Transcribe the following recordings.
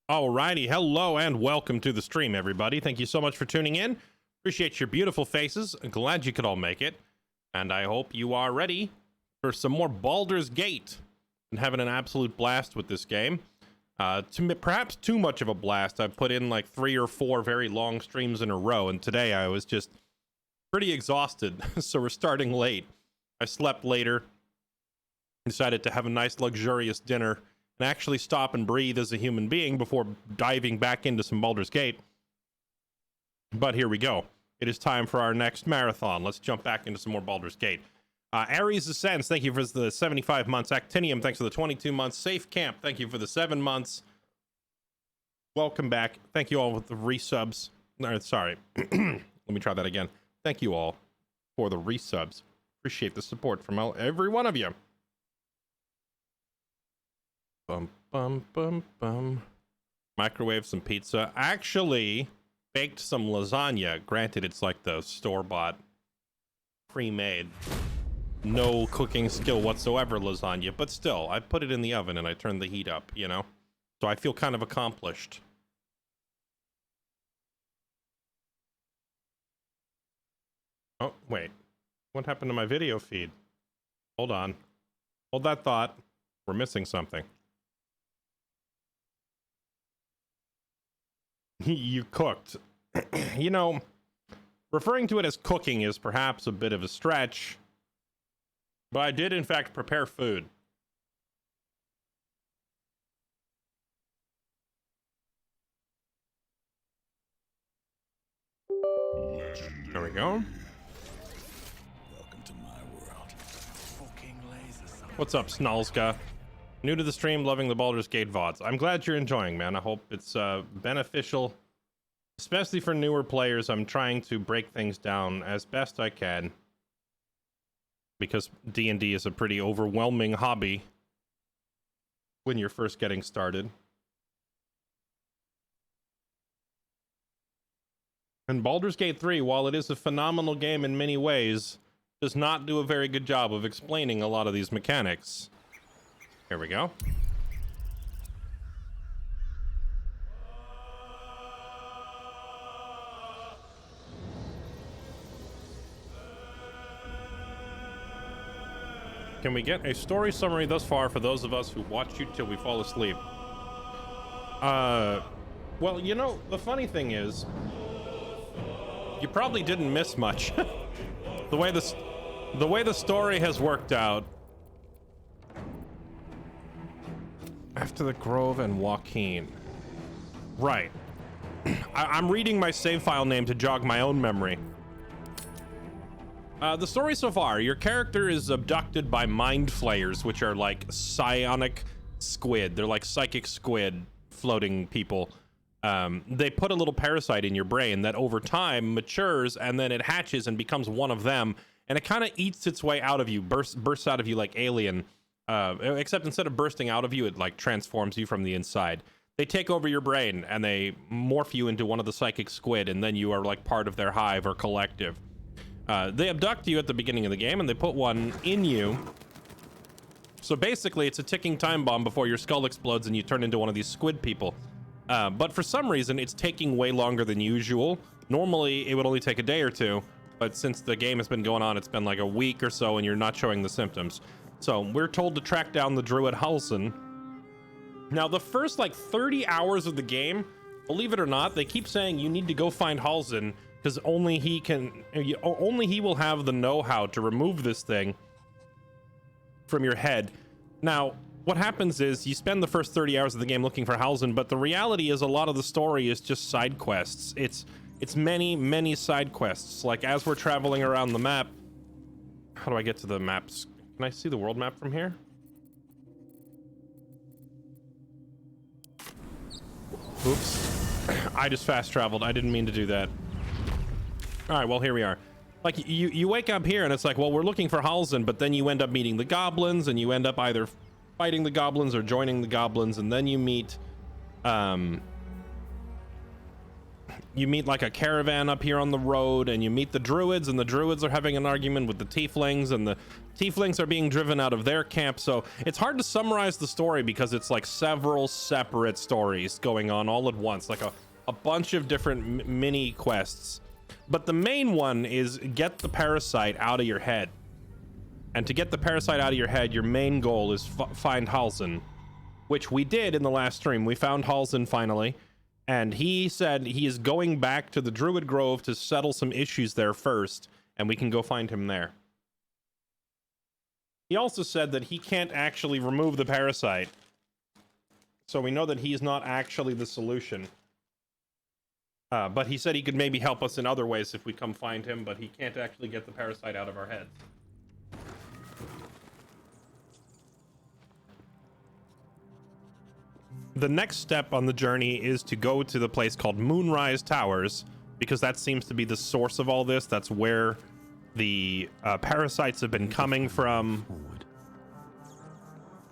Alrighty, hello and welcome to the stream, everybody. Thank you so much for tuning in. Appreciate your beautiful faces. Glad you could all make it. And I hope you are ready for some more Baldur's Gate. And having an absolute blast with this game. Perhaps too much of a blast. I've put in like 3 or 4 very long streams in a row, and today I was just pretty exhausted. So we're starting late. I slept later. Decided to have a nice luxurious dinner and actually stop and breathe as a human being before diving back into some Baldur's Gate. But here we go. It is time for our next marathon. Let's jump back into some more Baldur's Gate. Ares Ascends, thank you for the 75 months. Actinium, thanks for the 22 months. Safe Camp, thank you for the 7 months. Welcome back. Thank you all with the resubs. No, sorry. Let me try that again. Thank you all for the resubs. Appreciate the support from every one of you. Bum, bum, bum, bum. Microwave some pizza. Actually, baked some lasagna. Granted, it's like the store-bought, pre-made, no cooking skill whatsoever lasagna, but still, I put it in the oven and I turned the heat up, you know? So I feel kind of accomplished. Oh, wait. What happened to my video feed? Hold on. Hold that thought. We're missing something. You cooked. You know, referring to it as cooking is perhaps a bit of a stretch, but I did in fact prepare food. Legendary. There we go. Welcome to my world. What's up, Snalska? New to the stream, loving the Baldur's Gate VODs. I'm glad you're enjoying, man. I hope it's beneficial, especially for newer players. I'm trying to break things down as best I can, because D&D is a pretty overwhelming hobby when you're first getting started. And Baldur's Gate 3, while it is a phenomenal game in many ways, does not do a very good job of explaining a lot of these mechanics. Here we go. Can we get a story summary thus far for those of us who watch you till we fall asleep? Well, you know, the funny thing is, you probably didn't miss much. The way the story has worked out. After the Grove and Joaquin. Right. I'm reading my save file name to jog my own memory. The story so far, your character is abducted by mind flayers, which are like psionic squid. They're like psychic squid floating people. They put a little parasite in your brain that over time matures, and then it hatches and becomes one of them, and it kind of eats its way out of you, bursts out of you like Alien. Except instead of bursting out of you, it like transforms you from the inside. They take over your brain and they morph you into one of the psychic squid, and then you are like part of their hive or collective. They abduct you at the beginning of the game and they put one in you. So basically it's a ticking time bomb before your skull explodes and you turn into one of these squid people. But for some reason it's taking way longer than usual. Normally it would only take a day or two, but since the game has been going on, it's been like a week or so and you're not showing the symptoms. So we're told to track down the druid Halsin. Now the first like 30 hours of the game, believe it or not, they keep saying you need to go find Halsin because only he will have the know-how to remove this thing from your head. Now what happens is you spend the first 30 hours of the game looking for Halsin, but the reality is a lot of the story is just side quests. It's many side quests. Like as we're traveling around the map, how do I get to the maps? Can I see the world map from here? Oops. I just fast traveled. I didn't mean to do that. All right, well, here we are. Like, you wake up here and it's like, well, we're looking for Halsin, but then you end up meeting the goblins and you end up either fighting the goblins or joining the goblins, and then you meet you meet like a caravan up here on the road, and you meet the druids, and the druids are having an argument with the tieflings, and the tieflings are being driven out of their camp. So it's hard to summarize the story because it's like several separate stories going on all at once, like a bunch of different mini quests. But the main one is get the parasite out of your head. And to get the parasite out of your head, your main goal is find Halsin, which we did in the last stream. We found Halsin finally, and he said he is going back to the Druid Grove to settle some issues there first, and we can go find him there. He also said that he can't actually remove the parasite, so we know that he's not actually the solution. But he said he could maybe help us in other ways if we come find him, but he can't actually get the parasite out of our heads. The next step on the journey is to go to the place called Moonrise Towers, because that seems to be the source of all this. That's where the parasites have been coming from.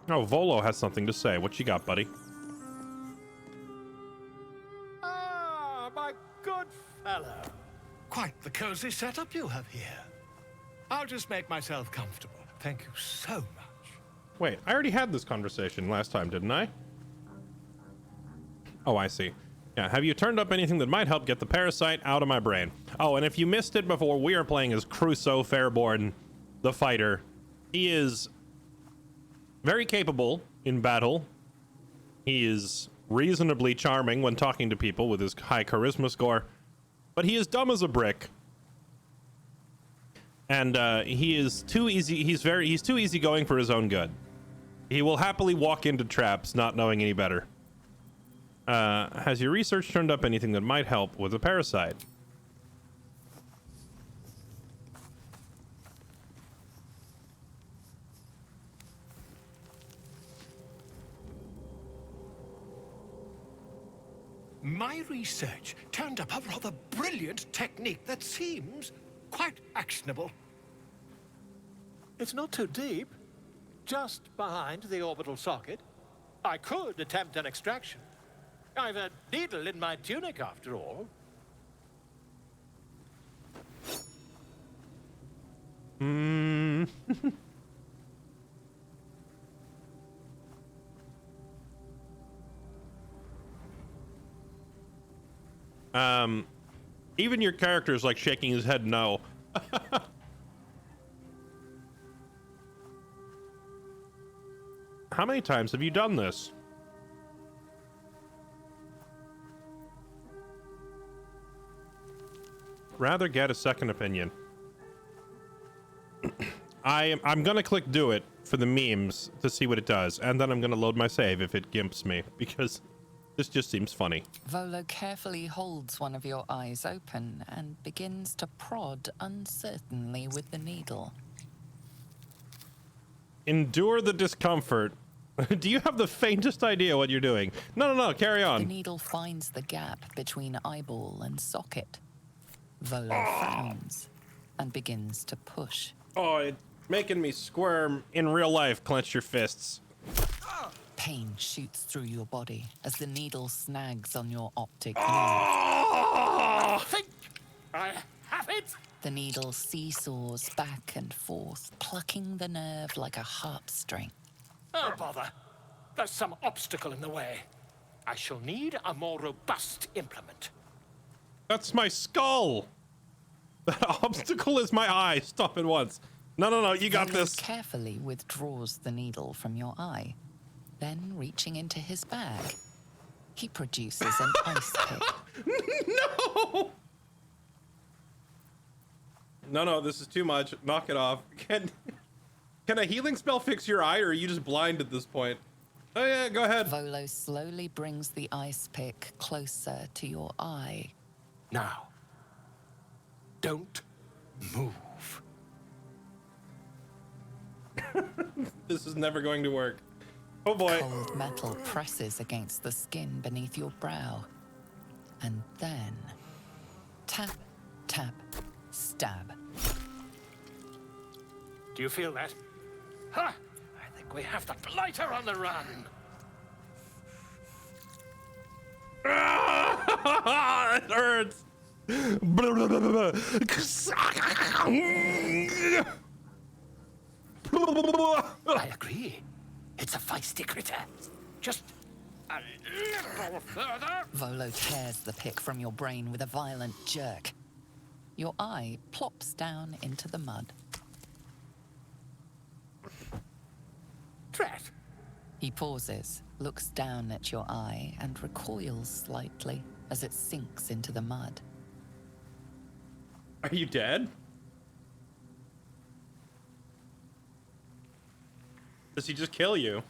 Oh, Volo has something to say. What you got, buddy? Ah, my good fellow. Quite the cozy setup you have here. I'll just make myself comfortable. Thank you so much. Wait, I already had this conversation last time, didn't I? Oh, I see. Yeah, have you turned up anything that might help get the parasite out of my brain? Oh, and if you missed it before, we are playing as Crusoe Fairborn, the fighter. He is very capable in battle. He is reasonably charming when talking to people with his high charisma score, but he is dumb as a brick. And he is too easy. He's too easygoing for his own good. He will happily walk into traps, not knowing any better. Has your research turned up anything that might help with a parasite? My research turned up a rather brilliant technique that seems quite actionable. It's not too deep. Just behind the orbital socket. I could attempt an extraction. I've a needle in my tunic, after all. Even your character is like shaking his head no. How many times have you done this? Rather get a second opinion. I'm gonna click do it for the memes to see what it does, and then I'm gonna load my save if it gimps me, because this just seems funny. Volo carefully holds one of your eyes open and begins to prod uncertainly with the needle. Endure the discomfort. Do you have the faintest idea what you're doing? No, carry on. The needle finds the gap between eyeball and socket. Volo frowns and begins to push. Oh, it's making me squirm. In real life, clench your fists. Pain shoots through your body as the needle snags on your optic nerve. I think I have it. The needle seesaws back and forth, plucking the nerve like a harp string. Oh, bother. There's some obstacle in the way. I shall need a more robust implement. That's my skull. That obstacle is my eye. Stop it once. No, you got Volo this. Carefully withdraws the needle from your eye. Then, reaching into his bag, he produces an ice pick. No, this is too much. Knock it off. Can a healing spell fix your eye, or are you just blind at this point? Oh yeah, go ahead. Volo slowly brings the ice pick closer to your eye. Now, don't move. This is never going to work. Oh boy. Cold metal presses against the skin beneath your brow. And then, tap, tap, stab. Do you feel that? Ha! I think we have the blighter on the run. It hurts. I agree. It's a feisty critter. Just a little further. Volo tears the pick from your brain with a violent jerk. Your eye plops down into the mud. Drat. He pauses, looks down at your eye, and recoils slightly as it sinks into the mud. Are you dead? Does he just kill you?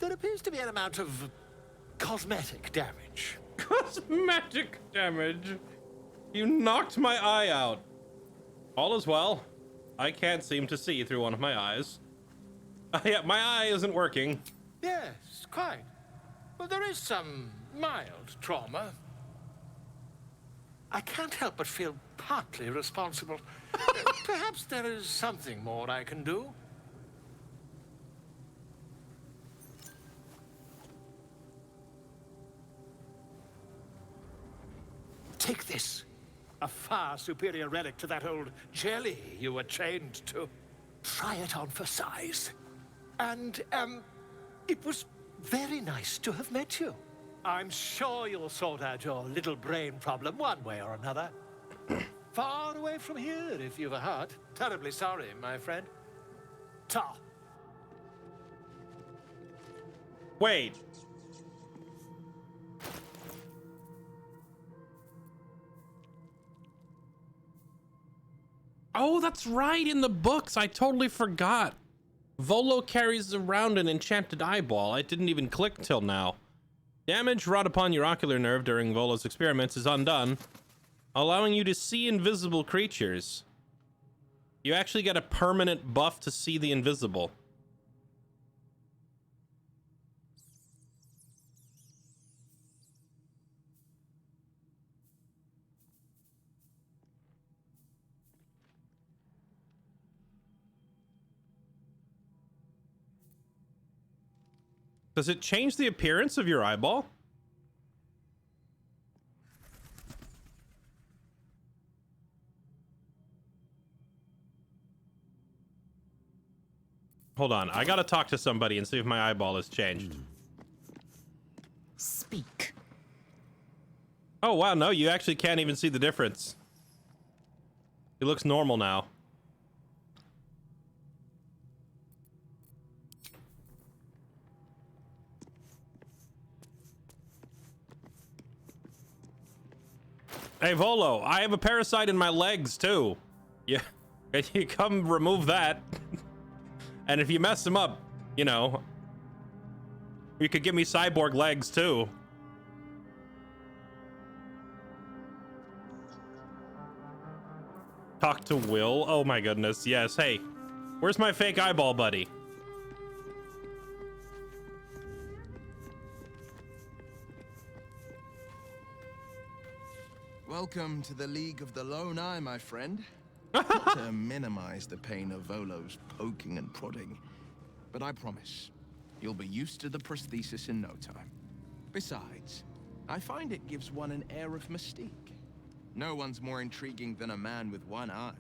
There appears to be an amount of cosmetic damage. Cosmetic damage. You knocked my eye out. All is well. I can't seem to see through one of my eyes. Yeah, my eye isn't working. Yes, quite. Well, there is some mild trauma. I can't help but feel partly responsible. Perhaps there is something more I can do. Take this. A far superior relic to that old jelly you were chained to. Try it on for size. And, it was very nice to have met you. I'm sure you'll sort out your little brain problem one way or another. Far away from here, if you've a heart. Terribly sorry, my friend. Ta. Wait. Oh, that's right, in the books. I totally forgot. Volo carries around an enchanted eyeball. I didn't even click till now. Damage wrought upon your ocular nerve during Volo's experiments is undone, allowing you to see invisible creatures. You actually get a permanent buff to see the invisible. Does it change the appearance of your eyeball? Hold on, I gotta talk to somebody and see if my eyeball has changed. Speak. Oh wow, no, you actually can't even see the difference. It looks normal now. Hey Volo, I have a parasite in my legs too. Yeah, can you come remove that? And if you mess them up, you know, you could give me cyborg legs too. Talk to Will. Oh my goodness, yes. Hey, where's my fake eyeball buddy? Welcome to the League of the Lone Eye, my friend. Not to minimize the pain of Volo's poking and prodding, but I promise, you'll be used to the prosthesis in no time. Besides, I find it gives one an air of mystique. No one's more intriguing than a man with one eye.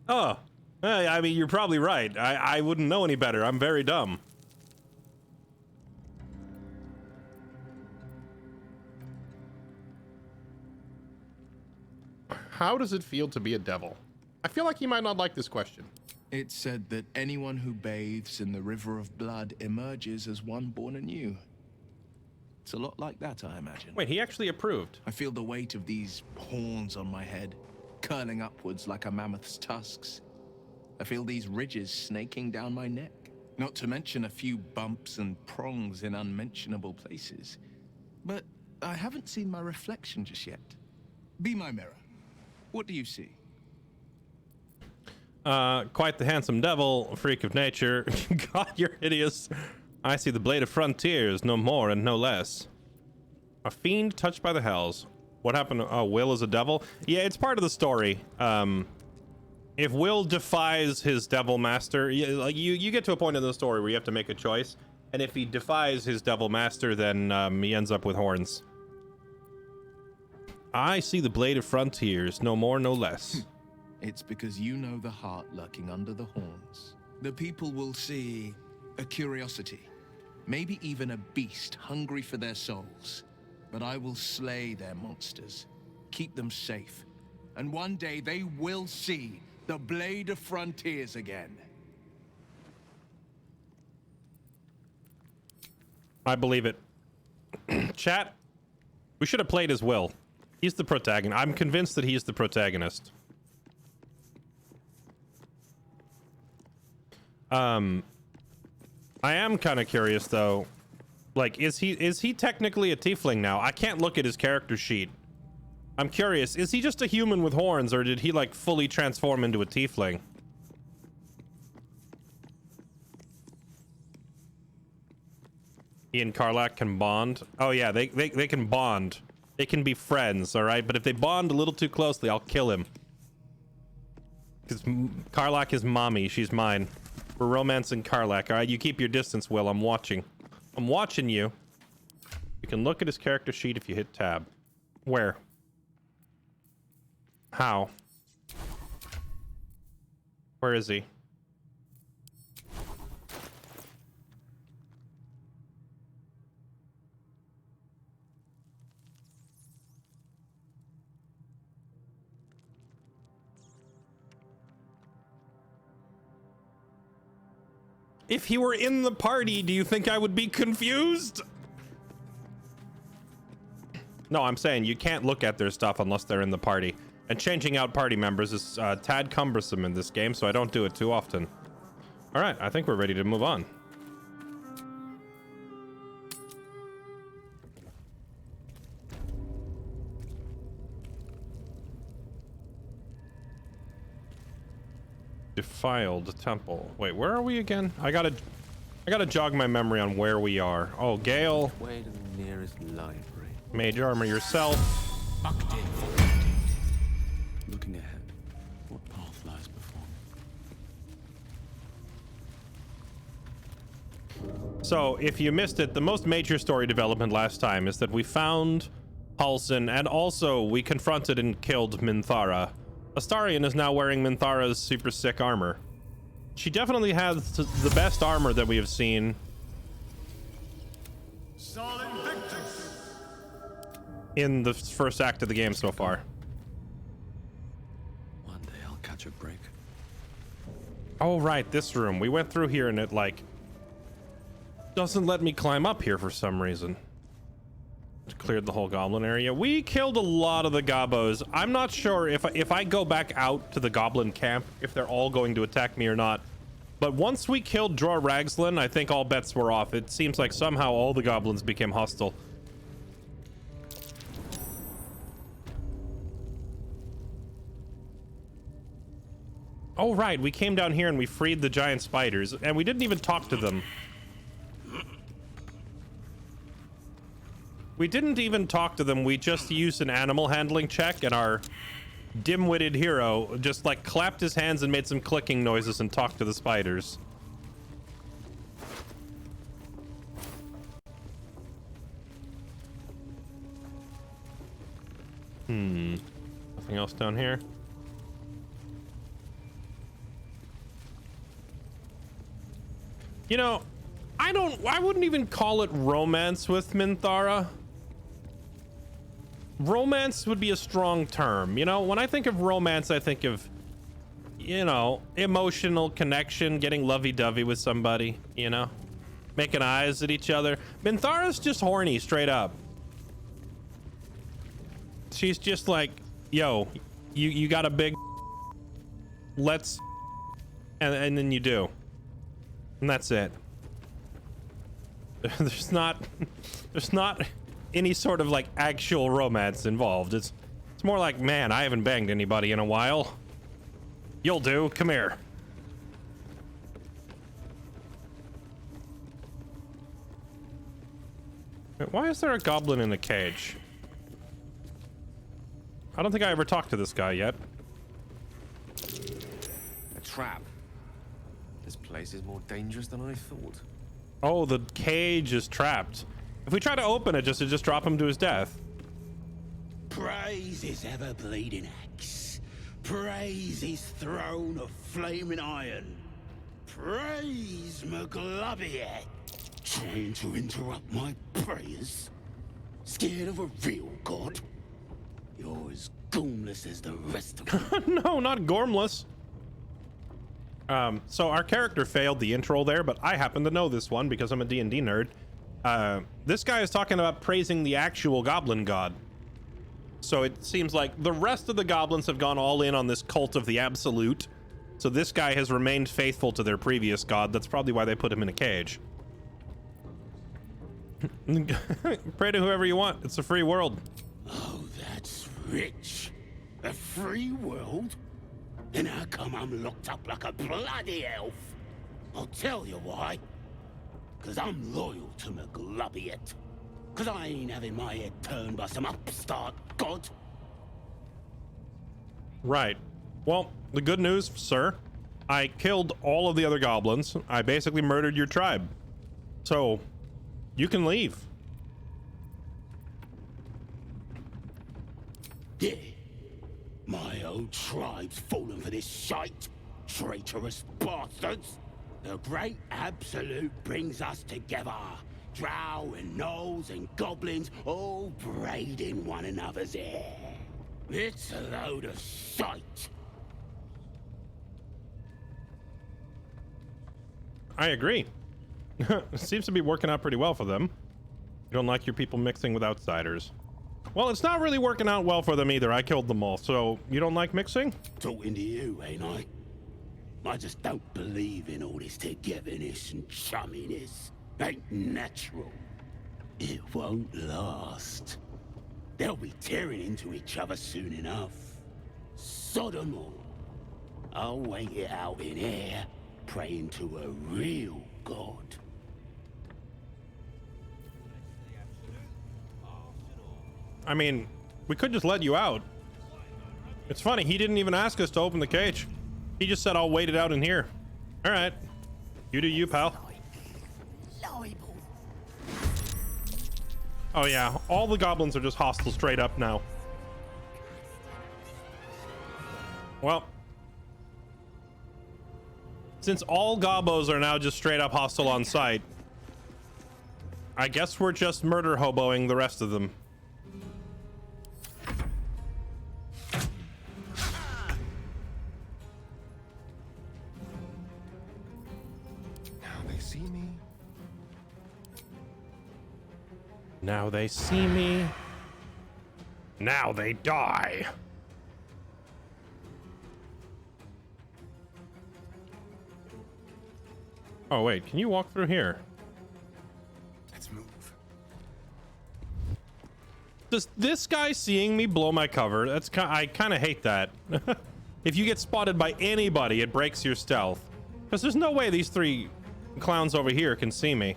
Oh, I mean, you're probably right. I wouldn't know any better. I'm very dumb. How does it feel to be a devil? I feel like you might not like this question. It's said that anyone who bathes in the river of blood emerges as one born anew. It's a lot like that, I imagine. Wait, he actually approved. I feel the weight of these horns on my head, curling upwards like a mammoth's tusks. I feel these ridges snaking down my neck. Not to mention a few bumps and prongs in unmentionable places. But I haven't seen my reflection just yet. Be my mirror. What do you see? Quite the handsome devil, freak of nature. God, you're hideous. I see the blade of frontiers, no more and no less. A fiend touched by the hells. What happened? Oh, Will is a devil? Yeah, it's part of the story. In If Will defies his Devil Master, like you get to a point in the story where you have to make a choice, and if he defies his Devil Master, then he ends up with horns. I see the blade of frontiers, no more, no less. It's because you know the heart lurking under the horns. The people will see a curiosity, maybe even a beast hungry for their souls. But I will slay their monsters, keep them safe, and one day they will see the blade of frontiers again. I believe it. Chat, we should have played as Will. He's the protagonist. I'm convinced that he's the protagonist. I am kind of curious though. Like, is he technically a tiefling now? I can't look at his character sheet. I'm curious, is he just a human with horns, or did he like fully transform into a tiefling? He and Karlach can bond. Oh yeah, they can bond. They can be friends, all right? But if they bond a little too closely, I'll kill him. Because Karlach is mommy, she's mine. We're romancing Karlach, all right? You keep your distance, Will, I'm watching. I'm watching you. You can look at his character sheet if you hit tab. Where? How? Where is he? If he were in the party, do you think I would be confused? No, I'm saying you can't look at their stuff unless they're in the party. And changing out party members is tad cumbersome in this game, so I don't do it too often. All right, I think we're ready to move on. Defiled temple. Wait, where are we again? I gotta jog my memory on where we are. Oh, Gale. Way to the nearest library. Mage armor yourself. Looking ahead, what path lies before me? So, if you missed it, the most major story development last time is that we found Halsin, and also we confronted and killed Minthara. Astarion is now wearing Minthara's super sick armor. She definitely has the best armor that we have seen in the first act of the game so far. One day I'll catch a break. Oh, right, this room. We went through here and it, like, doesn't let me climb up here for some reason. Cleared the whole goblin area. We killed a lot of the gobos. I'm not sure if I go back out to the goblin camp, if they're all going to attack me or not. But once we killed Dror Ragzlin, I think all bets were off. It seems like somehow all the goblins became hostile. Oh, right. We came down here and we freed the giant spiders, and we didn't even talk to them. We didn't even talk to them. We just used an animal handling check, and our dim-witted hero just like clapped his hands and made some clicking noises and talked to the spiders. Nothing else down here? You know, I wouldn't even call it romance with Minthara. Romance would be a strong term. You know, when I think of romance, I think of, you know, emotional connection, getting lovey-dovey with somebody, you know, making eyes at each other. Minthara's just horny, straight up. She's just like, yo, you got a big, let's, and then you do. And that's it. There's not any sort of like actual romance involved. It's more like, man, I haven't banged anybody in a while. You'll do. Come here. Wait, why is there a goblin in a cage? I don't think I ever talked to this guy yet. trap. This place is more dangerous than I thought. Oh, the cage is trapped. If we try to open it, just drop him to his death. Praise his ever-bleeding axe. Praise his throne of flaming iron. Praise McGlubbiet. Trying to interrupt my prayers? Scared of a real god? You're as gormless as the rest of them. No, not gormless. So our character failed the intro there, but I happen to know this one because I'm a D&D nerd. This guy is talking about praising the actual goblin god. So it seems like the rest of the goblins have gone all in on this cult of the absolute. So this guy has remained faithful to their previous god. That's probably why they put him in a cage. Pray to whoever you want. It's a free world. Oh, that's rich. A free world? Then how come I'm locked up like a bloody elf? I'll tell you why. 'Cause I'm loyal to McGlubbiet. 'Cause I ain't having my head turned by some upstart god. Right. Well, the good news, sir, I killed all of the other goblins. I basically murdered your tribe. So, you can leave. Yeah. My old tribe's fallen for this shite. Traitorous bastards. The great absolute brings us together. Drow and gnolls and goblins all braiding one another's hair. It's a load of shite. I agree. It seems to be working out pretty well for them. You don't like your people mixing with outsiders. Well, it's not really working out well for them either. I killed them all, so you don't like mixing? Talking to you, ain't I? I just don't believe in all this togetherness and chumminess. Ain't natural. It won't last. They'll be tearing into each other soon enough. Sodom all. I'll wait it out in air, praying to a real god. I mean, we could just let you out. It's funny, he didn't even ask us to open the cage. He just said, I'll wait it out in here. All right. You do you, pal. Oh yeah, all the goblins are just hostile straight up now. Well, since all gobbos are now just straight up hostile on sight, I guess we're just murder hoboing the rest of them. Now they see me. Now they die. Oh wait, can you walk through here? Let's move. Does this guy seeing me blow my cover? I kind of hate that. If you get spotted by anybody, it breaks your stealth. Because there's no way these three clowns over here can see me.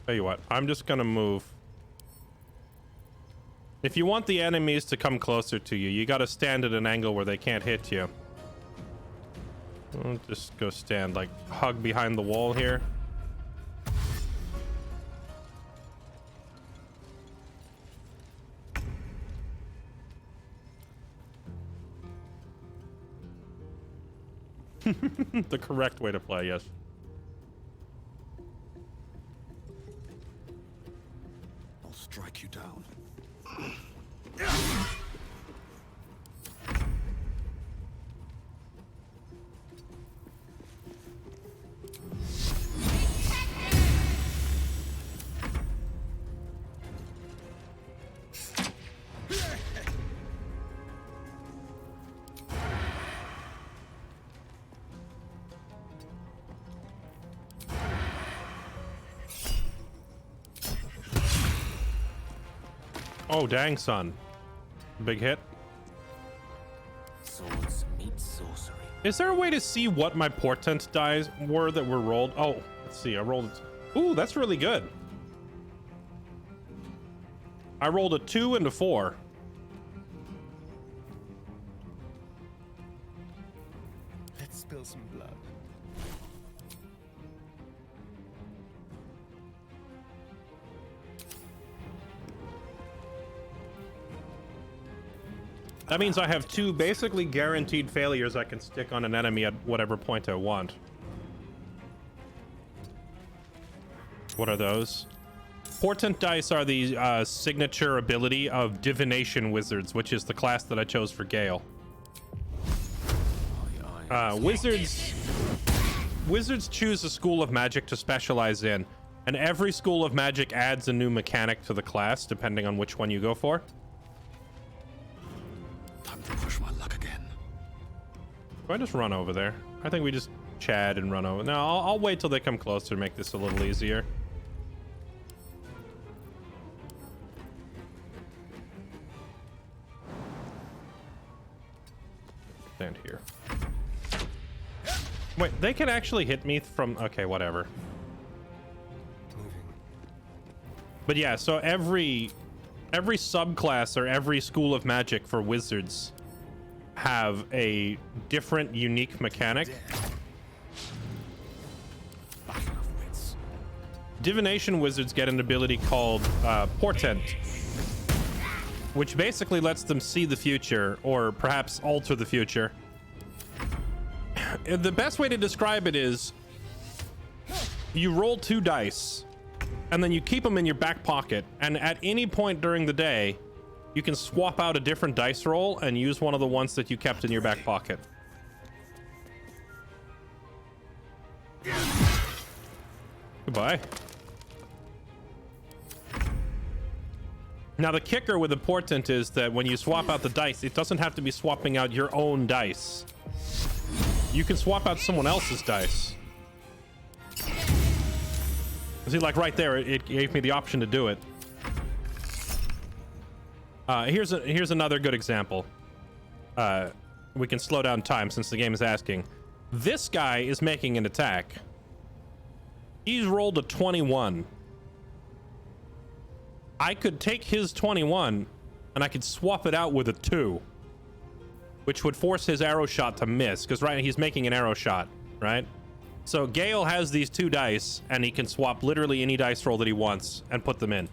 Tell you what, I'm just gonna move. If you want the enemies to come closer to you, you gotta stand at an angle where they can't hit you. I'll just go stand, like, hug behind the wall here. The correct way to play, yes. Strike you down. Oh, dang, son. Big hit. Swords meet sorcery. Is there a way to see what my portent dies were that were rolled? Oh, let's see. I rolled it. Ooh, that's really good. I rolled a 2 and a 4. Let's spill some blood. That means I have 2 basically guaranteed failures I can stick on an enemy at whatever point I want. What are those? Portent dice are the signature ability of divination wizards, which is the class that I chose for Gale. Wizards choose a school of magic to specialize in, and every school of magic adds a new mechanic to the class depending on which one you go for. Time to push my luck again. Do I just run over there? I think we just Chad and run over. No, I'll wait till they come closer to make this a little easier. Stand here. Wait, they can actually hit me from... Okay, whatever. But yeah, so every subclass or every school of magic for wizards have a different unique mechanic. Divination wizards get an ability called Portent, which basically lets them see the future or perhaps alter the future. The best way to describe it is you roll 2 dice and then you keep them in your back pocket, and at any point during the day you can swap out a different dice roll and use one of the ones that you kept in your back pocket. Goodbye. Now the kicker with the Portent is that when you swap out the dice, it doesn't have to be swapping out your own dice. You can swap out someone else's dice. See, like right there, it gave me the option to do it. Here's another good example. We can slow down time since the game is asking. This guy is making an attack. He's rolled a 21. I could take his 21 and I could swap it out with a 2, which would force his arrow shot to miss, because right, he's making an arrow shot, right? So Gale has these 2 dice and he can swap literally any dice roll that he wants and put them in.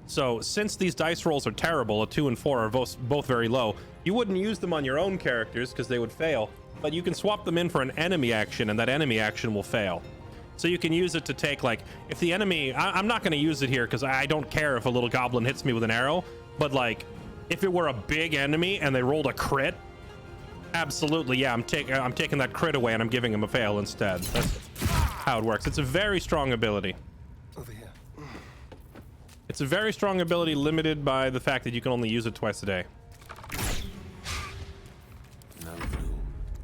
So since these dice rolls are terrible, a 2 and 4 are both very low, you wouldn't use them on your own characters because they would fail, but you can swap them in for an enemy action and that enemy action will fail. So you can use it to take, like, if the enemy... I'm not going to use it here because I don't care if a little goblin hits me with an arrow, but, like, if it were a big enemy and they rolled a crit, absolutely, yeah, I'm taking that crit away and I'm giving him a fail instead. That's how it works. It's a very strong ability. Over here. It's a very strong ability, limited by the fact that you can only use it twice a day. No gloom,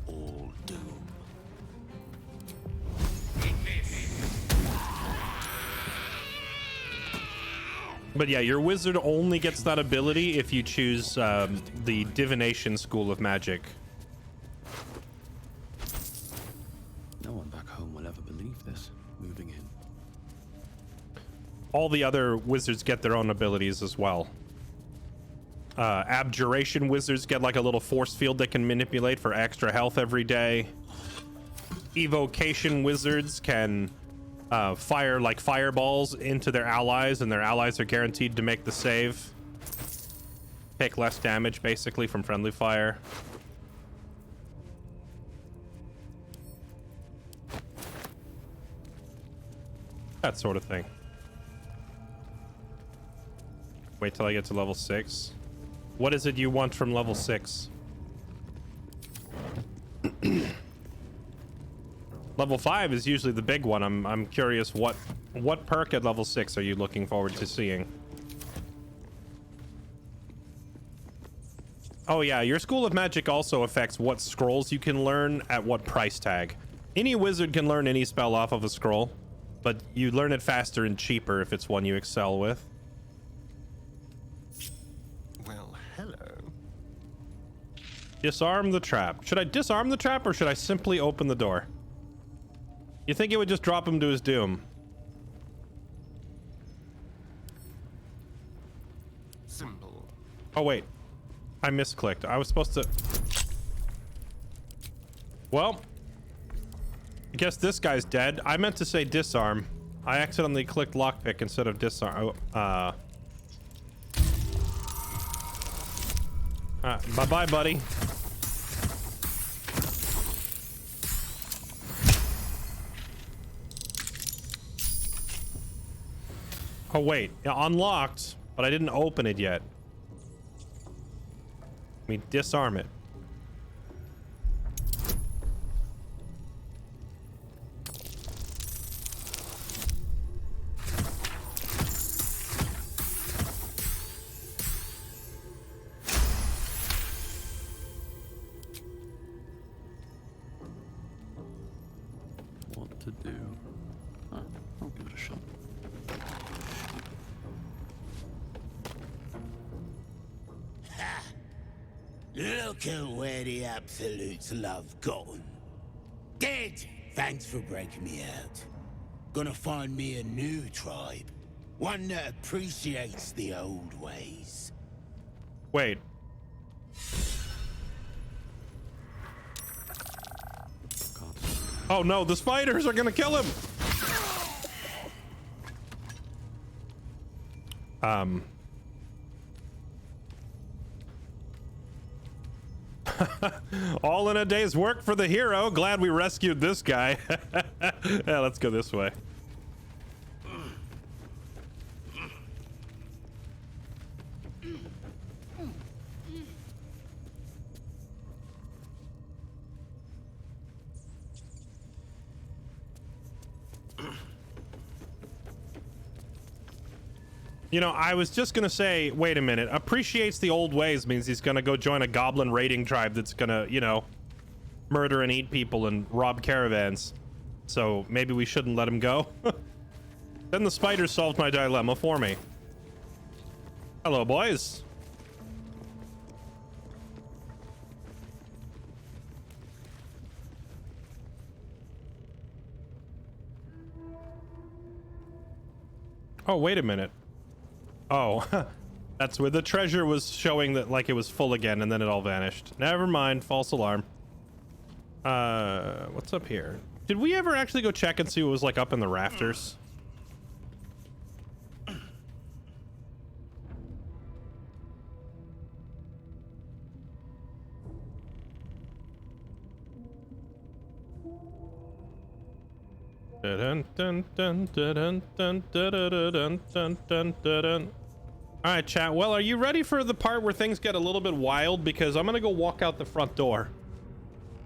all doom. But yeah, your wizard only gets that ability if you choose the divination school of magic. No one back home will ever believe this. Moving in. All the other wizards get their own abilities as well. Abjuration wizards get like a little force field they can manipulate for extra health every day. Evocation wizards can fire like fireballs into their allies, and their allies are guaranteed to make the save. Take less damage basically from friendly fire. That sort of thing. Wait till I get to level 6. What is it you want from level 6? Level 5 is usually the big one. I'm curious what perk at level 6 are you looking forward to seeing? Oh yeah, your school of magic also affects what scrolls you can learn at what price tag. Any wizard can learn any spell off of a scroll, but you learn it faster and cheaper if it's one you excel with. Well, hello. Disarm the trap. Should I disarm the trap or should I simply open the door? You think it would just drop him to his doom? Oh, wait. I misclicked. I was supposed to... Well, I guess this guy's dead. I meant to say disarm. I accidentally clicked lockpick instead of disarm. Bye-bye, buddy. Oh, wait. Yeah, unlocked, but I didn't open it yet. Let me disarm it. What to do? I'll give it a shot. Look at where the Absolutes love gotten. Dead! Thanks for breaking me out. Gonna find me a new tribe. One that appreciates the old ways. Wait. Oh no, the spiders are gonna kill him! All in a day's work for the hero. Glad we rescued this guy. Yeah, let's go this way. You know, I was just gonna say, wait a minute. Appreciates the old ways means he's gonna go join a goblin raiding tribe that's gonna, you know, murder and eat people and rob caravans. So maybe we shouldn't let him go. Then the spiders solved my dilemma for me. Hello, boys. Oh, wait a minute. Oh, that's where the treasure was showing that like it was full again and then it all vanished. Never mind, false alarm. What's up here? Did we ever actually go check and see what was like up in the rafters? Dun, dun, dun, dun, dun, dun, dun, dun, dun, dun. All right, chat. Well, are you ready for the part where things get a little bit wild? Because I'm gonna go walk out the front door,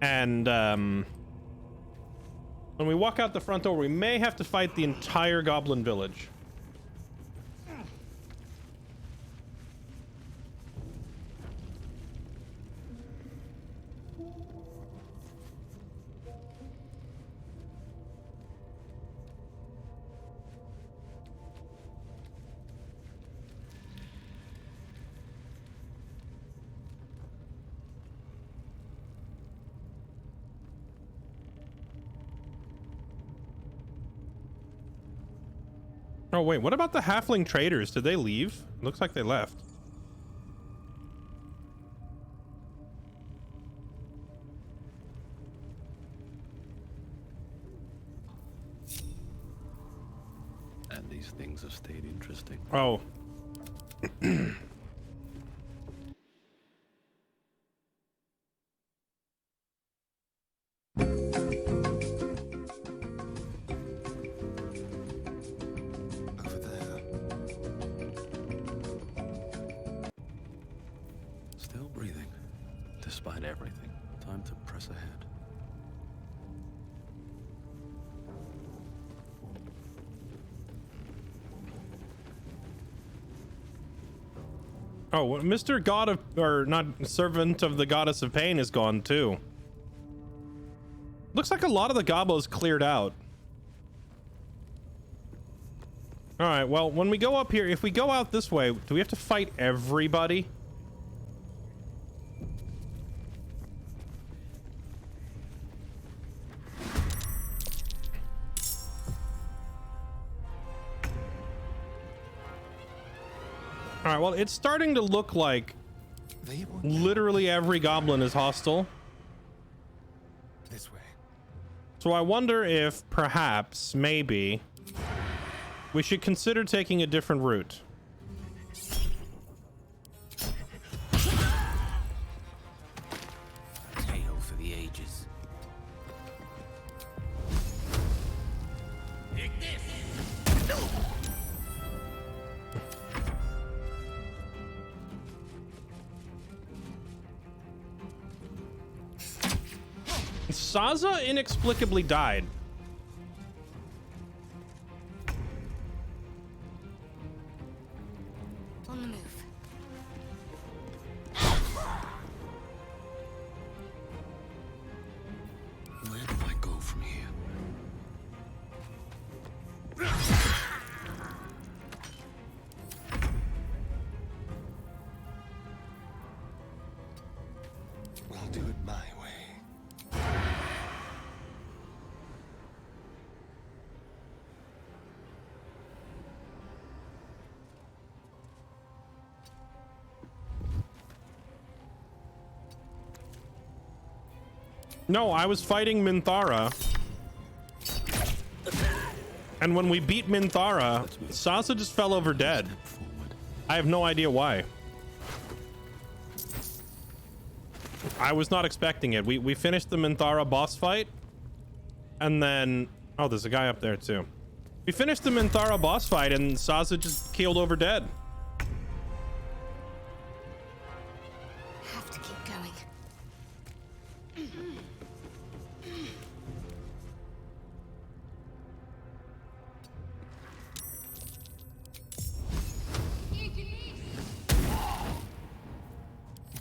and when we walk out the front door, we may have to fight the entire goblin village. Oh, wait, what about the halfling traders? Did they leave? Looks like they left. And these things have stayed interesting. Oh. Still breathing, despite everything. Time to press ahead. Oh, Mr. God of, or not, Servant of the Goddess of Pain is gone too. Looks like a lot of the gobos cleared out. All right, well, when we go up here, if we go out this way, do we have to fight everybody? All right, well, it's starting to look like They won't literally every goblin is hostile. this way. So I wonder if perhaps, maybe, we should consider taking a different route. Tale for the ages. Saza inexplicably died. On the move. Where do I go from here? We'll do it my way. No, I was fighting Minthara. And when we beat Minthara, Saza just fell over dead. Forward. I have no idea why. I was not expecting it. We finished the Minthara boss fight. And then... Oh, there's a guy up there too. We finished the Minthara boss fight and Saza just keeled over dead. Have to keep going.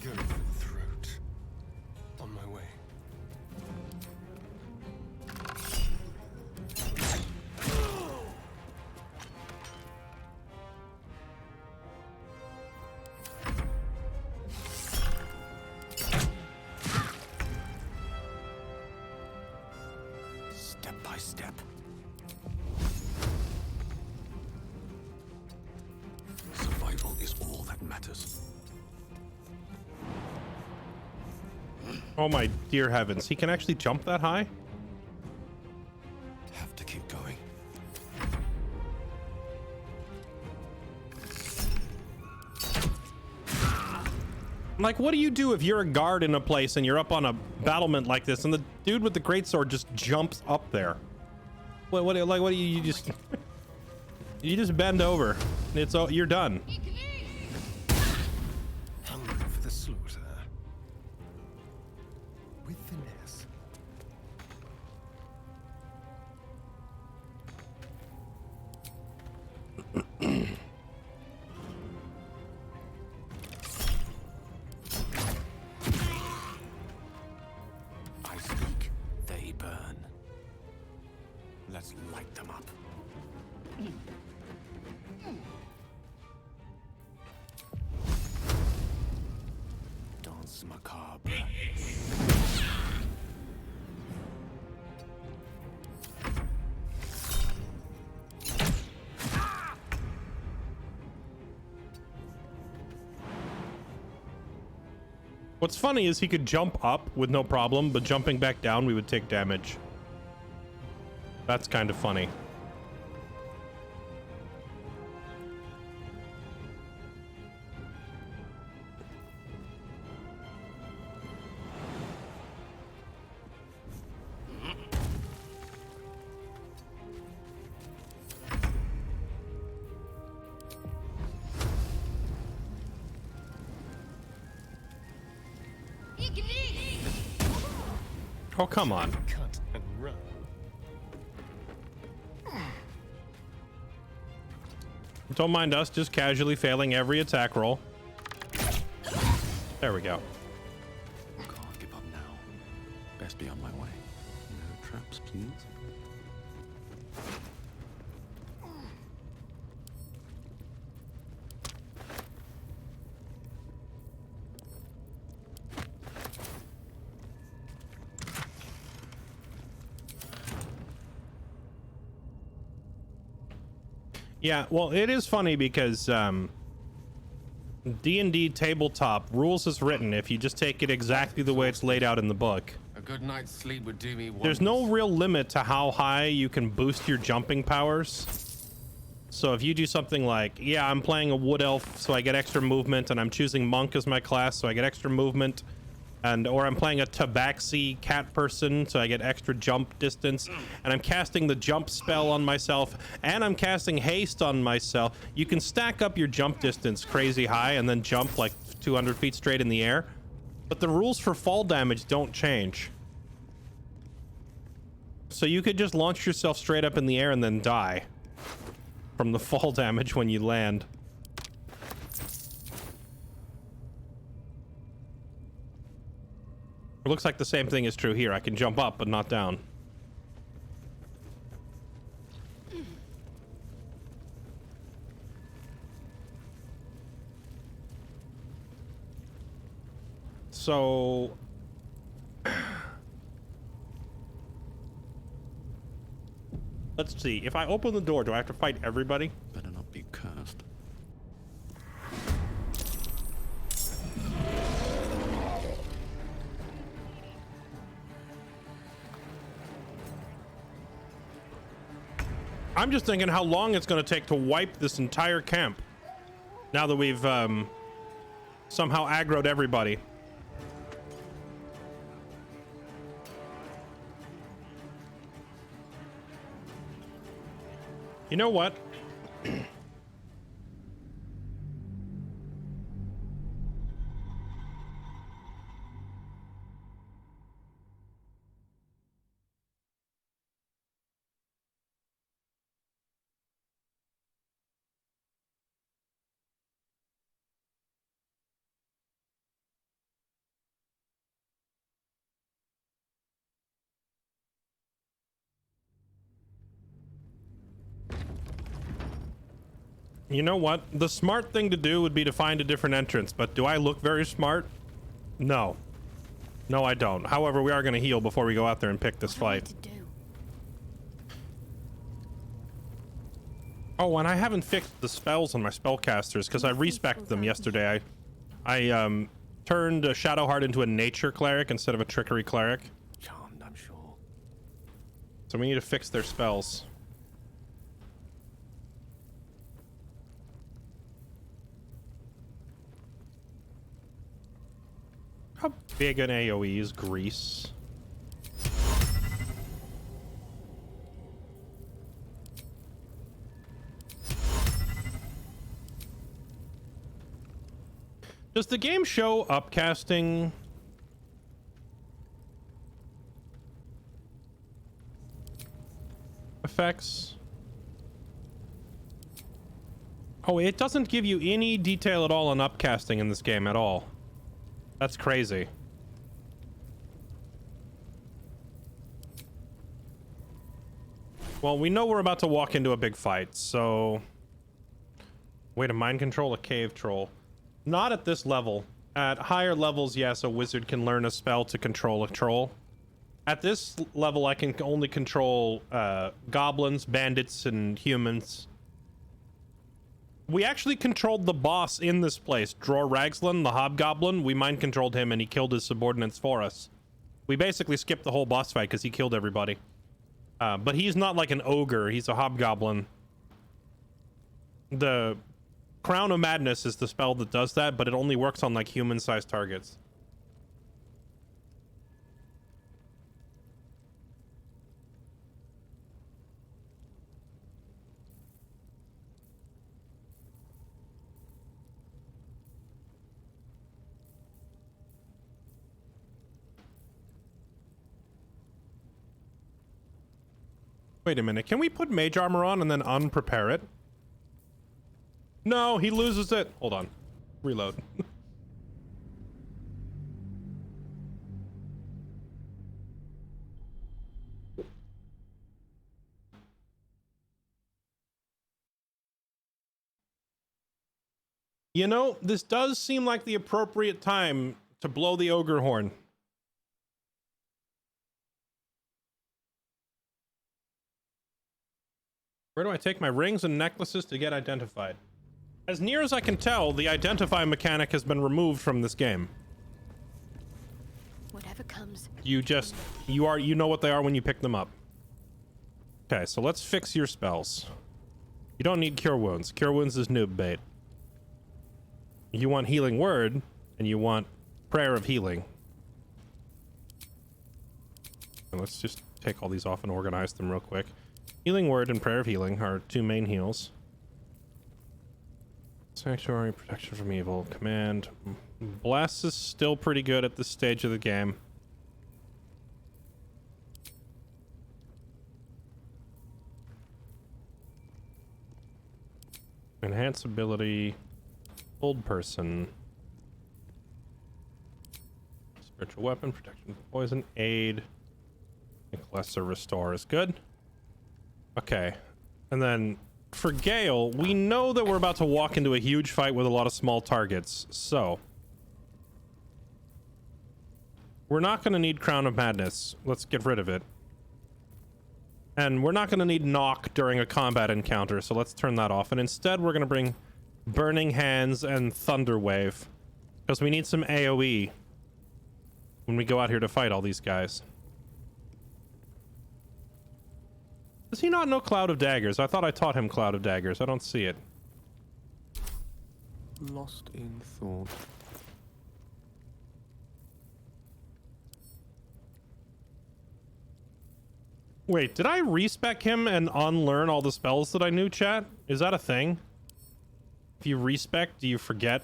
Going for the throat. On my way. Step by step. Survival is all that matters. Oh my dear heavens. He can actually jump that high? Have to keep going. Like, what do you do if you're a guard in a place and you're up on a battlement like this and the dude with the greatsword just jumps up there? What do you just... You just bend over. You're done. Hungry for the slaughter. With finesse. I speak, they burn. Let's light them up. Dance macabre. What's funny is he could jump up with no problem, but jumping back down, we would take damage. That's kind of funny. Oh, come on. Cut and run. Don't mind us just casually failing every attack roll. There we go. Can't give up now. Best be on my way. No traps, please. Yeah, well, it is funny because D&D tabletop rules is written. If you just take it exactly the way it's laid out in the book, A good night's sleep would do me wonders. there's no real limit to how high you can boost your jumping powers. So if you do something like, yeah, I'm playing a wood elf, so I get extra movement, and I'm choosing monk as my class, so I get extra movement, or I'm playing a tabaxi cat person, so I get extra jump distance, and I'm casting the jump spell on myself, and I'm casting haste on myself. You can stack up your jump distance crazy high and then jump like 200 feet straight in the air, but the rules for fall damage don't change. So you could just launch yourself straight up in the air and then die from the fall damage when you land. It looks like the same thing is true here. I can jump up, but not down. So... let's see. If I open the door, do I have to fight everybody? Better not be cursed. I'm just thinking how long it's going to take to wipe this entire camp. Now that we've somehow aggroed everybody. You know what? You know what? The smart thing to do would be to find a different entrance, but do I look very smart? No. No, I don't. However, we are going to heal before we go out there and pick this fight. Oh, and I haven't fixed the spells on my spellcasters because I respec'd them yesterday. I turned a Shadowheart into a nature cleric instead of a trickery cleric. Charmed, I'm sure. So we need to fix their spells. How big an AoE is Grease? Does the game show upcasting? Effects? Oh, it doesn't give you any detail at all on upcasting in this game at all. That's crazy. Well, we know we're about to walk into a big fight, so... way to mind control a cave troll. Not at this level. At higher levels, yes, a wizard can learn a spell to control a troll. At this level, I can only control goblins, bandits, and humans. We actually controlled the boss in this place, Dror Ragslan, the hobgoblin. We mind controlled him and he killed his subordinates for us. We basically skipped the whole boss fight because he killed everybody. But he's not like an ogre, he's a hobgoblin. The Crown of Madness is the spell that does that, but it only works on like human-sized targets. Wait a minute, can we put mage armor on and then unprepare it? No, he loses it. Hold on. Reload. You know, this does seem like the appropriate time to blow the ogre horn. Where do I take my rings and necklaces to get identified? As near as I can tell, the identify mechanic has been removed from this game. Whatever comes. You know what they are when you pick them up. Okay, so let's fix your spells. You don't need cure wounds. Cure wounds is noob bait. You want healing word, and you want prayer of healing. And let's just take all these off and organize them real quick. Healing word and prayer of healing are 2 main heals. Sanctuary, protection from evil, command. Bless is still pretty good at this stage of the game. Enhance ability, old person. Spiritual weapon, protection from poison, aid. I think lesser restore is good. Okay, and then for Gale, we know that we're about to walk into a huge fight with a lot of small targets, so we're not going to need Crown of Madness. Let's get rid of it. And we're not going to need knock during a combat encounter, so let's turn that off. And instead, we're going to bring Burning Hands and Thunder Wave, because we need some AoE when we go out here to fight all these guys. Does he not know Cloud of Daggers? I thought I taught him Cloud of Daggers. I don't see it. Lost in thought. Wait, did I respec him and unlearn all the spells that I knew, chat? Is that a thing? If you respec, do you forget?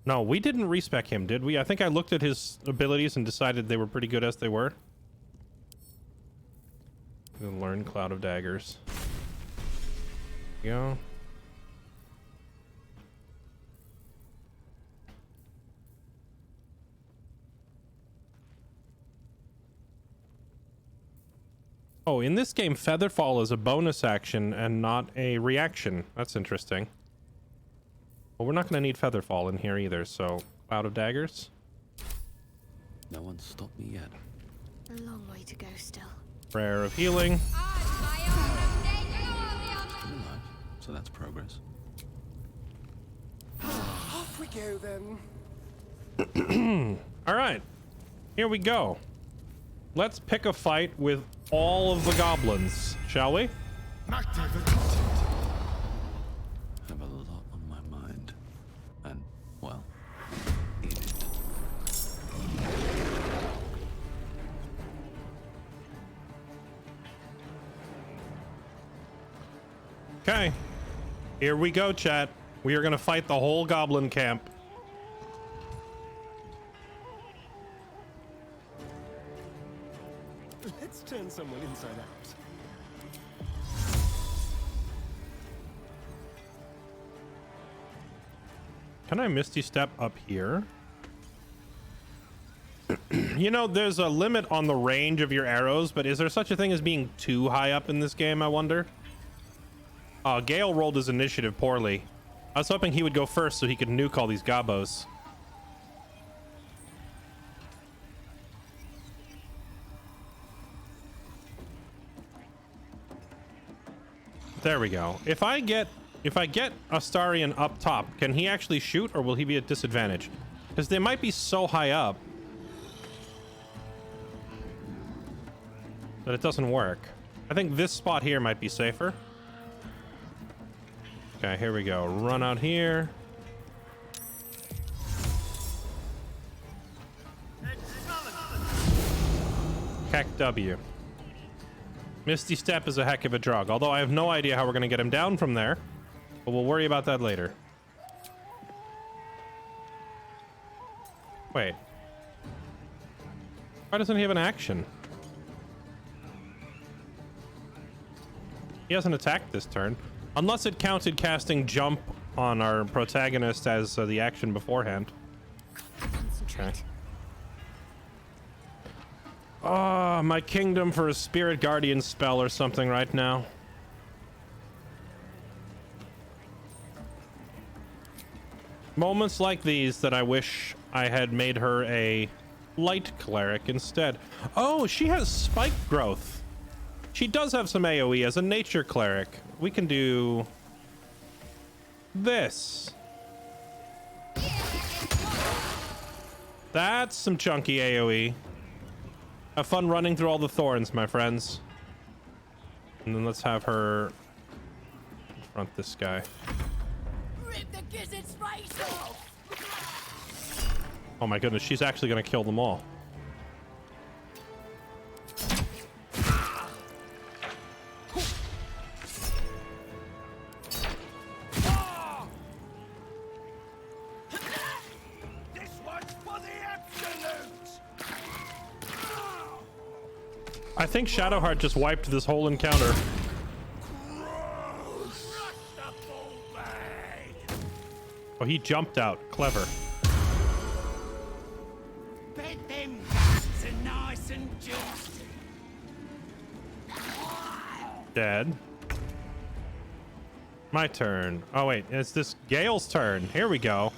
No, we didn't respec him, did we? I think I looked at his abilities and decided they were pretty good as they were. Learn Cloud of Daggers. There you go. Oh, in this game, Featherfall is a bonus action and not a reaction. That's interesting. Well, we're not going to need Featherfall in here either, so Cloud of Daggers. No one's stopped me yet. A long way to go still. Prayer of Healing. Alright, so that's progress. Off we go then. All right, here we go. Let's pick a fight with all of the goblins, shall we? I have a lot on my mind. And, well, in it. Okay, here we go, chat. We are gonna fight the whole goblin camp. Let's turn someone inside out. Can I Misty Step up here? You know, there's a limit on the range of your arrows, but is there such a thing as being too high up in this game, I wonder? Gale rolled his initiative poorly. I was hoping he would go first so he could nuke all these gobos. There we go. If I get Astarion up top, can he actually shoot, or will he be at disadvantage? Because they might be so high up that it doesn't work. I think this spot here might be safer. Okay, here we go. Run out here. Heck W. Misty Step is a heck of a drug, although I have no idea how we're going to get him down from there. But we'll worry about that later. Wait. Why doesn't he have an action? He hasn't attacked this turn. Unless it counted casting jump on our protagonist as the action beforehand. Concentrate. Okay. Oh, my kingdom for a Spirit Guardian spell or something right now. Moments like these that I wish I had made her a light cleric instead. Oh, she has spike growth. She does have some AoE as a nature cleric. We can do this. That's some chunky AoE. Have fun running through all the thorns, my friends. And then let's have her confront this guy. Rip the gizzard's face off! Oh my goodness, she's actually gonna kill them all. This one's for the absolute! I think Shadowheart just wiped this whole encounter. Oh, he jumped out. Clever. Bet them guts are nice and juicy. Dead. My turn. Oh wait, it's this Gale's turn. Here we go.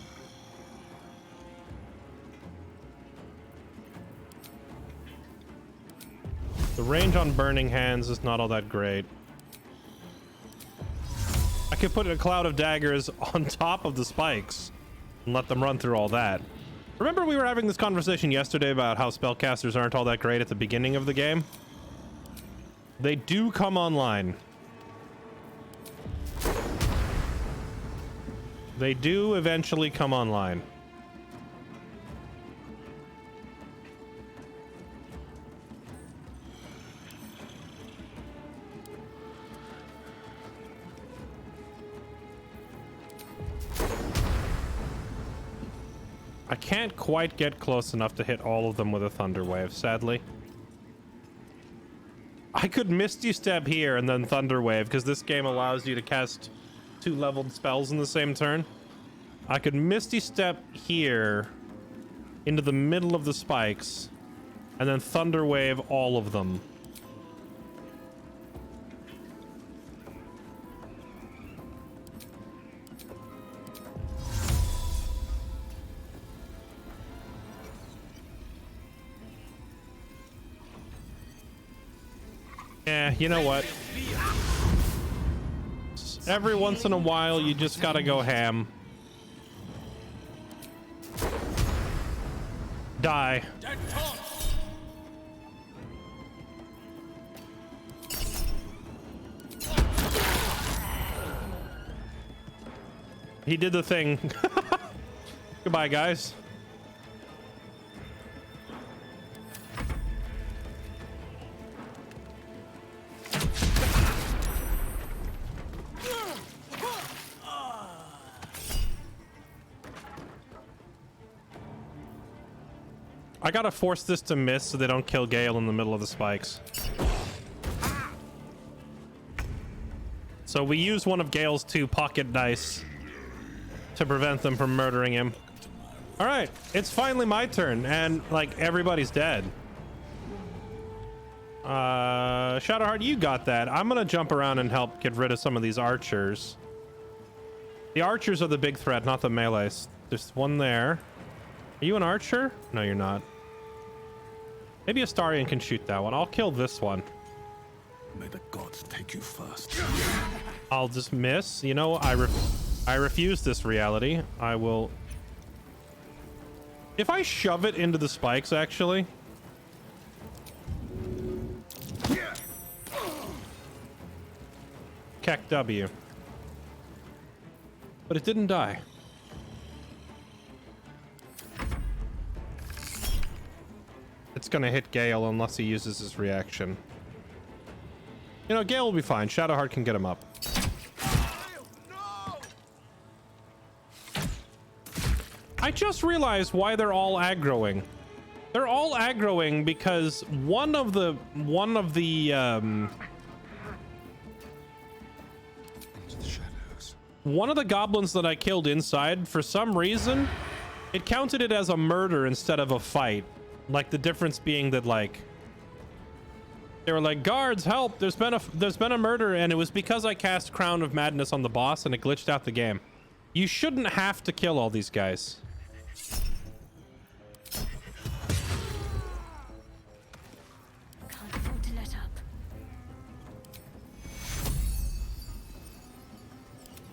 The range on Burning Hands is not all that great. I could put a cloud of daggers on top of the spikes and let them run through all that. Remember we were having this conversation yesterday about how spellcasters aren't all that great at the beginning of the game? They do come online. They do eventually come online. I can't quite get close enough to hit all of them with a Thunder Wave, sadly. I could Misty Step here and then Thunder Wave, because this game allows you to cast 2 leveled spells in the same turn. I could Misty Step here into the middle of the spikes and then Thunder Wave all of them. Yeah, you know what? Every once in a while, you just gotta go ham. Die. He did the thing. Goodbye, guys. I gotta force this to miss so they don't kill Gale in the middle of the spikes. So we use one of Gale's 2 pocket dice to prevent them from murdering him. All right, it's finally my turn, and like everybody's dead. Shadowheart, you got that. I'm gonna jump around and help get rid of some of these archers. The archers are the big threat, not the melees. There's one there. Are you an archer? No, you're not. Maybe Astarion can shoot that one. I'll kill this one. May the gods take you first. I'll just miss. You know, I refuse this reality. I will... If I shove it into the spikes, actually... Keck W. But it didn't die. It's gonna hit Gale unless he uses his reaction. You know, Gale will be fine. Shadowheart can get him up. I just realized why they're all aggroing. They're all aggroing because one of the goblins that I killed inside, for some reason, it counted it as a murder instead of a fight. Like the difference being that like they were like, guards help, there's been a murder, and it was because I cast Crown of Madness on the boss and it glitched out the game. You shouldn't have to kill all these guys. Can't afford to let up.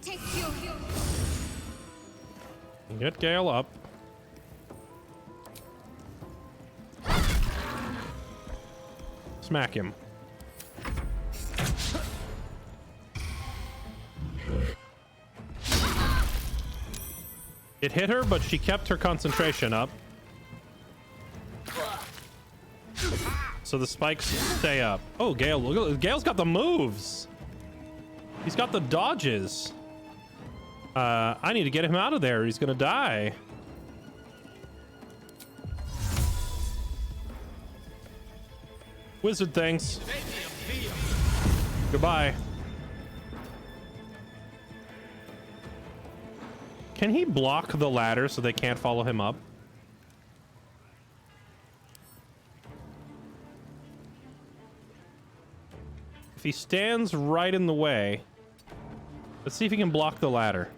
Take you. Get Gale up. Smack him. It hit her, but she kept her concentration up. So the spikes stay up. Oh, Gale, look, Gale's got the moves. He's got the dodges. I need to get him out of there. He's gonna die. Wizard things. Goodbye. Can he block the ladder so they can't follow him up? If he stands right in the way, let's see if he can block the ladder.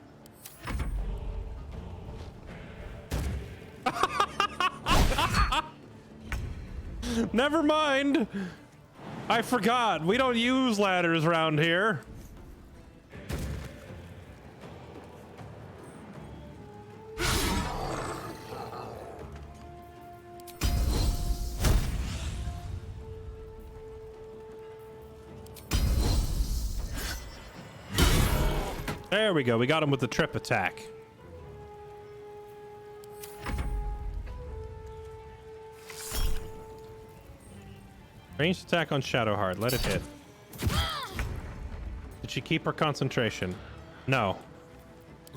Never mind. I forgot. We don't use ladders around here. There we go. We got him with the trip attack. Ranged attack on Shadowheart. Let it hit. Did she keep her concentration? No.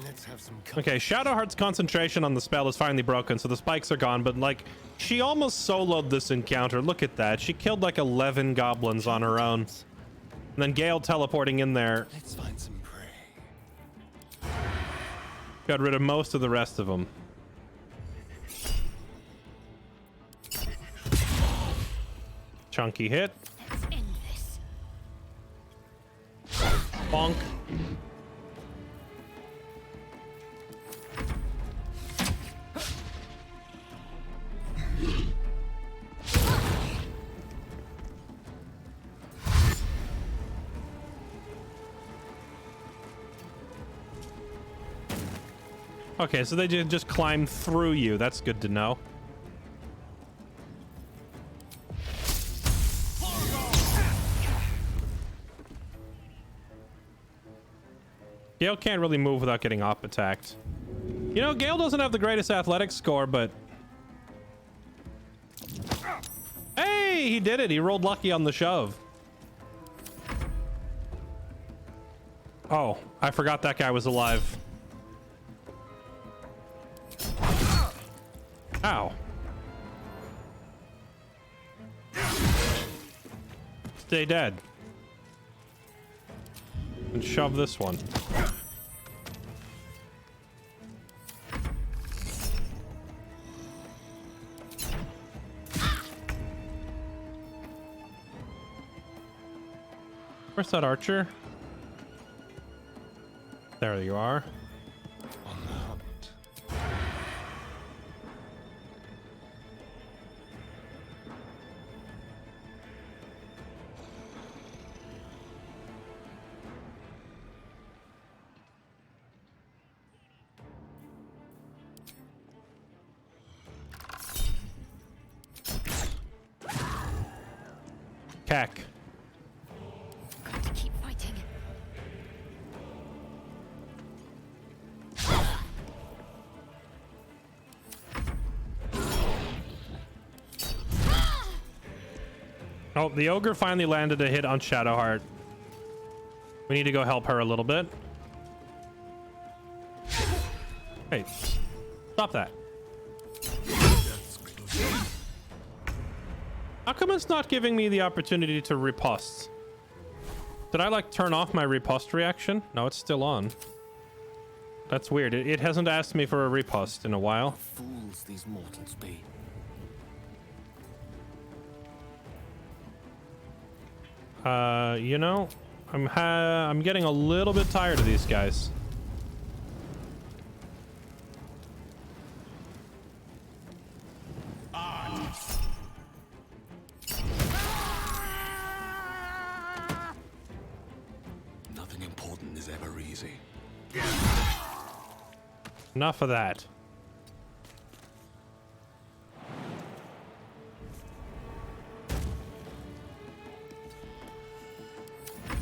Let's have some Okay, Shadowheart's concentration on the spell is finally broken, so the spikes are gone, but like, she almost soloed this encounter. Look at that. She killed like 11 goblins on her own. And then Gale teleporting in there. Let's find some prey. Got rid of most of the rest of them. Chunky hit. Let's end this. Bonk. Okay, so they just climb through you. That's good to know. Gale can't really move without getting op attacked. You know, Gale doesn't have the greatest athletics score, but... Hey, he did it. He rolled lucky on the shove. Oh, I forgot that guy was alive. Ow. Stay dead. And shove this one. Where's that archer? There you are. On the hunt. Cack. Got to keep fighting. Oh, the ogre finally landed a hit on Shadowheart. We need to go help her a little bit. Hey, stop that. How come it's not giving me the opportunity to riposte? Did I like turn off my riposte reaction? No, it's still on. That's weird. It hasn't asked me for a riposte in a while. Fools these mortals be. You know, I'm getting a little bit tired of these guys. Nothing important is ever easy. Enough of that.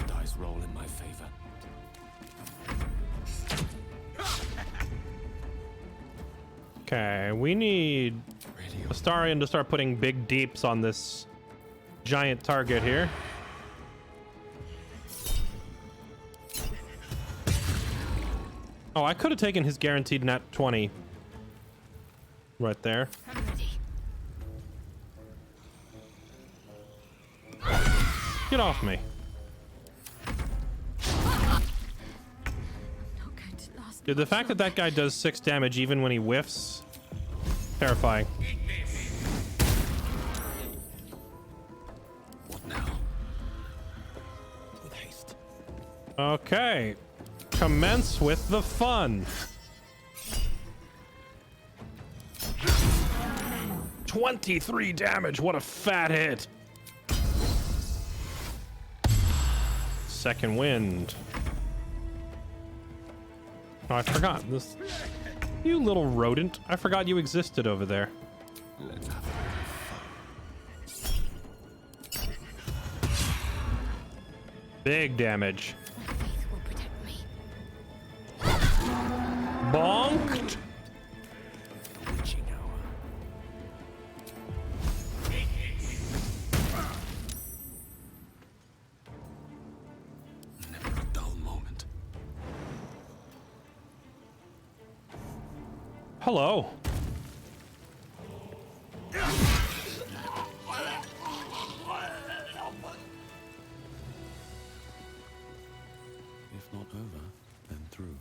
Dice roll in my favor. Okay, we need Astarion to start putting big deeps on this giant target here. Oh, I could have taken his guaranteed nat 20 right there. I'm ready. Get off me. Not going to last. Dude, the fact that that guy does 6 damage even when he whiffs, terrifying. What now? With haste. Okay. Commence with the fun. 23 damage. What a fat hit. Second wind. Oh, I forgot this. You little rodent. I forgot you existed over there. Let's have a Big damage. My faith will protect me. Bonked. witching hour. Never a dull moment. Hello. If not over, then through.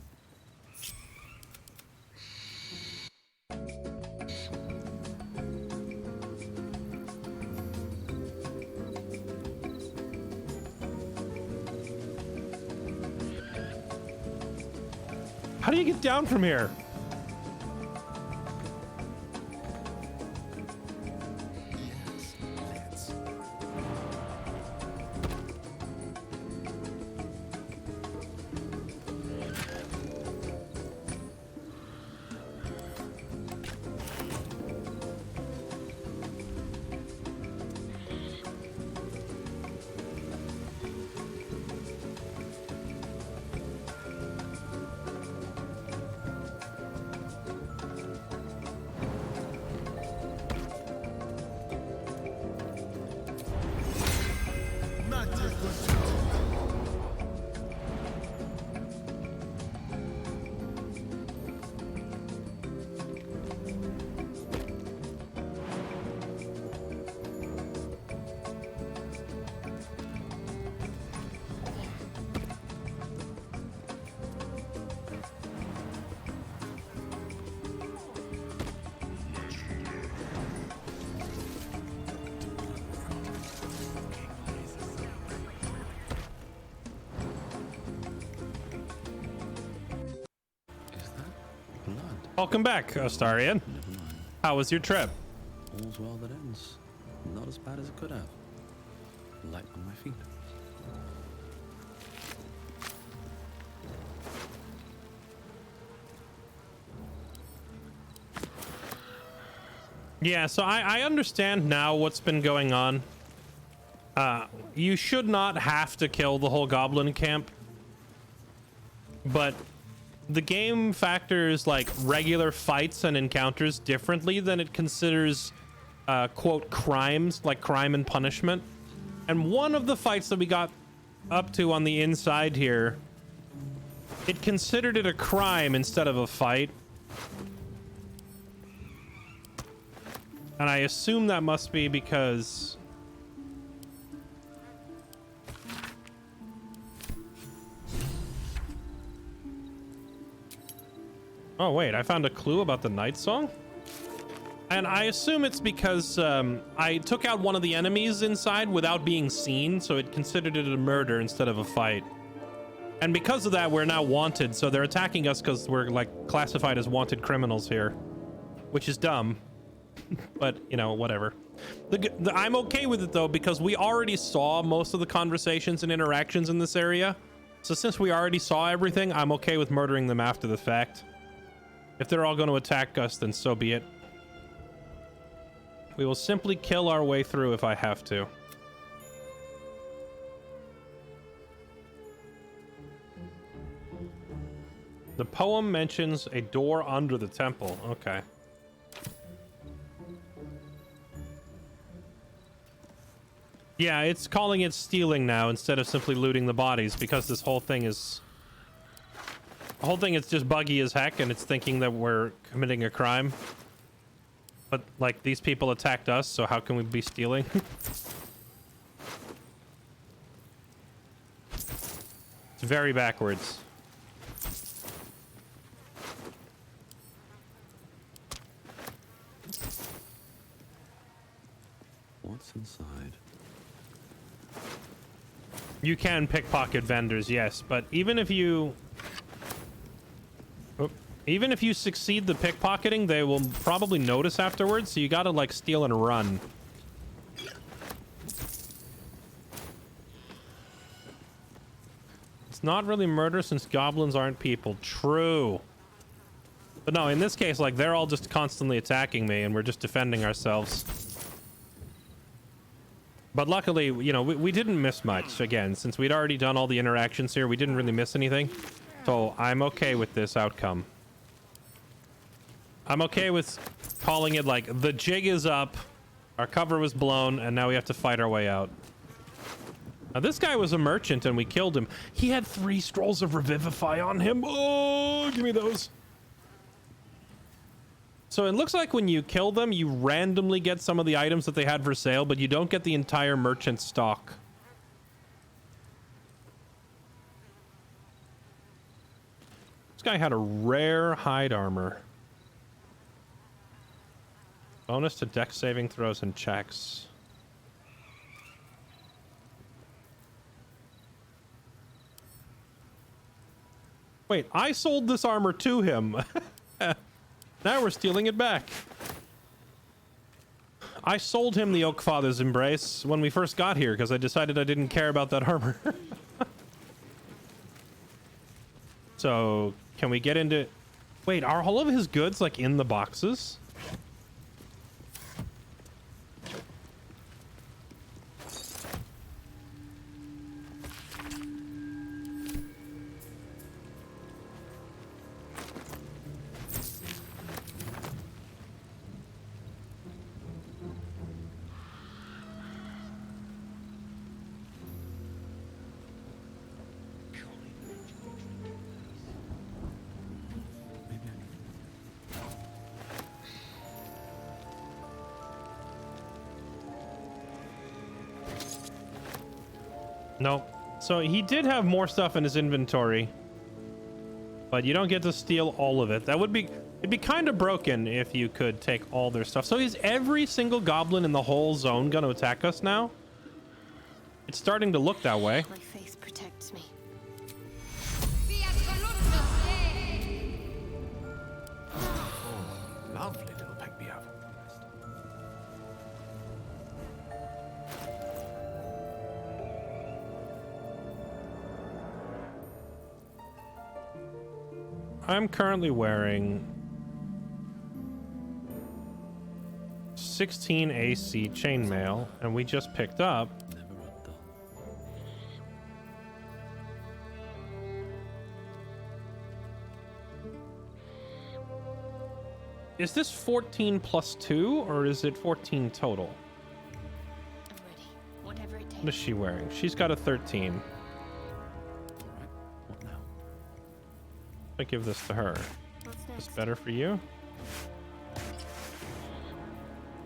How do you get down from here? Let's. Is that blood? Welcome back, Astarion. Never mind. How was your trip? All's well that ends. Not as bad as it could have. Light on my feet. Yeah, so I understand now what's been going on. You should not have to kill the whole goblin camp. But the game factors like regular fights and encounters differently than it considers quote crimes, like crime and punishment. And one of the fights that we got up to on the inside here, it considered it a crime instead of a fight. And I assume that must be because oh wait, I found a clue about the night song. And I assume it's because I took out one of the enemies inside without being seen, so it considered it a murder instead of a fight. And because of that, we're now wanted, so they're attacking us because we're like classified as wanted criminals here, which is dumb. But, you know, whatever. I'm okay with it, though, because we already saw most of the conversations and interactions in this area. So since we already saw everything, I'm okay with murdering them after the fact. If they're all going to attack us, then so be it. We will simply kill our way through if I have to. The poem mentions a door under the temple. Okay. Yeah, it's calling it stealing now instead of simply looting the bodies, because this whole thing is... The whole thing is just buggy as heck, and it's thinking that we're committing a crime. But, like, these people attacked us, so how can we be stealing? It's very backwards. What's inside? You can pickpocket vendors, yes, but even if you... Even if you succeed the pickpocketing, they will probably notice afterwards, so you gotta, like, steal and run. It's not really murder since goblins aren't people. True. But no, in this case, like, they're all just constantly attacking me, and we're just defending ourselves. But luckily, you know, we didn't miss much. Again, since we'd already done all the interactions here, we didn't really miss anything. So I'm okay with this outcome. I'm okay with calling it like, the jig is up, our cover was blown, and now we have to fight our way out. Now, this guy was a merchant, and we killed him. He had 3 scrolls of Revivify on him. Oh, give me those. So it looks like when you kill them, you randomly get some of the items that they had for sale, but you don't get the entire merchant stock. This guy had a rare hide armor. Bonus to dex saving throws and checks. Wait, I sold this armor to him. Now we're stealing it back. I sold him the Oak Father's Embrace when we first got here because I decided I didn't care about that armor. So, can we get into... Wait, are all of his goods, like, in the boxes? Nope. So he did have more stuff in his inventory, but you don't get to steal all of it. That would be... It'd be kind of broken if you could take all their stuff. So is every single goblin in the whole zone going to attack us now? It's starting to look that way. My faith protects me. Oh, lovely little pick-me-up. I'm currently wearing 16 AC chainmail, and we just picked up Is this 14 plus 2, or is it 14 total? I'm ready. Whatever it takes. What is she wearing? She's got a 13. All right. What now? I give this to her. What's Is next? this better for you?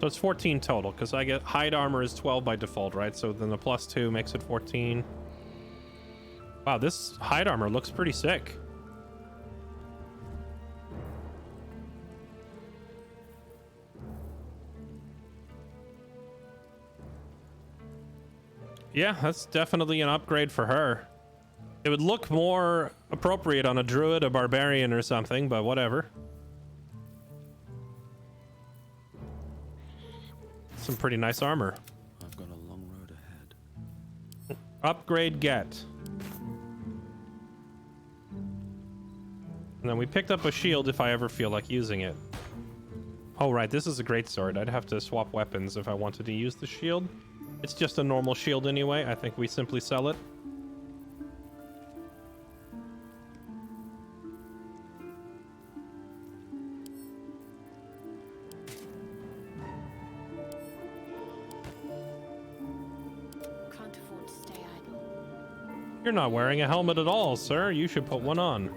So it's 14 total, because I get hide armor is 12 by default, right? So then the plus 2 makes it 14. Wow, this hide armor looks pretty sick. Yeah, that's definitely an upgrade for her. It would look more appropriate on a druid, a barbarian, or something, but whatever. Some pretty nice armor. I've got a long road ahead. Upgrade get. And then we picked up a shield if I ever feel like using it. Oh, right, this is a great sword. I'd have to swap weapons if I wanted to use the shield. It's just a normal shield anyway. I think we simply sell it. Can't afford to stay idle. You're not wearing a helmet at all, sir. You should put one on.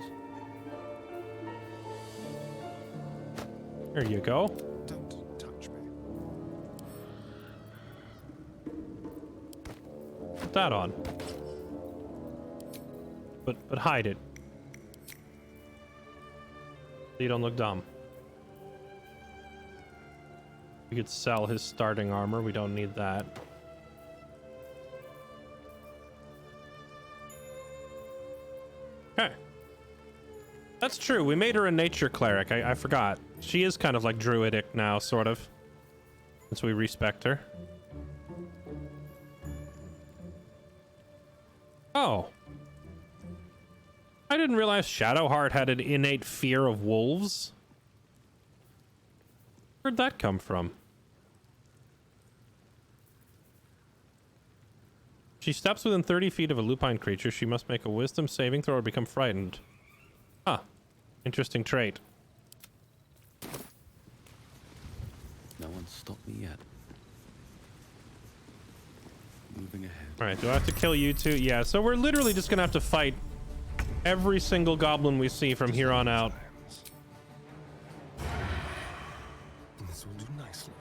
There you go. Don't touch me. Put that on. But hide it. So you don't look dumb. We could sell his starting armor. We don't need that. Okay. That's true. We made her a nature cleric. I forgot. She is kind of like druidic now, sort of. Since we respect her. Oh. I didn't realize Shadowheart had an innate fear of wolves. Where'd that come from? She steps within 30 feet of a lupine creature. She must make a wisdom saving throw or become frightened. Huh. Interesting trait. No one's stopped me yet. Moving ahead. Alright, do I have to kill you too? Yeah, so we're literally just gonna have to fight every single goblin we see from here on out. This will do nicely.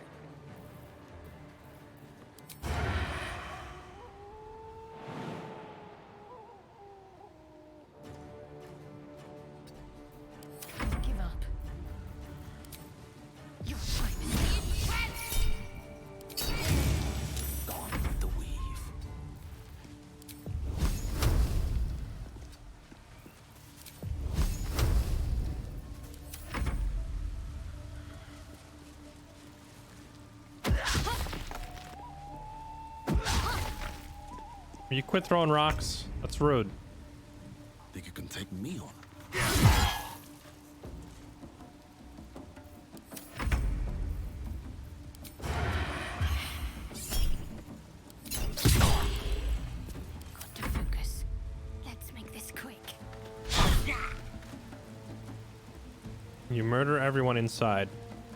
Give up. You're fine. Gone with the weave. You quit throwing rocks? That's rude. Think you can take me on? Got to focus. Let's make this quick. You murder everyone inside.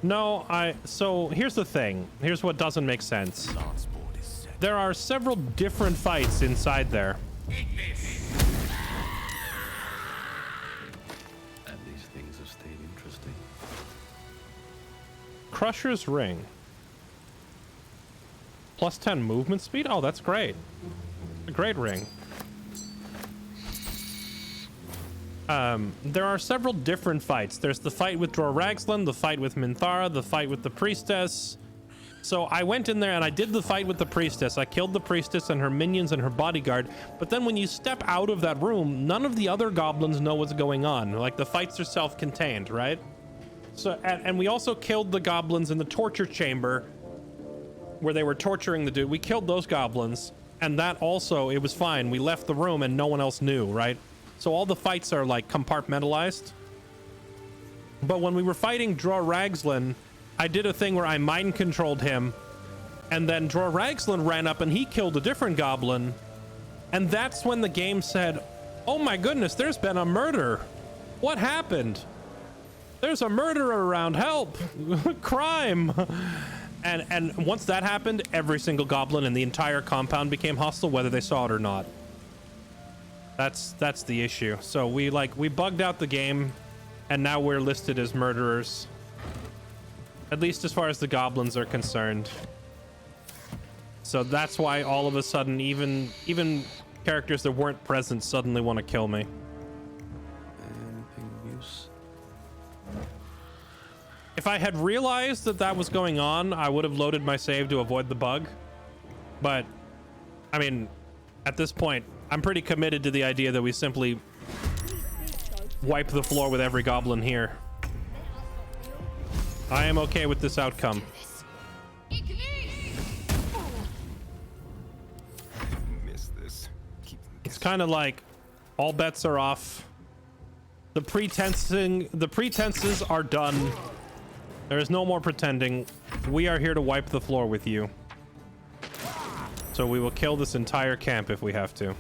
No, so here's the thing. Here's what doesn't make sense. Lance board is set. There are several different fights inside there. And these things have stayed interesting. Crusher's Ring. Plus 10 movement speed? Oh, that's great. A great ring. There are several different fights. There's the fight with Dror-Ragslan, the fight with Minthara, the fight with the priestess. So I went in there and I did the fight with the priestess. I killed the priestess and her minions and her bodyguard. But then when you step out of that room, none of the other goblins know what's going on. Like, the fights are self-contained, right? So, and we also killed the goblins in the torture chamber where they were torturing the dude. We killed those goblins, and that also, it was fine. We left the room and no one else knew, right? So all the fights are like compartmentalized. But when we were fighting Dror-Ragslan, I did a thing where I mind controlled him, and then Dror-Ragslan ran up and he killed a different goblin. And that's when the game said, oh my goodness, there's been a murder. What happened? There's a murderer around, help, crime. And once that happened, every single goblin in the entire compound became hostile, whether they saw it or not. That's the issue. So we bugged out the game, and now we're listed as murderers. At least as far as the goblins are concerned. So that's why all of a sudden, even characters that weren't present suddenly want to kill me. Anything of use? If I had realized that that was going on, I would have loaded my save to avoid the bug. But, I mean, at this point, I'm pretty committed to the idea that we simply wipe the floor with every goblin here. I am okay with this outcome. Miss this. Keep them It's kind of like all bets are off. The pretenses are done. There is no more pretending. We are here to wipe the floor with you. So we will kill this entire camp if we have to.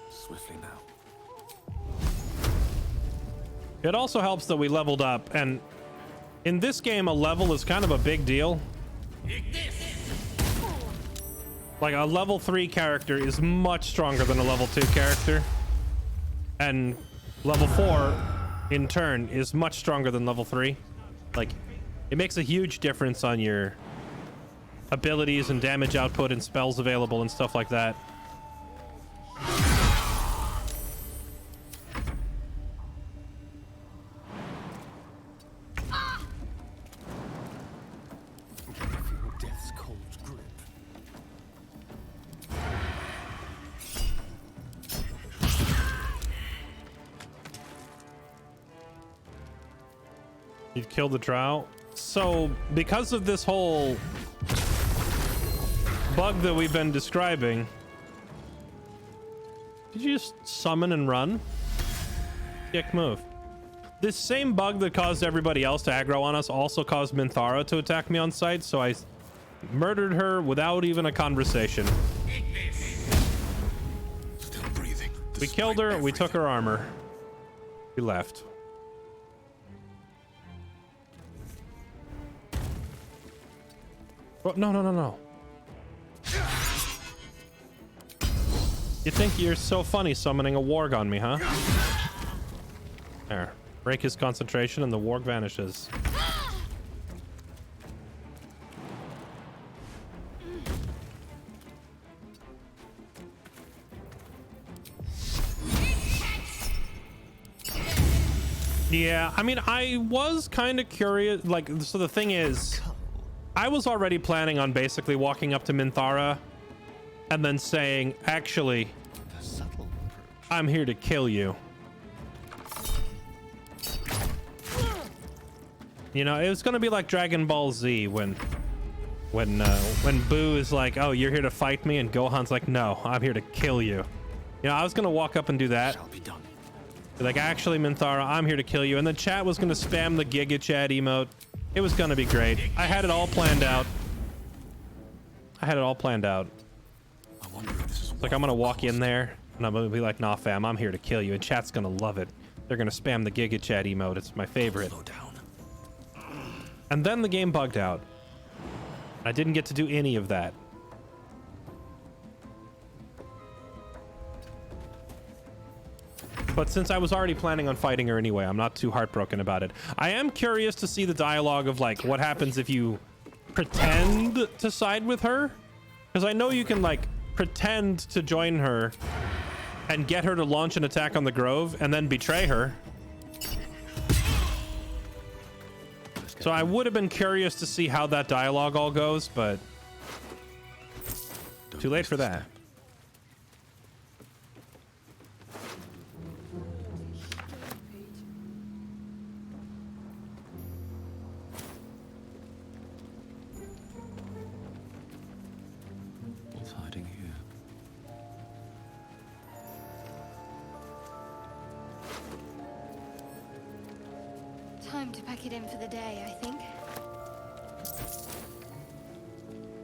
Swiftly now. It also helps that we leveled up, and in this game, a level is kind of a big deal. Like, a level 3 character is much stronger than a level 2 character. And level 4, in turn, is much stronger than level 3. Like, it makes a huge difference on your abilities and damage output and spells available and stuff like that. Death's cold grip. You've killed the drow. So, because of this whole bug that we've been describing, did you just summon and run? Dick move. This same bug that caused everybody else to aggro on us also caused Minthara to attack me on sight, so I murdered her without even a conversation. Still breathing. We killed her, we took her armor. We left. Oh, no, no, no, no. You think you're so funny summoning a warg on me, huh? There. Break his concentration and the warg vanishes. Yeah, I mean, I was kind of curious. Like, so the thing is, I was already planning on basically walking up to Minthara and then saying, actually, I'm here to kill you. You know, it was going to be like Dragon Ball Z when Boo is like, oh, you're here to fight me, and Gohan's like, no, I'm here to kill you. You know, I was going to walk up and do that. Shall be done. Be like, actually, Minthara, I'm here to kill you. And the chat was going to spam the Giga Chat emote. It was going to be great. I had it all planned out. I had it all planned out. I wonder if this is It's like, I'm going to walk in there, and I'm going to be like, nah, fam, I'm here to kill you. And chat's going to love it. They're going to spam the Giga Chat emote. It's my favorite. slow down. And then the game bugged out. I didn't get to do any of that. But since I was already planning on fighting her anyway, I'm not too heartbroken about it. I am curious to see the dialogue of, like, what happens if you pretend to side with her. Because I know you can, like, pretend to join her and get her to launch an attack on the Grove and then betray her. So I would have been curious to see how that dialogue all goes, but too late for that. What's hiding here? Time to pack it in for the day, I think.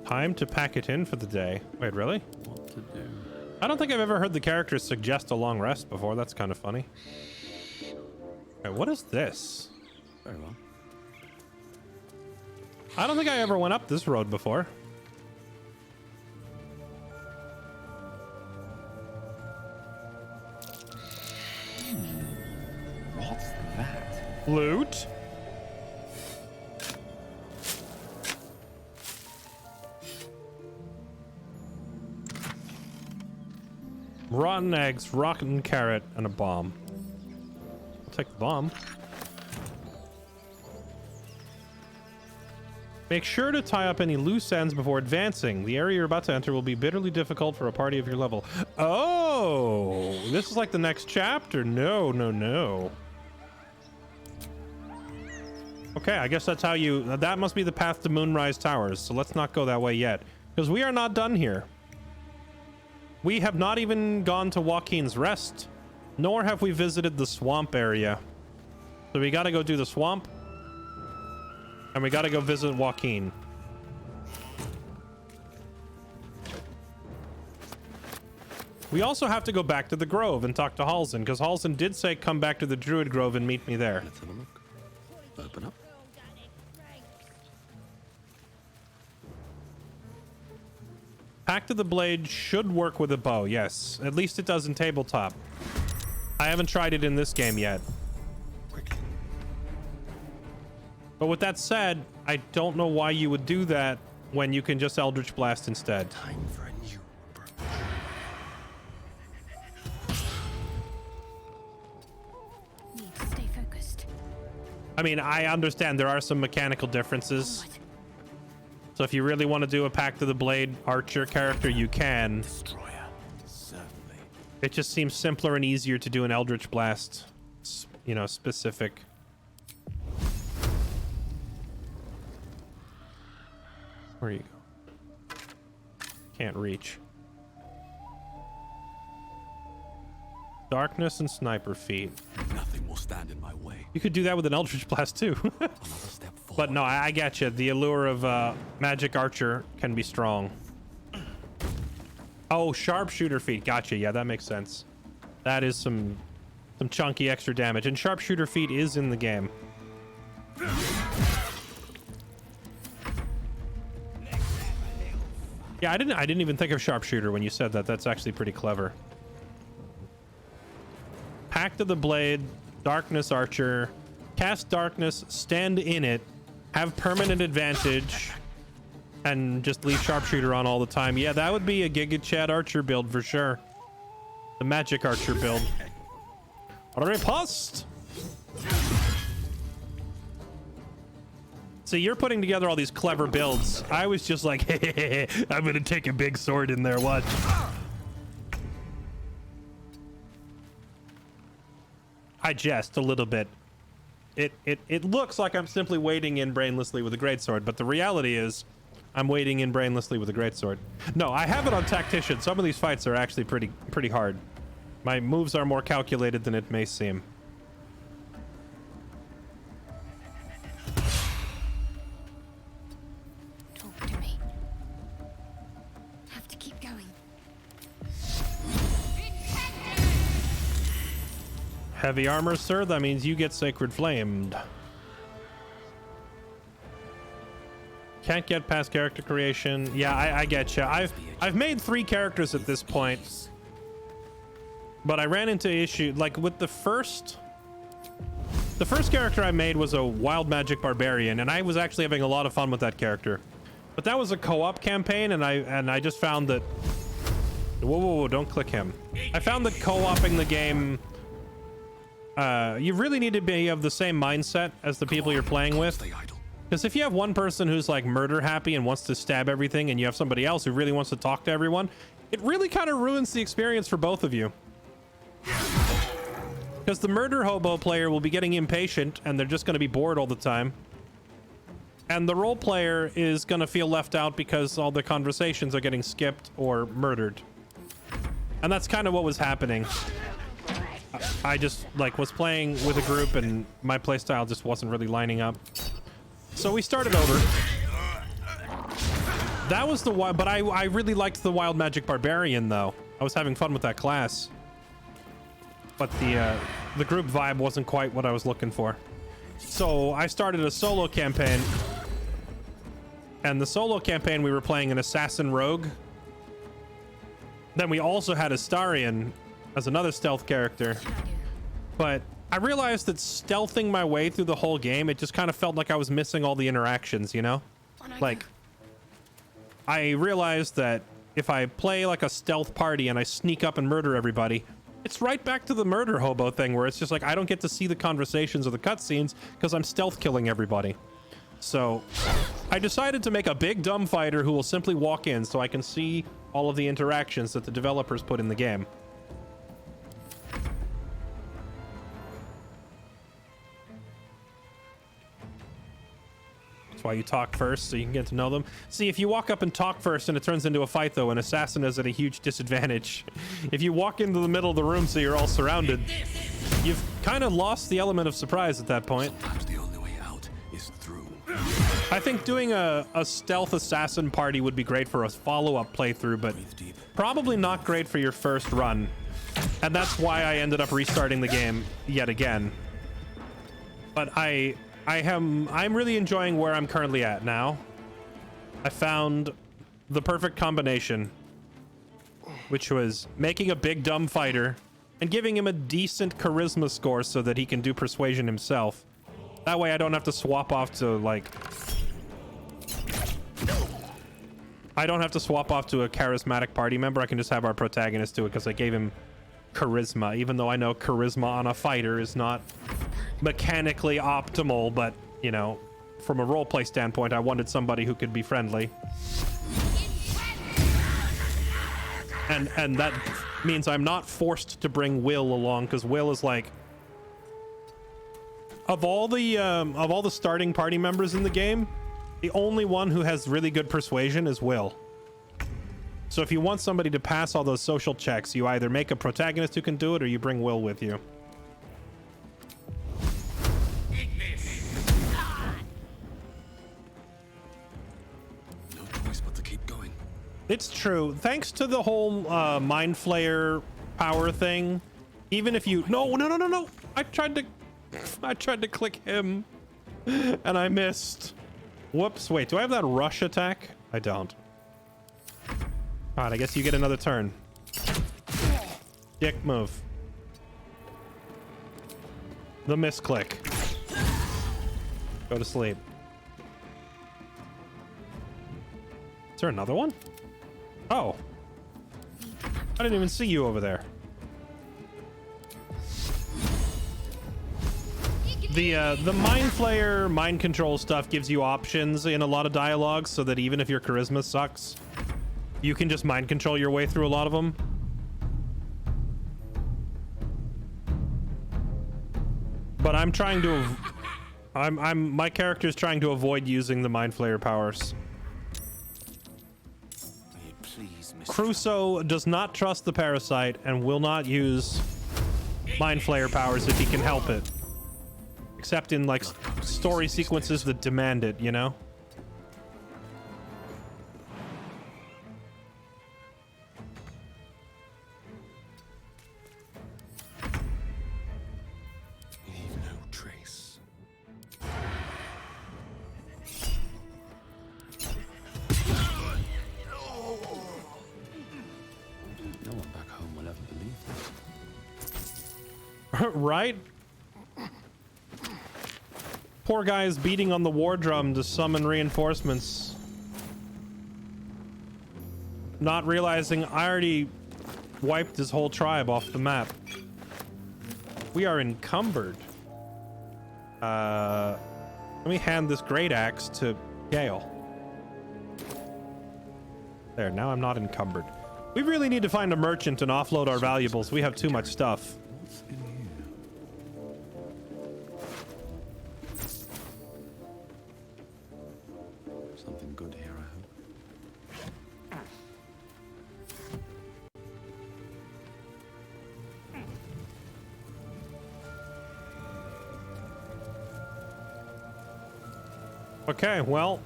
Time to pack it in for the day. Wait, really? What to do? I don't think I've ever heard the characters suggest a long rest before. That's kind of funny. Wait, what is this? Very well. I don't think I ever went up this road before. What's that? Loot? Rotten eggs, rotten carrot, and a bomb. I'll take the bomb. Make sure to tie up any loose ends before advancing. The area you're about to enter will be bitterly difficult for a party of your level. Oh, this is like the next chapter. No, no, no. Okay, I guess that's how you... That must be the path to Moonrise Towers, so let's not go that way yet. Because we are not done here. We have not even gone to Joaquin's Rest, nor have we visited the swamp area. So we gotta go do the swamp, and we gotta go visit Joaquin. We also have to go back to the Grove and talk to Halsin, because Halsin did say come back to the Druid Grove and meet me there. Let's have a look. Open up. Pact of the Blade should work with a bow, yes. At least it does in tabletop. I haven't tried it in this game yet. But with that said, I don't know why you would do that when you can just Eldritch Blast instead. Time for a new approach. Need to stay focused. I mean, I understand there are some mechanical differences. Onward. So if you really want to do a Pact of the Blade archer character, you can. Destroyer. Certainly. It just seems simpler and easier to do an Eldritch Blast, you know, specific. Where you go? Can't reach. Darkness and sniper feet. Nothing will stand in my way. You could do that with an Eldritch Blast too. Another step forward. But no, I get you. The allure of magic archer can be strong. Oh, sharpshooter feet. Gotcha. Yeah, that makes sense. That is some chunky extra damage, and sharpshooter feet is in the game. Yeah, I didn't even think of sharpshooter when you said that. That's actually pretty clever. Pact of the Blade, Darkness Archer, cast Darkness, stand in it, have permanent advantage, and just leave Sharpshooter on all the time. Yeah, that would be a Giga Chad Archer build for sure. The Magic Archer build. Riposte! So you're putting together all these clever builds. I was just like, hey, I'm gonna take a big sword in there, watch. I jest a little bit. It looks like I'm simply wading in brainlessly with a greatsword, but the reality is I'm wading in brainlessly with a greatsword. No, I have it on Tactician. Some of these fights are actually pretty hard. My moves are more calculated than it may seem. Talk to me. Have to keep going. Heavy armor, sir. That means you get Sacred Flamed. Can't get past character creation. Yeah, I get you. I've made 3 characters at this point, but I ran into issue like with the first character I made was a wild magic barbarian, and I was actually having a lot of fun with that character. But that was a co-op campaign, and I just found that whoa, don't click him. I found that co-oping the game, you really need to be of the same mindset as the people you're playing with. Because if you have one person who's like murder happy and wants to stab everything, and you have somebody else who really wants to talk to everyone, it really kind of ruins the experience for both of you. Because the murder hobo player will be getting impatient and they're just going to be bored all the time. And the role player is going to feel left out because all the conversations are getting skipped or murdered. And that's kind of what was happening. I just like was playing with a group and my playstyle just wasn't really lining up. So we started over. That was the wild, but I really liked the wild magic barbarian though. I was having fun with that class. But the group vibe wasn't quite what I was looking for. So I started a solo campaign. And the solo campaign we were playing an assassin rogue. Then we also had Astarion as another stealth character. But I realized that stealthing my way through the whole game, it just kind of felt like I was missing all the interactions, you know? Like, I realized that if I play like a stealth party and I sneak up and murder everybody, it's right back to the murder hobo thing where it's just like I don't get to see the conversations or the cutscenes because I'm stealth killing everybody. So I decided to make a big dumb fighter who will simply walk in so I can see all of the interactions that the developers put in the game. why you talk first, so you can get to know them. See, if you walk up and talk first and it turns into a fight, though, an assassin is at a huge disadvantage. If you walk into the middle of the room so you're all surrounded, you've kind of lost the element of surprise at that point. Sometimes the only way out is through. I think doing a stealth assassin party would be great for a follow-up playthrough, but probably not great for your first run. And that's why I ended up restarting the game yet again. But I'm really enjoying where I'm currently at now. I found the perfect combination, which was making a big dumb fighter and giving him a decent charisma score so that he can do persuasion himself. That way I don't have to swap off to like... I don't have to swap off to a charismatic party member. I can just have our protagonist do it because I gave him charisma, even though I know charisma on a fighter is not mechanically optimal, but you know, from a roleplay standpoint, I wanted somebody who could be friendly. And that means I'm not forced to bring Will along, because Will is like, of all the starting party members in the game, the only one who has really good persuasion is Will. So if you want somebody to pass all those social checks, you either make a protagonist who can do it or you bring Will with you. No choice but to keep going. It's true. Thanks to the whole Mind Flayer power thing, even if you... No. I tried to click him and I missed. Whoops. Wait, do I have that rush attack? I don't. All right, I guess you get another turn. Dick move. The misclick. Go to sleep. Is there another one? Oh. I didn't even see you over there. The Mind Flayer, mind control stuff gives you options in a lot of dialogues so that even if your charisma sucks, you can just mind control your way through a lot of them. But I'm trying to... my character is trying to avoid using the Mind Flayer powers. Crusoe does not trust the parasite and will not use Mind Flayer powers if he can help it. Except in, like, story sequences that demand it, you know? Leave no trace. No one back home will ever believe this. Right? Poor guy is beating on the war drum to summon reinforcements. Not realizing I already wiped his whole tribe off the map. We are encumbered. Let me hand this great axe to Gale. There, now I'm not encumbered. We really need to find a merchant and offload our valuables. We have too much stuff. What's in here? Something good here, I hope. Okay, well,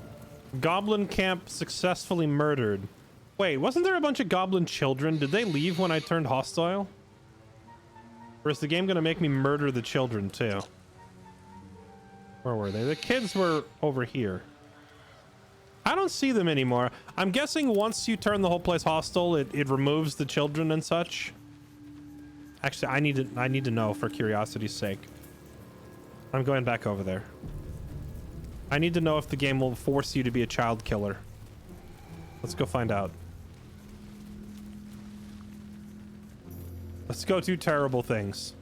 Goblin camp successfully murdered. Wait, wasn't there a bunch of goblin children? Did they leave when I turned hostile? Or is the game gonna make me murder the children too? Where were they? The kids were over here. I don't see them anymore. I'm guessing once you turn the whole place hostile, it removes the children and such. Actually, I need to know for curiosity's sake. I'm going back over there. I need to know if the game will force you to be a child killer. Let's go find out. Let's go do terrible things.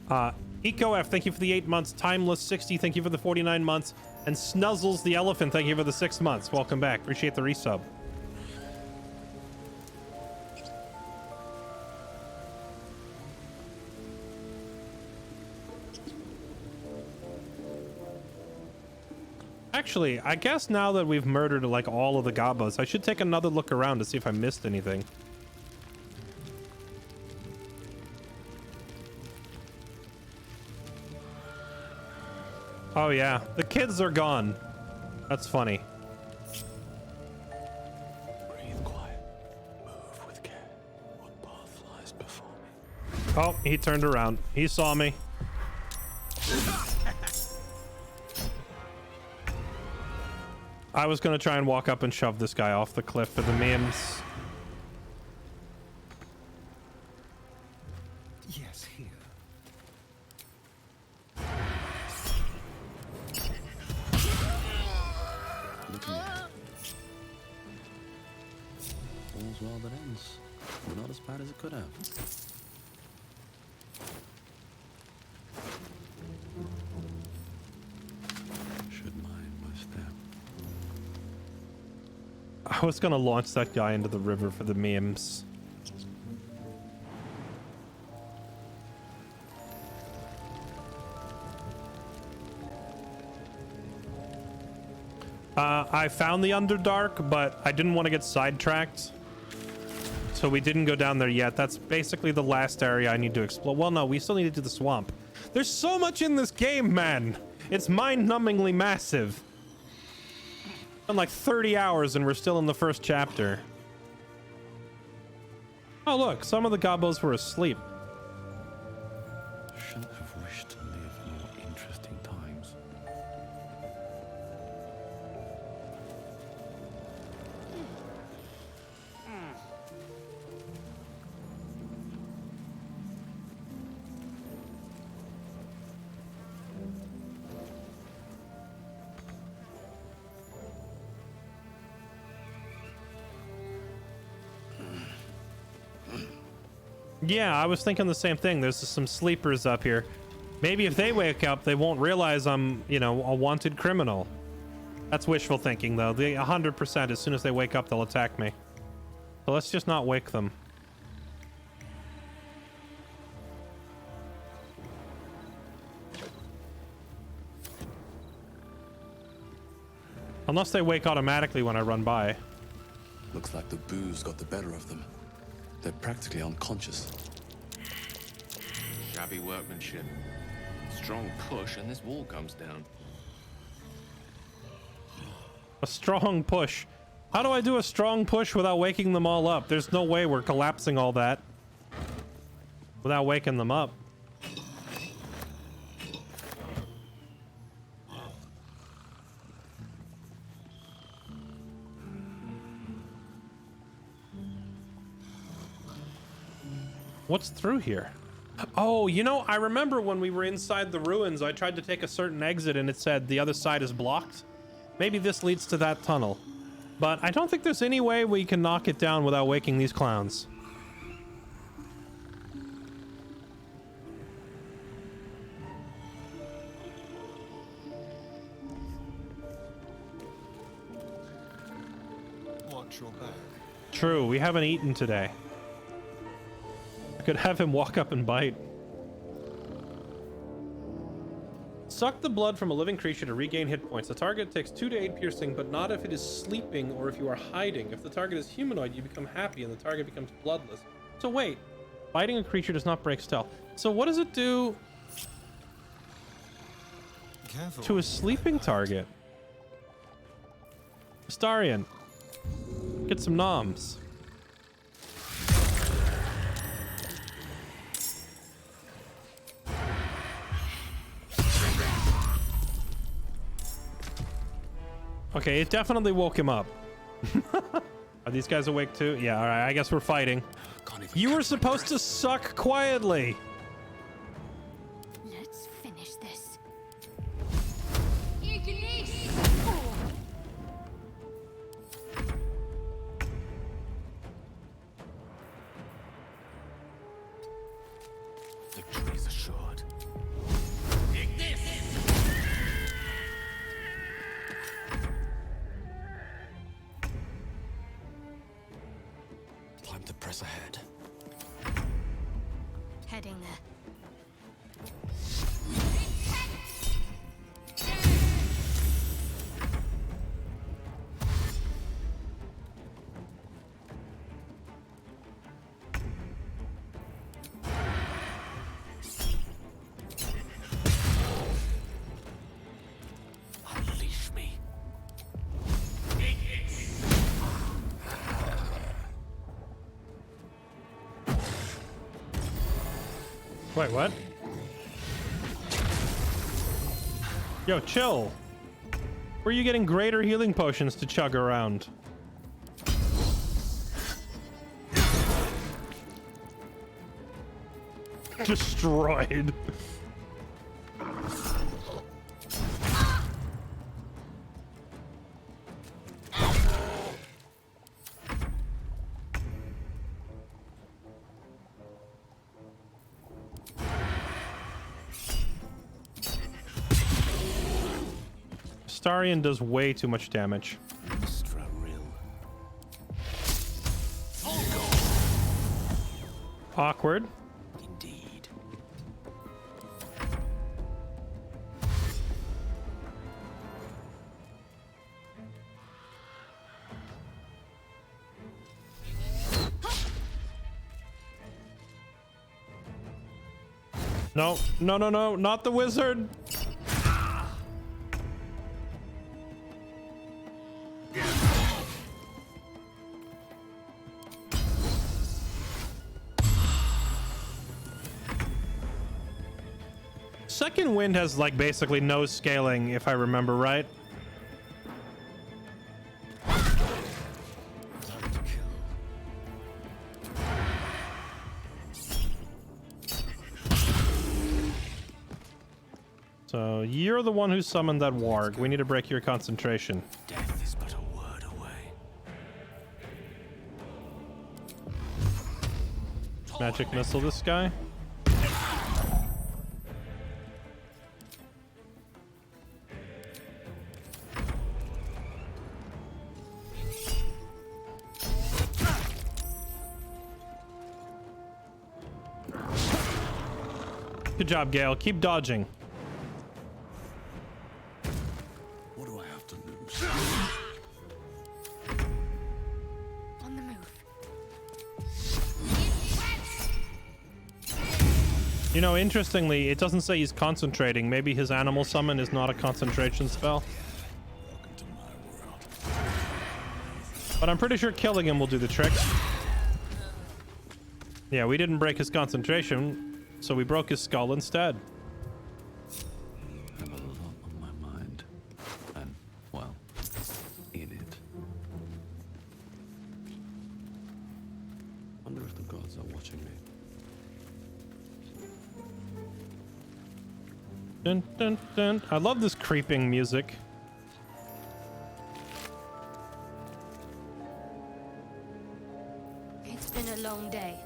EcoF, thank you for the 8 months. Timeless 60, thank you for the 49 months. And Snuzzles the Elephant, thank you for the 6 months. Welcome back. Appreciate the resub. Actually, I guess now that we've murdered like all of the gobos, I should take another look around to see if I missed anything. Oh yeah, the kids are gone. That's funny. Breathe quiet. Move with care. What path lies before me? Oh, he turned around. He saw me. I was gonna try and walk up and shove this guy off the cliff for the memes. Yes, here. Look at me. All's well that ends. But not as bad as it could have. Should mind my step. I was gonna launch that guy into the river for the memes. I found the Underdark, but I didn't want to get sidetracked. So we didn't go down there yet. That's basically the last area I need to explore. Well, no, we still need to do the swamp. There's so much in this game, man. It's mind-numbingly massive. Been like 30 hours and we're still in the first chapter. Oh, look, some of the gobos were asleep. Shouldn't have wished to live more interesting times. Yeah, I was thinking the same thing. There's some sleepers up here. Maybe if they wake up, they won't realize I'm, you know, a wanted criminal. That's wishful thinking, though. They 100%, as soon as they wake up, they'll attack me. So let's just not wake them. Unless they wake automatically when I run by. Looks like the booze got the better of them. They're practically unconscious. Shabby workmanship. Strong push and this wall comes down. A strong push. How do I do a strong push without waking them all up? There's no way we're collapsing all that without waking them up. What's through here? Oh, you know, I remember when we were inside the ruins, I tried to take a certain exit and it said the other side is blocked. Maybe this leads to that tunnel. But I don't think there's any way we can knock it down without waking these clowns. Watch your back. True, we haven't eaten today. I could have him walk up and bite. Suck the blood from a living creature to regain hit points. The target takes 2 to 8 piercing, but not if it is sleeping or if you are hiding. If the target is humanoid, you become happy and the target becomes bloodless. So wait, biting a creature does not break stealth. So what does it do to a sleeping target? Astarion, get some noms. Okay, it definitely woke him up. Are these guys awake too? Yeah, all right, I guess we're fighting. You were supposed to suck quietly. Let's finish this. Victory is assured. Time to press ahead. Heading there. Wait, what? Yo, chill. Where are you getting greater healing potions to chug around? Destroyed. Starion does way too much damage. Awkward. Indeed. No, no, no, no, not the wizard. Second wind has like basically no scaling, if I remember right. So you're the one who summoned that warg. We need to break your concentration. Death is but a word away. Magic missile this guy. Good job, Gale. Keep dodging. What do I have to lose? On the move. You know, interestingly, it doesn't say he's concentrating. Maybe his animal summon is not a concentration spell. Welcome to my world. But I'm pretty sure killing him will do the trick. Yeah, we didn't break his concentration, so we broke his skull instead. I have a lot on my mind. And, well, in it. Wonder if the gods are watching me. Dun, dun, dun. I love this creeping music. It's been a long day.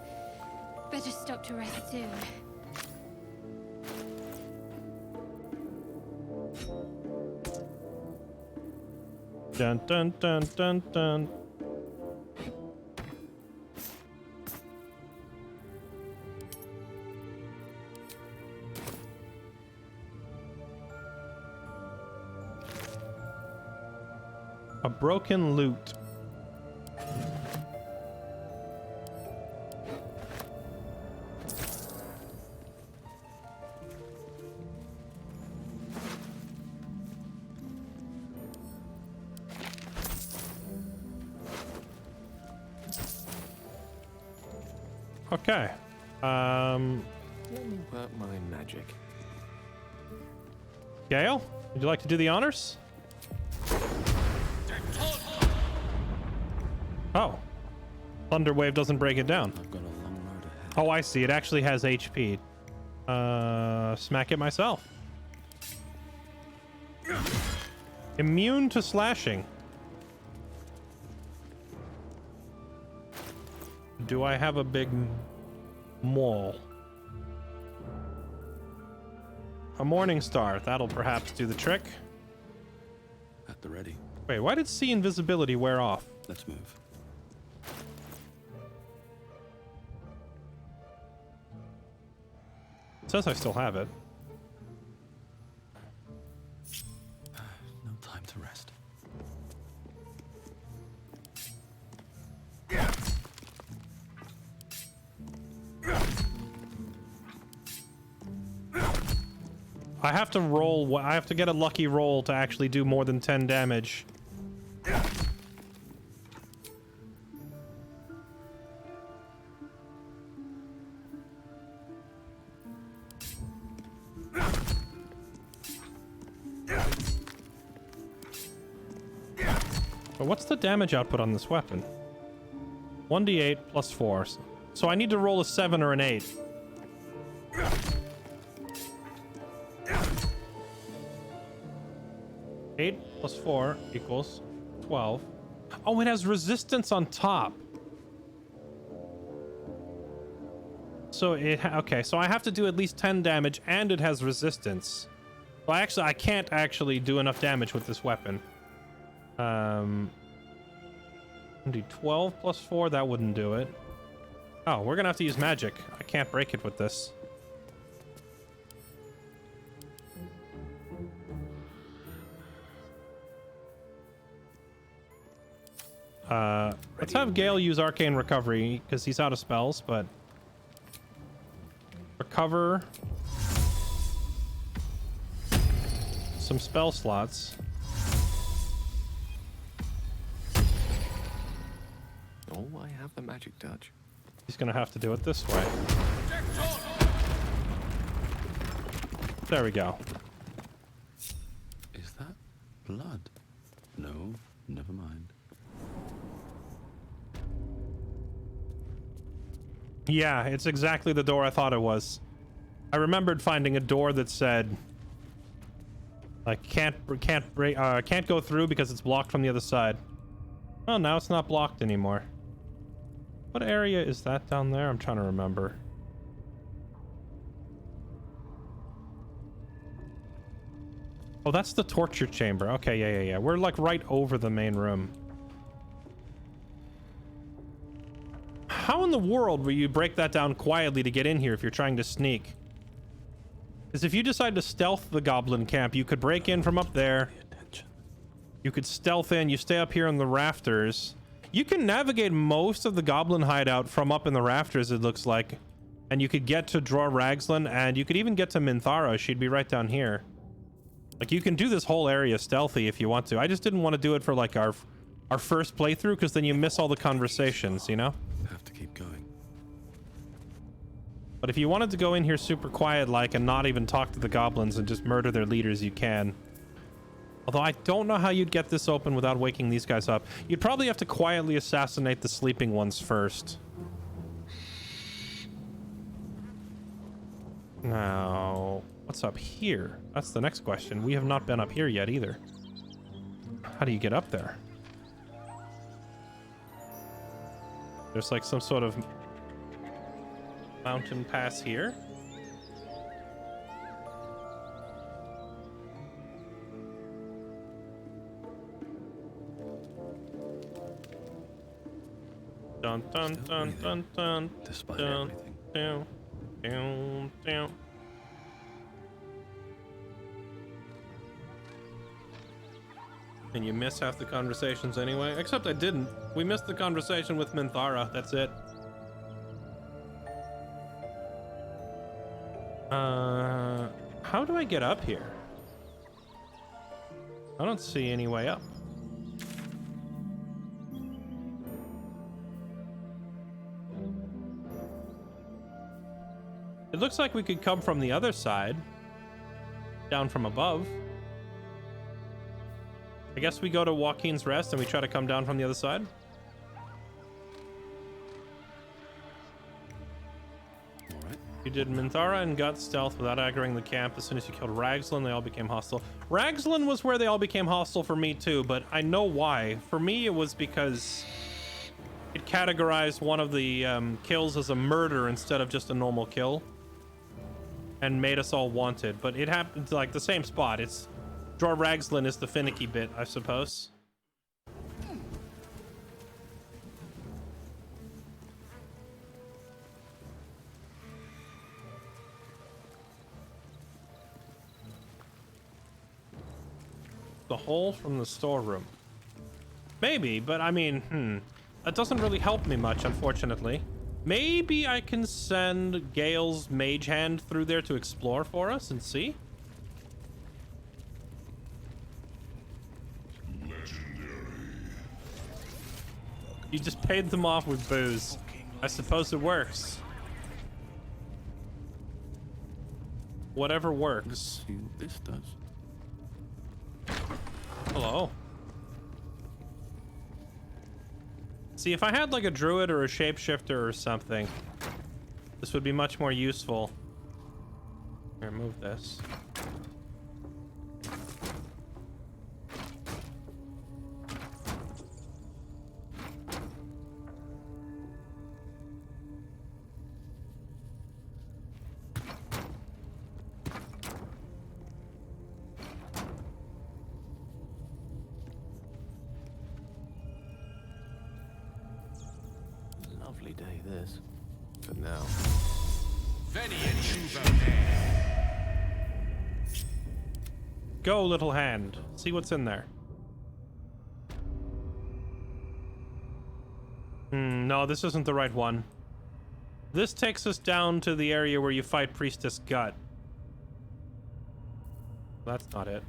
Better stop to rest soon. Dun, dun, dun, dun, dun. A broken lute. Okay. Let me work my magic. Gale, would you like to do the honors? Oh. Thunder Wave doesn't break it down. I've got a long road ahead. Oh, I see. It actually has HP. Smack it myself. Immune to slashing. Do I have a big maul? A Morning Star. That'll perhaps do the trick. At the ready. Wait, why did C invisibility wear off? Let's move. It says I still have it. No time to rest. I have to roll. I have to get a lucky roll to actually do more than 10 damage. But what's the damage output on this weapon? 1d8 plus 4. So I need to roll a 7 or an 8. Eight plus 4 equals 12. Oh, it has resistance on top. So okay, so I have to do at least 10 damage, and it has resistance. So I can't actually do enough damage with this weapon. Do 12 plus 4, that wouldn't do it. Oh, we're gonna have to use magic. I can't break it with this. Let's have Gale use Arcane Recovery, because he's out of spells, but... Recover... some spell slots. Oh, I have the magic touch. He's gonna have to do it this way. There we go. Is that blood? No, never mind. Yeah, it's exactly the door I thought it was. I remembered finding a door that said, like, can't go through because it's blocked from the other side. Oh, now it's not blocked anymore. What area is that down there? I'm trying to remember. Oh, that's the torture chamber. Okay, yeah. We're like right over the main room. How in the world will you break that down quietly to get in here if you're trying to sneak? Because if you decide to stealth the goblin camp, you could break in from up there. You could stealth in. You stay up here on the rafters. You can navigate most of the goblin hideout from up in the rafters, it looks like. And you could get to Draw Ragslan, and you could even get to Minthara. She'd be right down here. Like, you can do this whole area stealthy if you want to. I just didn't want to do it for, like, our first playthrough, because then you miss all the conversations, you know? Have to keep going. But if you wanted to go in here super quiet, like, and not even talk to the goblins and just murder their leaders, you can. Although I don't know how you'd get this open without waking these guys up. You'd probably have to quietly assassinate the sleeping ones first. Now, what's up here? That's the next question. We have not been up here yet either. How do you get up there? There's like some sort of mountain pass here. Dun dun dun dun dun. Despite dun, everything. dun, dun, dun. And you miss half the conversations anyway. Except I didn't. We missed the conversation with Minthara. That's it. How do I get up here? I don't see any way up. It looks like we could come from the other side. Down from above. I guess we go to Joaquin's Rest and we try to come down from the other side. Alright. You did Minthara and got stealth without aggroing the camp. As soon as you killed Ragslan, they all became hostile. Ragslan was where they all became hostile for me too, but I know why. For me, it was because it categorized one of the kills as a murder instead of just a normal kill. And made us all wanted. But it happened to like the same spot. It's Draw Ragslan is the finicky bit, I suppose. The hole from the storeroom. Maybe, but I mean, that doesn't really help me much, unfortunately. Maybe I can send Gale's mage hand through there to explore for us and see. You just paid them off with booze. I suppose it works. Whatever works. Let's see what this does. Hello. See, if I had like a druid or a shapeshifter or something, this would be much more useful. Here, move this. Lovely day, this. For now. Go, little hand. See what's in there. No, this isn't the right one. This takes us down to the area where you fight Priestess Gut. That's not it.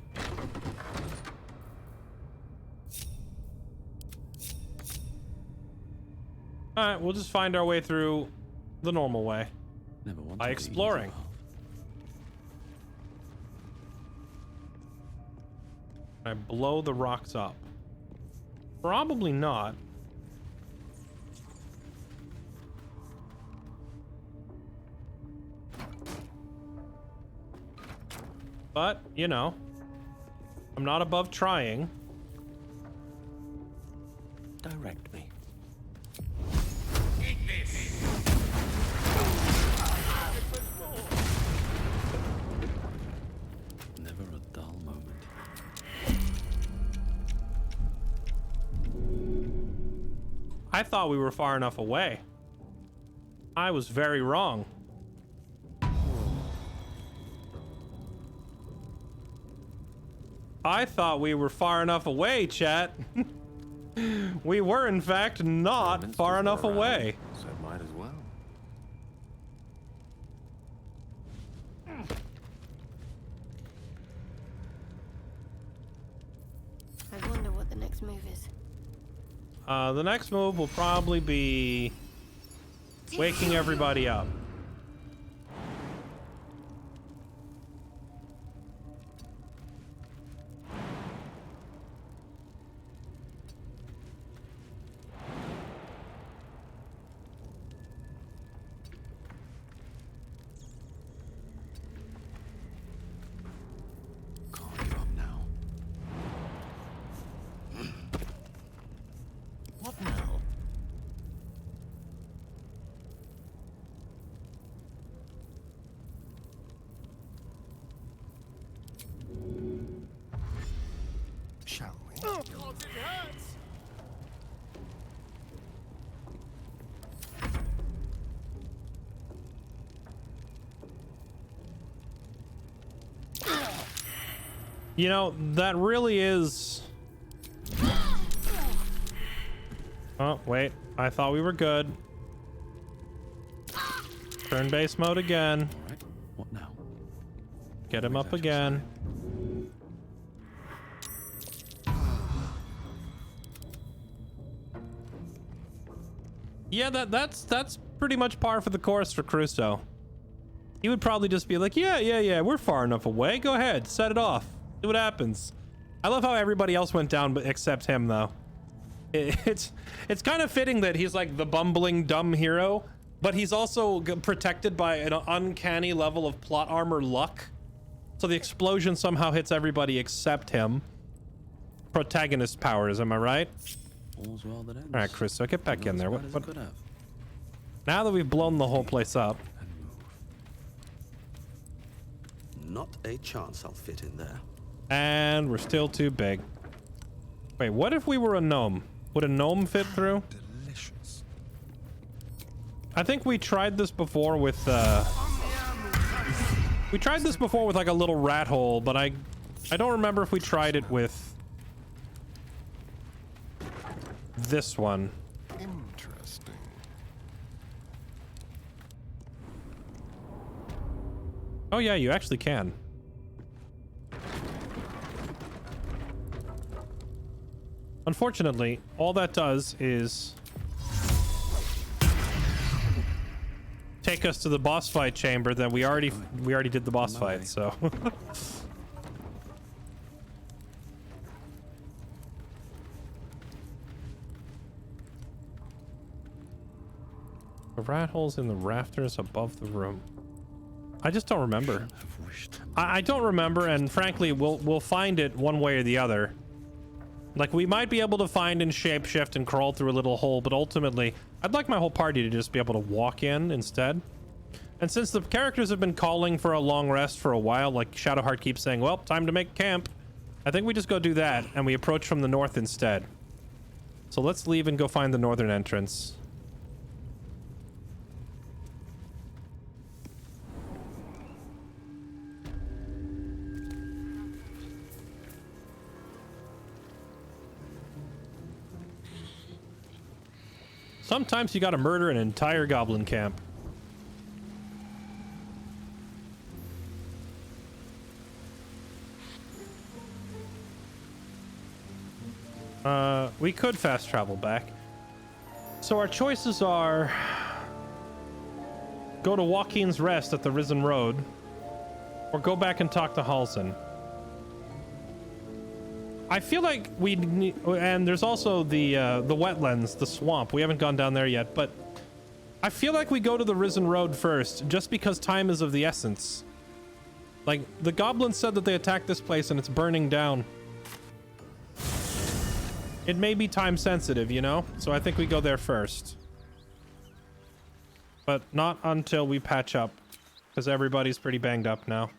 Alright, we'll just find our way through the normal way. Never wanted By the exploring. easy path. I blow the rocks up. Probably not. But, you know, I'm not above trying. Direct me. Never a dull moment. I thought we were far enough away. I was very wrong. I thought we were far enough away, chat. We were, in fact, not far enough away. So might as well. I wonder what the next move is. The next move will probably be waking everybody up. Can't give up now. What now? Shall we? Oh, God, it hurts! You know, that really is... Oh, wait. I thought we were good. Turn-based mode again. All right. What now? Get him up Actual again. Yeah, that's pretty much par for the course for Crusoe. He would probably just be like, yeah, we're far enough away. Go ahead, set it off. See what happens. I love how everybody else went down, but except him, though. It's kind of fitting that he's like the bumbling, dumb hero, but he's also protected by an uncanny level of plot armor luck. So the explosion somehow hits everybody except him. Protagonist powers, am I right? All's well that ends. All right, Chris, so get back in there. Not as What, bad as it could have. now that we've blown the whole place up, And move. Not a chance I'll fit in there. and we're still too big. Wait, what if we were a gnome? Would a gnome fit through? Delicious. I think we tried this before with we tried this before with like a little rat hole, but I don't remember if we tried it with this one. Interesting. Oh yeah, you actually can. Unfortunately, all that does is take us to the boss fight chamber that we already did the boss fight, so The rat holes in the rafters above the room. I just don't remember. I don't remember, and frankly, we'll find it one way or the other. Like, we might be able to find and shapeshift and crawl through a little hole, but ultimately, I'd like my whole party to just be able to walk in instead. And since the characters have been calling for a long rest for a while, like Shadowheart keeps saying, well, time to make camp, I think we just go do that, and we approach from the north instead. So let's leave and go find the northern entrance. Sometimes you gotta murder an entire goblin camp. We could fast travel back. So our choices are go to Joaquin's Rest at the Risen Road, or go back and talk to Halsin. I feel like we need, and there's also the wetlands, the swamp. We haven't gone down there yet, but I feel like we go to the Risen Road first, just because time is of the essence. Like, the goblins said that they attacked this place and it's burning down. It may be time sensitive, you know? So I think we go there first. But not until we patch up, because everybody's pretty banged up now.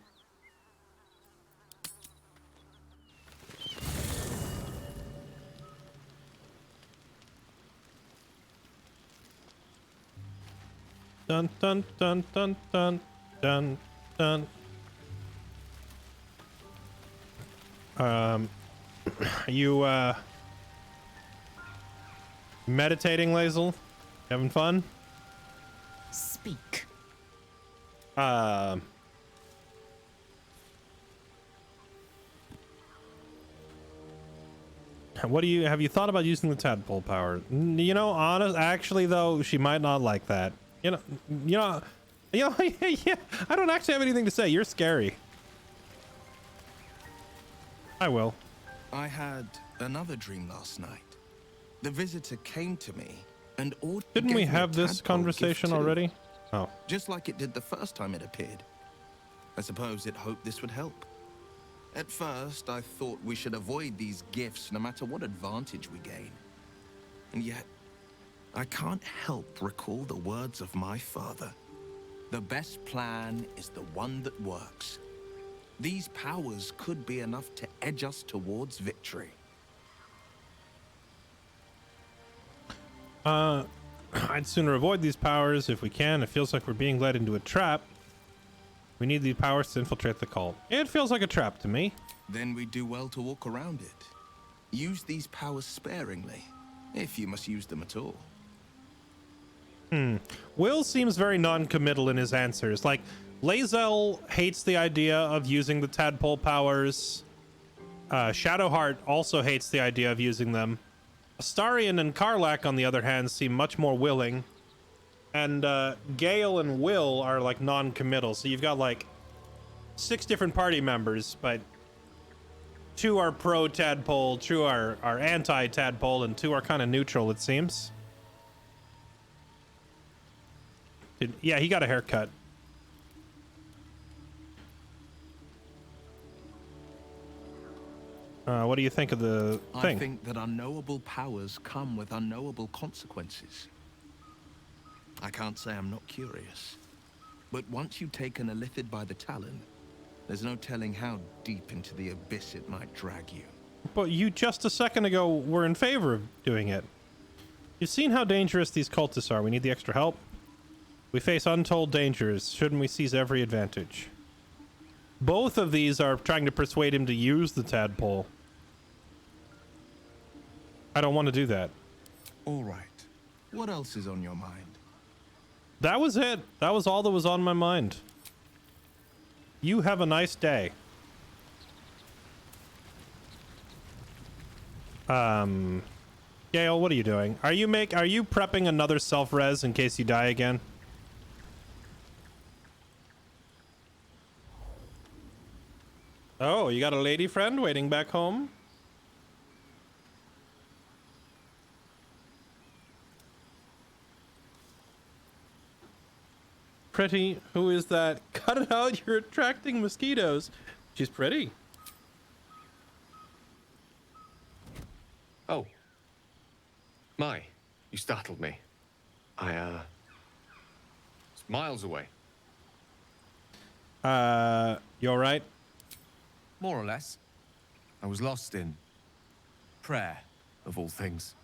Dun dun dun dun dun dun dun. You meditating, Lazel? Having fun? Speak. What do you have you thought about using the tadpole power? You know, actually though, she might not like that. Yeah, I don't actually have anything to say. You're scary. I will. I had another dream last night. The visitor came to me and ordered. Didn't we have this conversation already? Oh. Just like it did the first time it appeared. I suppose it hoped this would help. At first, I thought we should avoid these gifts no matter what advantage we gain. And yet, I can't help recall the words of my father. The best plan is the one that works. These powers could be enough to edge us towards victory. I'd sooner avoid these powers if we can. It feels like we're being led into a trap. We need these powers to infiltrate the cult. It feels like a trap to me. Then we do well to walk around it. Use these powers sparingly, if you must use them at all. Will seems very non-committal in his answers. Like, Lae'zel hates the idea of using the tadpole powers. Shadowheart also hates the idea of using them. Astarion and Karlach, on the other hand, seem much more willing. And Gale and Will are like non-committal. So you've got like 6 different party members, but 2 are pro-tadpole, 2 are anti-tadpole, and 2 are kind of neutral, it seems. Yeah, he got a haircut. What do you think of the thing? I think that unknowable powers come with unknowable consequences. I can't say I'm not curious. But once you've taken a Lithid by the talon, there's no telling how deep into the abyss it might drag you. But you just a second ago were in favor of doing it. You've seen how dangerous these cultists are. We need the extra help. We face untold dangers. Shouldn't we seize every advantage? Both of these are trying to persuade him to use the tadpole. I don't want to do that. All right. What else is on your mind? That was it. That was all that was on my mind. You have a nice day. Gale, what are you doing? Are you prepping another self-res in case you die again? Oh, you got a lady friend waiting back home? pretty. Who is that? Cut it out. You're attracting mosquitoes. She's pretty. Oh. My, you startled me. It's miles away. You all right? More or less. I was lost in prayer, of all things.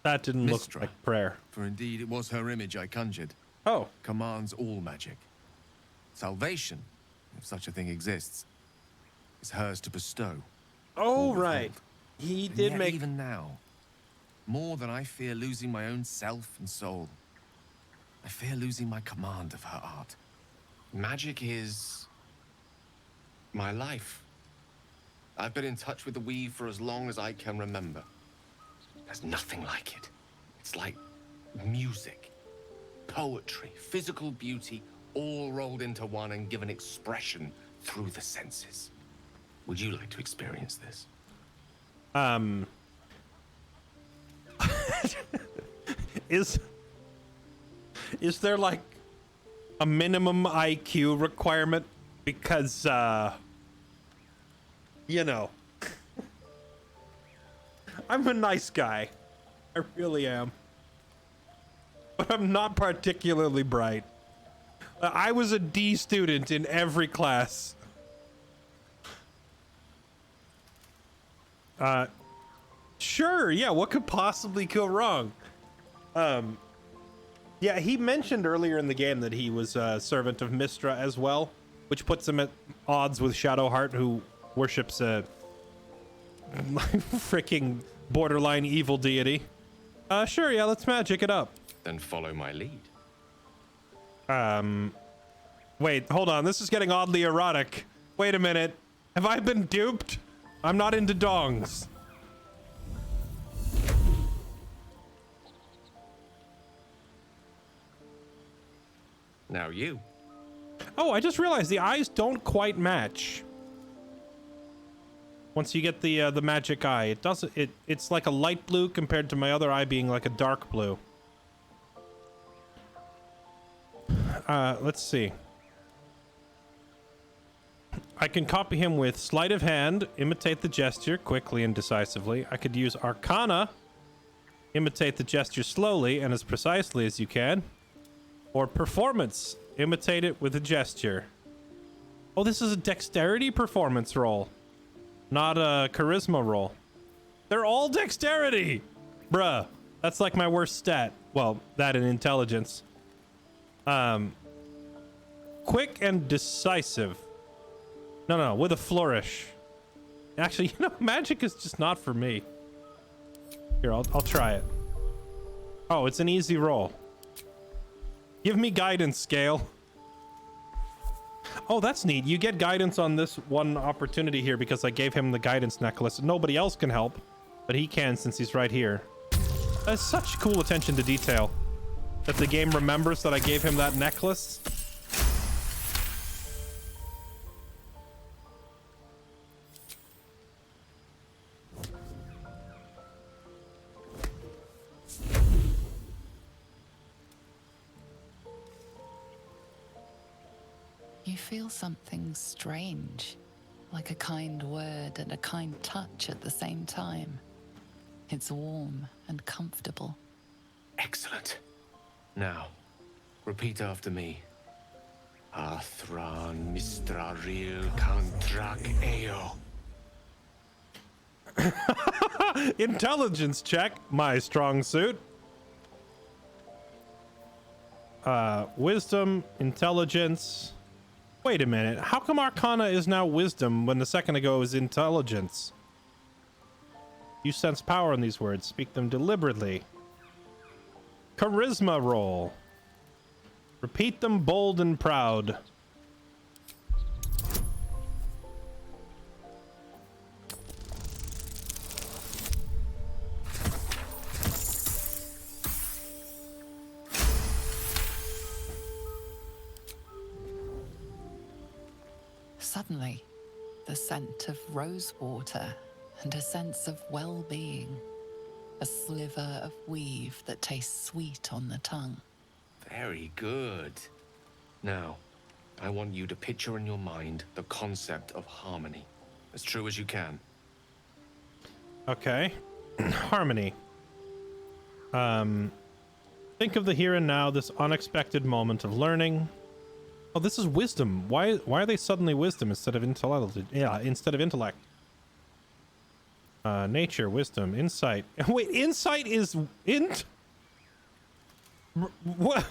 That didn't Mistra. look like prayer. For indeed it was her image I conjured. Oh. Commands all magic. Salvation, if such a thing exists, is hers to bestow. Oh, or right. withhold. He And did yet make... even now, more than I fear losing my own self and soul, I fear losing my command of her art. Magic is my life. I've been in touch with the weave for as long as I can remember. There's nothing like it. It's like music, poetry, physical beauty, all rolled into one and given expression through the senses. Would you like to experience this? Is there like a minimum IQ requirement? Because you know, I'm a nice guy. I really am. But I'm not particularly bright. I was a D student in every class. Sure, yeah, what could possibly go wrong? Yeah, he mentioned earlier in the game that he was a servant of Mistra as well, which puts him at odds with Shadowheart, who worships a freaking borderline evil deity. Sure, yeah, let's magic it up. Then follow my lead. Wait, hold on, this is getting oddly erotic. Wait a minute, have I been duped? I'm not into dongs. Now you. Oh, I just realized the eyes don't quite match. Once you get the magic eye, it doesn't. It's like a light blue compared to my other eye being like a dark blue. Let's see. I can copy him with sleight of hand, imitate the gesture quickly and decisively. I could use Arcana, imitate the gesture slowly and as precisely as you can. Or performance, imitate it with a gesture. Oh, this is a dexterity performance roll, not a charisma roll. They're all dexterity! Bruh, that's like my worst stat. Well, that and intelligence. Quick and decisive. No, with a flourish. Actually, you know, magic is just not for me. Here, I'll try it. Oh, it's an easy roll. Give me guidance, Scale. Oh, that's neat. You get guidance on this one opportunity here because I gave him the guidance necklace. Nobody else can help, but he can since he's right here. That's such cool attention to detail that the game remembers that I gave him that necklace. You feel something strange, like a kind word and a kind touch at the same time. It's warm and comfortable. Excellent. Now, repeat after me. Athran Mistraril Kantrak Eo. Intelligence check, my strong suit. Wisdom, intelligence. Wait a minute. How come Arcana is now wisdom when a second ago was intelligence? You sense power in these words. Speak them deliberately. Charisma roll. Repeat them bold and proud. Suddenly, the scent of rose water and a sense of well-being. A sliver of weave that tastes sweet on the tongue. Very good. Now, I want you to picture in your mind the concept of harmony, as true as you can. Okay. Harmony. Think of the here and now, this unexpected moment of learning. Oh, this is wisdom. Why are they suddenly wisdom instead of intellect? Yeah, instead of intellect. Nature, wisdom, insight. Wait, insight is what?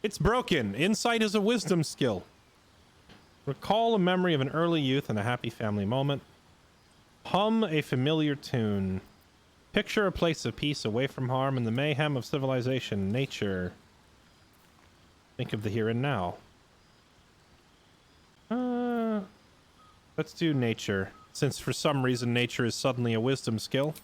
It's broken. Insight is a wisdom skill. Recall a memory of an early youth and a happy family moment. Hum a familiar tune. Picture a place of peace away from harm and the mayhem of civilization. Nature. Think of the here and now. Let's do nature, since for some reason nature is suddenly a wisdom skill.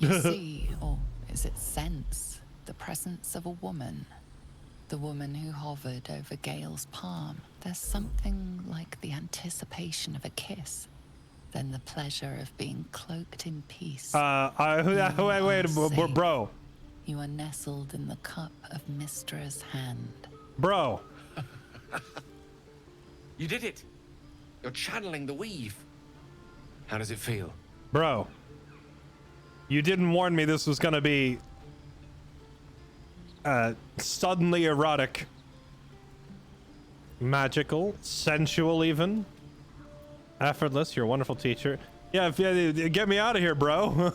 You see, or is it sense, the presence of a woman. The woman who hovered over Gale's palm. There's something like the anticipation of a kiss. Then the pleasure of being cloaked in peace. Wait, bro. You are nestled in the cup of Mystra's hand. Bro. You did it! You're channeling the weave. How does it feel? Bro. You didn't warn me this was gonna be suddenly erotic. Magical, sensual even. Effortless, you're a wonderful teacher. Yeah, get me out of here, bro.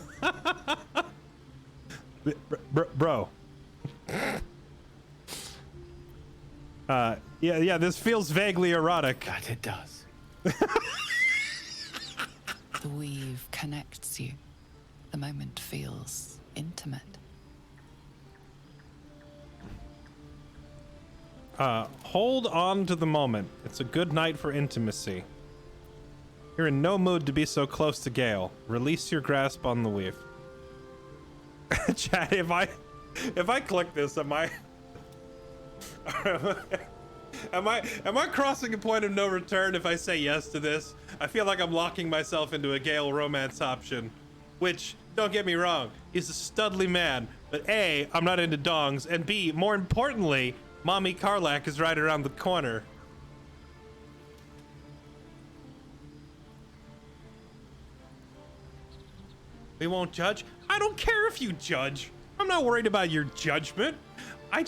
Bro. Yeah, this feels vaguely erotic. That it does. The weave connects you. The moment feels intimate. Hold on to the moment. It's a good night for intimacy. You're in no mood to be so close to Gale. Release your grasp on the weave. Chat, if I click this, am I crossing a point of no return if I say yes to this? I feel like I'm locking myself into a Gale romance option, which, don't get me wrong, he's a studly man, but A, I'm not into dongs, and B, more importantly, Mommy Karlach is right around the corner. We won't judge? I don't care if you judge. I'm not worried about your judgment. I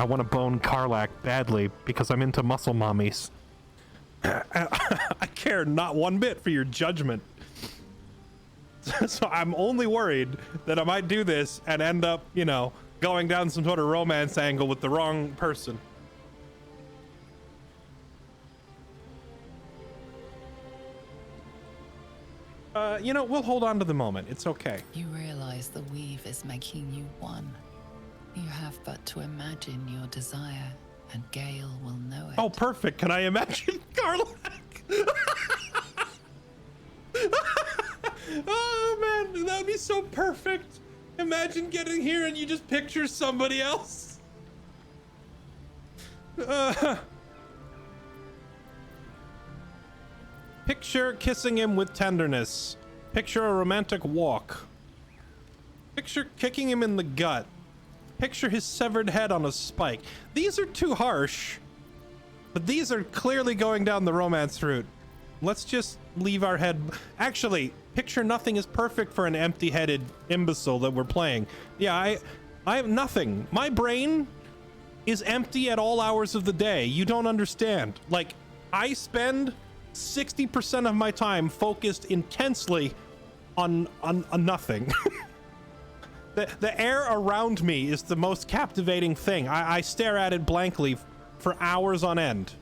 want to bone Karlach badly because I'm into muscle mommies. I care not one bit for your judgment. So I'm only worried that I might do this and end up, you know, going down some sort of romance angle with the wrong person. You know, we'll hold on to the moment. It's okay. You realize the weave is making you one. You have but to imagine your desire, and Gale will know it. Oh, perfect. Can I imagine Karlach? Oh, man. That would be so perfect. Imagine getting here and you just picture somebody else. Picture kissing him with tenderness. Picture a romantic walk. Picture kicking him in the gut. Picture his severed head on a spike. These are too harsh, but these are clearly going down the romance route. Let's just leave our head. Actually, picture nothing is perfect for an empty-headed imbecile that we're playing. Yeah, I have nothing. My brain is empty at all hours of the day. You don't understand. Like, I spend 60% of my time focused intensely on nothing. The air around me is the most captivating thing. I stare at it blankly for hours on end.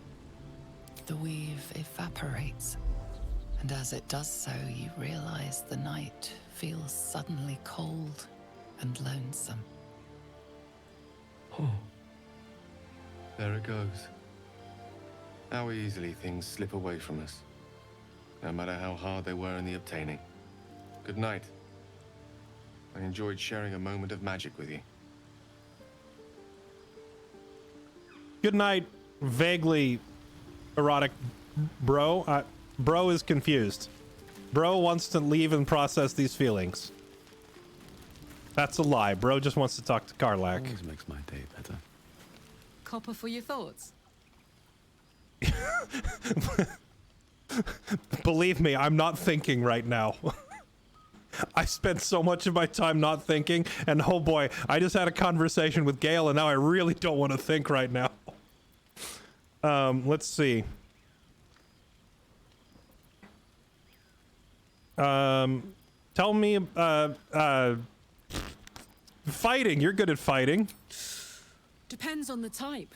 The weave evaporates, and as it does so, you realize the night feels suddenly cold and lonesome. Oh. There it goes. How easily things slip away from us. no matter how hard they were in the obtaining. Good night. I enjoyed sharing a moment of magic with you. Good night, vaguely erotic bro. Bro is confused. Bro wants to leave and process these feelings. That's a lie. Bro just wants to talk to Karlach. Always makes my day better. Copper for your thoughts. Believe me, I'm not thinking right now. I spent so much of my time not thinking, and oh boy, I just had a conversation with Gale, and now I really don't want to think right now. Let's see. Tell me, fighting. You're good at fighting. Depends on the type.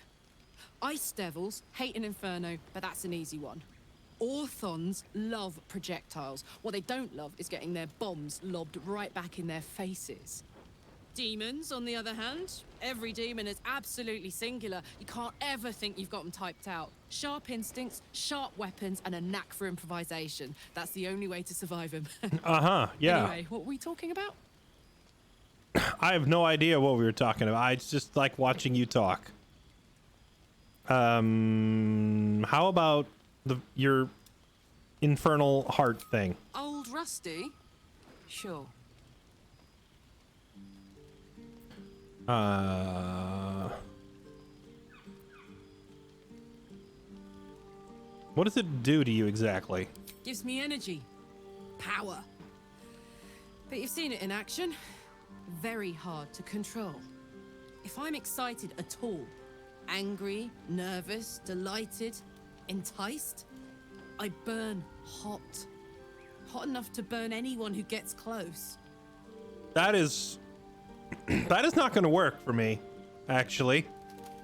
Ice devils hate an inferno, but that's an easy one. Orthons love projectiles. What they don't love is getting their bombs lobbed right back in their faces. Demons, on the other hand, every demon is absolutely singular. You can't ever think you've got them typed out. Sharp instincts, sharp weapons, and a knack for improvisation. That's the only way to survive them. Yeah. Anyway, what were we talking about? I have no idea what we were talking about. I just like watching you talk. How about your infernal heart thing? Old Rusty? Sure. What does it do to you exactly? Gives me energy. Power. But you've seen it in action. Very hard to control. If I'm excited at all, angry, nervous, delighted, enticed, I burn hot. Hot enough to burn anyone who gets close. That is not going to work for me, actually.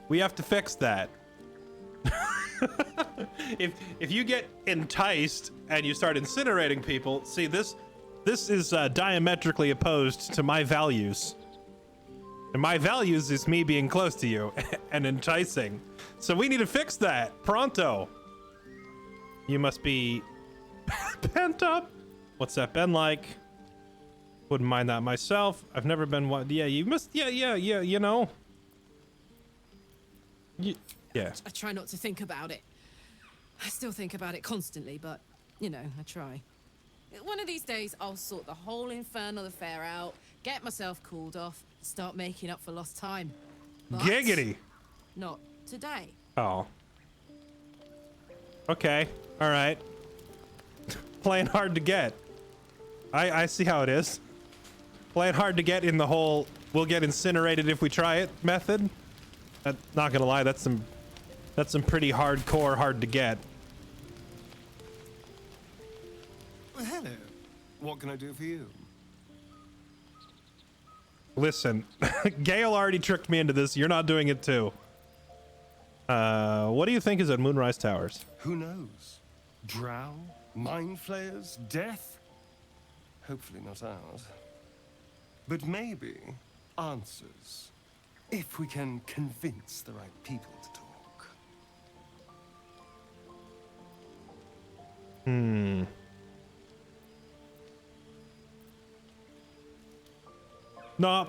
We have to fix that. If you get enticed and you start incinerating people, see, this is diametrically opposed to my values. And my values is me being close to you and enticing. So we need to fix that pronto. You must be pent up. What's that been like? Wouldn't mind that myself. I've never been one. Yeah, you must. Yeah, you know. Yeah. I try not to think about it. I still think about it constantly, but, you know, I try. One of these days, I'll sort the whole infernal affair out, get myself cooled off, start making up for lost time. But Giggity. not today. Oh. Okay. All right. Playing hard to get. I see how it is. Playing hard to get in the whole we'll get incinerated if we try it method. Not gonna lie, that's some pretty hardcore hard to get. Well, hello. What can I do for you? Listen, Gale already tricked me into this. You're not doing it too. What do you think is at Moonrise Towers? Who knows? Drow? Mind flayers? Death? Hopefully not ours. But maybe answers. If we can convince the right people to talk.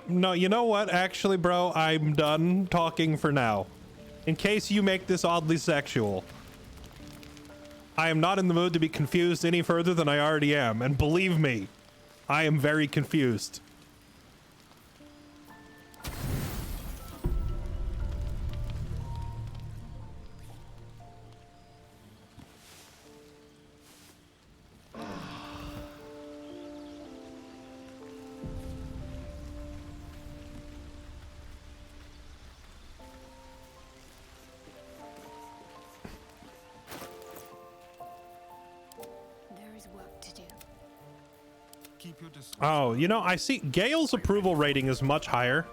No, you know what? Actually, bro, I'm done talking for now. In case you make this oddly sexual. I am not in the mood to be confused any further than I already am. And believe me, I am very confused. There is work to do. Keep your distance. Oh, you know, I see Gale's approval rating is much higher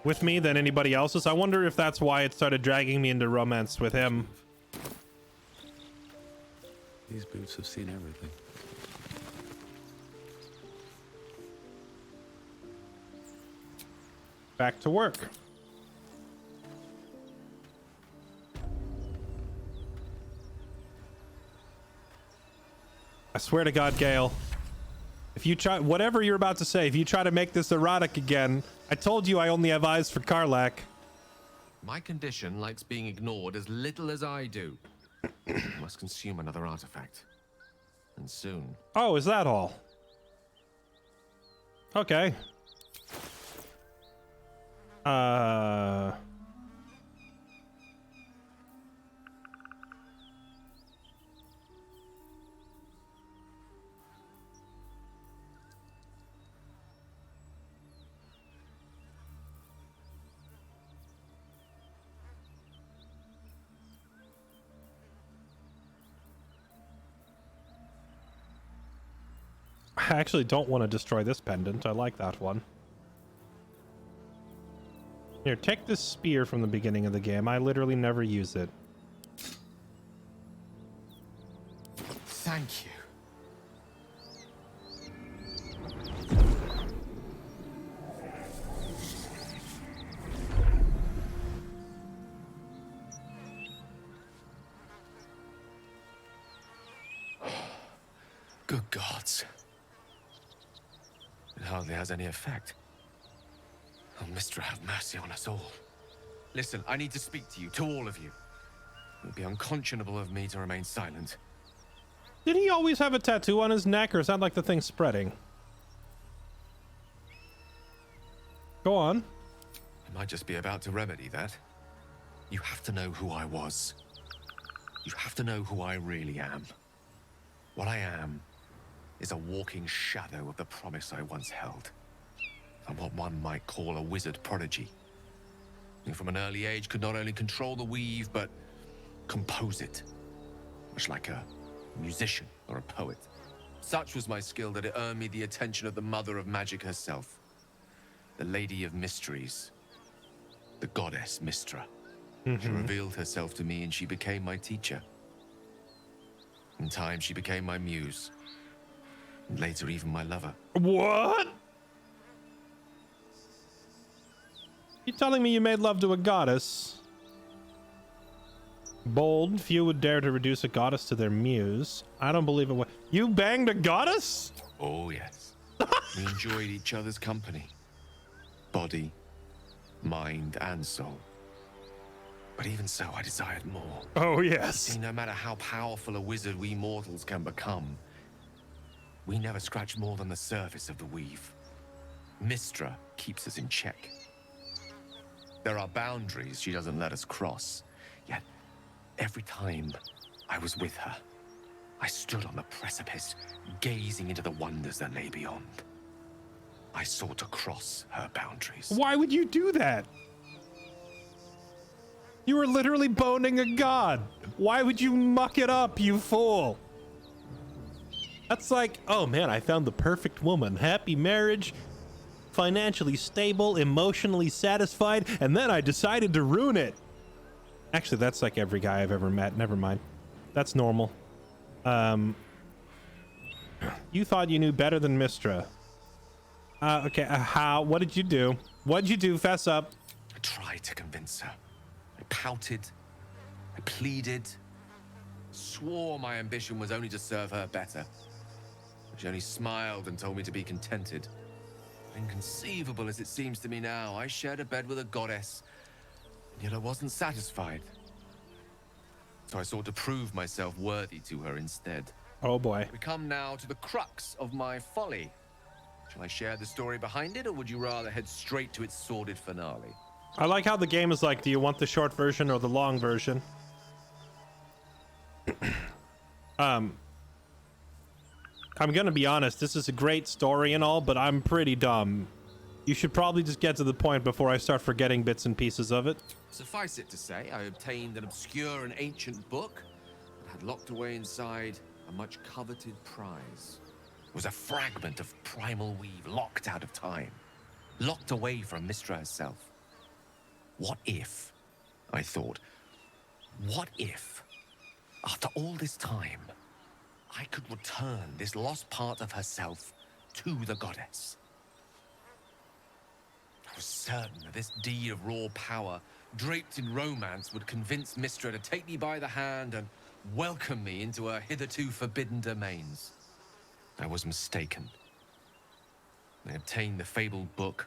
with me than anybody else's. I wonder if that's why it started dragging me into romance with him. These boots have seen everything. Back to work. I swear to God, Gale. If you try, whatever you're about to say, if you try to make this erotic again, I told you I only have eyes for Karlach. My condition likes being ignored as little as I do. I must consume another artifact. And soon. Oh, is that all? Okay. I actually don't want to destroy this pendant. I like that one. Here, take this spear from the beginning of the game. I literally never use it. Thank you. Good gods. It hardly has any effect. Oh, Mistra, have mercy on us all. Listen, I need to speak to you, to all of you. It would be unconscionable of me to remain silent. Did he always have a tattoo on his neck, or is that like the thing spreading? Go on. I might just be about to remedy that. You have to know who I was. You have to know who I really am. What I am is a walking shadow of the promise I once held. I'm what one might call a wizard prodigy. Who from an early age could not only control the weave, but compose it. Much like a musician or a poet. Such was my skill that it earned me the attention of the mother of magic herself. The Lady of Mysteries. The goddess Mistra. She revealed herself to me and she became my teacher. In time, she became my muse. And later, even my lover. What? You telling me you made love to a goddess? Bold, few would dare to reduce a goddess to their muse. I don't believe it. You banged a goddess? Oh, yes. We enjoyed each other's company. Body, mind, and soul. But even so, I desired more. Oh, yes. See, no matter how powerful a wizard we mortals can become, we never scratch more than the surface of the weave. Mistra keeps us in check. There are boundaries she doesn't let us cross. Yet, every time I was with her, I stood on the precipice, gazing into the wonders that lay beyond. I sought to cross her boundaries. Why would you do that? You were literally boning a god. Why would you muck it up, you fool? That's like, oh man, I found the perfect woman. Happy marriage, financially stable, emotionally satisfied, and then I decided to ruin it. Actually, that's like every guy I've ever met. Never mind. That's normal. You thought you knew better than Mistra. Okay, how? What did you do? What did you do? Fess up. I tried to convince her. I pouted. I pleaded. Swore my ambition was only to serve her better. She only smiled and told me to be contented. Inconceivable as it seems to me now, I shared a bed with a goddess, and yet I wasn't satisfied. So I sought to prove myself worthy to her instead. Oh boy. We come now to the crux of my folly. Shall I share the story behind it, or would you rather head straight to its sordid finale? I like how the game is like, do you want the short version or the long version? I'm gonna be honest, this is a great story and all, but I'm pretty dumb. You should probably just get to the point before I start forgetting bits and pieces of it. Suffice it to say, I obtained an obscure and ancient book that had locked away inside a much coveted prize. It was a fragment of primal weave locked out of time, locked away from Mistra herself. What if, I thought, what if, after all this time, I could return this lost part of herself to the goddess? I was certain that this deed of raw power, draped in romance, would convince Mistra to take me by the hand and welcome me into her hitherto forbidden domains. I was mistaken. I obtained the fabled book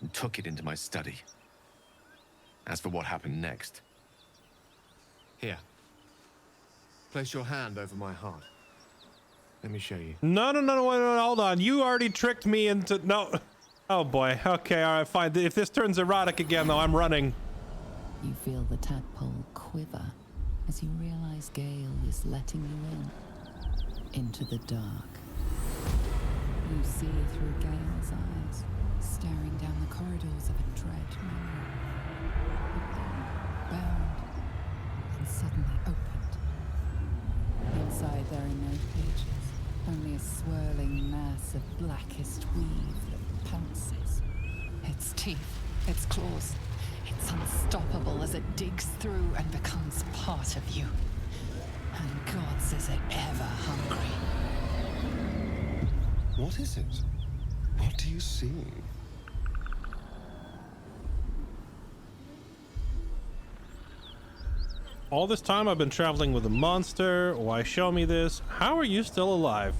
and took it into my study. As for what happened next... Here. Place your hand over my heart. Let me show you. No, wait, hold on. You already tricked me into... No. Oh, boy. Okay, all right, fine. If this turns erotic again, though, I'm running. You feel the tadpole quiver as you realize Gale is letting you into the dark. You see through Gale's eyes, staring down the corridors of a dread memory. Bound and suddenly opened. Inside there are no pages, only a swirling mass of blackest weave that pounces. Its teeth, its claws, it's unstoppable as it digs through and becomes part of you. And gods, is it ever hungry. What is it? What do you see? All this time I've been traveling with a monster. Why show me this? How are you still alive?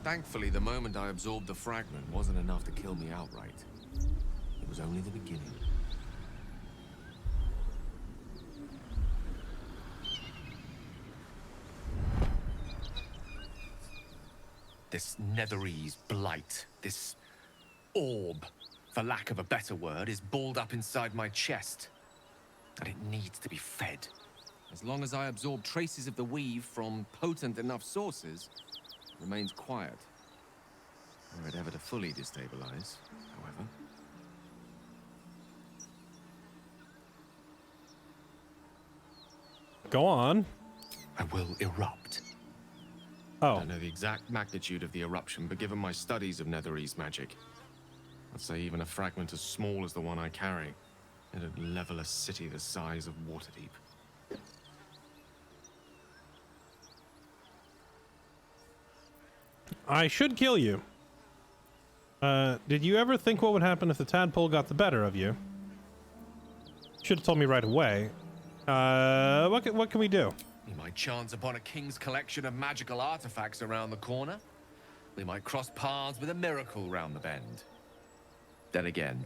Thankfully, the moment I absorbed the fragment wasn't enough to kill me outright. It was only the beginning. This Netherese blight, this orb, for lack of a better word, is balled up inside my chest. And it needs to be fed. As long as I absorb traces of the weave from potent enough sources, it remains quiet. Were it ever to fully destabilize, however. Go on. I will erupt. Oh. I don't know the exact magnitude of the eruption, but given my studies of Netherese magic, I'd say even a fragment as small as the one I carry, it'd level a city the size of Waterdeep. I should kill you. Did you ever think what would happen if the tadpole got the better of you? Should have told me right away. What can we do? We might chance upon a king's collection of magical artifacts around the corner. We might cross paths with a miracle round the bend. Then again,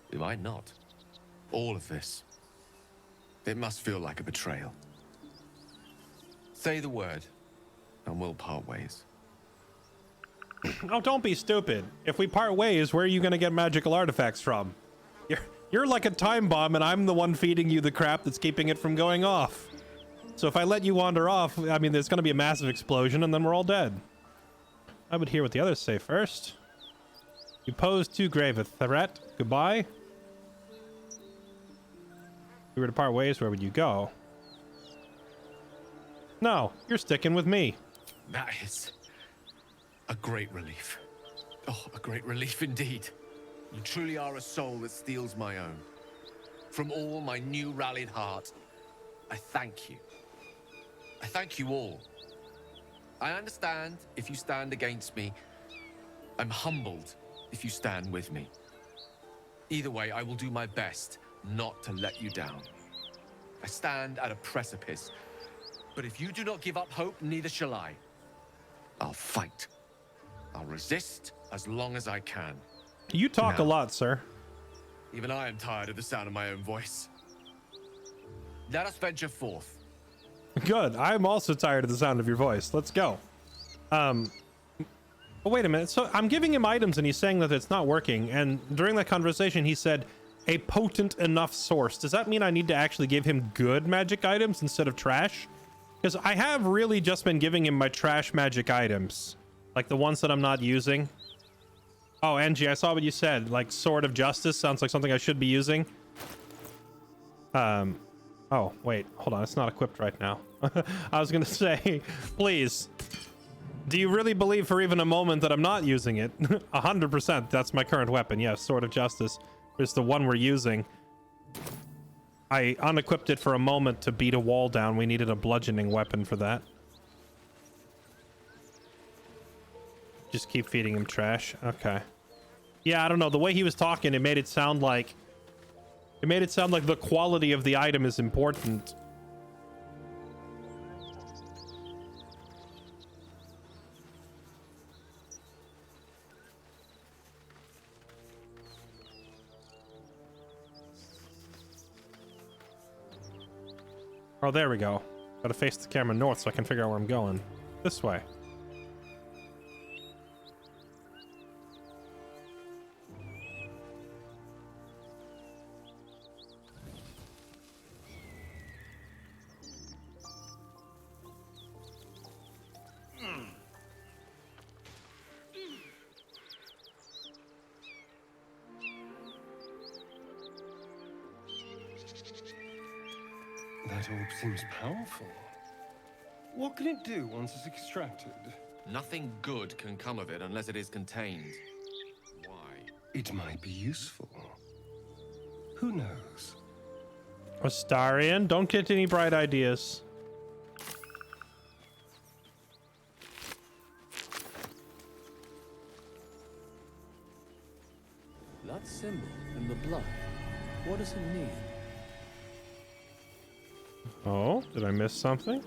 we might not. All of this. It must feel like a betrayal. Say the word, and we'll part ways. Oh, don't be stupid. If we part ways, where are you gonna get magical artifacts from? You're like a time bomb, and I'm the one feeding you the crap that's keeping it from going off. So if I let you wander off, I mean, there's gonna be a massive explosion, and then we're all dead. I would hear what the others say first. You pose too grave a threat. Goodbye. If we were to part ways, where would you go? No, you're sticking with me. That is a great relief. Oh, a great relief indeed. You truly are a soul that steals my own. From all my new rallied heart, I thank you. I thank you all. I understand if you stand against me. I'm humbled if you stand with me. Either way, I will do my best not to let you down. I stand at a precipice, but if you do not give up hope, neither shall I. I'll fight. I'll resist as long as I can. You talk Now, a lot, sir. even I am tired of the sound of my own voice. Let us venture forth. Good. I'm also tired of the sound of your voice. Let's go. But wait a minute. So I'm giving him items and he's saying that it's not working. And during that conversation, he said a potent enough source. Does that mean I need to actually give him good magic items instead of trash? Because I have really just been giving him my trash magic items. Like the ones that I'm not using. Oh, Angie, I saw what you said. Like Sword of Justice sounds like something I should be using. Oh, wait, hold on. It's not equipped right now. I was going to say, please, do you really believe for even a moment that I'm not using it? 100%. That's my current weapon. Yes, Sword of Justice is the one we're using. I unequipped it for a moment to beat a wall down. We needed a bludgeoning weapon for that. Just keep feeding him trash. Okay. Yeah, I don't know. The way he was talking, it made it sound like the quality of the item is important. Oh, there we go. Gotta face the camera north so I can figure out where I'm going. This way. That orb seems powerful. What can it do once it's extracted? Nothing good can come of it unless it is contained. Why? It might be useful. Who knows? Astarion, don't get any bright ideas. That symbol in the blood, what does it mean? Oh, did I miss something?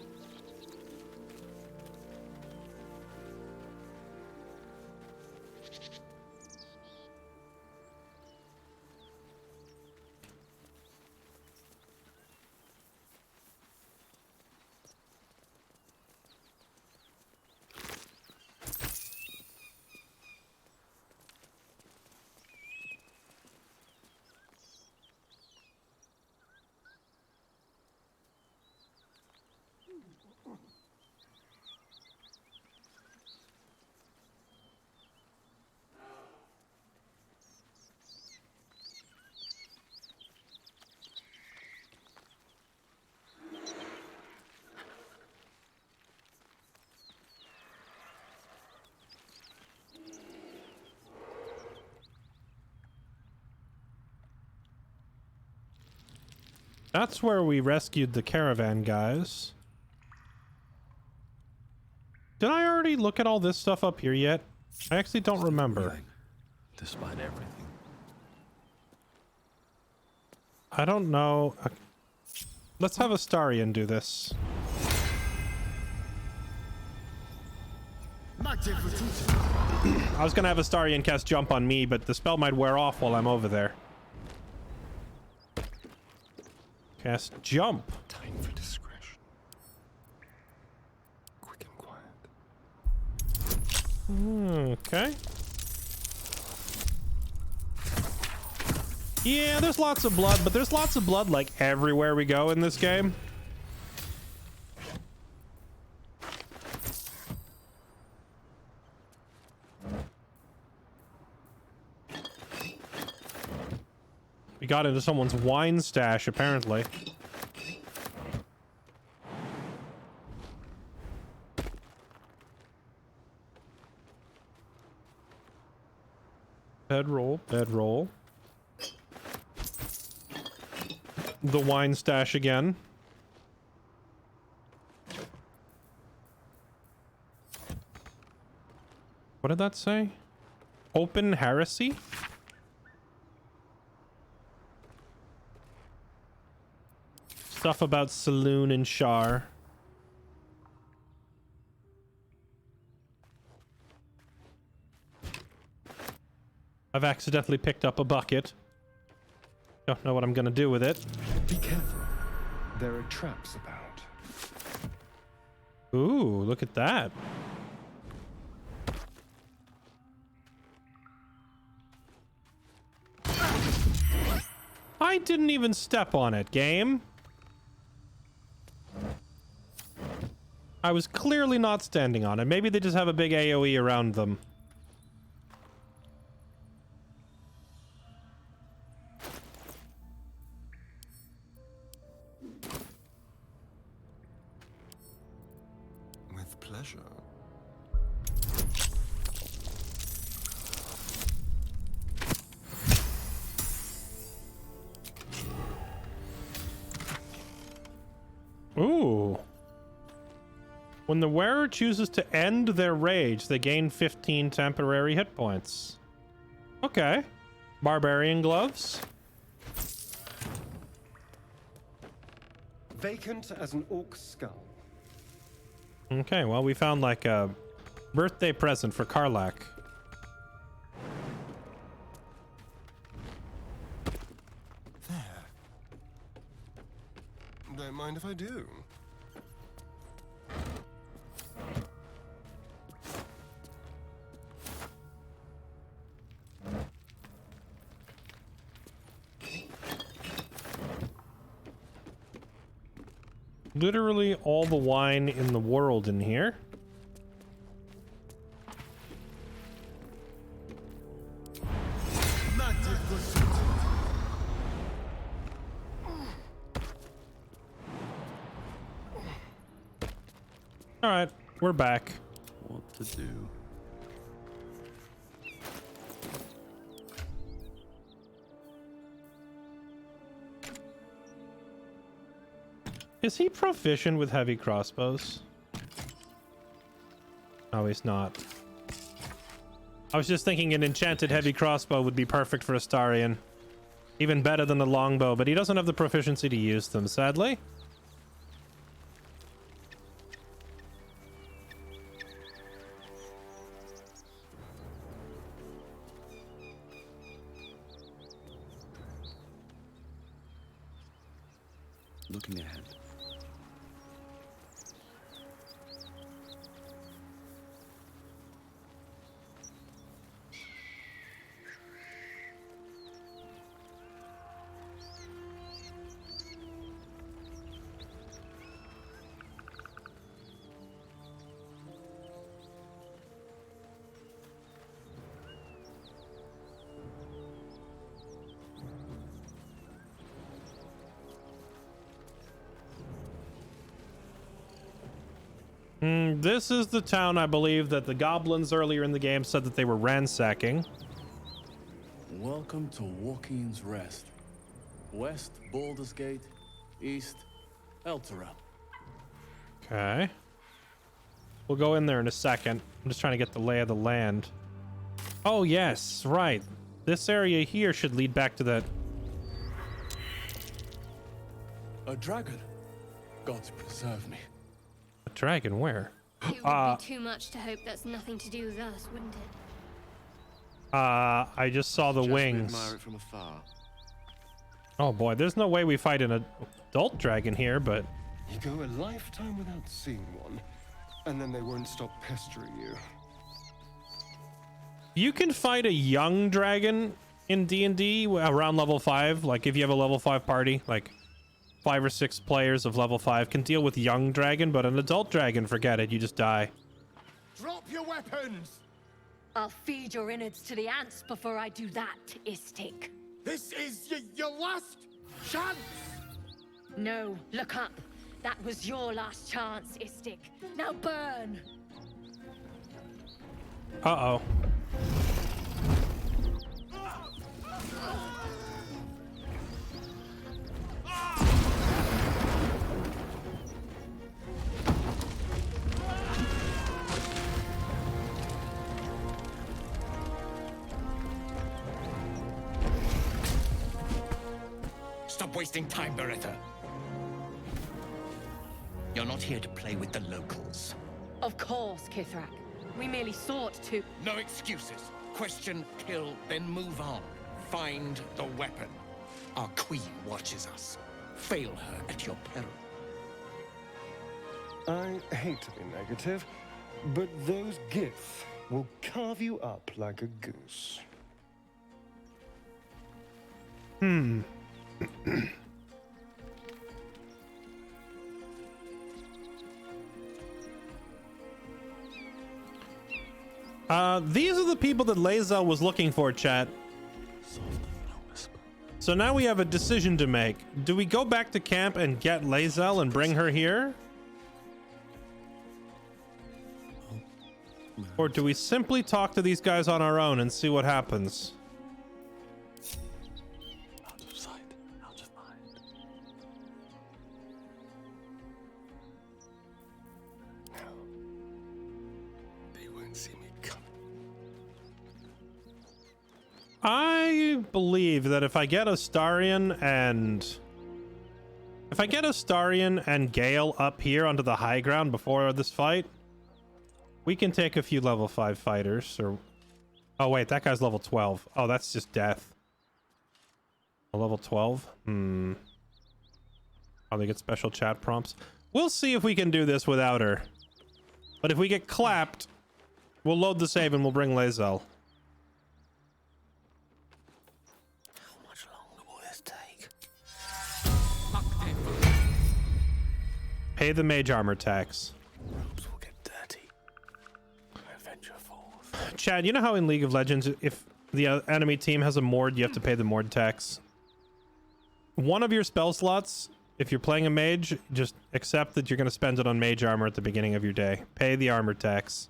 That's where we rescued the caravan guys. Did I already look at all this stuff up here yet? I actually don't remember. Despite everything. I don't know. Let's have Astarion do this. I was gonna have Astarion cast jump on me, but the spell might wear off while I'm over there. Cast jump. Time for discretion. Quick and quiet. Okay. Yeah, there's lots of blood, but there's lots of blood like everywhere we go in this game. We got into someone's wine stash, apparently. Bedroll, bedroll. The wine stash again. What did that say? Open heresy? Stuff about Saloon and Shar. I've accidentally picked up a bucket. Don't know what I'm gonna do with it. Be careful. There are traps about. Ooh, look at that. I didn't even step on it, game. I was clearly not standing on it. Maybe they just have a big AoE around them. With pleasure. Ooh. When the wearer chooses to end their rage, they gain 15 temporary hit points. Okay. Barbarian gloves. Vacant as an orc skull. Okay, well, we found like a birthday present for Karlach. Don't mind if I do. Literally all the wine in the world in here. All right, we're back. What to do? Is he proficient with heavy crossbows? No, he's not. I was just thinking an enchanted heavy crossbow would be perfect for Astarion. Even better than the longbow, but he doesn't have the proficiency to use them, sadly. Looking ahead. This is the town, I believe, that the goblins earlier in the game said that they were ransacking. Welcome to Walking's Rest. West, Baldur's Gate. East, Eltura. Okay. We'll go in there in a second. I'm just trying to get the lay of the land. Oh, yes, right. This area here should lead back to that. A dragon. God preserve me. A dragon? Where? It would be too much to hope that's nothing to do with us, wouldn't it? I just saw the wings. Admire it from afar. Oh boy, there's no way we fight an adult dragon here, but... You go a lifetime without seeing one, and then they won't stop pestering you. You can fight a young dragon in D&D around level 5. Like, if you have a level 5 party, like 5 or 6 players of level 5 can deal with young dragon, but an adult dragon, forget it, you just die. Drop your weapons! I'll feed your innards to the ants before I do that, Istik. This is your last chance! No, look up. That was your last chance, Istik. Now burn! Uh-oh. Stop wasting time, Beretta. You're not here to play with the locals. Of course, Kithrak. We merely sought to... No excuses. Question, kill, then move on. Find the weapon. Our queen watches us. Fail her at your peril. I hate to be negative, but those gifts will carve you up like a goose. These are the people that Lae'zel was looking for, chat. So now we have a decision to make. Do we go back to camp and get Lae'zel and bring her here? Or do we simply talk to these guys on our own and see what happens? Out of sight, out of mind. They won't see me coming. I believe that if I get Astarion and Gale up here onto the high ground before this fight, we can take a few level 5 fighters. Or, oh wait, that guy's level 12. Oh, that's just death. A level 12. Probably get special chat prompts. We'll see if we can do this without her. But if we get clapped, we'll load the save and we'll bring Lae'zel. How much longer will this take? Pay the mage armor tax. Robes will get dirty. I venture forth. Chad, you know how in League of Legends, if the enemy team has a Mord, you have to pay the Mord tax? One of your spell slots, if you're playing a mage, just accept that you're going to spend it on mage armor at the beginning of your day. Pay the armor tax.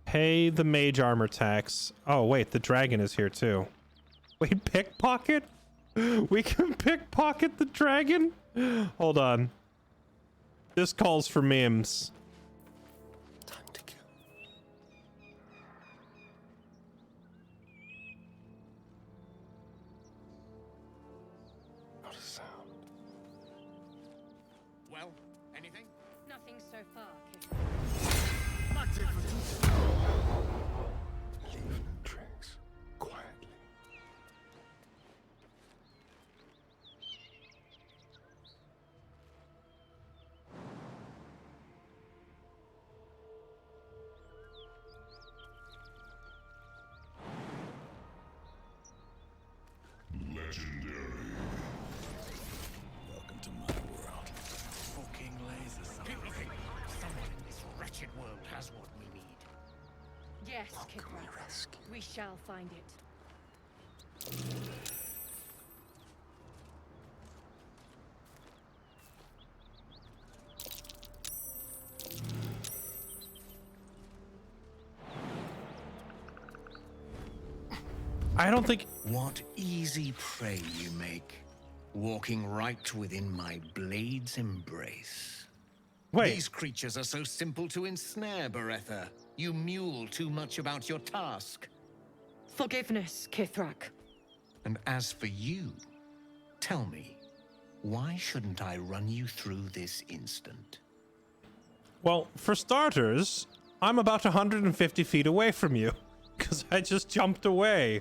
Pay the mage armor tax. Oh, wait, the dragon is here too. Wait, pickpocket? We can pickpocket the dragon? Hold on. This calls for memes. Time to kill. Not a sound. Well, anything? Nothing so far, kid. Leave no tracks. Quietly. Welcome to my world. Fucking lasers. Keep looking. Someone in this wretched world has what we need. Yes, What Kid can we Rock. rescue? We shall find it. I don't think... What easy prey you make, walking right within my blade's embrace. Wait. These creatures are so simple to ensnare, Beretha. You mule too much about your task. Forgiveness, Kithrak. And as for you, tell me, why shouldn't I run you through this instant? Well, for starters, I'm about 150 feet away from you. Because I just jumped away.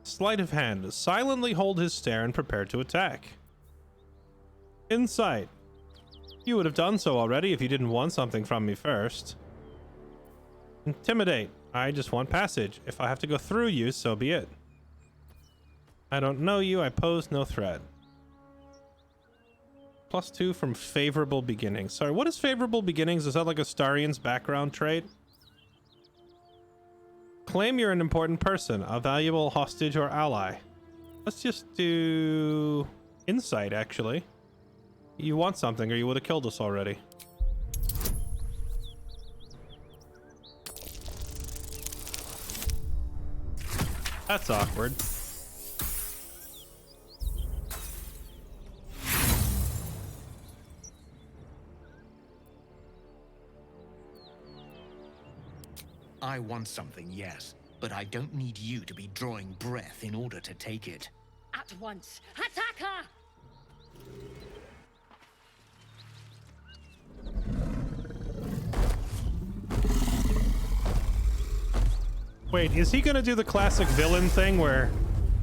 Sleight of hand. Silently hold his stare and prepare to attack. Insight. You would have done so already if you didn't want something from me first. Intimidate. I just want passage. If I have to go through you, so be it. I don't know you. I pose no threat. +2 from favorable beginnings. Sorry, what is favorable beginnings? Is that like Astarian's background trait? Claim you're an important person, a valuable hostage or ally. Let's just do insight, actually. You want something or you would have killed us already. That's awkward. I want something, yes, but I don't need you to be drawing breath in order to take it. At once. Attack her! Wait, is he gonna do the classic villain thing where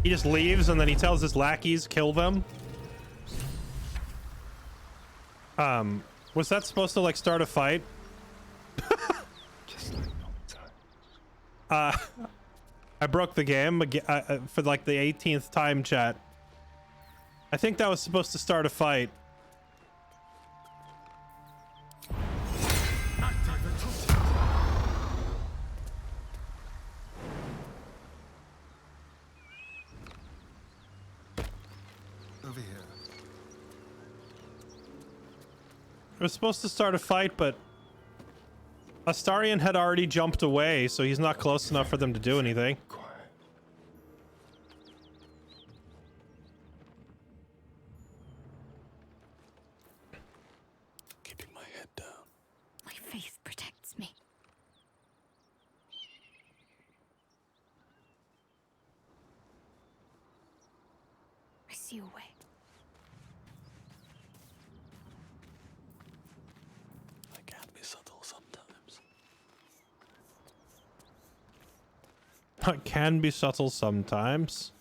he just leaves and then he tells his lackeys kill them? Was that supposed to like start a fight? Just like no time. I broke the game for like the 18th time, chat. I think that was supposed to start a fight. Over here. It was supposed to start a fight, but Astarian had already jumped away, so he's not close enough for them to do anything. Quiet. Keeping my head down. My faith protects me. I see a way. I can be subtle sometimes. It can be subtle sometimes.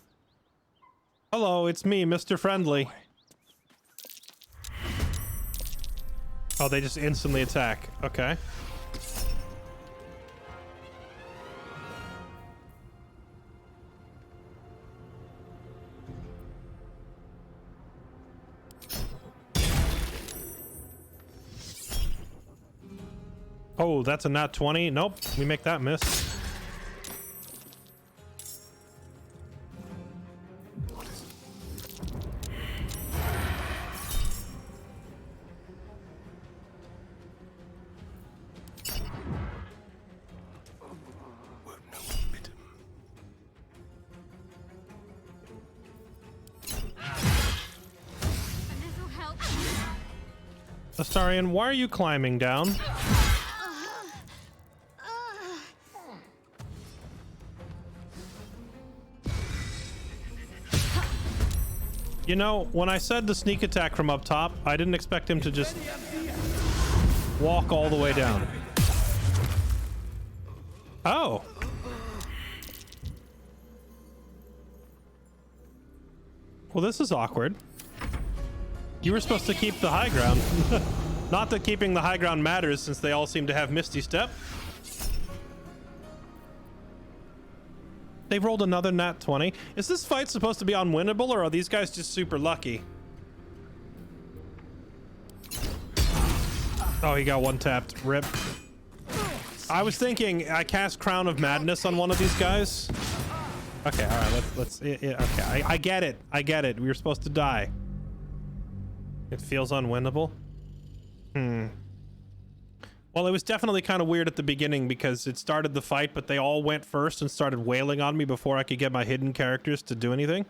Hello, it's me, Mr. Friendly. Oh, they just instantly attack. Okay. Oh, that's a nat 20. Nope, we make that miss. Astarion, why are you climbing down? You know, when I said the sneak attack from up top, I didn't expect him to just walk all the way down. Oh. Well, this is awkward. You were supposed to keep the high ground. Not that keeping the high ground matters, since they all seem to have Misty Step. They rolled another nat 20. Is this fight supposed to be unwinnable, or are these guys just super lucky? Oh, he got one tapped. Rip. I was thinking I cast Crown of Madness on one of these guys. Okay, all right, let's yeah, okay, I get it. I get it. We were supposed to die. It feels unwinnable. Well, it was definitely kind of weird at the beginning because it started the fight, but they all went first and started wailing on me before I could get my hidden characters to do anything.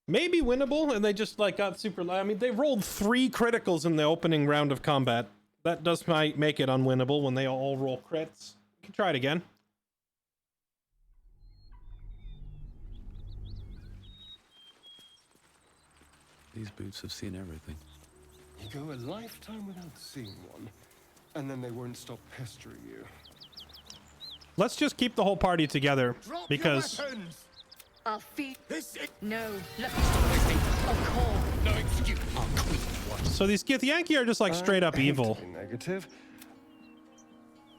Maybe winnable, and they just like got super. I mean, they rolled 3 criticals in the opening round of combat. That does make it unwinnable when they all roll crits. You can try it again. These boots have seen everything. You go a lifetime without seeing one, and then they won't stop pestering you. Let's just keep the whole party together, because I'll feed this. No, look. Of course. No excuse. Our queen won. So these Githyanki are just like straight up evil. Negative.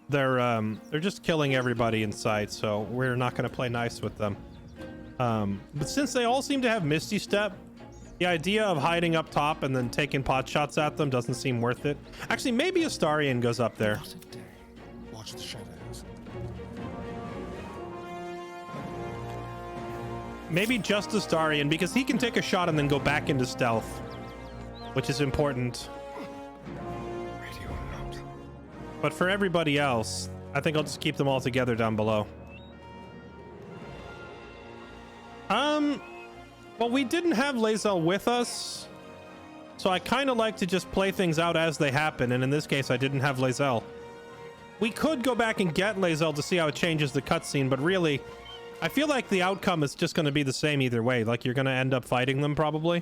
They're just killing everybody in sight, so we're not going to play nice with them. But since they all seem to have Misty Step, the idea of hiding up top and then taking pot shots at them doesn't seem worth it. Actually, maybe Astarion goes up there. Watch the shadows. Maybe just Astarion, because he can take a shot and then go back into stealth, which is important. But for everybody else, I think I'll just keep them all together down below. Well, we didn't have Lae'zel with us, so I kind of like to just play things out as they happen, and in this case, I didn't have Lae'zel. We could go back and get Lae'zel to see how it changes the cutscene, but really, I feel like the outcome is just going to be the same either way. Like, you're going to end up fighting them, probably.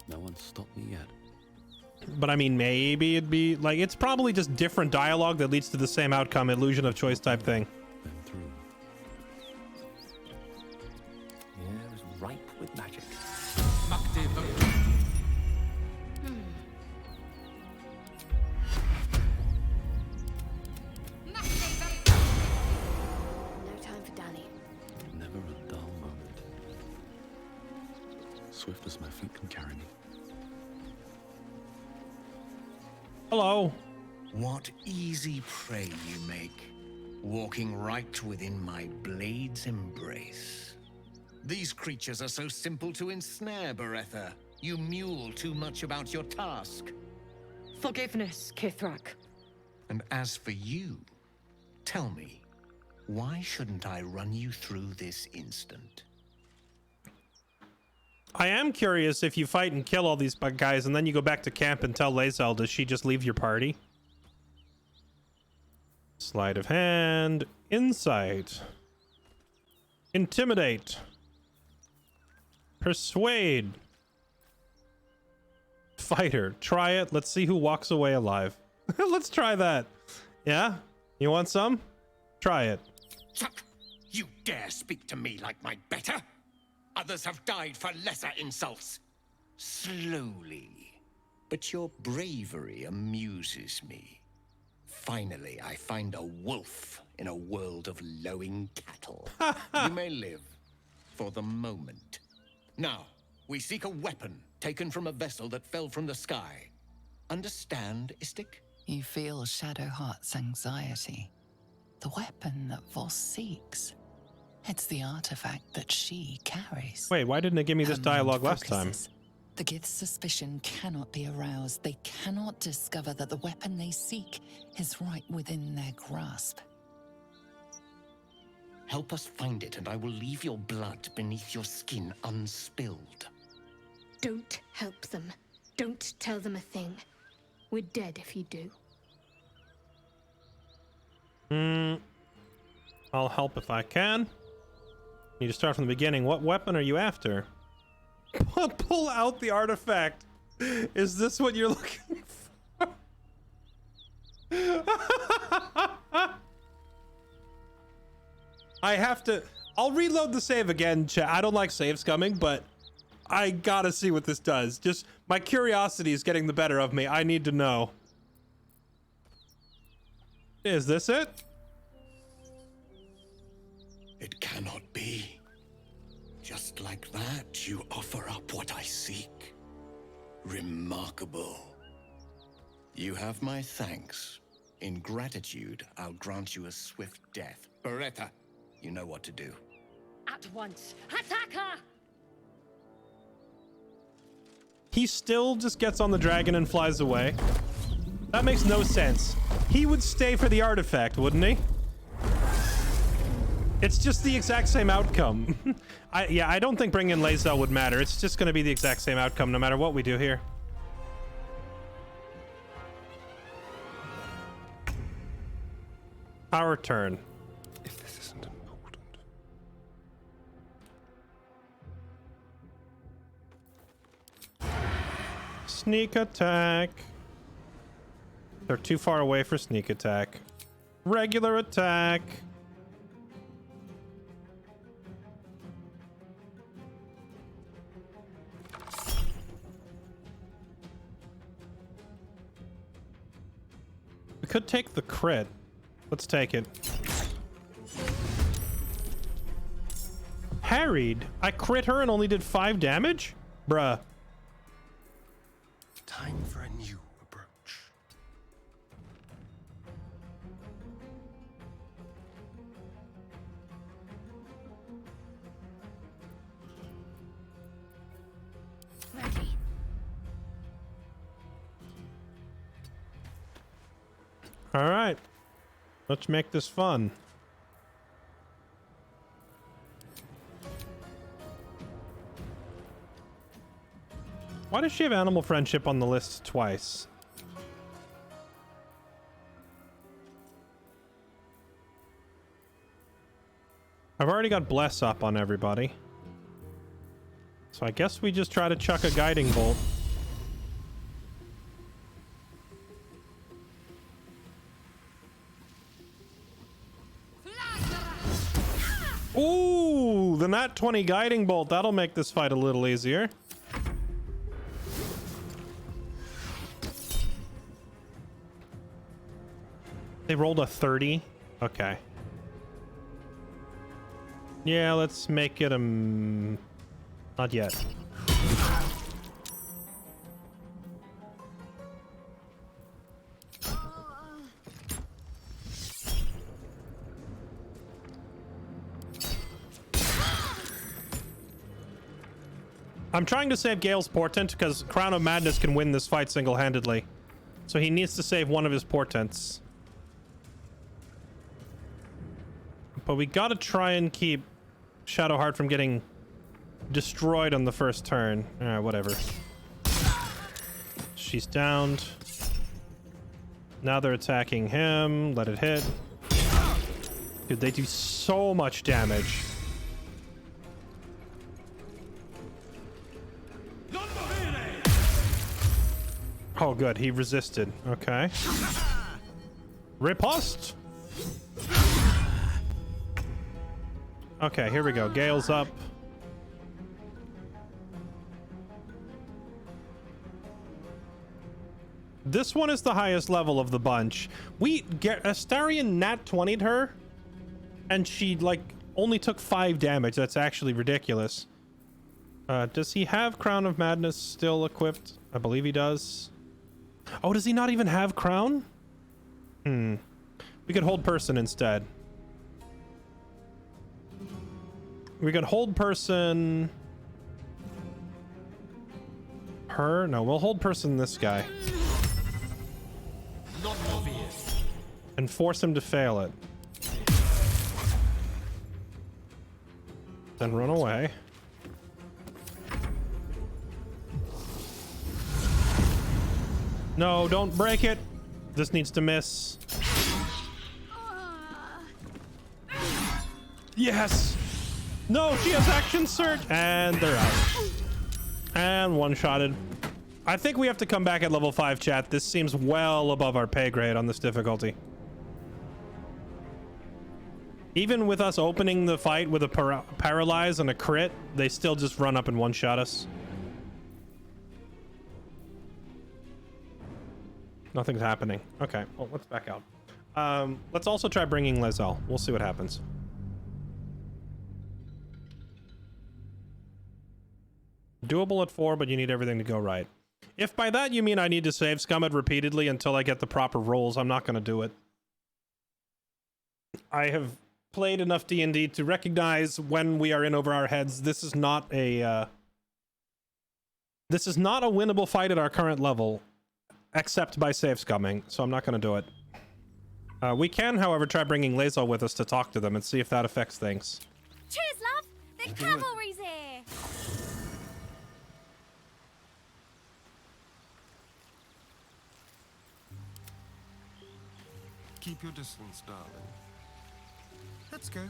No one's stopped me yet. But I mean, maybe it'd be like, it's probably just different dialogue that leads to the same outcome, illusion of choice type thing. Been through. Yeah, it was ripe with magic. No time for Danny. Never a dull moment. Swift as my feet can carry me. Hello. What easy prey you make, walking right within my blade's embrace. These creatures are so simple to ensnare, Beretha. You mule too much about your task. Forgiveness, Kithrak. And as for you, tell me, why shouldn't I run you through this instant? I am curious, if you fight and kill all these guys and then you go back to camp and tell Lae'zel, does she just leave your party? Sleight of hand, insight, intimidate, persuade, fighter. Try it. Let's see who walks away alive. Let's try that. Yeah? You want some? Try it. You dare speak to me like my better? Others have died for lesser insults. Slowly. But your bravery amuses me. Finally, I find a wolf in a world of lowing cattle. You may live for the moment. Now, we seek a weapon taken from a vessel that fell from the sky. Understand, Istik? You feel Shadowheart's anxiety. The weapon that Voss seeks. It's the artifact that she carries. Wait, why didn't it give me this Her dialogue mind last time? focuses. The Gith's suspicion cannot be aroused. They cannot discover that the weapon they seek is right within their grasp. Help us find it, and I will leave your blood beneath your skin unspilled. Don't help them. Don't tell them a thing. We're dead if you do. I'll help if I can. Need to start from the beginning. What weapon are you after? Pull out the artifact. Is this what you're looking for? I have to... I'll reload the save again, chat. I don't like save scumming, but I gotta see what this does. Just my curiosity is getting the better of me. I need to know. Is this it? It cannot be. Just like that, you offer up what I seek. Remarkable. You have my thanks. In gratitude, I'll grant you a swift death. Beretta, you know what to do. At once. Attack her! He still just gets on the dragon and flies away. That makes no sense. He would stay for the artifact, wouldn't he? It's just the exact same outcome. I don't think bringing in Lae'zel would matter. It's just going to be the exact same outcome no matter what we do here. Our turn. If this isn't important. Sneak attack. They're too far away for sneak attack. Regular attack. We could take the crit. Let's take it. Harried. I crit her and only did 5 damage? Bruh. Time for a new approach. Ready. All right. Let's make this fun. Why does she have animal friendship on the list twice? I've already got bless up on everybody. So I guess we just try to chuck a guiding bolt. Ooh, the nat 20 guiding bolt. That'll make this fight a little easier. They rolled a 30. Okay. Yeah, let's make it not yet. I'm trying to save Gale's portent because Crown of Madness can win this fight single-handedly. So he needs to save one of his portents. But we gotta try and keep Shadowheart from getting destroyed on the first turn. Whatever. She's downed. Now they're attacking him. Let it hit. Dude, they do so much damage. Oh, good. He resisted. Okay. Riposte. Okay, here we go. Gale's up. This one is the highest level of the bunch. We get Astarion nat 20'd her, and she like only took 5 damage. That's actually ridiculous. Does he have Crown of Madness still equipped? I believe he does. Oh, does he not even have Crown? We could hold person instead. We could hold person. Her? No, we'll hold person this guy. Not obvious. And force him to fail it. Then run away. No, don't break it. This needs to miss. Yes! No, she has action surge! And they're out. And one-shotted. I think we have to come back at level 5, chat. This seems well above our pay grade on this difficulty. Even with us opening the fight with a paralyze and a crit, they still just run up and one-shot us. Nothing's happening. Okay, well, let's back out. Let's also try bringing Lae'zel. We'll see what happens. Doable at 4, but you need everything to go right. If by that you mean I need to save scum it repeatedly until I get the proper rolls, I'm not going to do it. I have played enough D&D to recognize when we are in over our heads. This is not a winnable fight at our current level, except by save scumming, so I'm not going to do it. We can, however, try bringing Lae'zel with us to talk to them and see if that affects things. Cheers, love! The cavalry's here! Keep your distance, darling. Let's go.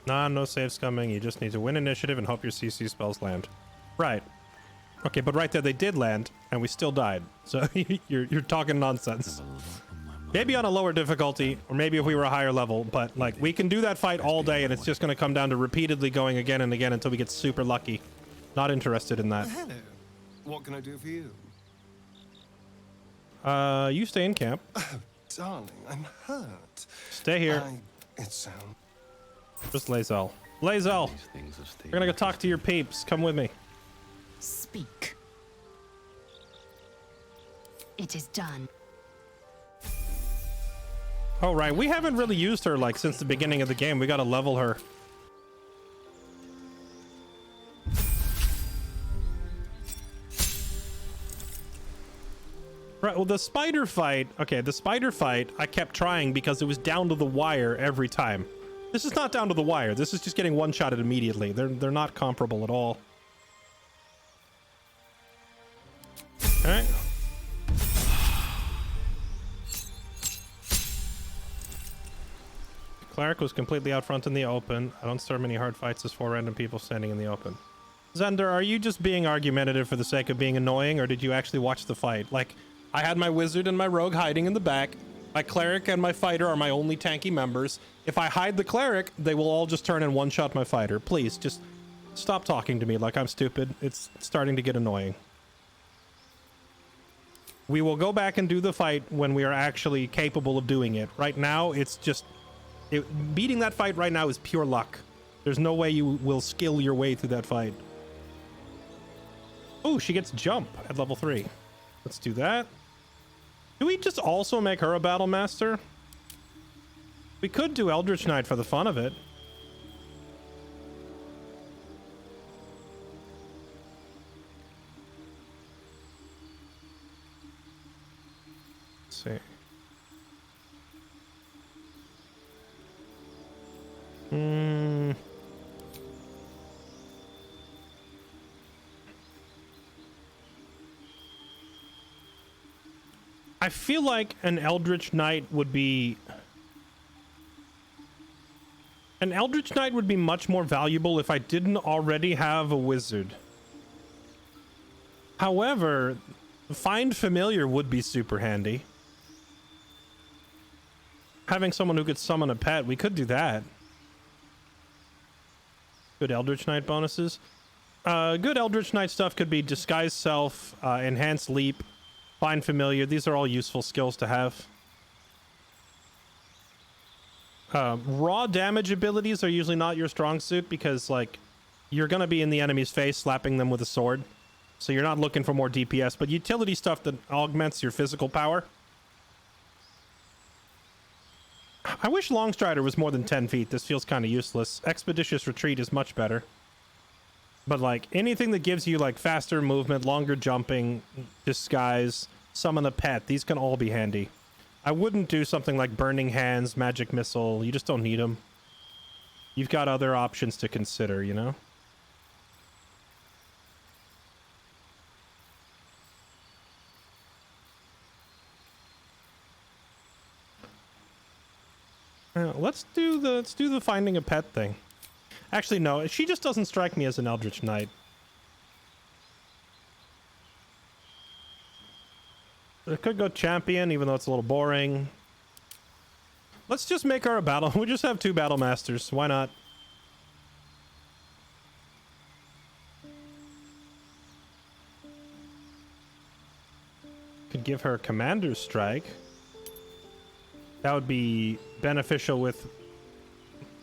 Nah, no save scumming. You just need to win initiative and hope your CC spells land. Right. Okay, but right there they did land, and we still died. So you're talking nonsense. Maybe on a lower difficulty, or maybe if we were a higher level, but like we can do that fight all day, and it's just going to come down to repeatedly going again and again until we get super lucky. Not interested in that. Hello. What can I do for you? You stay in camp. Oh, darling, I'm hurt. Stay here. It's Just Lae'zel. Lae'zel! We're gonna go talk to your peeps. Come with me. Speak. It is done. Oh, right. We haven't really used her, like, since the beginning of the game. We gotta level her. Right, well, the spider fight... Okay, the spider fight, I kept trying because it was down to the wire every time. This is not down to the wire. This is just getting one-shotted immediately. They're not comparable at all. Alright. Cleric was completely out front in the open. I don't start many hard fights as 4 random people standing in the open. Xander, are you just being argumentative for the sake of being annoying, or did you actually watch the fight? Like, I had my wizard and my rogue hiding in the back. My cleric and my fighter are my only tanky members. If I hide the cleric, they will all just turn and one-shot my fighter. Please, just stop talking to me like I'm stupid. It's starting to get annoying. We will go back and do the fight when we are actually capable of doing it. Right now, it's just... beating that fight right now is pure luck. There's no way you will skill your way through that fight. Oh, she gets jump at level 3. Let's do that. Do we just also make her a Battlemaster? We could do Eldritch Knight for the fun of it. Let's see. I feel like an Eldritch Knight would be... An Eldritch Knight would be much more valuable if I didn't already have a wizard. However, Find Familiar would be super handy. Having someone who could summon a pet, we could do that. Good Eldritch Knight bonuses. Good Eldritch Knight stuff could be Disguise Self, Enhanced Leap, Find Familiar. These are all useful skills to have. Raw damage abilities are usually not your strong suit because, like, you're going to be in the enemy's face slapping them with a sword. So you're not looking for more DPS, but utility stuff that augments your physical power. I wish Longstrider was more than 10 feet. This feels kind of useless. Expeditious Retreat is much better. But, like, anything that gives you, like, faster movement, longer jumping, disguise, summon a pet, these can all be handy. I wouldn't do something like Burning Hands, Magic Missile. You just don't need them. You've got other options to consider, you know? Let's do the finding a pet thing. Actually, no, she just doesn't strike me as an Eldritch Knight. I could go champion, even though it's a little boring. Let's just make her a battle. We just have 2 Battlemasters. Why not? Could give her Commander's Strike. That would be beneficial with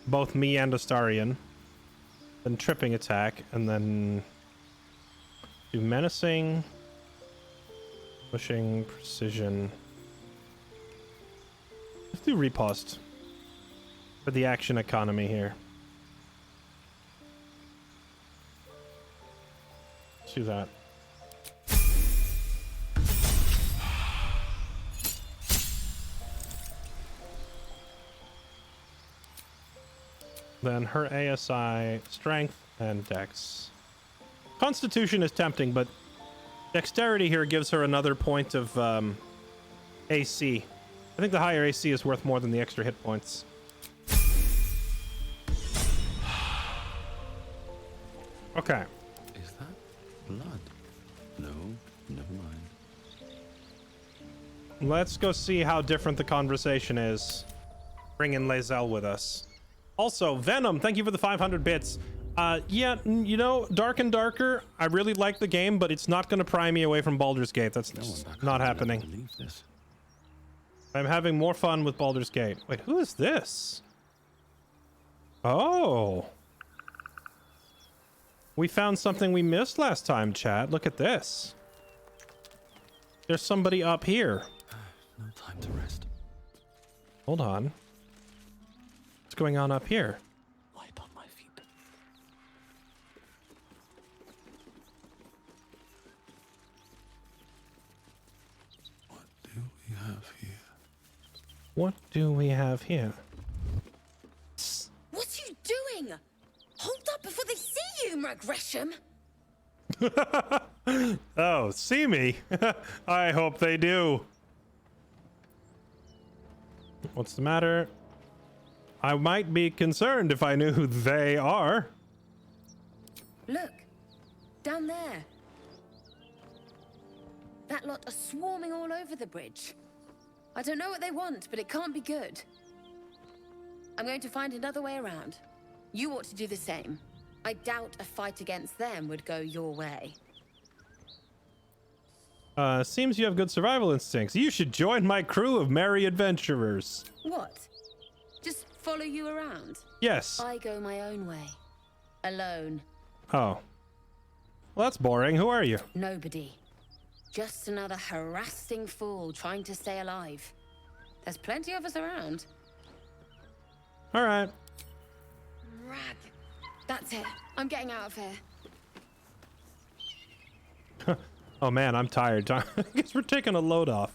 both me and Astarion. Then Tripping Attack, and then do Menacing, Pushing, Precision. Let's do Riposte for the action economy here. Let's do that. Then her ASI, Strength, and Dex. Constitution is tempting, but Dexterity here gives her another point of AC. I think the higher AC is worth more than the extra hit points. Okay. Is that blood? No, never mind. Let's go see how different the conversation is. Bring in Lae'zel with us. Also, Venom, thank you for the 500 bits. Yeah, you know, Dark and Darker, I really like the game, but it's not going to pry me away from Baldur's Gate. That's not happening. I'm having more fun with Baldur's Gate. Wait, who is this? Oh. We found something we missed last time, chat. Look at this. There's somebody up here. No time to rest. Hold on. What's going on up here? Wipe on my feet. What do we have here? What do we have here? What are you doing? Hold up before they see you, Murg Gresham. Oh, see me? I hope they do. What's the matter? I might be concerned if I knew who they are. Look, down there. That lot are swarming all over the bridge. I don't know what they want, but it can't be good. I'm going to find another way around. You ought to do the same. I doubt a fight against them would go your way. Seems you have good survival instincts. You should join my crew of merry adventurers. What? Just follow you around? Yes. I go my own way. Alone. Oh. Well, that's boring. Who are you? Nobody. Just another harassing fool trying to stay alive. There's plenty of us around. All right. Rag. That's it. I'm getting out of here. Oh man, I'm tired. I guess we're taking a load off.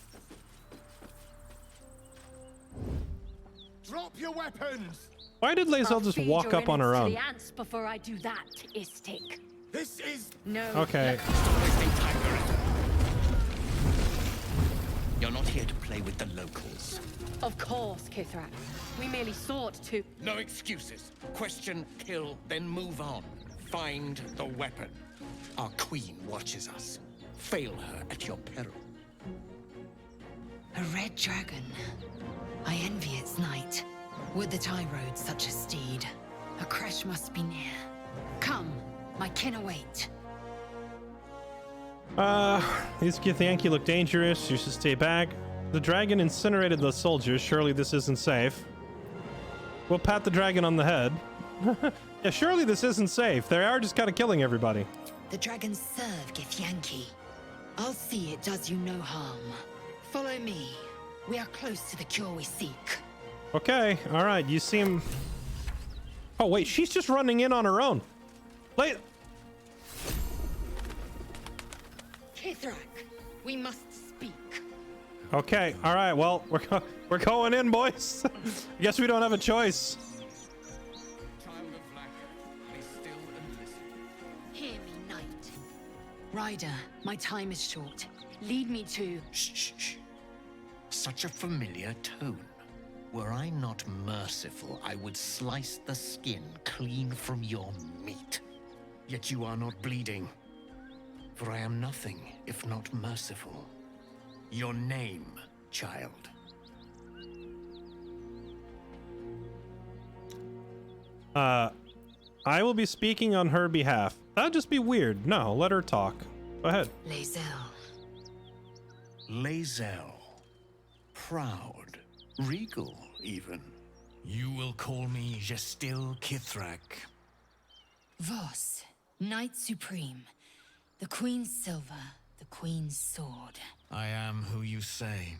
Drop your weapons! Why did Lae'zel just walk up on her own? The ants before I do that, Istik. This is no. Okay. You're not here to play with the locals. Of course, Kithrak. We merely sought to. No excuses. Question, kill, then move on. Find the weapon. Our queen watches us. Fail her at your peril. A red dragon. I envy its night. Would that I rode such a steed. A crash must be near. Come, my kin await. These Githyanki look dangerous. You should stay back. The dragon incinerated the soldiers. Surely this isn't safe. We'll pat the dragon on the head. Yeah, surely this isn't safe. They are just kind of killing everybody. The dragons serve Githyanki. I'll see it does you no harm. Follow me. We are close to the cure we seek. Okay, all right. You seem... Oh, wait. She's just running in on her own. Wait. Kithrak, we must speak. Okay, all right. Well, we're going in, boys. I guess we don't have a choice. Hear me, knight. Ryder, my time is short. Lead me to... Shh. Such a familiar tone. Were I not merciful, I would slice the skin clean from your meat. Yet you are not bleeding. For I am nothing if not merciful. Your name, child. I will be speaking on her behalf. That'd just be weird. No, let her talk. Go ahead. Lae'zel. Proud. Regal, even. You will call me Gestil Kithrak. Voss, Knight Supreme. The Queen's silver, the Queen's sword. I am who you say.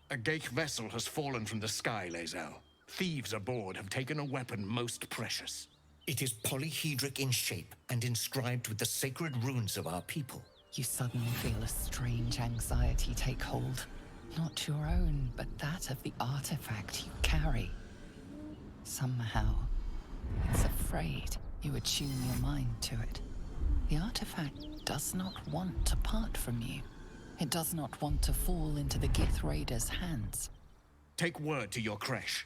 A Geich vessel has fallen from the sky, Lae'zel. Thieves aboard have taken a weapon most precious. It is polyhedric in shape and inscribed with the sacred runes of our people. You suddenly feel a strange anxiety take hold. Not your own, but that of the artifact you carry. Somehow, it's afraid you attune your mind to it. The artifact does not want to part from you. It does not want to fall into the Gith Raiders' hands. Take word to your creche.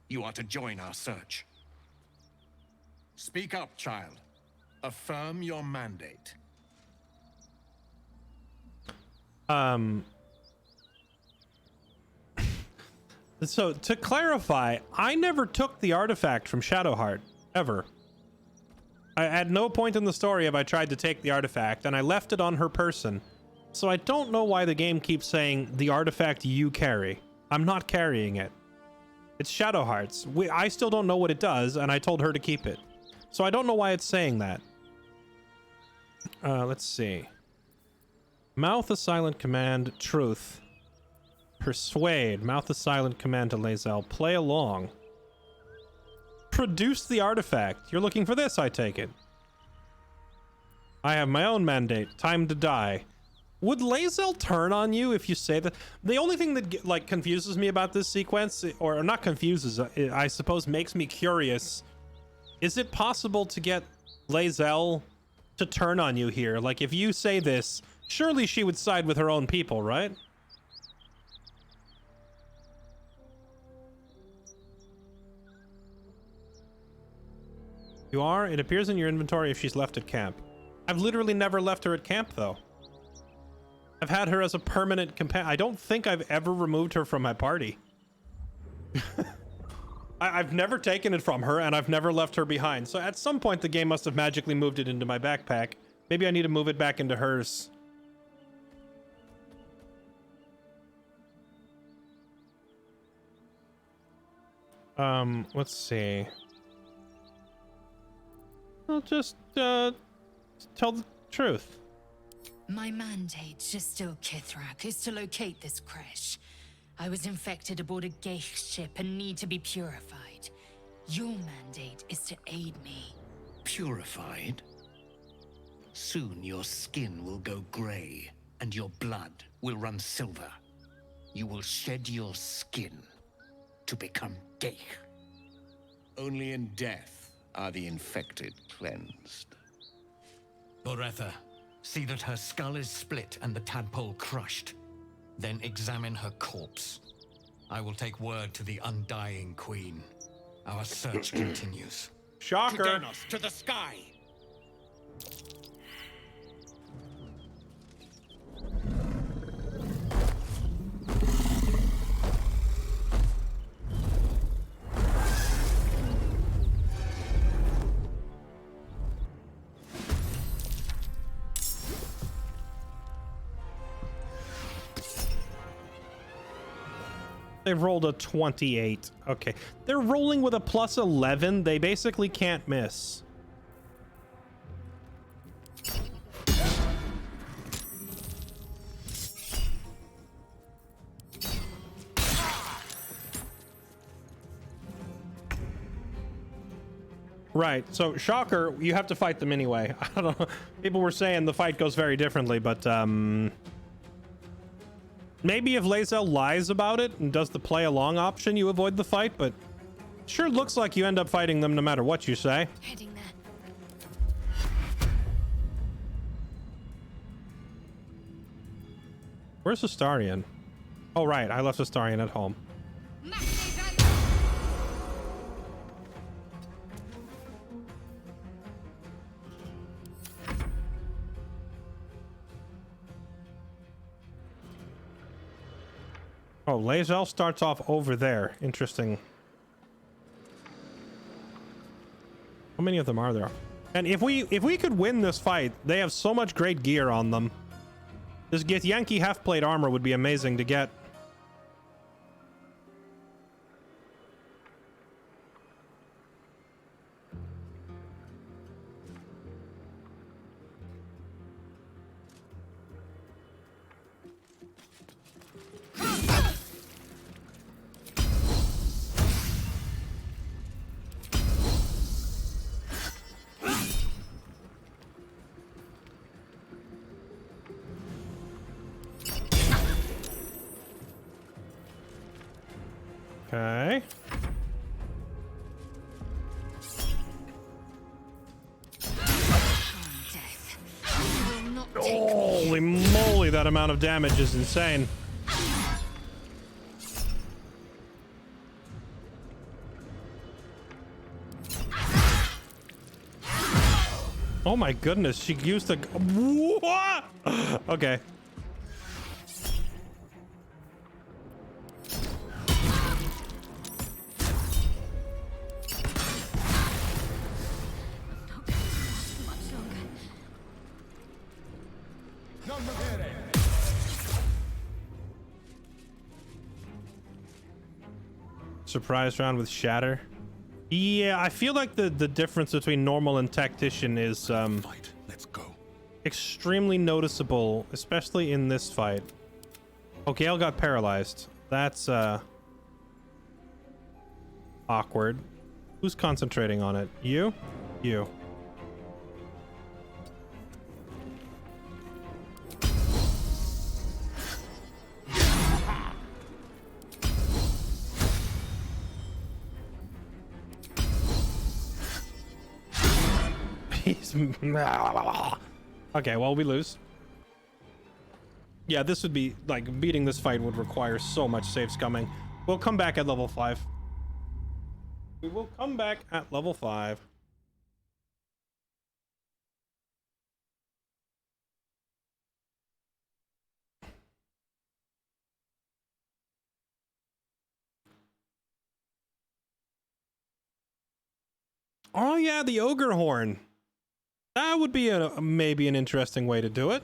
You are to join our search. Speak up, child. Affirm your mandate. So, to clarify, I never took the artifact from Shadowheart, ever. At no point in the story have I tried to take the artifact, and I left it on her person. So I don't know why the game keeps saying, the artifact you carry. I'm not carrying it. It's Shadowheart's. I still don't know what it does, and I told her to keep it. So I don't know why it's saying that. Let's see. Mouth a silent command, truth. Persuade. Mouth a silent command to Lae'zel. Play along. Produce the artifact. You're looking for this, I take it. I have my own mandate. Time to die. Would Lae'zel turn on you if you say that? The only thing that like confuses me about this sequence, or not confuses, I suppose makes me curious. Is it possible to get Lae'zel to turn on you here? Like if you say this, surely she would side with her own people, right? You are? It appears in your inventory if she's left at camp. I've literally never left her at camp, though. I've had her as a permanent companion. I don't think I've ever removed her from my party. I've never taken it from her, and I've never left her behind. So at some point, the game must have magically moved it into my backpack. Maybe I need to move it back into hers. Let's see. I'll just, tell the truth. My mandate, Gestil Kithrak, is to locate this creche. I was infected aboard a Geich ship and need to be purified. Your mandate is to aid me. Purified? Soon your skin will go gray, and your blood will run silver. You will shed your skin to become Geich. Only in death are the infected cleansed. Boretha, see that her skull is split and the tadpole crushed. Then examine her corpse. I will take word to the undying queen. Our search continues. Shocker! To Denos, to the sky! They've rolled a 28. Okay. They're rolling with a plus 11. They basically can't miss. Right. So, shocker, you have to fight them anyway. I don't know. People were saying the fight goes very differently, but maybe if Lae'zel lies about it and does the play along option, you avoid the fight, but sure looks like you end up fighting them no matter what you say. Heading there. Where's Astarion? Oh, right. I left Astarion at home. Oh, Lae'zel starts off over there. Interesting. How many of them are there? And if we could win this fight, they have so much great gear on them. This Githyanki half-plate armor would be amazing to get. Okay. Holy moly, that amount of damage is insane. Oh my goodness, she used to... What? Okay. Surprise round with Shatter. Yeah, I feel like the difference between normal and Tactician is Let's go. Extremely noticeable, especially in this fight. Oh, Gale got paralyzed. That's awkward. Who's concentrating on it? You? You. Okay, well, we lose. Yeah, this would be like beating this fight would require so much save scumming. We'll come back at level 5. We will come back at level 5. Oh yeah, the ogre horn. That would be maybe an interesting way to do it.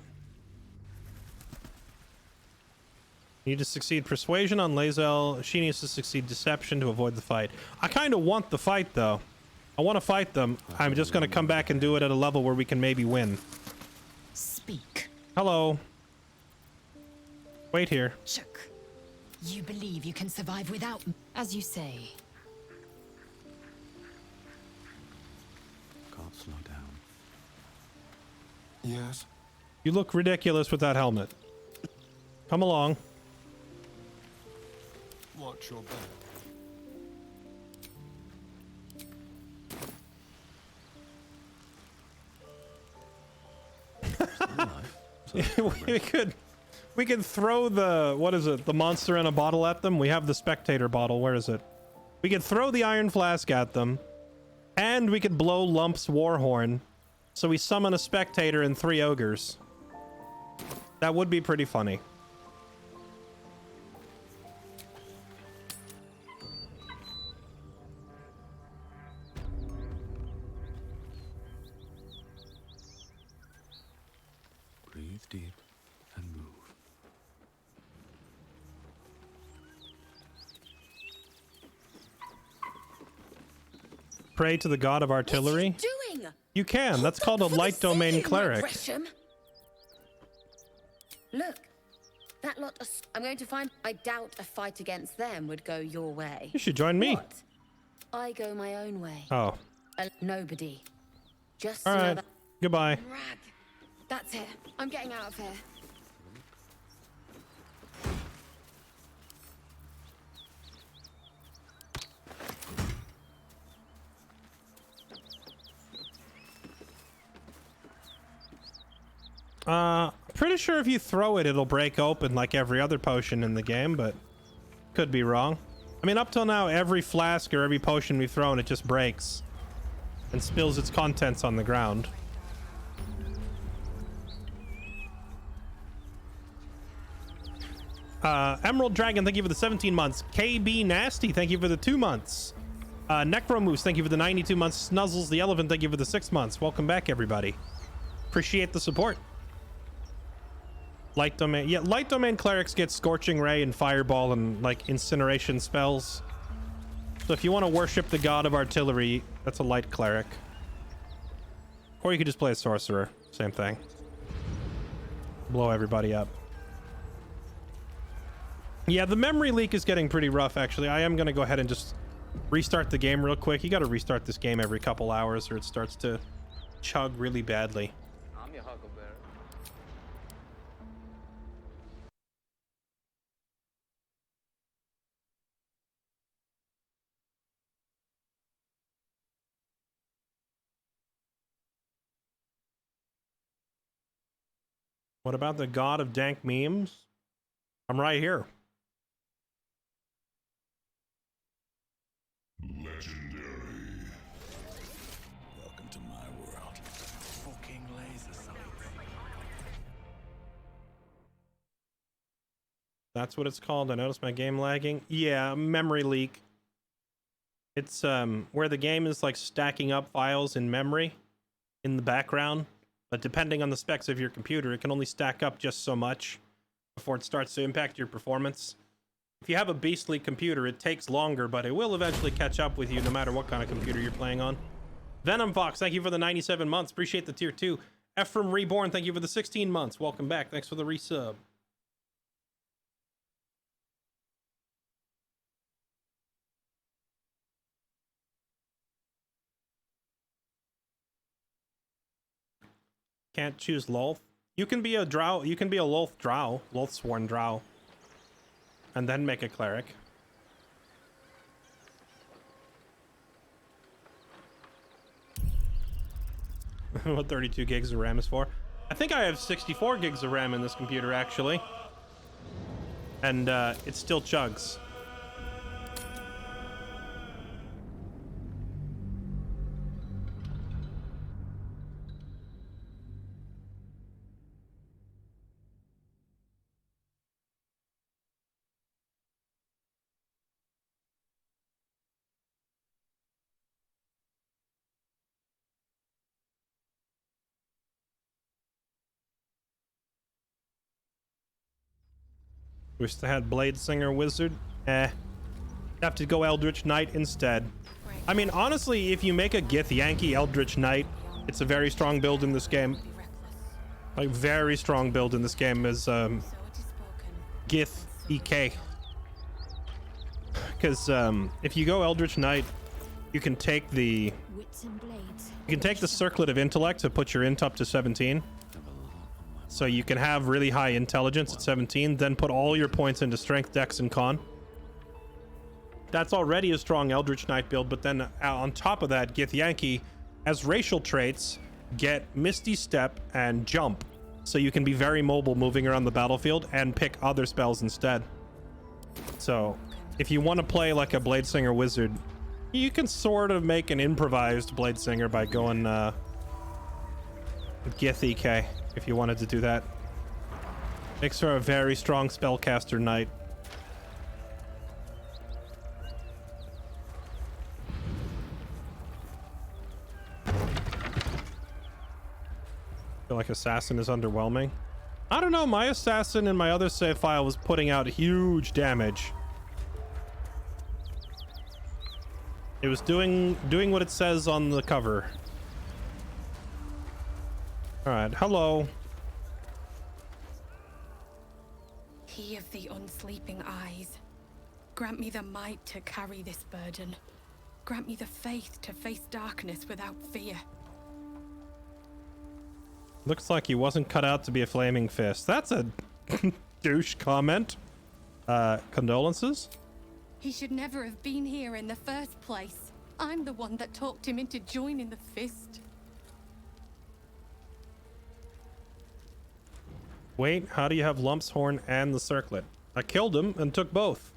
Need to succeed persuasion on Lae'zel. She needs to succeed deception to avoid the fight. I kind of want the fight though. I want to fight them. I'm just going to come back and do it at a level where we can maybe win. Speak. Hello. Wait here. Shook. You believe you can survive without me, as you say. Can't slow down. Yes. You look ridiculous with that helmet. Come along. Watch your back. we could throw the, what is it, the monster in a bottle at them. We have the spectator bottle. Where is it? We could throw the iron flask at them, and we could blow Lump's warhorn, so we summon a spectator and 3 ogres. That would be pretty funny. Breathe deep and move. Pray to the god of artillery? What are you doing? You can. That's called a light domain cleric. Gresham. Look, that lot of... I'm going to find... I doubt a fight against them would go your way. You should join me. What? I go my own way. Oh. Nobody. Just all right. another... Goodbye. Rag. That's it. I'm getting out of here. Pretty sure if you throw it, it'll break open like every other potion in the game, but could be wrong. I mean, up till now, every flask or every potion we've thrown, it just breaks and spills its contents on the ground. Emerald Dragon, thank you for the 17 months. KB Nasty, thank you for the 2 months. Necromoose, thank you for the 92 months. Snuzzles the Elephant, thank you for the 6 months. Welcome back, everybody. Appreciate the support. Light domain, yeah, light domain clerics get Scorching Ray and Fireball and like incineration spells. So if you want to worship the god of artillery, that's a light cleric. Or you could just play a sorcerer, same thing. Blow everybody up. Yeah, the memory leak is getting pretty rough, actually. I am going to go ahead and just restart the game real quick. You got to restart this game every couple hours or it starts to chug really badly. I'm your huckleberry. What about the god of dank memes? I'm right here. Legendary. Welcome to my world. Fucking laser sights. That's what it's called. I noticed my game lagging. Yeah, memory leak. It's where the game is like stacking up files in memory in the background. But depending on the specs of your computer, it can only stack up just so much before it starts to impact your performance. If you have a beastly computer, it takes longer, but it will eventually catch up with you no matter what kind of computer you're playing on. Venom Fox, thank you for the 97 months. Appreciate the tier 2. Ephraim Reborn, thank you for the 16 months. Welcome back. Thanks for the resub. Can't choose Lolth. You can be a drow. You can be a Lolth drow, Lolth-sworn drow, and then make a cleric. What 32 gigs of RAM is for? I think I have 64 gigs of RAM in this computer actually, and it still chugs. Wish they had Blade Singer Wizard. Have to go Eldritch Knight instead. I mean, honestly, if you make a Gith Yankee Eldritch Knight, it's a very strong build in this game. Like, very strong build in this game is Gith EK. Because if you go Eldritch Knight, you can take the Circlet of Intellect to put your int up to 17. So you can have really high intelligence at 17, then put all your points into strength, dex, and con. That's already a strong Eldritch Knight build, but then on top of that, Gith Yankee, as racial traits, get Misty Step and Jump. So you can be very mobile moving around the battlefield and pick other spells instead. So if you want to play like a Bladesinger Wizard, you can sort of make an improvised Bladesinger by going Gith EK. If you wanted to do that. Makes her a very strong spellcaster knight. Feel like Assassin is underwhelming. I don't know, my Assassin in my other save file was putting out huge damage. It was doing what it says on the cover. All right, hello. He of the unsleeping eyes, grant me the might to carry this burden. Grant me the faith to face darkness without fear. Looks like he wasn't cut out to be a flaming fist. That's a douche comment. Condolences? He should never have been here in the first place. I'm the one that talked him into joining the fist. Wait, how do you have Lump's horn and the circlet? I killed him and took both.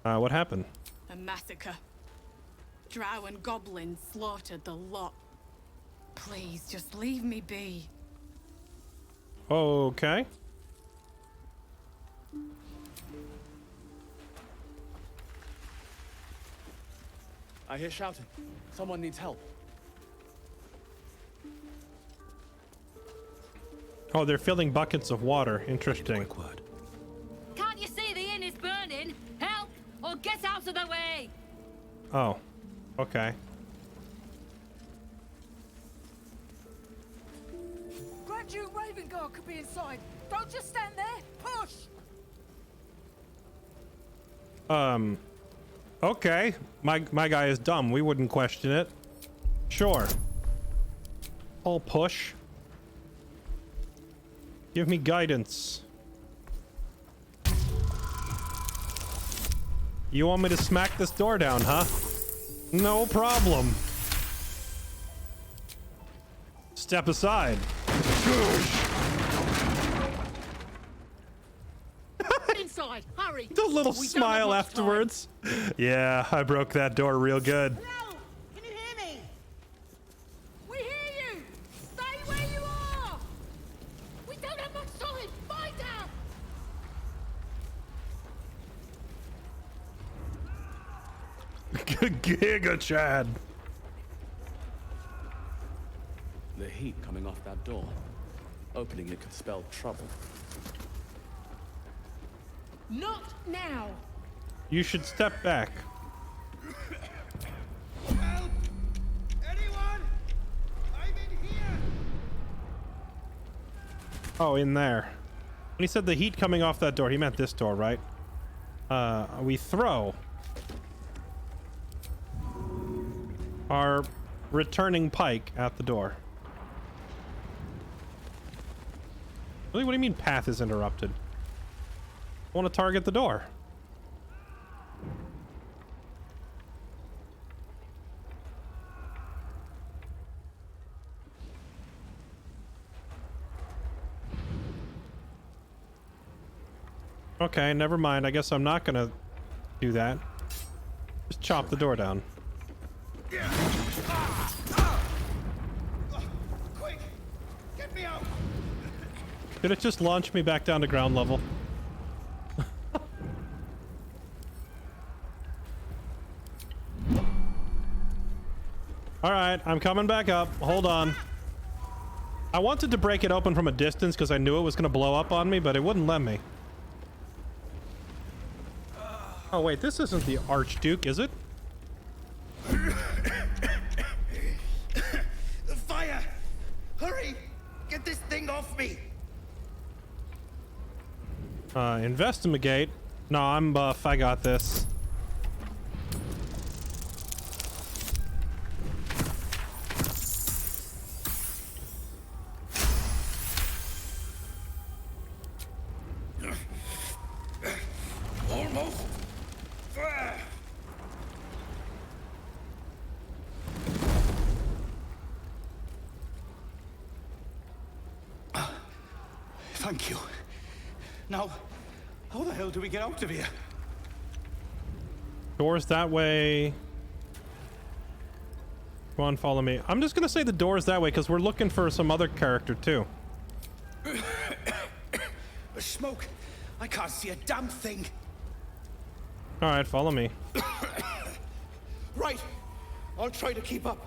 What happened? A massacre. Drow and goblins slaughtered the lot. Please, just leave me be. Okay. I hear shouting. Someone needs help. Oh, they're filling buckets of water. Interesting. Can't you see the inn is burning? Help or get out of the way! Oh, okay. Grand Duke Ravenguard could be inside. Don't just stand there. Push! Okay. My guy is dumb. We wouldn't question it. Sure. I'll push. Give me guidance. You want me to smack this door down, huh? No problem. Step aside. Inside, hurry! The little smile afterwards. Yeah, I broke that door real good. Hello! Can you hear me? We hear you! Stay where you are! We don't have much time! Fight out! Giga Chad. The heat coming off that door. Opening it could spell trouble. Not now! You should step back. Help! Anyone? I'm in here! Oh, in there. When he said the heat coming off that door, he meant this door, right? We throw our returning pike at the door. Really? What do you mean path is interrupted? I want to target the door. Okay, never mind. I guess I'm not gonna do that. Just chop the door down. Quick! Get me out! Did it just launch me back down to ground level? All right, I'm coming back up. Hold on. I wanted to break it open from a distance because I knew it was going to blow up on me, but it wouldn't let me. Oh, wait, this isn't the Archduke, is it? The fire! Hurry! Get this thing off me! Investigate. No, I'm buff. I got this. Almost. Thank you. Now, how the hell do we get out of here? Doors that way. Come on, follow me. I'm just gonna say the doors that way because we're looking for some other character too. The smoke. I can't see a damn thing. All right, follow me. Right. I'll try to keep up.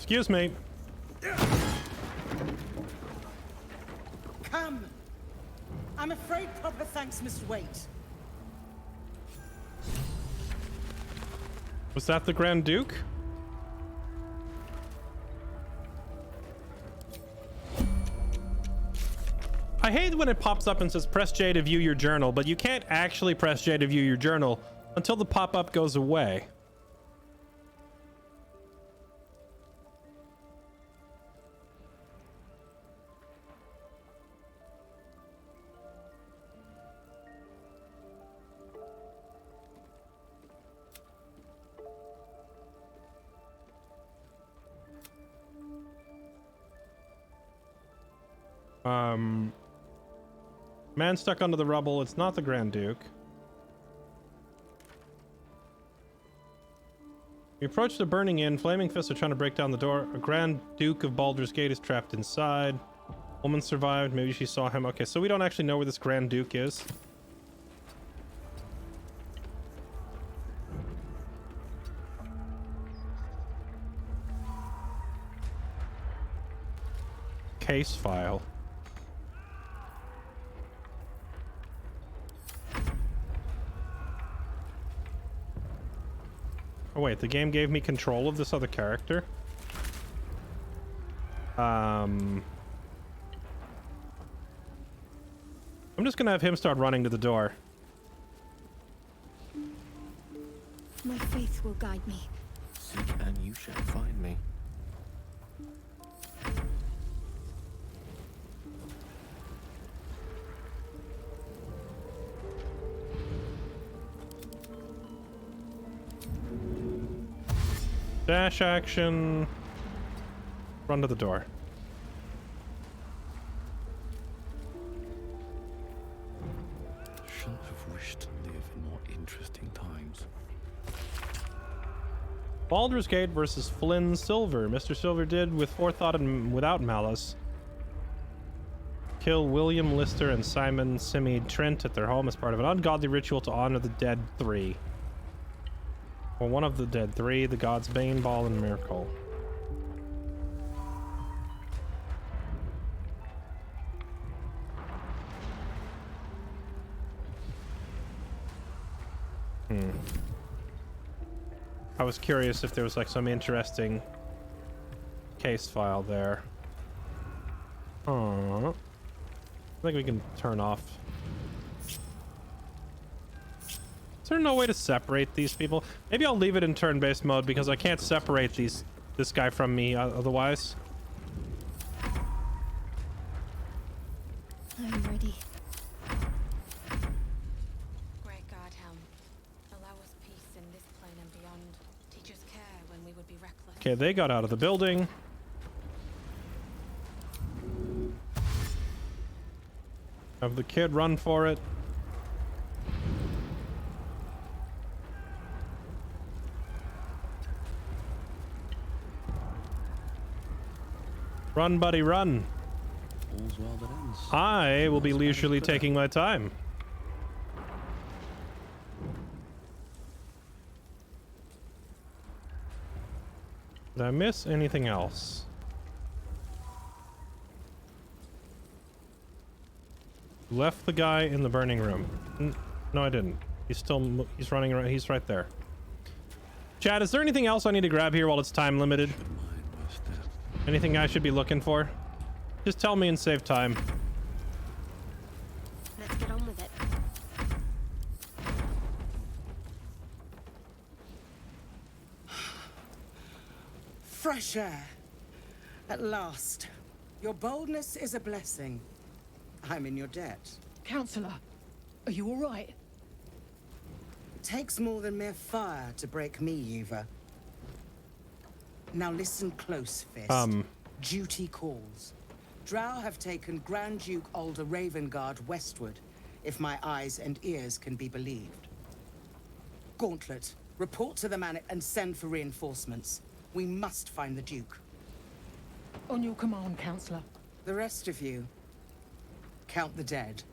Excuse me. Come. I'm afraid proper thanks must wait. Was that the Grand Duke? I hate when it pops up and says press J to view your journal, but you can't actually press J to view your journal until the pop-up goes away. Man stuck under the rubble. It's not the Grand Duke. We approach the burning inn. Flaming fists are trying to break down the door. A Grand Duke of Baldur's Gate is trapped inside. Woman survived. Maybe she saw him. Okay, so we don't actually know where this Grand Duke is. Case file. Oh wait, the game gave me control of this other character? I'm just gonna have him start running to the door. My faith will guide me. Seek and you shall find me. Dash action. Run to the door. Shouldn't have wished to live in more interesting times. Baldur's Gate versus Flynn Silver. Mr. Silver did, with forethought and without malice, kill William Lister and Simon Simi Trent at their home as part of an ungodly ritual to honor the dead three. Or one of the dead three, the gods Bane, Ball, and Miracle. I was curious if there was like some interesting case file there. I think we can turn off. Is there no way to separate these people? Maybe I'll leave it in turn-based mode this can't separate this guy from me otherwise. I'm ready. Great God, Helm. Allow us peace in this plane and beyond. Teach us care when we would be reckless. Okay, they got out of the building. Have the kid run for it. Run, buddy, run. All's well that ends. I will be leisurely taking my time. Did I miss anything else? Left the guy in the burning room. No, I didn't. He's running around. He's right there. Chad, is there anything else I need to grab here while it's time limited? Anything I should be looking for? Just tell me and save time. Let's get on with it. Fresh air. At last. Your boldness is a blessing. I'm in your debt. Counselor, are you all right? It takes more than mere fire to break me, Yuva. Now listen close, Fist. Duty calls. Drow have taken Grand Duke Alder Ravengard westward, if my eyes and ears can be believed. Gauntlet, report to the man and send for reinforcements. We must find the Duke. On your command, Counselor. The rest of you, count the dead.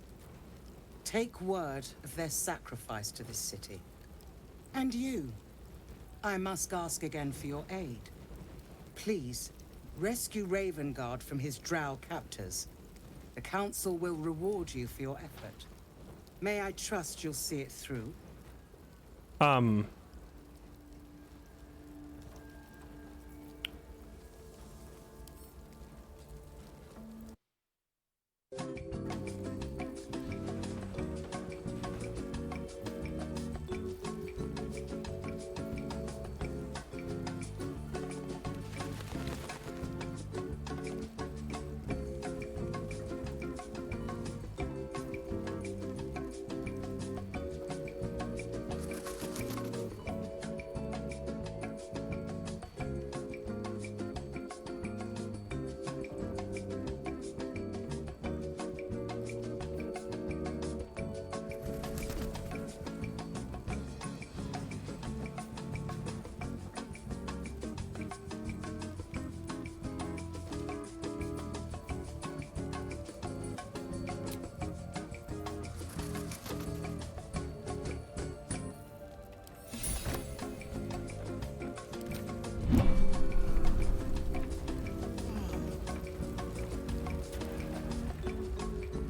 Take word of their sacrifice to this city. And you, I must ask again for your aid. Please, rescue Ravengard from his drow captors. The Council will reward you for your effort. May I trust you'll see it through?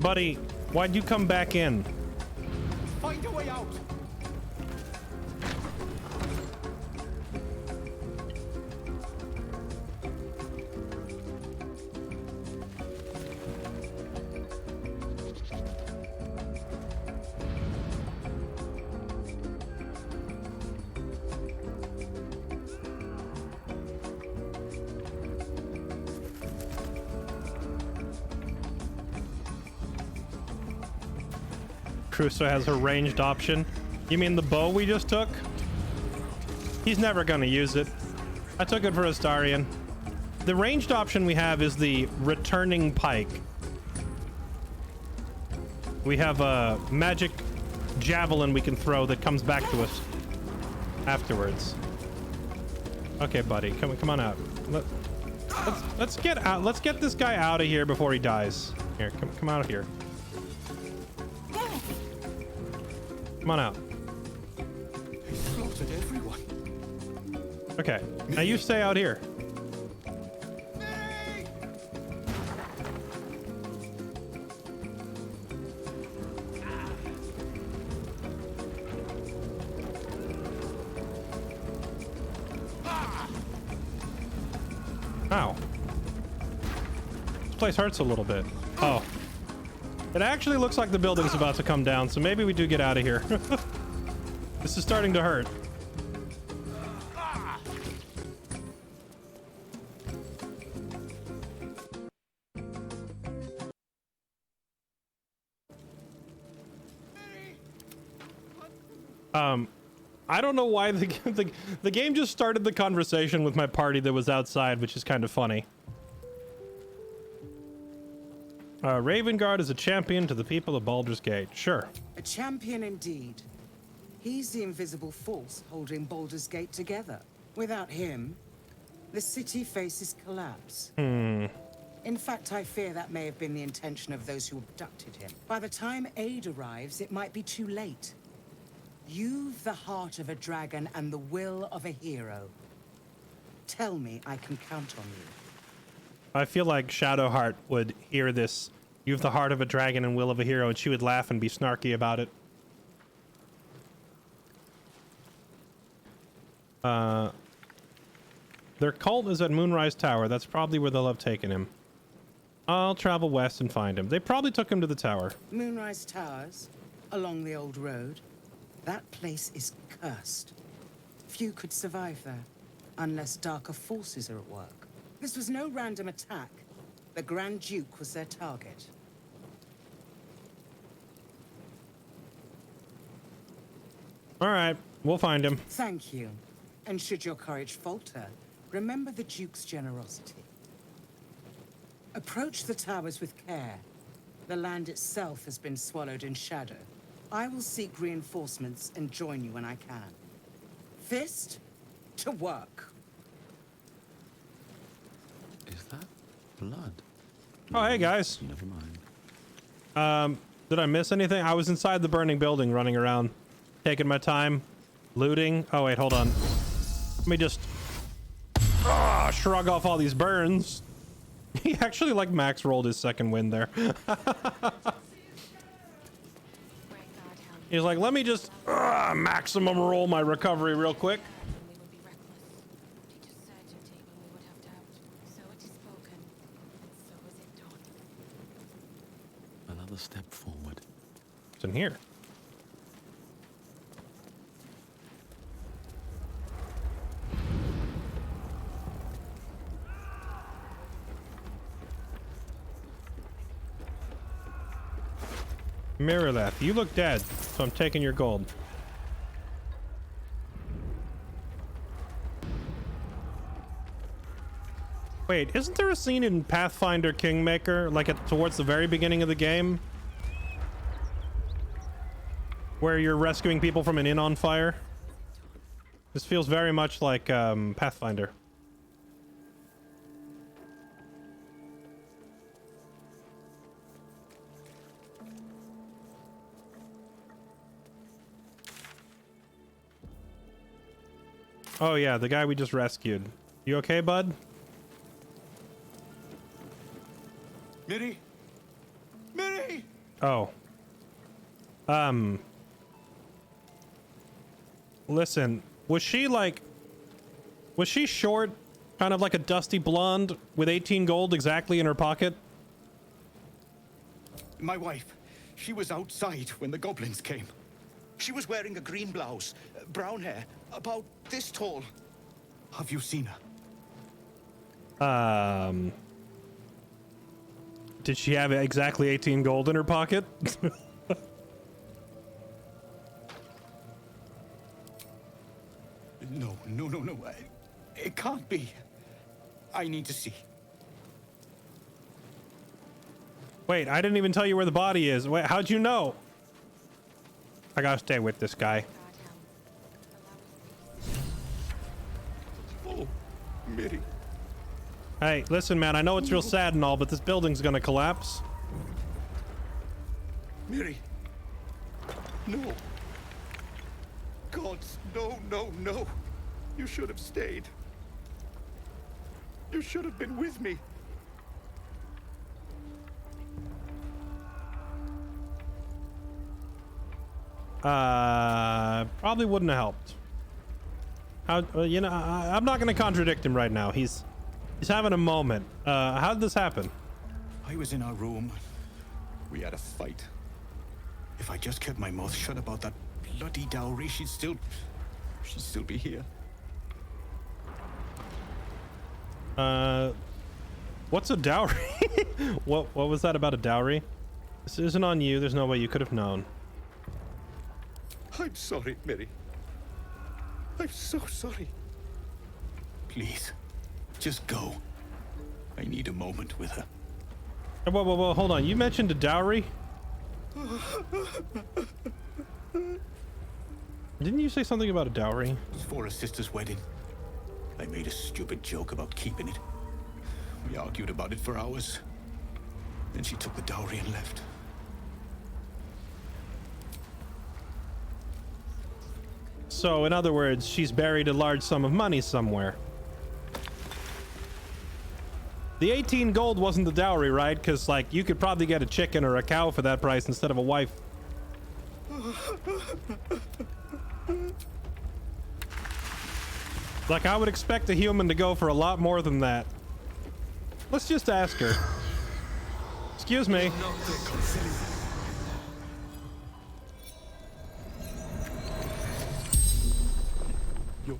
Buddy, why'd you come back in? Find a way out. Crusoe has a ranged option. You mean the bow we just took? He's never gonna use it. I took it for Astarion. The ranged option we have is the returning pike. We have a magic javelin we can throw that comes back to us afterwards. Okay, buddy, come on out. Let's get out. Let's get this guy out of here before he dies. Here, come out of here. Come on out. He slaughtered everyone. Okay, now you stay out here. Ow. This place hurts a little bit. Oh. It actually looks like the building's about to come down, so maybe we do get out of here. This is starting to hurt. I don't know why the game just started the conversation with my party that was outside, which is kind of funny. Ravengard is a champion to the people of Baldur's Gate. Sure. A champion indeed. He's the invisible force holding Baldur's Gate together. Without him, the city faces collapse. In fact, I fear that may have been the intention of those who abducted him. By the time aid arrives, it might be too late. You've the heart of a dragon and the will of a hero. Tell me I can count on you. I feel like Shadowheart would hear this. You have the heart of a dragon and will of a hero, and she would laugh and be snarky about it. Their cult is at Moonrise Tower. That's probably where they'll have taken him. I'll travel west and find him. They probably took him to the tower. Moonrise Towers, along the old road. That place is cursed. Few could survive there, unless darker forces are at work. This was no random attack. The Grand Duke was their target. All right, we'll find him. Thank you. And should your courage falter, remember the Duke's generosity. Approach the towers with care. The land itself has been swallowed in shadow. I will seek reinforcements and join you when I can. Fist to work. Is that blood? Oh, hey guys. Never mind. Did I miss anything? I was inside the burning building running around, taking my time, looting. Oh wait, hold on. Let me just... Oh, shrug off all these burns. He actually like max rolled his second win there. He's like, let me just maximum roll my recovery real quick. Another step forward. It's in here. Mirrorleth, you look dead, so I'm taking your gold. Wait, isn't there a scene in Pathfinder Kingmaker, like towards the very beginning of the game, where you're rescuing people from an inn on fire? This feels very much like Pathfinder. Oh yeah, the guy we just rescued. You okay, bud? Miri! Miri! Oh. Listen, was she short, kind of like a dusty blonde with 18 gold exactly in her pocket? My wife, she was outside when the goblins came. She was wearing a green blouse, brown hair, about this tall. Have you seen her? Did she have exactly 18 gold in her pocket? No. It can't be. I need to see. Wait, I didn't even tell you where the body is. Wait, how'd you know? I gotta stay with this guy. Oh, Miri. Hey, listen, man, I know it's real sad and all, but this building's gonna collapse. Miri. No. God, no. You should have stayed. You should have been with me. Probably wouldn't have helped. You know, I'm not gonna contradict him right now. He's having a moment. How did this happen? I was in our room. We had a fight. If I just kept my mouth shut about that bloody dowry, she'd still be here. What's a dowry? What was that about a dowry? This isn't on you. There's no way you could have known. I'm sorry, Miri. I'm so sorry. Please, just go. I need a moment with her. Whoa, hold on. You mentioned a dowry? Didn't you say something about a dowry? It was for a sister's wedding. I made a stupid joke about keeping it. We argued about it for hours. Then she took the dowry and left. So, in other words, she's buried a large sum of money somewhere. The 18 gold wasn't the dowry, right? Because, like, you could probably get a chicken or a cow for that price instead of a wife. Like, I would expect a human to go for a lot more than that. Let's just ask her. Excuse me.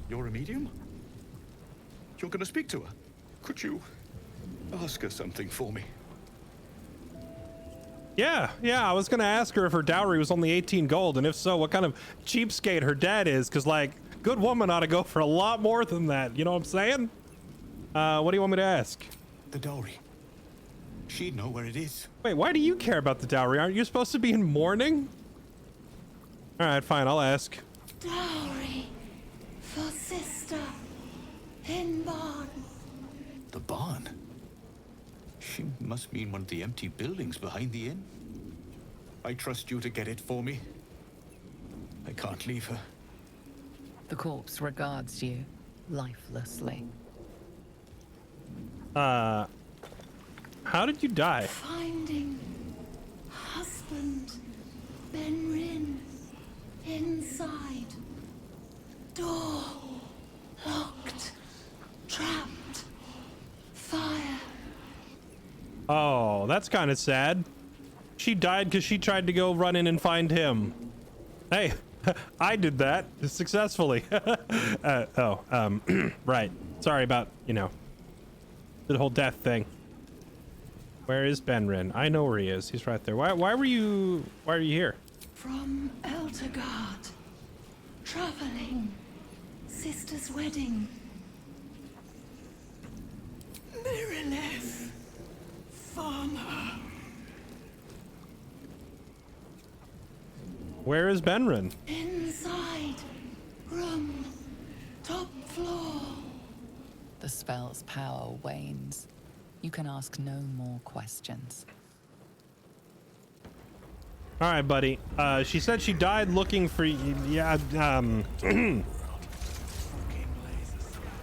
You're a medium? You're gonna speak to her? Could you ask her something for me? Yeah, I was gonna ask her if her dowry was only 18 gold, and if so, what kind of cheapskate her dad is, because, like, good woman ought to go for a lot more than that, you know what I'm saying? What do you want me to ask? The dowry. She'd know where it is. Wait, why do you care about the dowry? Aren't you supposed to be in mourning? Alright, fine, I'll ask. Dowry for sister in barn. The barn? She must mean one of the empty buildings behind the inn. I trust you to get it for me. I can't leave her. The corpse regards you lifelessly. How did you die? Finding husband Benrin inside. Door locked. Trapped. Fire. Oh, that's kind of sad. She died because she tried to go run in and find him. Hey, I did that successfully. Right. Sorry about, you know, the whole death thing. Where is Benrin? I know where he is. He's right there. Why are you here? From Eltergard. Traveling. Sister's wedding. Mirileth. Farmer. Where is Benrin? Inside. Room. Top floor. The spell's power wanes. You can ask no more questions. All right, buddy. She said she died looking for you. Yeah,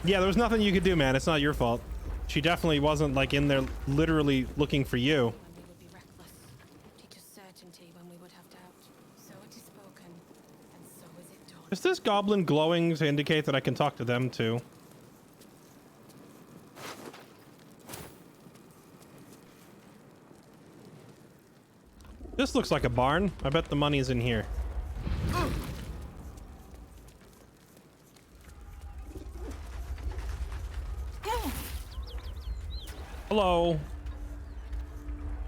yeah, there was nothing you could do, man. It's not your fault. She definitely wasn't, like, in there literally looking for you. Is this goblin glowing to indicate that I can talk to them too? This looks like a barn. I bet the money's in here. Hello.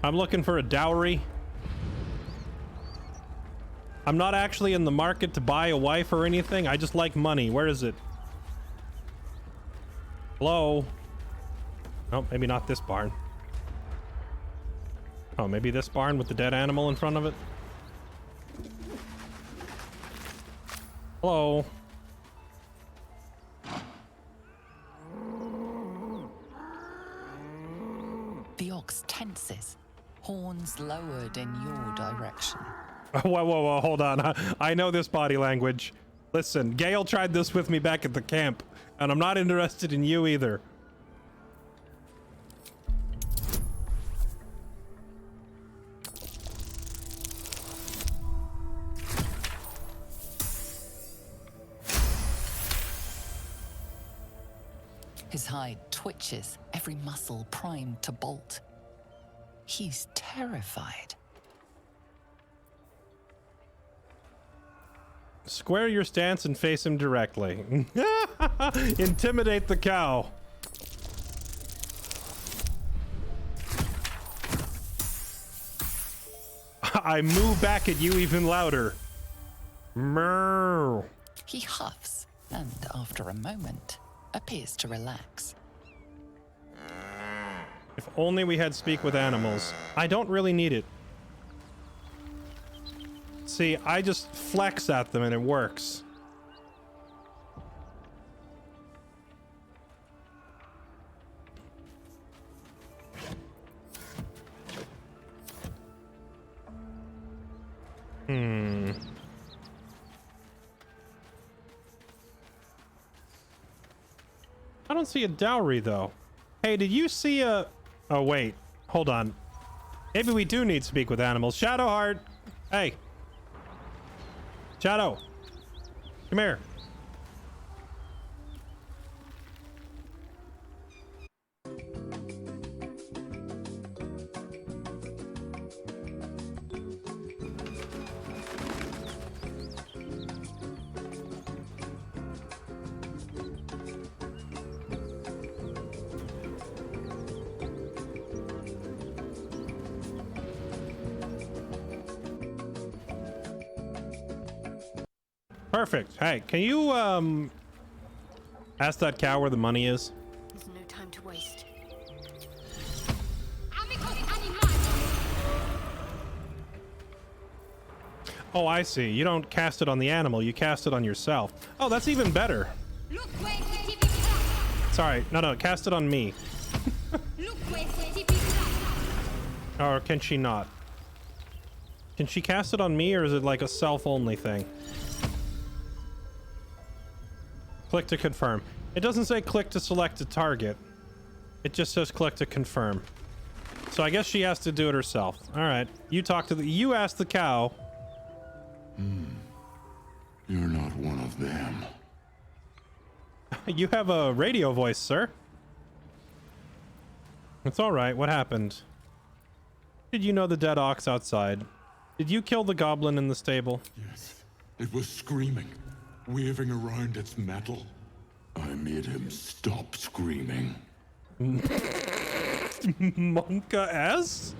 I'm looking for a dowry. I'm not actually in the market to buy a wife or anything. I just like money. Where is it? Hello? Oh, maybe not this barn. Oh, maybe this barn with the dead animal in front of it? Hello? The ox tenses, horns lowered in your direction. Whoa, hold on. I know this body language. Listen, Gale tried this with me back at the camp, and I'm not interested in you either. His hide twitches, every muscle primed to bolt. He's terrified. Square your stance and face him directly. Intimidate the cow. I moo back at you even louder. Moo. He huffs, and after a moment, appears to relax. If only we had speak with animals. I don't really need it. See, I just flex at them and it works. I don't see a dowry though. Hey, did you see a... Oh, wait. Hold on. Maybe we do need to speak with animals. Shadowheart! Hey. Shadow. Come here. Perfect. Hey, can you ask that cow where the money is? There's no time to waste. Oh, I see. You don't cast it on the animal, you cast it on yourself. Oh, that's even better. Sorry, no, cast it on me. Or can she not? Can she cast it on me, or is it like a self-only thing? Click to confirm. It doesn't say click to select a target. It just says click to confirm. So I guess she has to do it herself. All right. You talk to the... You ask the cow. You're not one of them. You have a radio voice, sir. It's all right. What happened? Did you know the dead ox outside? Did you kill the goblin in the stable? Yes. It was screaming, waving around its metal. I made him stop screaming. Monka S?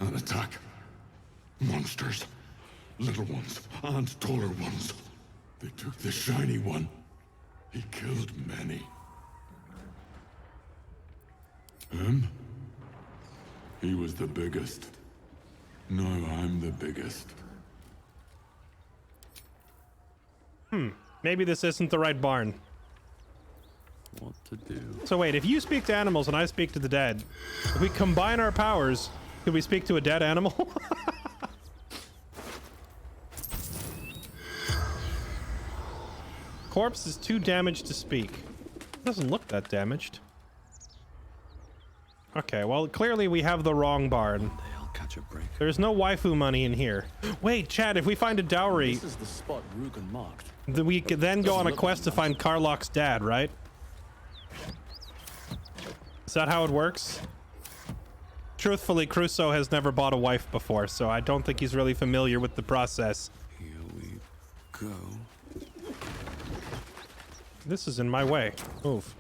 An attack. Monsters. Little ones and taller ones. They took the shiny one. He killed many. Him? He was the biggest. Now I'm the biggest. Maybe this isn't the right barn. What to do? So wait, if you speak to animals and I speak to the dead, if we combine our powers, could we speak to a dead animal? Corpse is too damaged to speak. Doesn't look that damaged. Okay, well, clearly we have the wrong barn. I'll catch a break. There's no waifu money in here. Wait, Chad, if we find a dowry, This is the spot Rugen marked. we could then go on a quest to find Karlach's dad, right? Is that how it works? Truthfully, Crusoe has never bought a wife before, so I don't think he's really familiar with the process. Here we go. This is in my way. Move.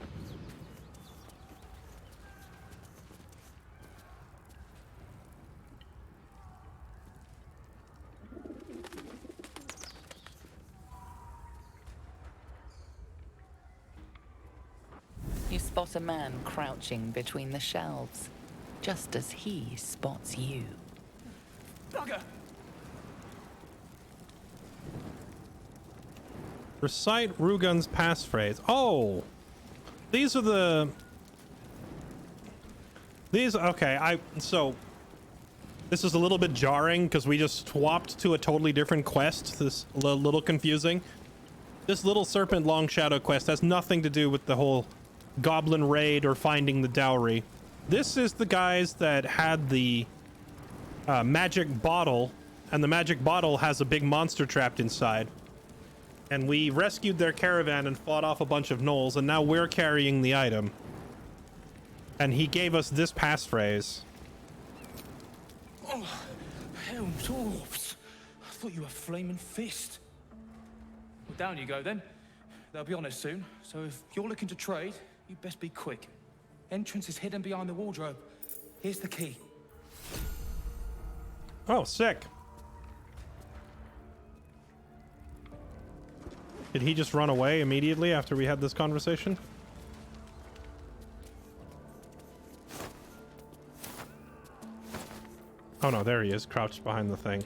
You spot a man crouching between the shelves, just as he spots you. Bugger! Recite Rugun's passphrase. Oh! These are the... Okay, so... This is a little bit jarring, because we just swapped to a totally different quest. This is a little confusing. This little Serpent Long Shadow quest has nothing to do with the whole goblin raid or finding the dowry. This is the guys that had the magic bottle, and the magic bottle has a big monster trapped inside. And we rescued their caravan and fought off a bunch of gnolls, and now we're carrying the item. And he gave us this passphrase. Oh, hell, dwarves. I thought you were flaming fist. Well, down you go then. They'll be on us soon, so if you're looking to trade, you best be quick. Entrance is hidden behind the wardrobe. Here's the key. Oh, sick. Did he just run away immediately after we had this conversation? Oh no, there he is, crouched behind the thing.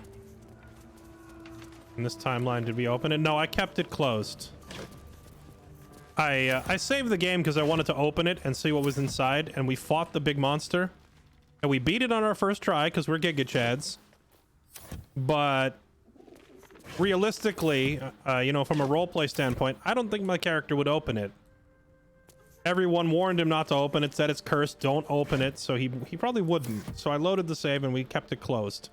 In this timeline, did we open it? No, I kept it closed. I saved the game because I wanted to open it and see what was inside, and we fought the big monster. And we beat it on our first try because we're Giga Chads. But realistically, you know, from a roleplay standpoint, I don't think my character would open it. Everyone warned him not to open it, said it's cursed, don't open it, so he probably wouldn't. So I loaded the save and we kept it closed.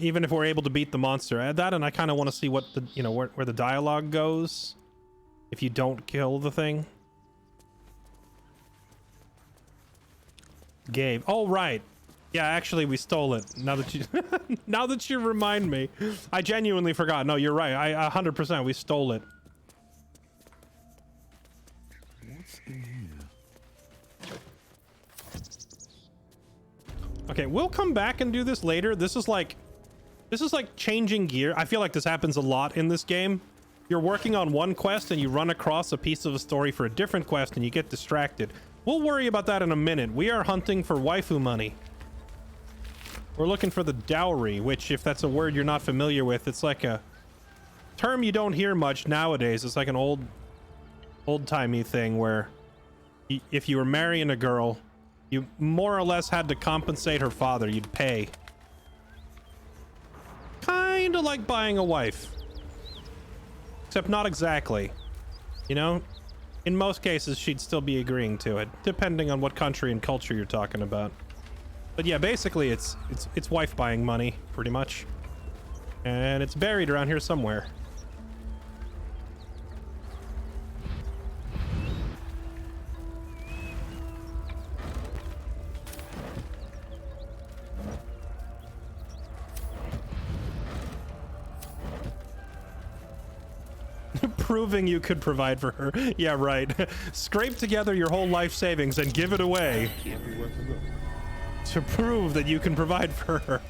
Even if we're able to beat the monster. I had that, and I kind of want to see what the, you know, where the dialogue goes if you don't kill the thing. Gabe. Oh, right. Yeah, actually, we stole it. Now that you now that you remind me, I genuinely forgot. No, you're right. I 100% we stole it. What's in here? Okay, we'll come back and do this later. This is like changing gear. I feel like this happens a lot in this game. You're working on one quest and you run across a piece of a story for a different quest and you get distracted. We'll worry about that in a minute. We are hunting for waifu money. We're looking for the dowry, which, if that's a word you're not familiar with, it's like a term you don't hear much nowadays. It's like an old-timey thing where if you were marrying a girl, you more or less had to compensate her father. You'd pay. Kind of like buying a wife. Except not exactly. You know? In most cases, she'd still be agreeing to it, depending on what country and culture you're talking about. But yeah, basically it's wife buying money, pretty much. And it's buried around here somewhere. Proving you could provide for her. Yeah, right. Scrape together your whole life savings and give it away to prove that you can provide for her.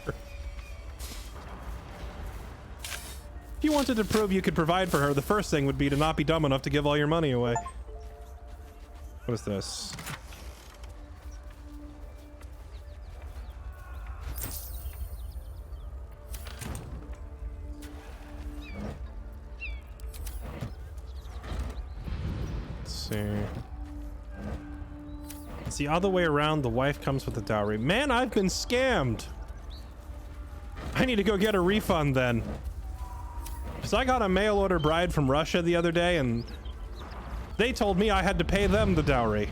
If you wanted to prove you could provide for her, the first thing would be to not be dumb enough to give all your money away. What is this? It's the other way around. The wife comes with the dowry. Man, I've been scammed. I need to go get a refund then. Because I got a mail order bride from Russia the other day and they told me I had to pay them the dowry.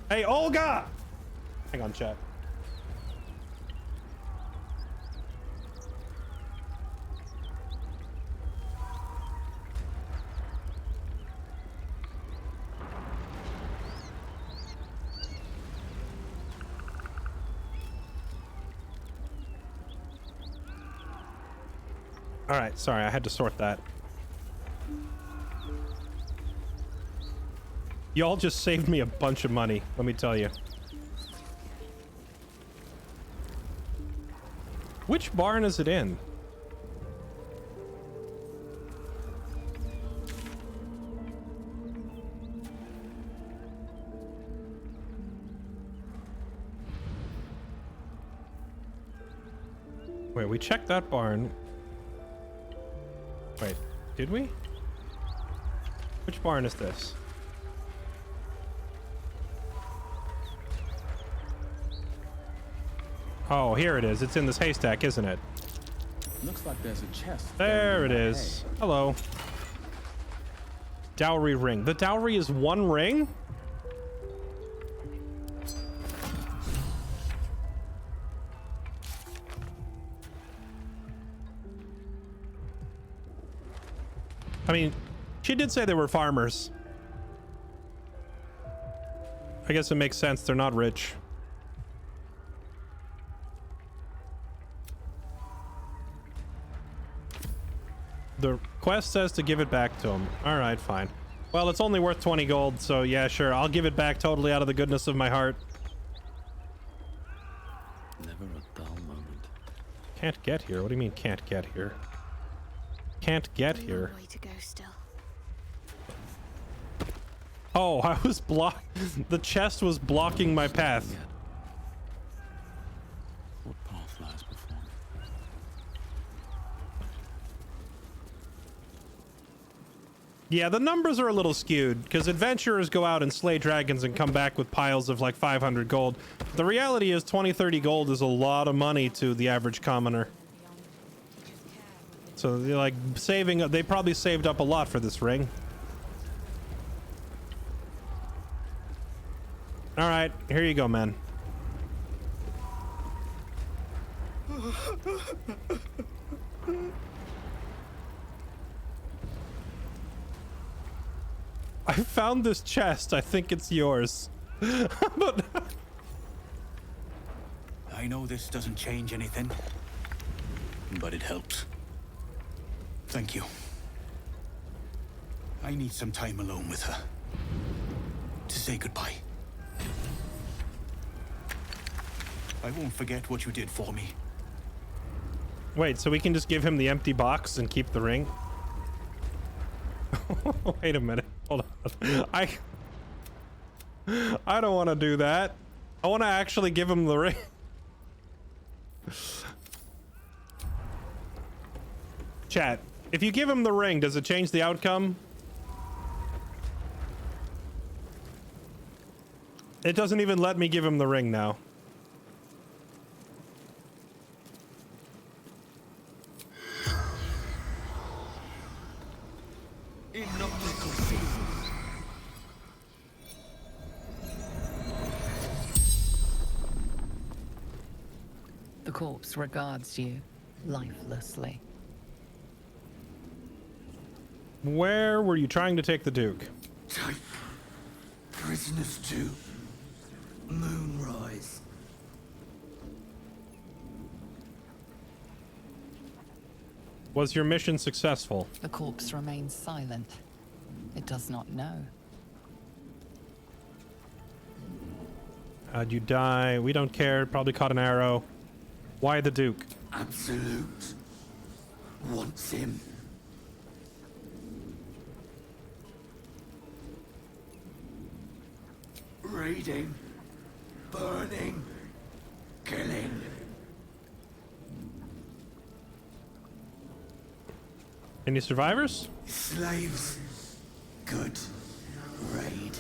Hey, Olga! Hang on, chat. All right, sorry, I had to sort that. Y'all just saved me a bunch of money, let me tell you. Which barn is it in? Wait, we checked that barn. Wait, did we? Which barn is this? Oh, here it is. It's in this haystack, isn't it? Looks like there's a chest. There it is. Hello. Dowry ring. The dowry is one ring? I mean, she did say they were farmers. I guess it makes sense. They're not rich. The quest says to give it back to him. All right, fine. Well, it's only worth 20 gold, so yeah, sure. I'll give it back totally out of the goodness of my heart. Never a dull moment. Can't get here? What do you mean can't get here? Can't get here. Way to go still. Oh, I was the chest was blocking my path. What path lies before me? Yeah, the numbers are a little skewed because adventurers go out and slay dragons and come back with piles of like 500 gold. The reality is 20-30 gold is a lot of money to the average commoner. So they're like saving, they probably saved up a lot for this ring. All right, here you go, man. I found this chest. I think it's yours. But I know this doesn't change anything, but it helps. Thank you. I need some time alone with her to say goodbye. I won't forget what you did for me. Wait, so we can just give him the empty box and keep the ring? Wait a minute. Hold on. I don't want to do that. I want to actually give him the ring. Chat, if you give him the ring, does it change the outcome? It doesn't even let me give him the ring now. The corpse regards you lifelessly. Where were you trying to take the Duke? Take prisoners to Moonrise. Was your mission successful? The corpse remains silent. It does not know. How'd you die? We don't care. Probably caught an arrow. Why the Duke? Absolute wants him. Raiding, burning, killing. Any survivors? Slaves. Good raid.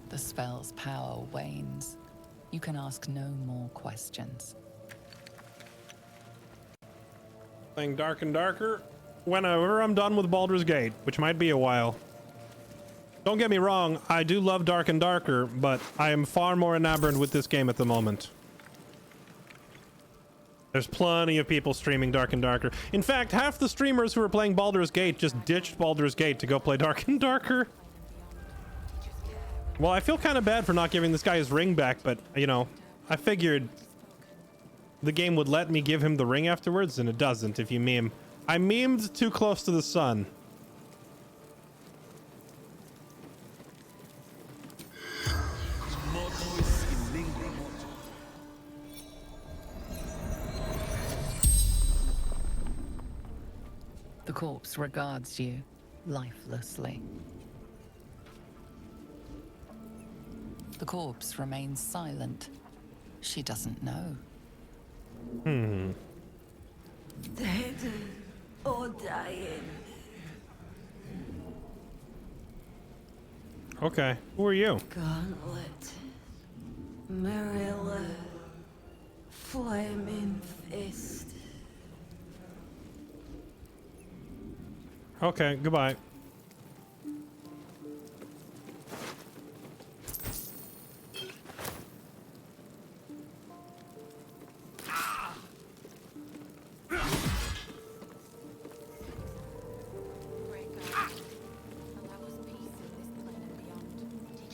The spell's power wanes. You can ask no more questions. Playing Dark and Darker whenever I'm done with Baldur's Gate, which might be a while. Don't get me wrong, I do love Dark and Darker, but I am far more enamored with this game at the moment. There's plenty of people streaming Dark and Darker. In fact, half the streamers who are playing Baldur's Gate just ditched Baldur's Gate to go play Dark and Darker. Well, I feel kind of bad for not giving this guy his ring back, but, you know, I figured the game would let me give him the ring afterwards, and it doesn't if you meme. I memed too close to the sun. The corpse regards you lifelessly. The corpse remains silent. She doesn't know. Dead or dying. Okay, who are you? Gauntlet. Marilla. Flaming fist. Okay, goodbye.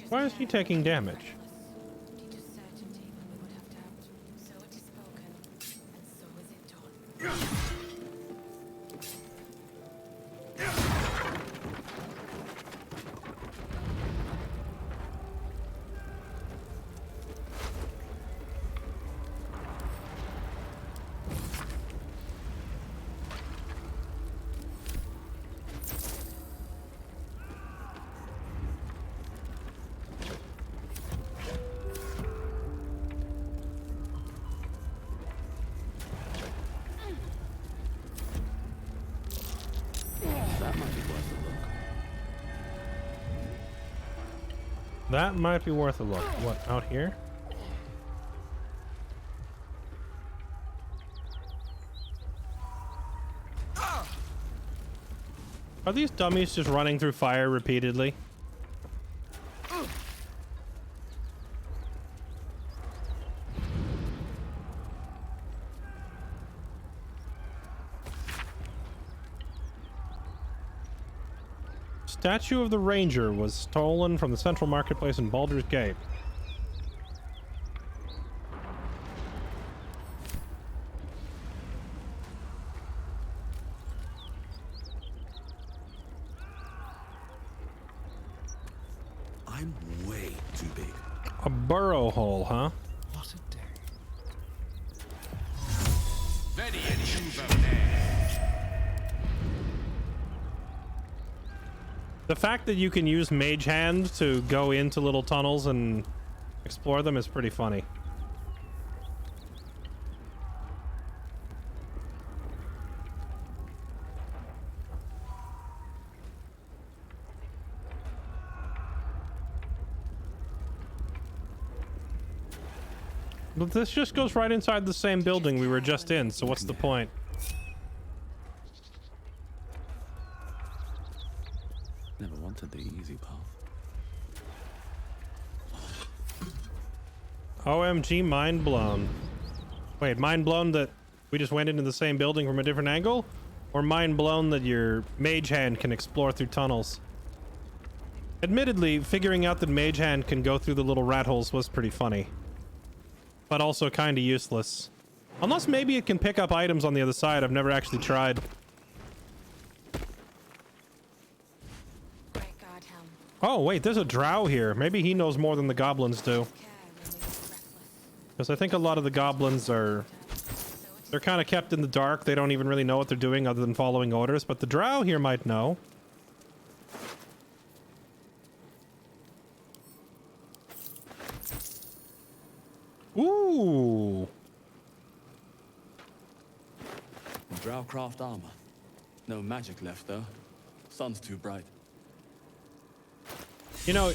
Why is he taking damage? That might be worth a look. What, out here? Are these dummies just running through fire repeatedly? Statue of the Ranger was stolen from the central marketplace in Baldur's Gate. I'm way too big. A burrow hole, huh? What a day. The fact that you can use Mage Hand to go into little tunnels and explore them is pretty funny. But this just goes right inside the same building we were just in, so what's the point? Never wanted the easy path. OMG, mind blown. Wait, mind blown that we just went into the same building from a different angle? Or mind blown that your mage hand can explore through tunnels? Admittedly, figuring out that mage hand can go through the little rat holes was pretty funny. But also kind of useless. Unless maybe it can pick up items on the other side. I've never actually tried. Oh, wait, there's a drow here. Maybe he knows more than the goblins do. Because I think a lot of the goblins are... They're kind of kept in the dark. They don't even really know what they're doing other than following orders. But the drow here might know. Ooh. Drow craft armor. No magic left though. Sun's too bright. You know...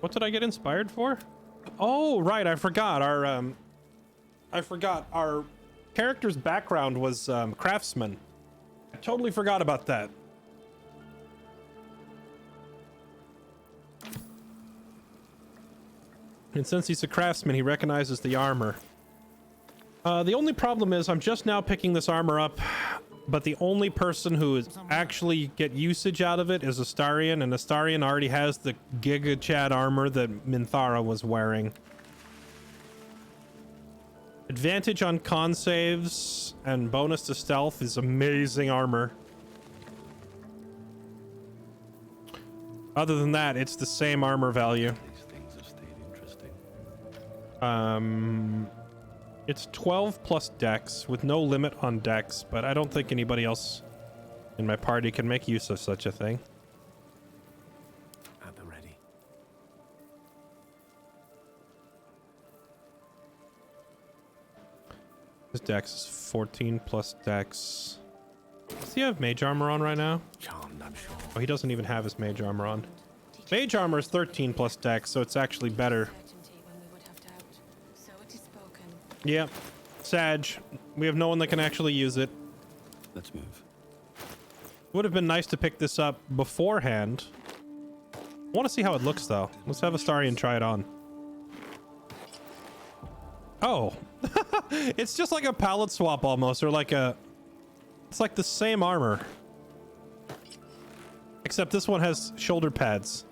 What did I get inspired for? Oh, right, I forgot. Our character's background was craftsman. I totally forgot about that. And since he's a craftsman, he recognizes the armor. The only problem is I'm just now picking this armor up, but the only person who is actually get usage out of it is Astarion, and Astarion already has the Giga Chad armor that Minthara was wearing. Advantage on con saves and bonus to stealth is amazing armor. Other than that, it's the same armor value. It's 12 plus dex with no limit on dex, but I don't think anybody else in my party can make use of such a thing. At the ready. His dex is 14 plus dex. Does he have mage armor on right now? Charmed, I'm sure. Oh, he doesn't even have his mage armor on. Mage armor is 13 plus dex, so it's actually better. Yep. Sag. We have no one that can actually use it. Let's move. Would have been nice to pick this up beforehand. I want to see how it looks, though. Let's have Astarion try it on. Oh. It's just like a palette swap almost, or like a... It's like the same armor. Except this one has shoulder pads.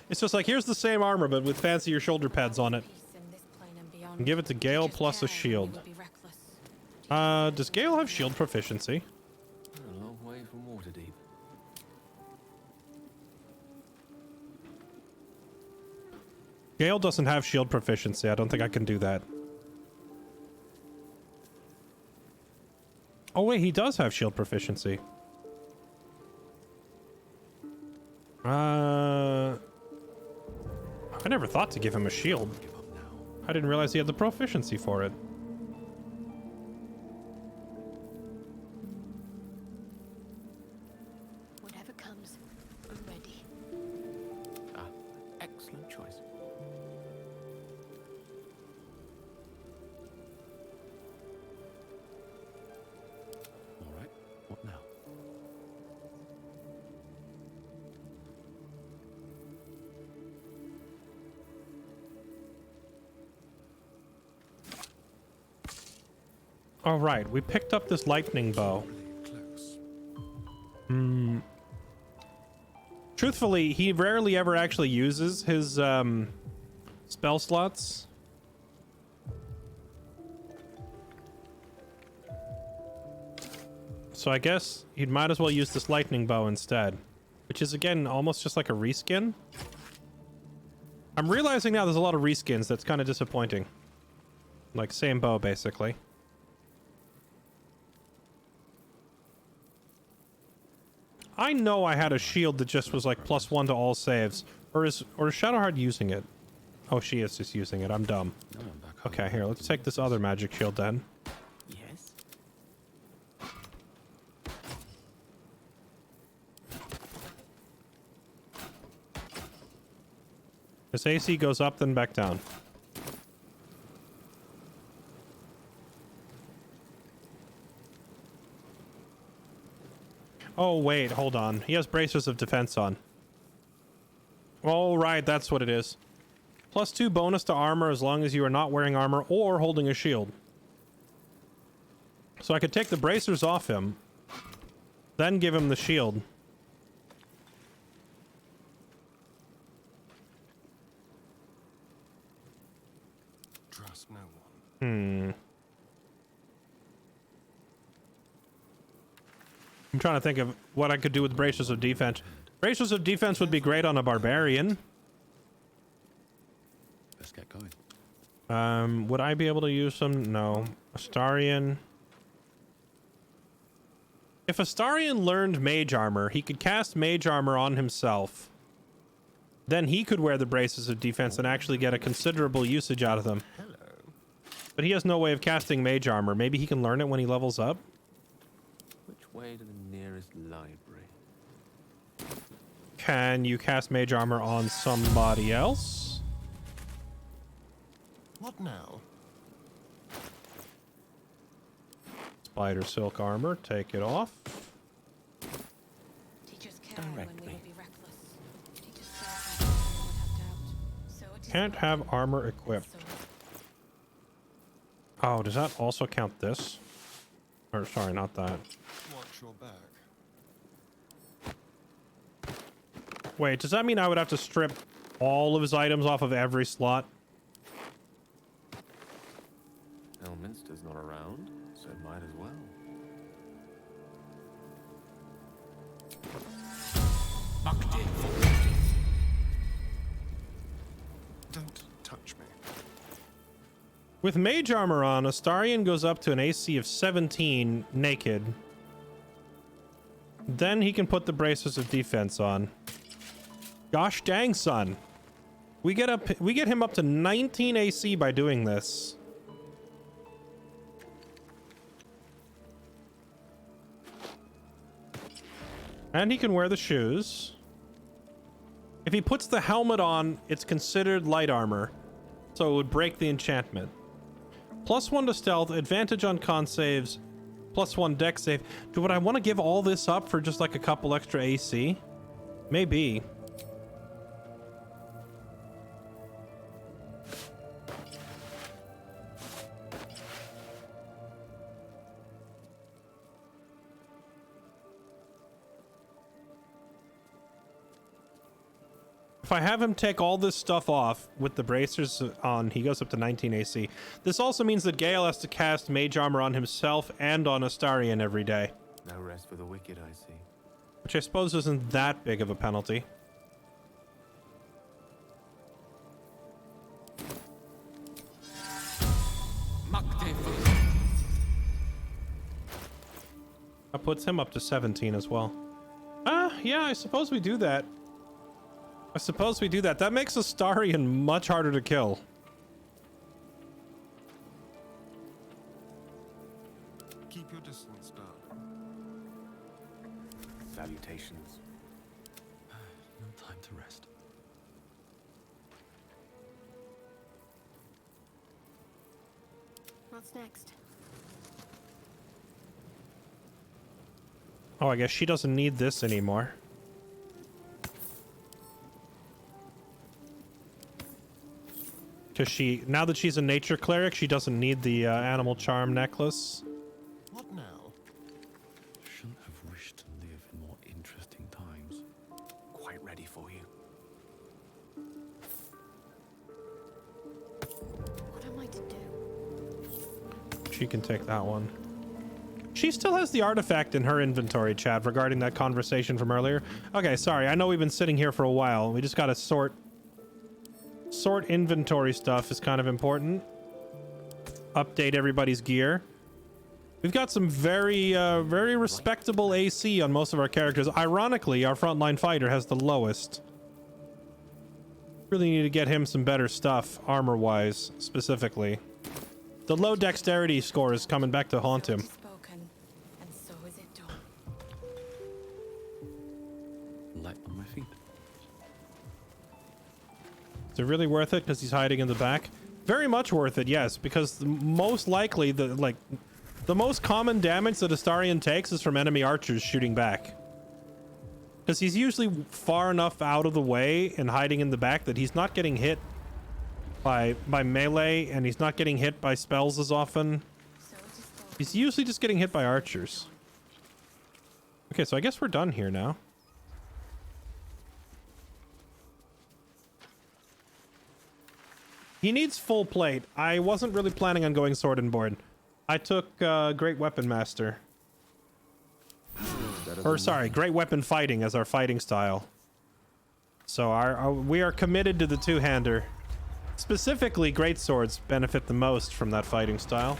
It's just like, here's the same armor, but with fancier shoulder pads on it. And give it to Gale plus a shield. Does Gale have shield proficiency? A long way from Waterdeep. Gale doesn't have shield proficiency. I don't think I can do that. Oh wait, he does have shield proficiency. I never thought to give him a shield. I didn't realize he had the proficiency for it. Whatever comes, I'm ready. Ah, excellent choice. All right, what now? All right, we picked up this lightning bow. Truthfully, he rarely ever actually uses his spell slots. So I guess he might as well use this lightning bow instead, which is again almost just like a reskin. I'm realizing now there's a lot of reskins. That's kind of disappointing. Like same bow basically. I know I had a shield that just was like +1 to all saves. Or is Shadowheart using it? Oh, she is just using it. I'm dumb. Okay, here, let's take this other magic shield then. Yes. This AC goes up then back down. Oh, wait, hold on. He has bracers of defense on. All right, that's what it is. +2 bonus to armor as long as you are not wearing armor or holding a shield. So I could take the bracers off him, then give him the shield. Trust no one. I'm trying to think of what I could do with bracers of defense. Bracers of defense would be great on a barbarian. Let's get going. Would I be able to use them? No. Astarion. If Astarion learned mage armor, he could cast mage armor on himself. Then he could wear the braces of defense and actually get a considerable usage out of them. Hello. But he has no way of casting mage armor. Maybe he can learn it when he levels up? Which way to the nearest library? Can you cast mage armor on somebody else? What now? Spider silk armor, take it off. Teachers care when we will be reckless. Teachers care when we will have doubt. So it is Can't have armor equipped. Oh, does that also count this? Or sorry, not that. Watch your back. Wait, does that mean I would have to strip all of his items off of every slot? Elminster's not around, so might as well. Don't touch me. With mage armor on, Astarion goes up to an AC of 17 naked. Then he can put the braces of defense on. Gosh dang, son. We get him up to 19 AC by doing this. And he can wear the shoes. If he puts the helmet on, it's considered light armor, so it would break the enchantment. +1 to stealth, advantage on con saves, +1 dex save. Would I want to give all this up for just like a couple extra AC? Maybe. If I have him take all this stuff off with the bracers on, he goes up to 19 AC. This also means that Gale has to cast mage armor on himself and on Astarion every day. No rest for the wicked, I see. Which I suppose isn't that big of a penalty. That puts him up to 17 as well. Yeah, I suppose we do that. That makes Astarion much harder to kill. Keep your distance, Dark. Salutations. No time to rest. What's next? Oh, I guess she doesn't need this anymore. Because now that she's a nature cleric, she doesn't need the animal charm necklace. What now? Shouldn't have wished to live in more interesting times. Quite ready for you. What am I to do? She can take that one. She still has the artifact in her inventory, Chad, regarding that conversation from earlier. Okay, sorry. I know we've been sitting here for a while. We just gotta sort inventory stuff is kind of important. Update everybody's gear. We've got some very respectable AC on most of our characters. Ironically, our frontline fighter has the lowest. Really need to get him some better stuff, armor-wise, specifically. The low dexterity score is coming back to haunt him. And so is it done. Light on my feet. Is it really worth it because he's hiding in the back? Very much worth it, yes, because most likely the most common damage that Astarion takes is from enemy archers shooting back. Because he's usually far enough out of the way and hiding in the back that he's not getting hit by melee, and he's not getting hit by spells as often. He's usually just getting hit by archers. Okay, so I guess we're done here now. He needs full plate. I wasn't really planning on going sword and board. I took Great Weapon Master. Or sorry, Great Weapon Fighting as our fighting style. So we are committed to the two-hander. Specifically, great swords benefit the most from that fighting style.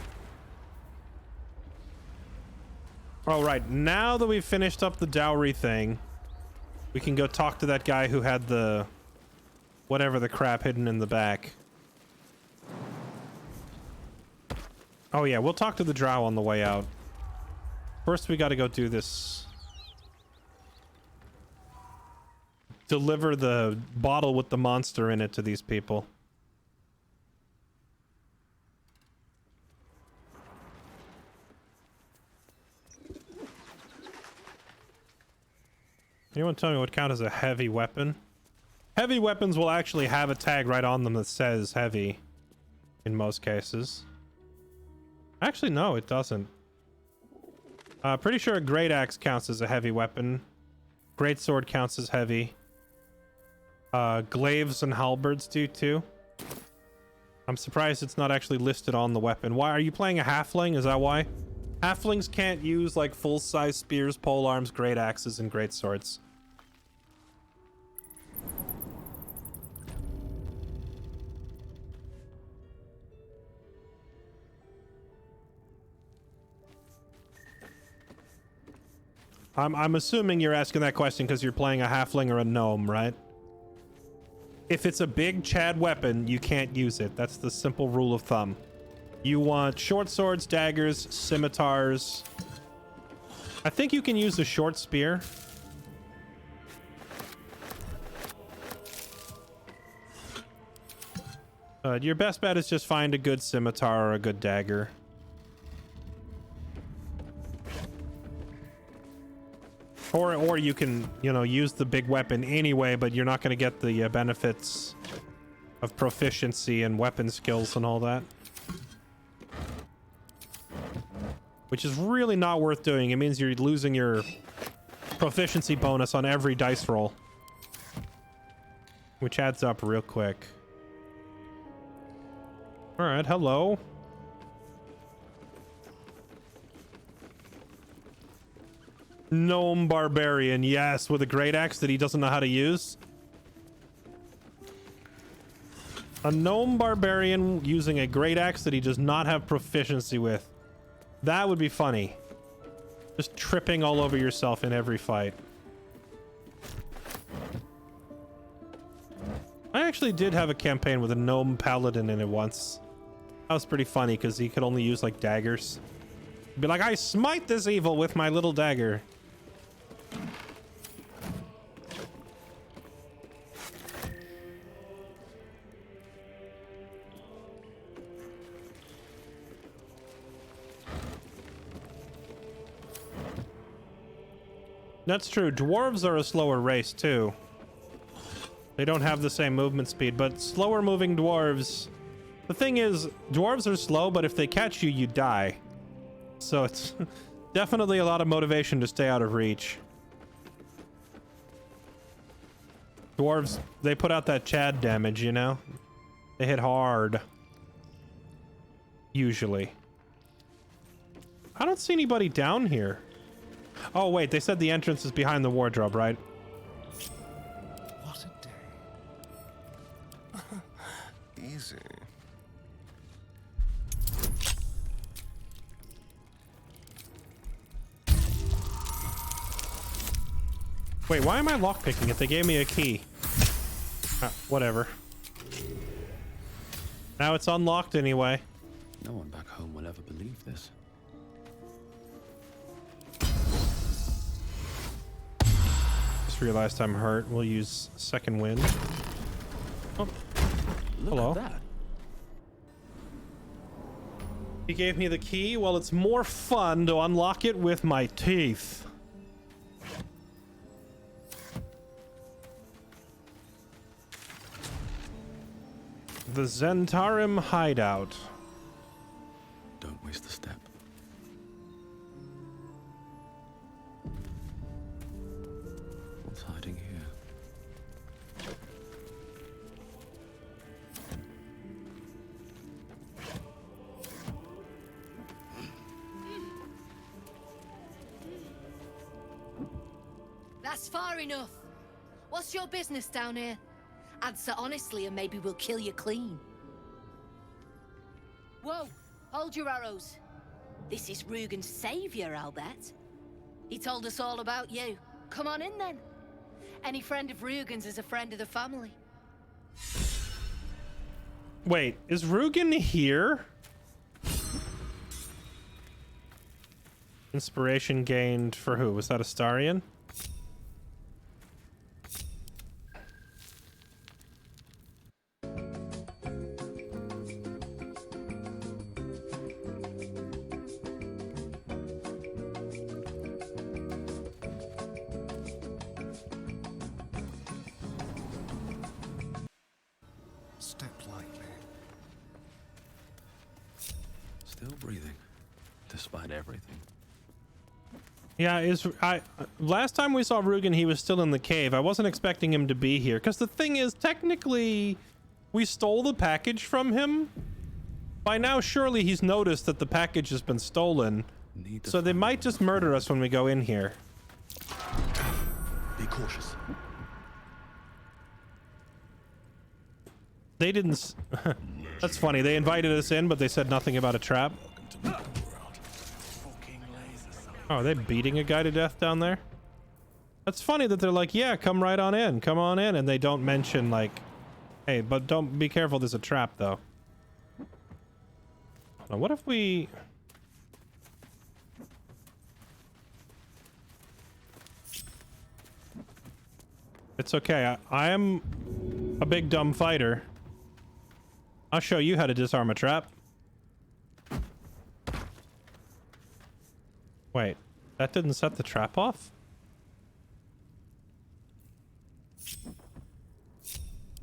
All right, now that we've finished up the dowry thing, we can go talk to that guy who had the whatever the crap hidden in the back. Oh yeah, we'll talk to the drow on the way out. First, we got to go do this. Deliver the bottle with the monster in it to these people. Anyone tell me what counts as a heavy weapon? Heavy weapons will actually have a tag right on them that says heavy in most cases. Actually, no, it doesn't. Pretty sure a great axe counts as a heavy weapon. Great sword counts as heavy. Glaives and halberds do too. I'm surprised it's not actually listed on the weapon. Why are you playing a halfling? Is that why? Halflings can't use like full-size spears, polearms, great axes, and great swords. I'm assuming you're asking that question because you're playing a halfling or a gnome, right? If it's a big Chad weapon, you can't use it. That's the simple rule of thumb. You want short swords, daggers, scimitars. I think you can use a short spear. Your best bet is just find a good scimitar or a good dagger. Or you can, you know, use the big weapon anyway, but you're not going to get the benefits of proficiency and weapon skills and all that. Which is really not worth doing. It means you're losing your proficiency bonus on every dice roll. Which adds up real quick. Alright, hello. Gnome barbarian, yes, with a great axe that he doesn't know how to use. A gnome barbarian using a great axe that he does not have proficiency with. That would be funny. Just tripping all over yourself in every fight. I actually did have a campaign with a gnome paladin in it once. That was pretty funny because he could only use like daggers. He'd be like, I smite this evil with my little dagger. That's true. Dwarves are a slower race, too. They don't have the same movement speed, but slower moving dwarves... The thing is, dwarves are slow, but if they catch you, you die. So it's definitely a lot of motivation to stay out of reach. Dwarves, they put out that Chad damage, you know? They hit hard. Usually. I don't see anybody down here. Oh, wait, they said the entrance is behind the wardrobe, right? What a day. Easy. Wait, why am I lockpicking it? They gave me a key. Whatever. Now it's unlocked anyway. No one back home will ever believe this. Just realized I'm hurt. We'll use second wind. Oh, hello. Look at that. He gave me the key. Well, it's more fun to unlock it with my teeth. The Zentarim hideout. Don't waste a step. What's hiding here? That's far enough. What's your business down here? Answer honestly and maybe we'll kill you clean. Whoa, hold your arrows. This is Rugen's savior, I'll bet. He told us all about you. Come on in then. Any friend of Rugen's is a friend of the family. Wait, is Rugen here? Inspiration gained for who? Was that Astarion? Step lightly. Still breathing, despite everything. Yeah, last time we saw Rugen, he was still in the cave. I wasn't expecting him to be here, because the thing is, technically, we stole the package from him. By now, surely he's noticed that the package has been stolen. So they might just murder us when we go in here. Be cautious. They didn't... That's funny. They invited us in, but they said nothing about a trap. Oh, are they beating a guy to death down there? That's funny that they're like, yeah, come right on in. Come on in. And they don't mention, like, hey, but don't be careful. There's a trap, though. Now, what if we... It's okay. I am a big dumb fighter. I'll show you how to disarm a trap. Wait, that didn't set the trap off?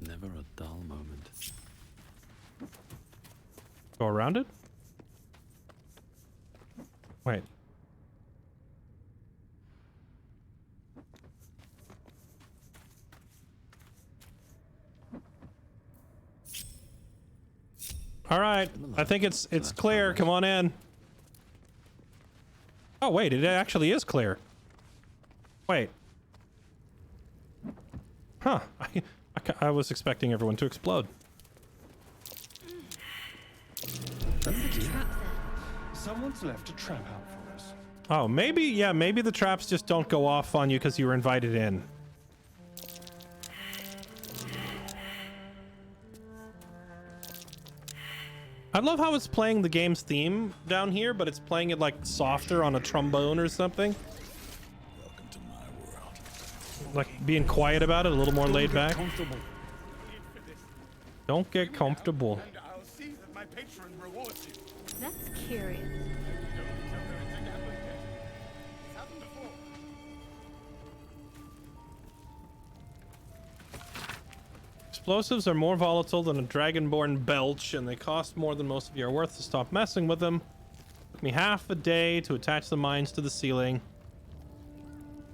Never a dull moment. Go around it? Wait. All right, I think it's clear. Come on in. Oh wait, it actually is clear. Wait. Huh? I was expecting everyone to explode. Someone's left a trap out for us. Oh, maybe, yeah, maybe the traps just don't go off on you because you were invited in. I love how it's playing the game's theme down here, but it's playing it like softer on a trombone or something. Welcome to my world. Like being quiet about it, a little more laid back. Don't get comfortable. And I'll see that my patron rewards you. That's curious. Explosives are more volatile than a dragonborn belch, and they cost more than most of you are worth to stop messing with them. Took me half a day to attach the mines to the ceiling.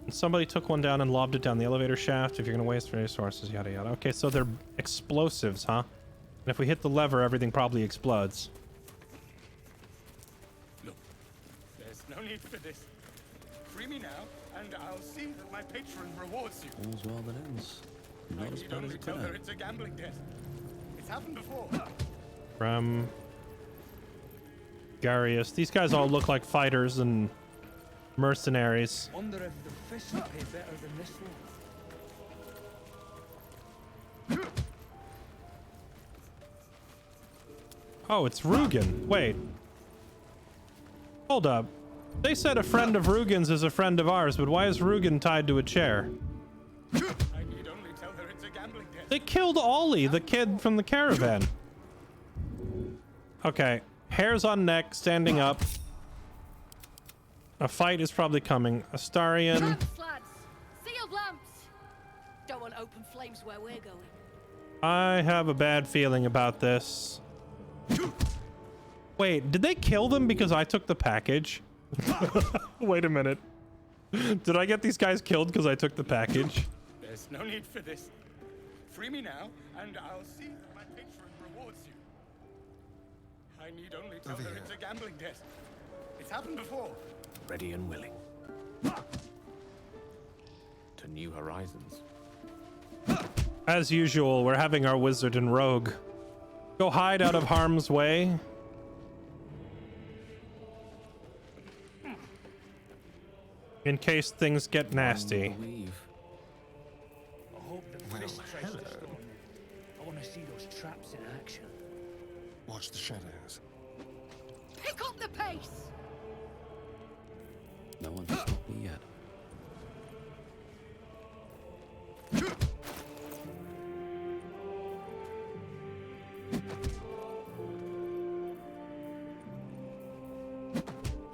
And somebody took one down and lobbed it down the elevator shaft. If you're gonna waste resources, yada yada. Okay, so they're explosives, huh? And if we hit the lever, everything probably explodes. Look, there's no need for this. Free me now, and I'll see that my patron rewards you. All's well that ends. Not as I bad as only it tell could her have. it's a gambling debt. It's happened before. From Garius. These guys all look like fighters and mercenaries. Wonder if the fish will pay better than this one. Oh, it's Rugen. Wait. Hold up. They said a friend of Rugen's is a friend of ours, but why is Rugen tied to a chair? I need only tell her it's a gambling debt. They killed Ollie, the kid from the caravan. Okay. Hairs on neck, standing up. A fight is probably coming. Astarion. Lamps, lads! Sealed lamps! Don't want open flames where we're going. I have a bad feeling about this. Wait, did they kill them because I took the package? Wait a minute. Did I get these guys killed because I took the package? There's no need for this. Free me now, and I'll see that my patron rewards you. I need only tell her it's a gambling debt. It's happened before. Ready and willing. To new horizons. As usual, we're having our wizard and rogue go hide out of harm's way. In case things get nasty. I hope the Frisk traces us down. I want to see those traps in action. Watch the shadows. Pick up the pace! No one's stopped me yet.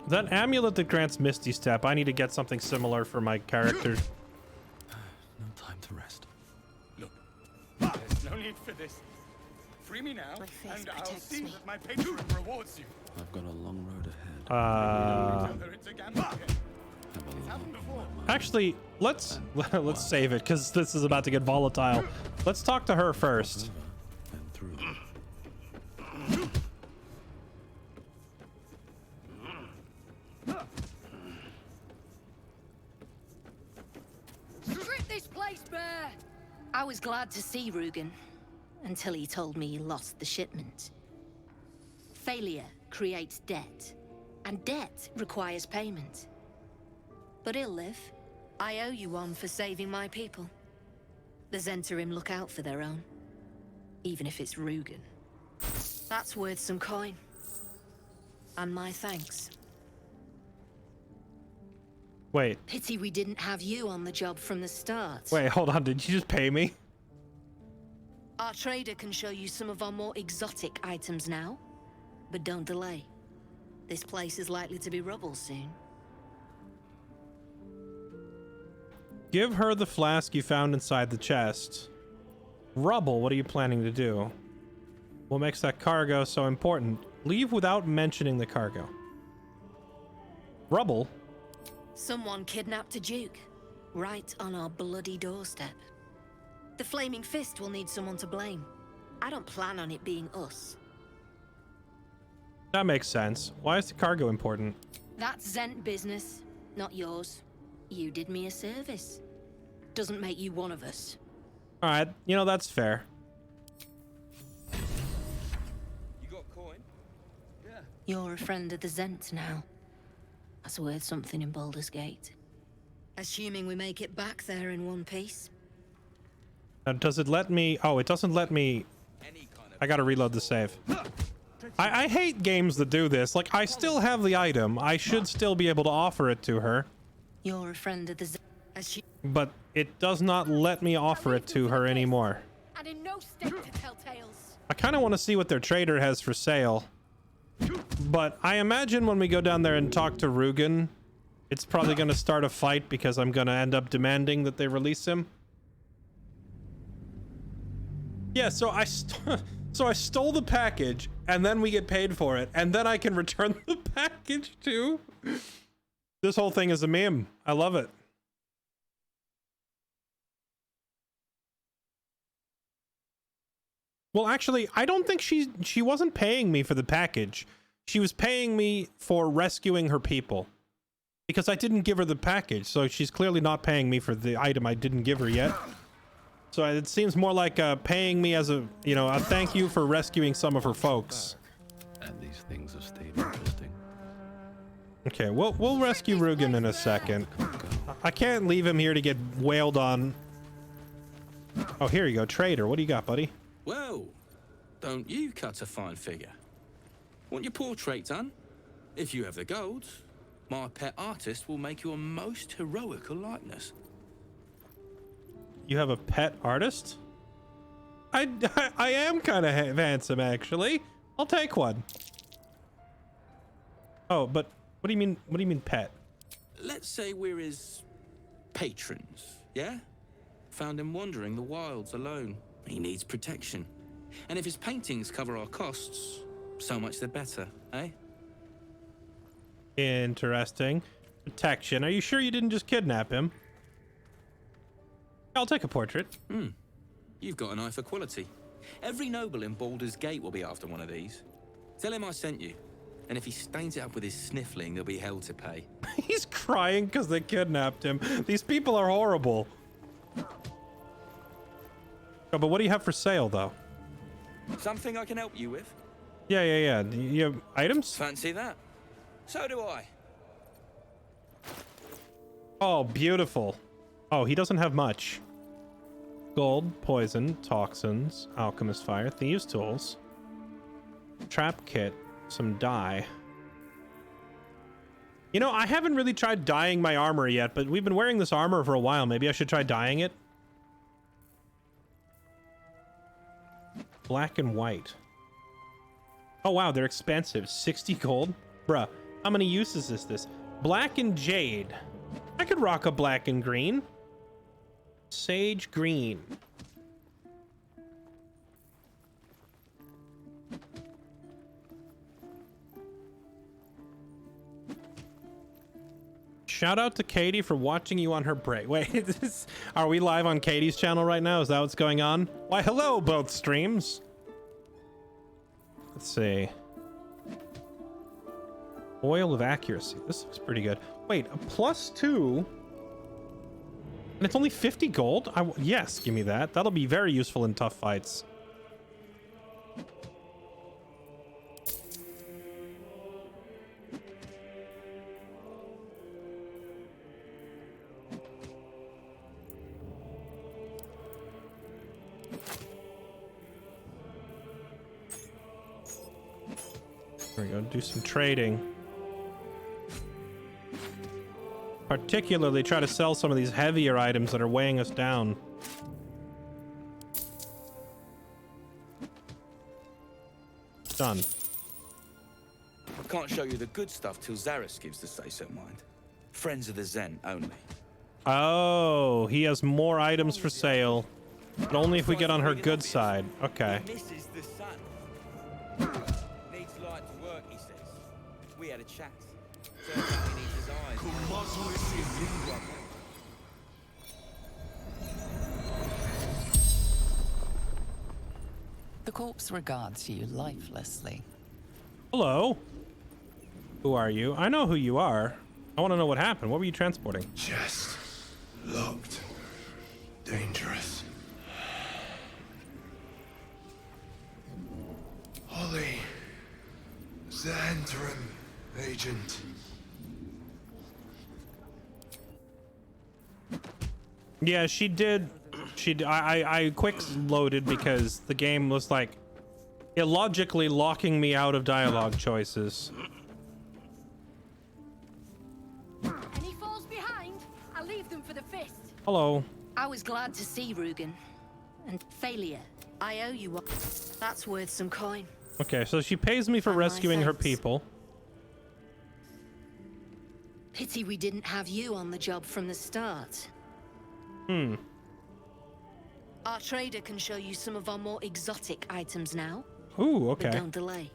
That amulet that grants Misty Step, I need to get something similar for my character. No time to rest. Look, there's no need for this. Free me now, and I'll see that my patron rewards you. I've got a long road ahead. Tell her it's a gambling debt. It's happened before. Actually, let's save it because this is about to get volatile. Let's talk to her first. And through. Strip this place bare! I was glad to see Rugen, until he told me he lost the shipment. Failure creates debt, and debt requires payment. But he'll live. I owe you one for saving my people. The Zentarim look out for their own, even if it's Rugen. That's worth some coin. And my thanks. Wait. Pity we didn't have you on the job from the start. Wait, hold on. Did you just pay me? Our trader can show you some of our more exotic items now. But don't delay. This place is likely to be rubble soon. Give her the flask you found inside the chest. Rubble, what are you planning to do? What makes that cargo so important? Leave without mentioning the cargo. Rubble? Someone kidnapped a duke, right on our bloody doorstep. The Flaming Fist will need someone to blame. I don't plan on it being us. That makes sense. Why is the cargo important? That's Zent business, not yours. You did me a service. Doesn't make you one of us. All right, you know, that's fair. You got coin? Yeah. You're a friend of the Zent now. That's worth something in Baldur's Gate. Assuming we make it back there in one piece. Does it let me? Oh, it doesn't let me. I gotta reload the save. I hate games that do this. Like, I still have the item. I should still be able to offer it to her. You're a friend of the Zent. But it does not let me offer it to her anymore. And in no state to tell tales. I kind of want to see what their trader has for sale. But I imagine when we go down there and talk to Rugen, it's probably going to start a fight because I'm going to end up demanding that they release him. Yeah, so I stole the package and then we get paid for it and then I can return the package too. This whole thing is a meme. I love it. Well, actually, I don't think she wasn't paying me for the package. She was paying me for rescuing her people. Because I didn't give her the package, so she's clearly not paying me for the item I didn't give her yet. So it seems more like paying me as a, you know, a thank you for rescuing some of her folks. And these things have stayed interesting. Okay, we'll rescue Rugen in a second. I can't leave him here to get wailed on. Oh, here you go, trader. What do you got, buddy? Well, don't you cut a fine figure? Want your portrait done? If you have the gold, my pet artist will make you a most heroical likeness. You have a pet artist? I am kind of handsome, actually. I'll take one. Oh, but what do you mean? What do you mean, pet? Let's say we're his patrons, yeah? Found him wandering the wilds alone. He needs protection. And if his paintings cover our costs, so much the better, eh? Interesting. Protection. Are you sure you didn't just kidnap him? I'll take a portrait. You've got an eye for quality. Every noble in Baldur's Gate will be after one of these. Tell him I sent you. And if he stains it up with his sniffling, there'll be hell to pay. He's crying because they kidnapped him. These people are horrible. Oh, but what do you have for sale, though? Something I can help you with? Yeah. You have items? Fancy that? So do I. Oh, beautiful. Oh, he doesn't have much. Gold, poison, toxins, alchemist fire, thieves tools, trap kit, some dye. You know, I haven't really tried dyeing my armor yet, but we've been wearing this armor for a while. Maybe I should try dyeing it. Black and white. Oh, wow, they're expensive. 60 gold? Bruh, how many uses is this? Black and jade. I could rock a black and green. Sage green. Shout out to Katie for watching you on her break. Wait, are we live on Katie's channel right now? Is that what's going on? Why, hello, both streams. Let's see. Oil of accuracy. This looks pretty good. Wait, a +2. And it's only 50 gold? Yes, give me that. That'll be very useful in tough fights. There we go, do some trading. Particularly try to sell some of these heavier items that are weighing us down. Done. I can't show you the good stuff till Zaris gives the say-so, mind. Friends of the Zen only. Oh, he has more items for sale, but only if we get on her good side. Okay. Misses the sun. Needs light to work, he says. We had a chat. Turns out he needs his eyes. The corpse regards you lifelessly. Hello. Who are you? I know who you are. I want to know what happened. What were you transporting? Just looked dangerous. Holly, Xantran agent. Yeah, she did. I quick loaded because the game was like illogically locking me out of dialogue choices. Any falls behind? I'll leave them for the fist. Hello. I was glad to see Rugen. And failure. I owe you one. That's worth some coin. Okay, so she pays me for rescuing her people. Pity we didn't have you on the job from the start. Our trader can show you some of our more exotic items now. Ooh, okay. But don't delay.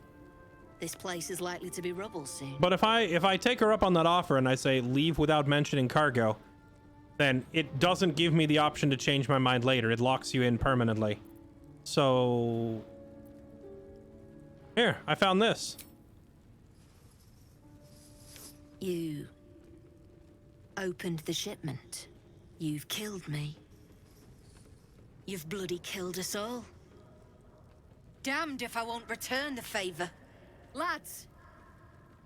This place is likely to be rubble soon. But if I take her up on that offer and I say leave without mentioning cargo, then it doesn't give me the option to change my mind later. It locks you in permanently. So here, I found this. You opened the shipment. You've killed me. You've bloody killed us all. Damned if I won't return the favor. Lads,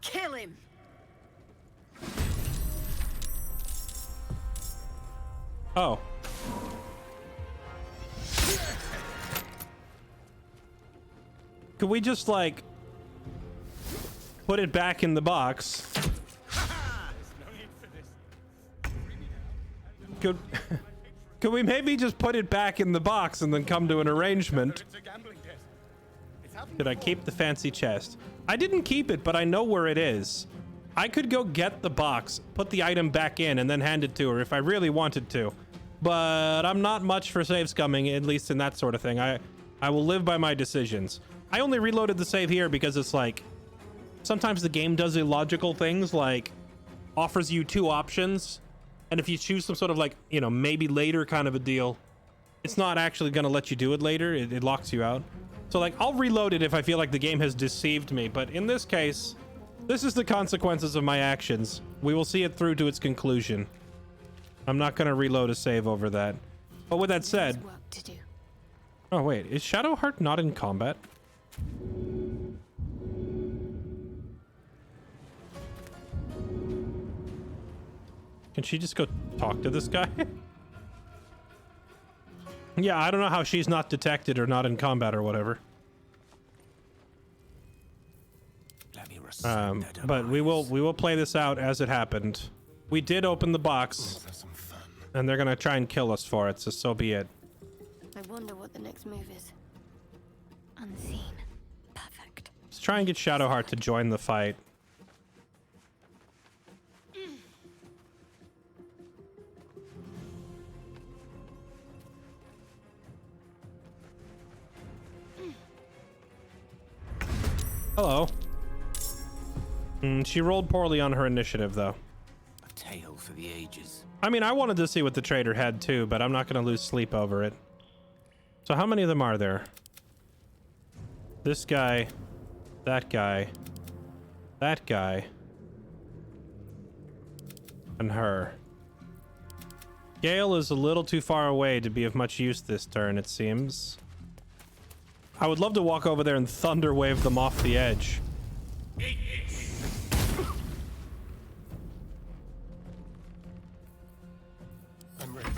kill him. Oh. Could we just like put it back in the box? Could we maybe just put it back in the box and then come to an arrangement? Did I keep the fancy chest? I didn't keep it, but I know where it is. I could go get the box, put the item back in, and then hand it to her if I really wanted to. but I'm not much for save scumming, at least in that sort of thing. I will live by my decisions. I only reloaded the save here because it's like, sometimes the game does illogical things, like offers you 2 options, and if you choose some sort of like, you know, maybe later kind of a deal, it's not actually going to let you do it later. It locks you out. So like, I'll reload it if I feel like the game has deceived me, but in this case, this is the consequences of my actions. We will see it through to its conclusion. I'm not going to reload a save over that. But with that said... Oh wait, is Shadowheart not in combat? Can she just go talk to this guy? Yeah, I don't know how she's not detected or not in combat or whatever. But we will play this out as it happened. We did open the box, and they're gonna try and kill us for it, so be it. I wonder what the next move is. Unseen. Perfect. Let's try and get Shadowheart to join the fight. Hello. She rolled poorly on her initiative, though. A tale for the ages. I mean, I wanted to see what the trader had, too, but I'm not going to lose sleep over it. So how many of them are there? This guy, that guy, that guy, and her. Gale is a little too far away to be of much use this turn, it seems. I would love to walk over there and thunder wave them off the edge. I'm ready.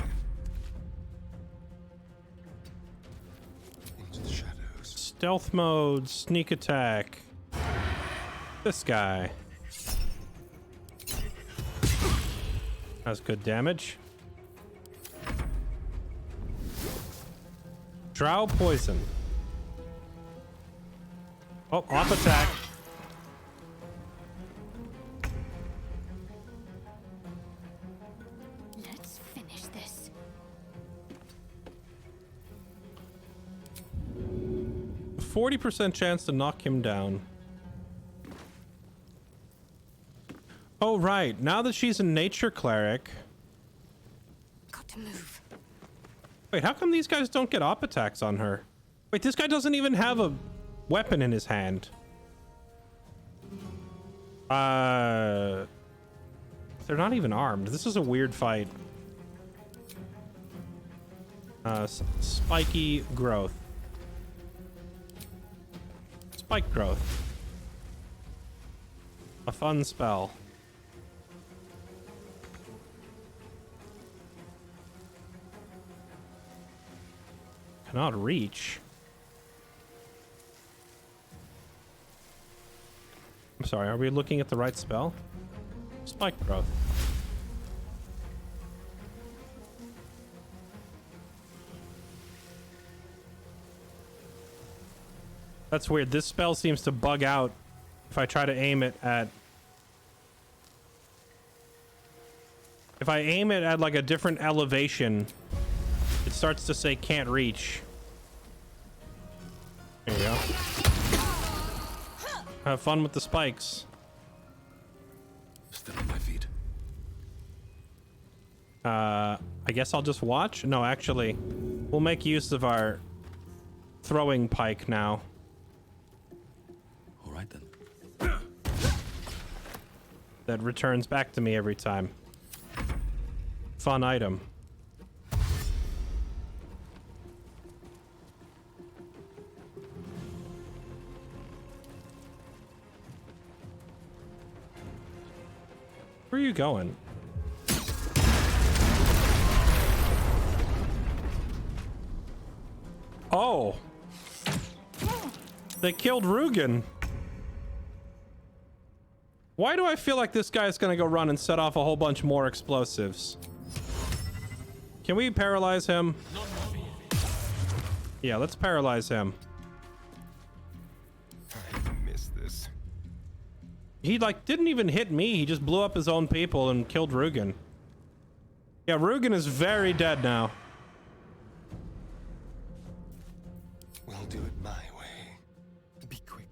Into the shadows. Stealth mode, sneak attack. This guy. That's good damage. Drow poison. Oh, off attack. Let's finish this. 40% chance to knock him down. Oh, right. Now that she's a nature cleric. Got to move. Wait, how come these guys don't get op attacks on her? Wait, this guy doesn't even have a weapon in his hand. They're not even armed. This is a weird fight. Spiky growth. Spike growth. A fun spell. Cannot reach. I'm sorry, are we looking at the right spell? Spike growth. That's weird. This spell seems to bug out if I try to aim it at... If I aim it at like a different elevation, it starts to say can't reach. There you go. Have fun with the spikes. Still on my feet. I guess I'll just watch? No, actually, we'll make use of our throwing pike now. All right then. That returns back to me every time. Fun item. Where are you going? Oh. They killed Rugen. Why do I feel like this guy's gonna go run and set off a whole bunch more explosives? Can we paralyze him? Yeah, let's paralyze him. I missed this. He like didn't even hit me. He just blew up his own people and killed Rugen. Yeah, Rugen is very dead now. We'll do it my way. Be quick.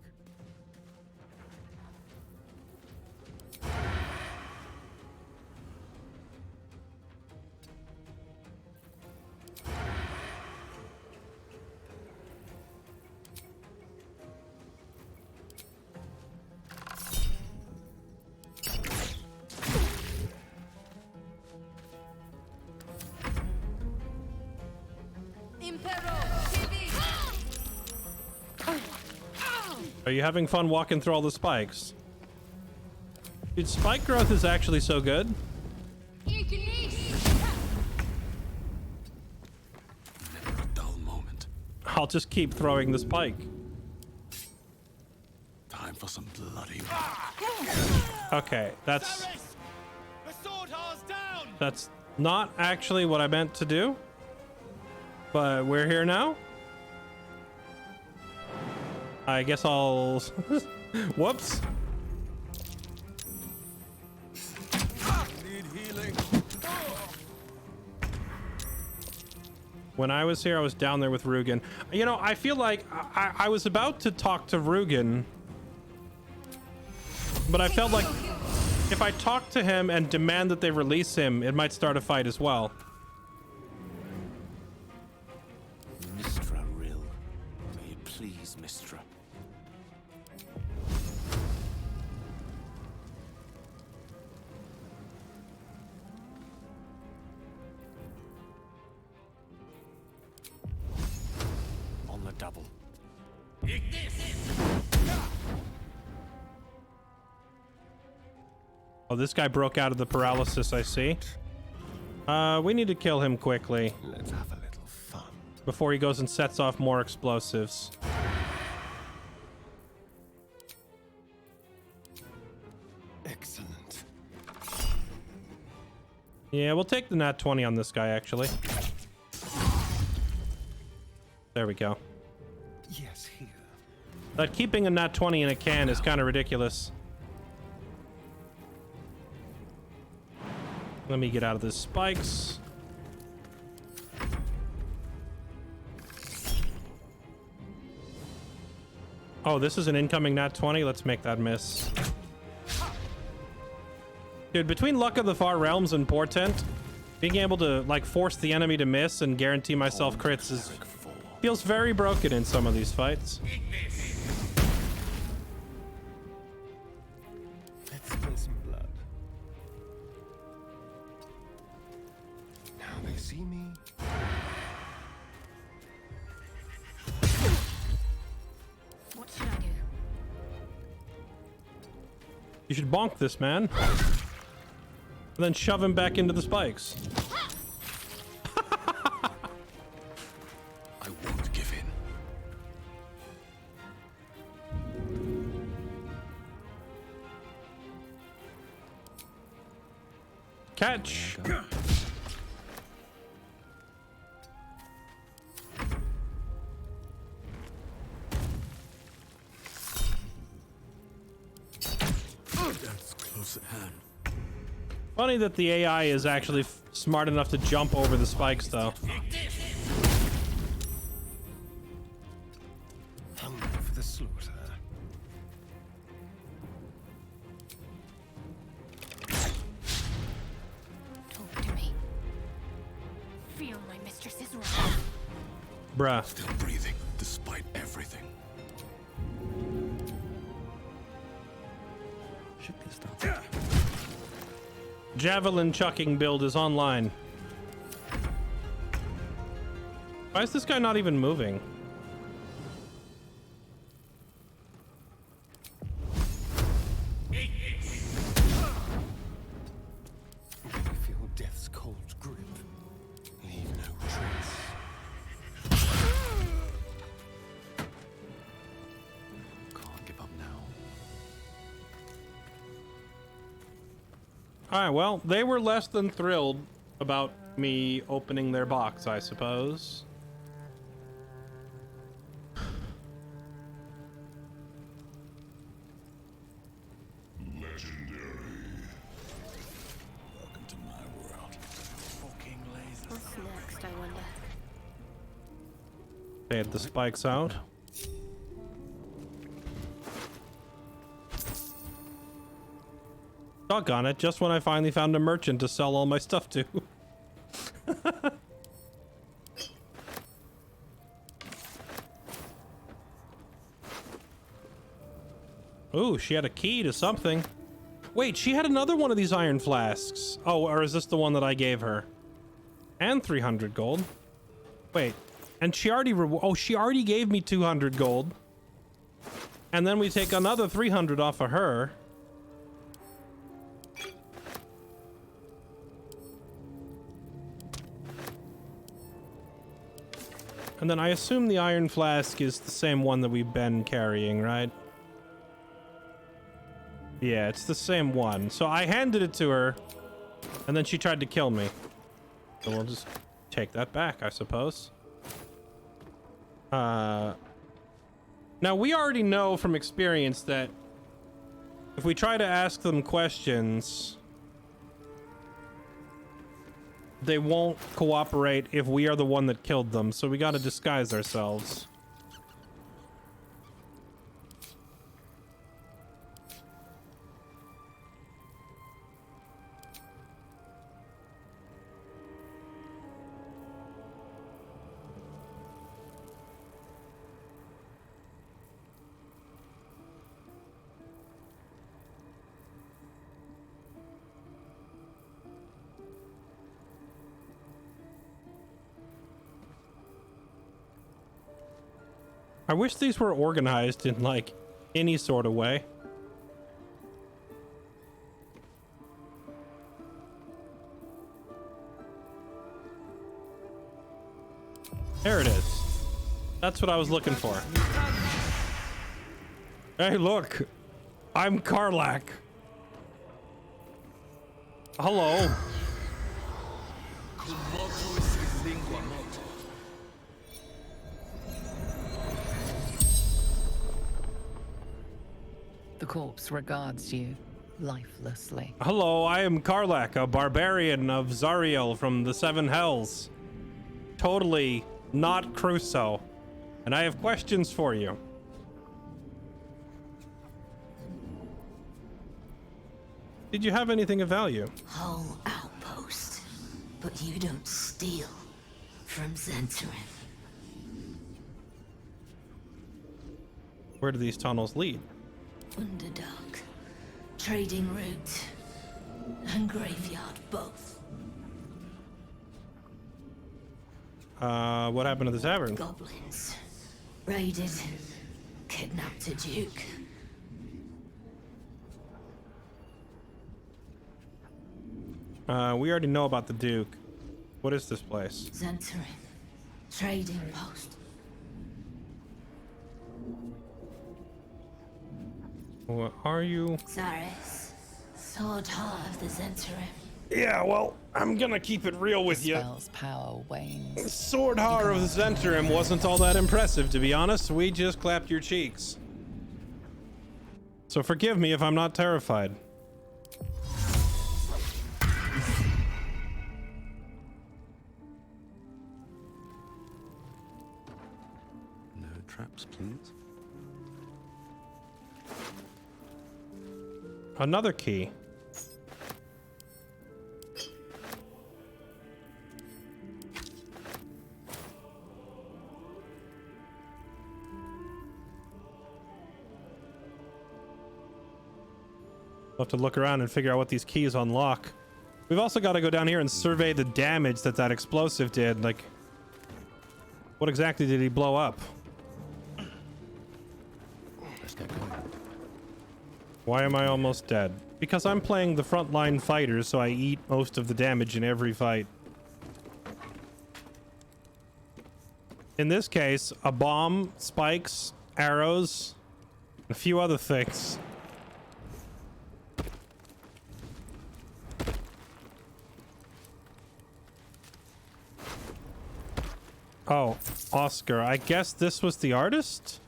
Are you having fun walking through all the spikes? Dude, spike growth is actually so good. Never a dull moment. I'll just keep throwing the spike. Time for some bloody. Okay, that's not actually what I meant to do. But we're here now. I guess I'll... Whoops. Need healing. When I was here, I was down there with Rugen. You know, I feel like I was about to talk to Rugen, but I felt like if I talk to him and demand that they release him, it might start a fight as well. Mistra Rill. May it please, Mistra. On the double. Oh, this guy broke out of the paralysis, I see. We need to kill him quickly. Let's have a little fun. Before he goes and sets off more explosives. Excellent. Yeah, we'll take the nat 20 on this guy, actually. There we go. Yes, here. That keeping a nat 20 in a can is kind of ridiculous. Let me get out of the spikes. Oh, this is an incoming nat 20. Let's make that miss. Dude, between Luck of the Far Realms and Portent, being able to like force the enemy to miss and guarantee myself crits is feels very broken in some of these fights. Let's spill some blood. Now they see me. What should I do? You should bonk this man. And then shove him back into the spikes. I won't give in. Catch. That's close at hand. Funny that the AI is actually smart enough to jump over the spikes, though. Hungry for the slaughter. Talk to me. Feel my mistress's wrath. Bruh. Still breathing, despite everything. Should be stopped. Javelin chucking build is online. Why is this guy not even moving? I feel death's cold grip. Leave no trace. Can't give up now. Alright, well, they were less than thrilled about me opening their box, I suppose. Legendary. Welcome to my world. Fade the spikes out. Doggone it, just when I finally found a merchant to sell all my stuff to. Ooh, she had a key to something. Wait, she had another one of these iron flasks. Oh, or is this the one that I gave her? And 300 gold. Wait, and she already she already gave me 200 gold. And then we take another 300 off of her. And then I assume the iron flask is the same one that we've been carrying, right? Yeah, it's the same one. So I handed it to her, and then she tried to kill me. So we'll just take that back, I suppose. Now, we already know from experience that if we try to ask them questions, they won't cooperate if we are the one that killed them. So we gotta disguise ourselves. I wish these were organized in, like, any sort of way. There it is. That's what I was looking for. Hey, look. I'm Karlach. Hello. The corpse regards you lifelessly. Hello, I am Karlach, a barbarian of Zariel from the Seven Hells. Totally not Crusoe. And I have questions for you. Did you have anything of value? Whole outpost. But you don't steal from Zentrim. Where do these tunnels lead? Underdark. Trading route. And graveyard both. What happened to the tavern? Goblins. Raided. Kidnapped a duke. We already know about the Duke. What is this place? Zentrim. Trading post. What are you? Zaris. Sword Heart of the Zentrim. Yeah, well, I'm gonna keep it real with you. Spell's power wanes. Sword Heart of the Zentrim wasn't all that impressive, to be honest. We just clapped your cheeks. So forgive me if I'm not terrified. No traps, please. Another key. We'll have to look around and figure out what these keys unlock. We've also got to go down here and survey the damage that explosive did. Like, what exactly did he blow up? Let's get going. Why am I almost dead? Because I'm playing the frontline fighter, so I eat most of the damage in every fight. In this case, a bomb, spikes, arrows, and a few other things. Oh, Oscar. I guess this was the artist?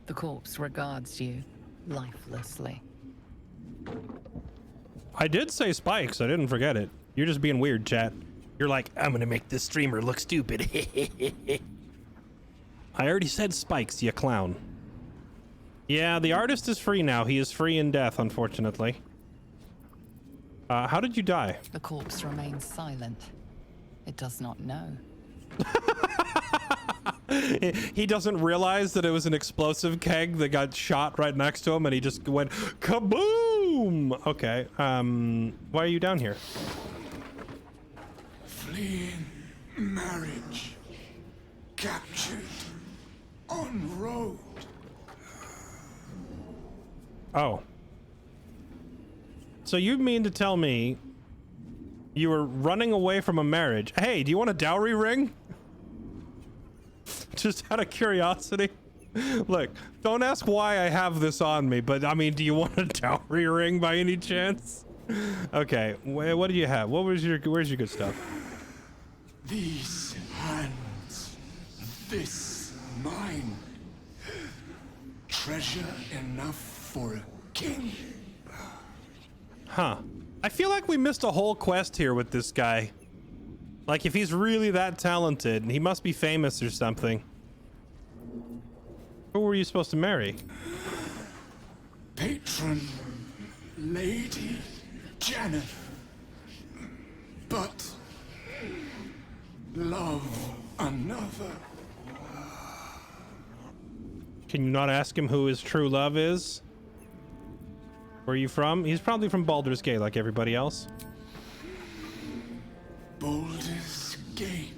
The corpse regards you lifelessly. I did say spikes. I didn't forget it. You're just being weird, chat. You're like, I'm gonna make this streamer look stupid. I already said spikes, you clown. Yeah, the artist is free now. He is free in death, unfortunately. How did you die? The corpse remains silent. It does not know. He doesn't realize that it was an explosive keg that got shot right next to him, and he just went kaboom. Okay. Why are you down here? Fleeing marriage. Captured. On road. Oh. So you mean to tell me you were running away from a marriage? Hey, do you want a dowry ring? Just out of curiosity. Look, don't ask why I have this on me, but I mean, do you want a dowry ring by any chance? Okay, what do you have? Where's your good stuff? These hands. This mine. Treasure enough for a king. Huh. I feel like we missed a whole quest here with this guy. Like, if he's really that talented, he must be famous or something. Who were you supposed to marry? Patron Lady Janet. But love another. Can you not ask him who his true love is? Where are you from? He's probably from Baldur's Gate, like everybody else. Baldur's Gate.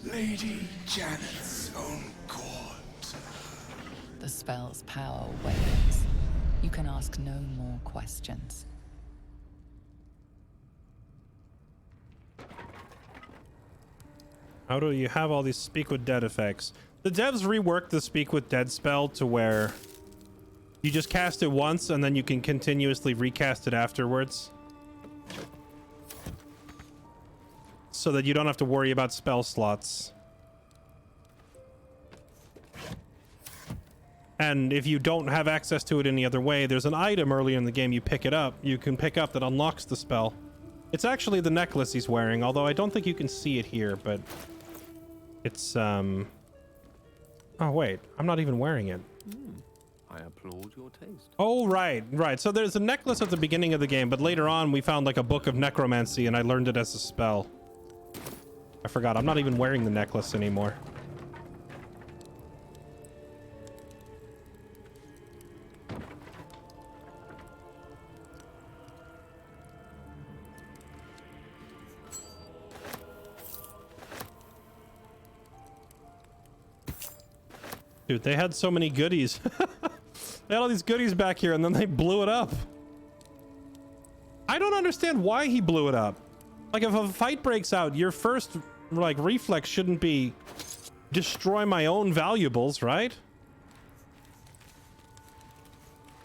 Lady Janet's own court. The spell's power wanes. You can ask no more questions. How do you have all these Speak with Dead effects? The devs reworked the Speak with Dead spell to where you just cast it once and then you can continuously recast it afterwards. So that you don't have to worry about spell slots. And if you don't have access to it any other way, there's an item early in the game you can pick up that unlocks the spell. It's actually the necklace he's wearing, although I don't think you can see it here, but it's oh wait, I'm not even wearing it. I applaud your taste. Oh, right. So there's a necklace at the beginning of the game, but later on we found like a book of necromancy and I learned it as a spell. I forgot. I'm not even wearing the necklace anymore. Dude, they had so many goodies. They had all these goodies back here and then they blew it up. I don't understand why he blew it up. Like, if a fight breaks out, your first, like, reflex shouldn't be destroy my own valuables, right?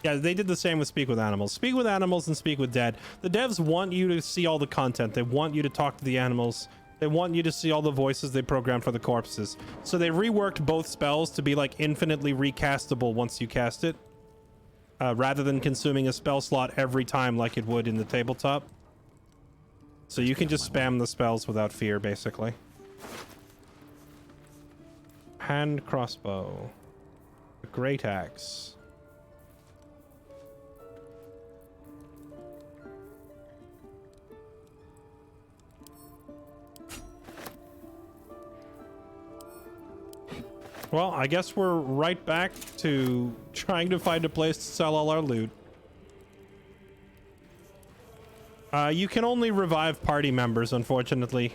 Yeah, they did the same with Speak with Animals. Speak with Animals and Speak with Dead. The devs want you to see all the content. They want you to talk to the animals. They want you to see all the voices they programmed for the corpses. So they reworked both spells to be, like, infinitely recastable once you cast it. Rather than consuming a spell slot every time like it would in the tabletop. So you can just spam the spells without fear, basically. Hand crossbow. A great axe. Well, I guess we're right back to trying to find a place to sell all our loot. You can only revive party members, unfortunately.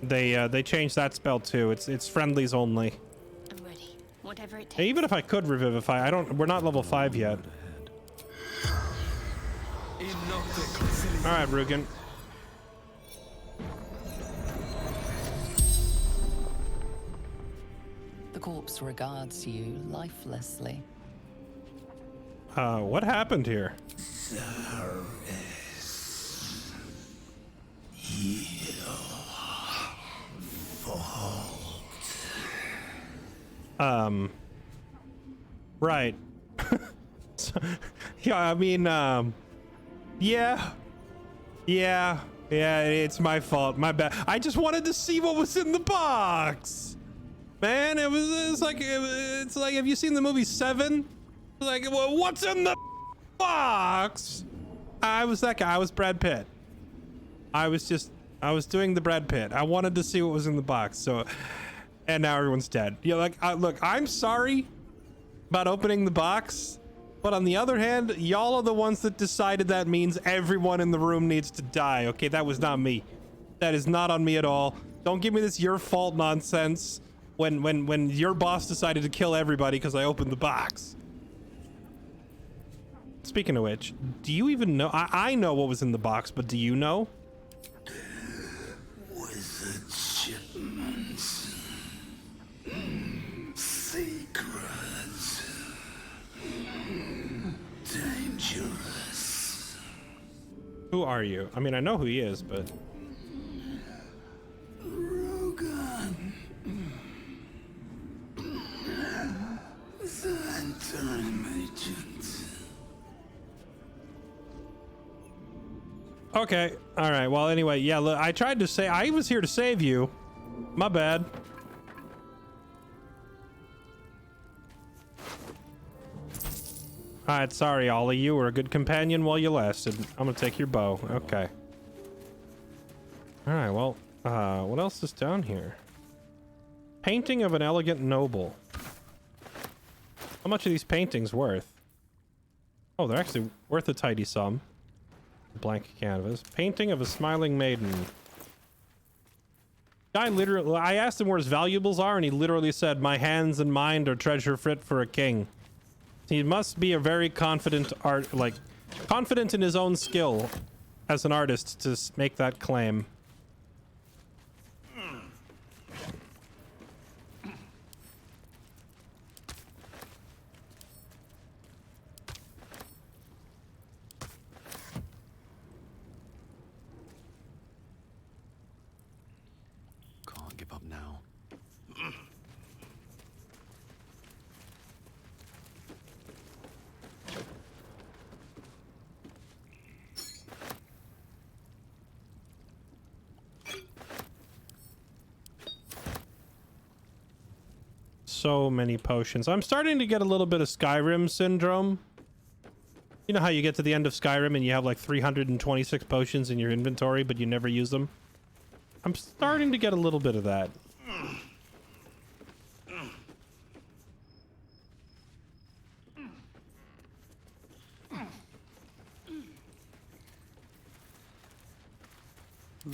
They changed that spell too. It's friendlies only. I'm ready. Whatever it takes. Even if I could revivify, we're not level 5 yet. All right, Rugen. The corpse regards you lifelessly. What happened here? Right. So, yeah, I mean, yeah, it's my fault. My bad. I just wanted to see what was in the box. Man, it's like have you seen the movie Seven? Like, well, what's in the box? I was that guy. I was Brad Pitt. I was doing the Brad Pitt. I wanted to see what was in the box. So, and now everyone's dead. Yeah, like, look, I'm sorry about opening the box, but on the other hand, y'all are the ones that decided that means everyone in the room needs to die. Okay, that was not me. That is not on me at all. Don't give me this your fault nonsense when your boss decided to kill everybody because I opened the box. Speaking of which, do you even know? I know what was in the box, but do you know? Wizard shipments. Secrets. Dangerous. Who are you? I mean, I know who he is, but... Rogan. The time agent. Okay, all right. Well, anyway, yeah, look, I tried to say I was here to save you. My bad. All right, sorry, Ollie. You were a good companion while you lasted. I'm gonna take your bow. Okay. All right. Well, what else is down here? Painting of an elegant noble. How much are these paintings worth? Oh, they're actually worth a tidy sum. Blank canvas. Painting of a smiling maiden. Guy literally, I asked him where his valuables are, and he literally said, "My hands and mind are treasure fit for a king." He must be a very confident confident in his own skill as an artist to make that claim. Can't give up now. So many potions. I'm starting to get a little bit of Skyrim syndrome. You know how you get to the end of Skyrim and you have like 326 potions in your inventory, but you never use them? I'm starting to get a little bit of that.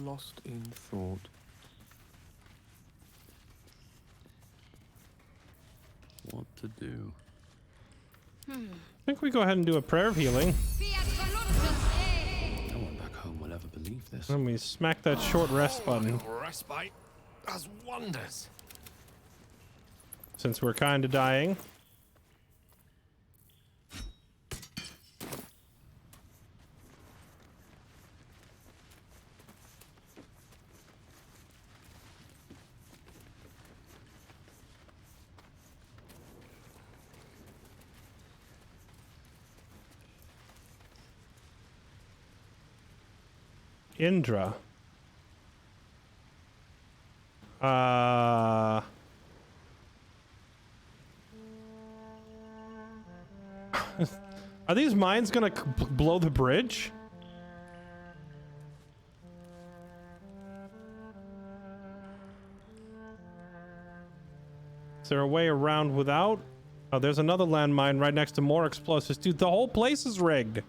Lost in thought. What to do? I think we go ahead and do a prayer of healing. No one back home will ever believe this. And we smack that short rest button. Respite does wonders. Since we're kind of dying. Indra. Are these mines gonna blow the bridge? Is there a way around without? Oh, there's another landmine right next to more explosives. Dude, the whole place is rigged.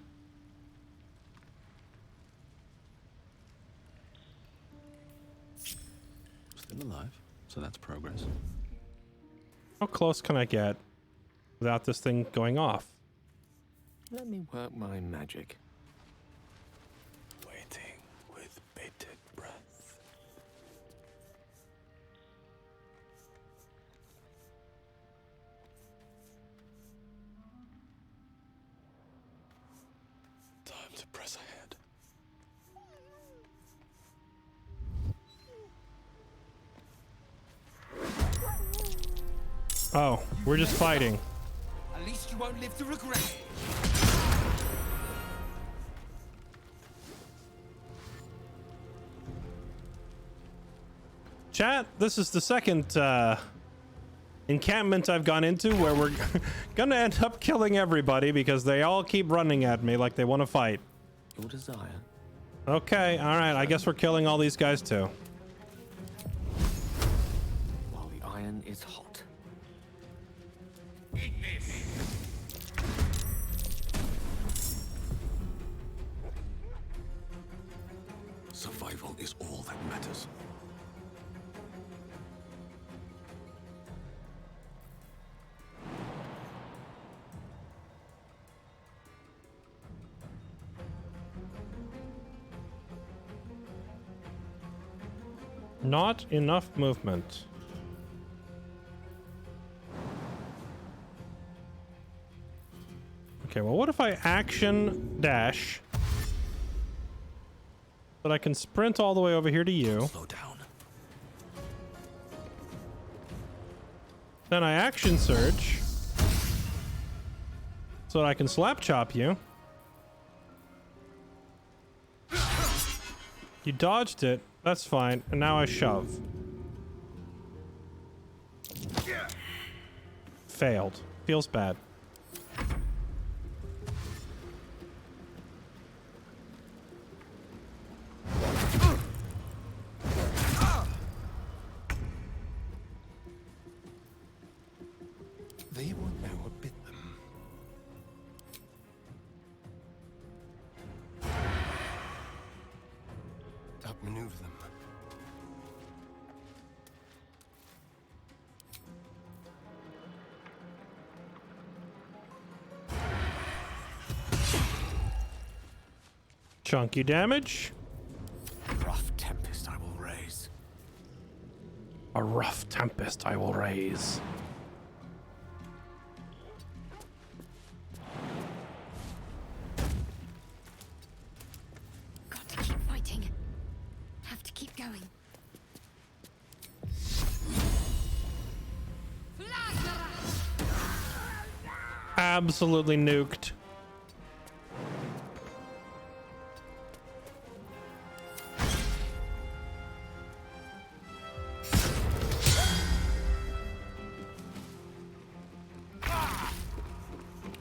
Still alive, so that's progress. How close can I get without this thing going off? Let me work my magic. Waiting with bated breath. Time to press ahead. Oh, we're just fighting. you won't live to regret it. Chat, this is the second encampment I've gone into where we're gonna end up killing everybody because they all keep running at me like they want to fight. Your desire. Okay, all right. I guess we're killing all these guys too. While the iron is hot. Survival is all that matters. Not enough movement. Okay, well, what if I action dash? But I can sprint all the way over here to you. Slow down. Then I action surge. So that I can slap chop you. You dodged it. That's fine. And now I shove. Failed. Feels bad. They won't know what bit them. Outmaneuver them. Chunky damage. Rough tempest I will raise. A rough tempest I will raise. Got to keep fighting. Have to keep going. Absolutely nuked.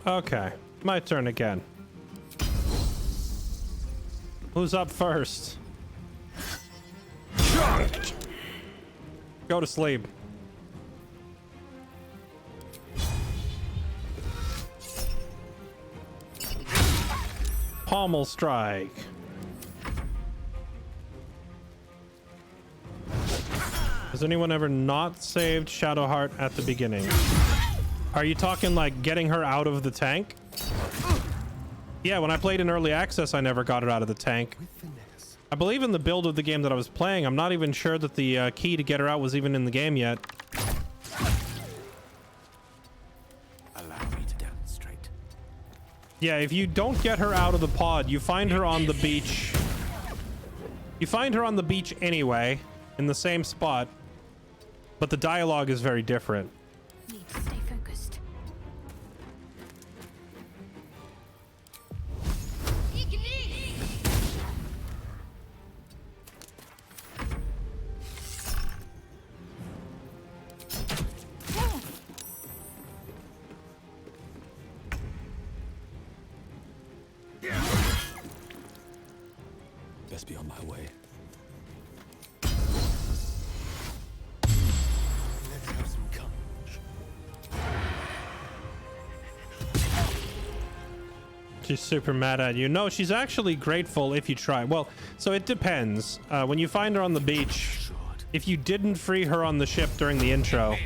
Okay, my turn again. Who's up first? Go to sleep. Pommel strike. Has anyone ever not saved Shadowheart at the beginning? Are you talking like getting her out of the tank? Yeah, when I played in early access, I never got her out of the tank. I believe in the build of the game that I was playing. I'm not even sure that the key to get her out was even in the game yet. Allow me to demonstrate. Yeah, if you don't get her out of the pod, you find her on the beach. You find her on the beach anyway, in the same spot, but the dialogue is very different. Need to stay focused. Best be on my way. Let's have some courage. She's super mad at you. No, she's actually grateful if you try. Well, so it depends. When you find her on the beach, if you didn't free her on the ship during the intro,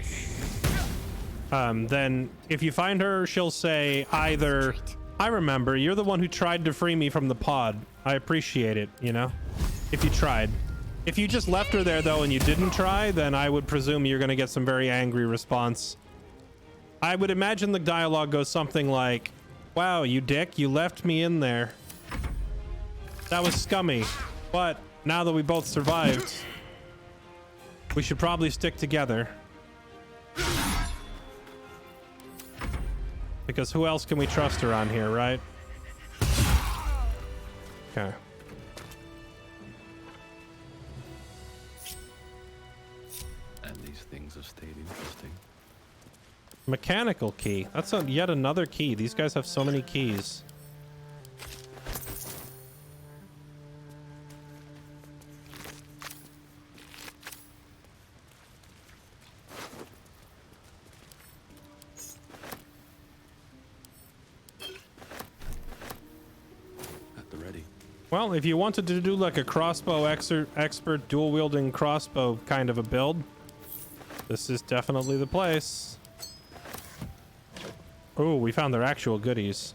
then if you find her, she'll say either, I remember, you're the one who tried to free me from the pod. I appreciate it, you know? If you tried. If you just left her there, though, and you didn't try, then I would presume you're going to get some very angry response. I would imagine the dialogue goes something like, wow, you dick, you left me in there. That was scummy. But now that we both survived, we should probably stick together. because who else can we trust around here, right? Okay. And these things have stayed interesting. Mechanical key. That's yet another key. These guys have so many keys. Well, if you wanted to do like a crossbow expert dual wielding crossbow kind of a build, this is definitely the place. Oh, we found their actual goodies.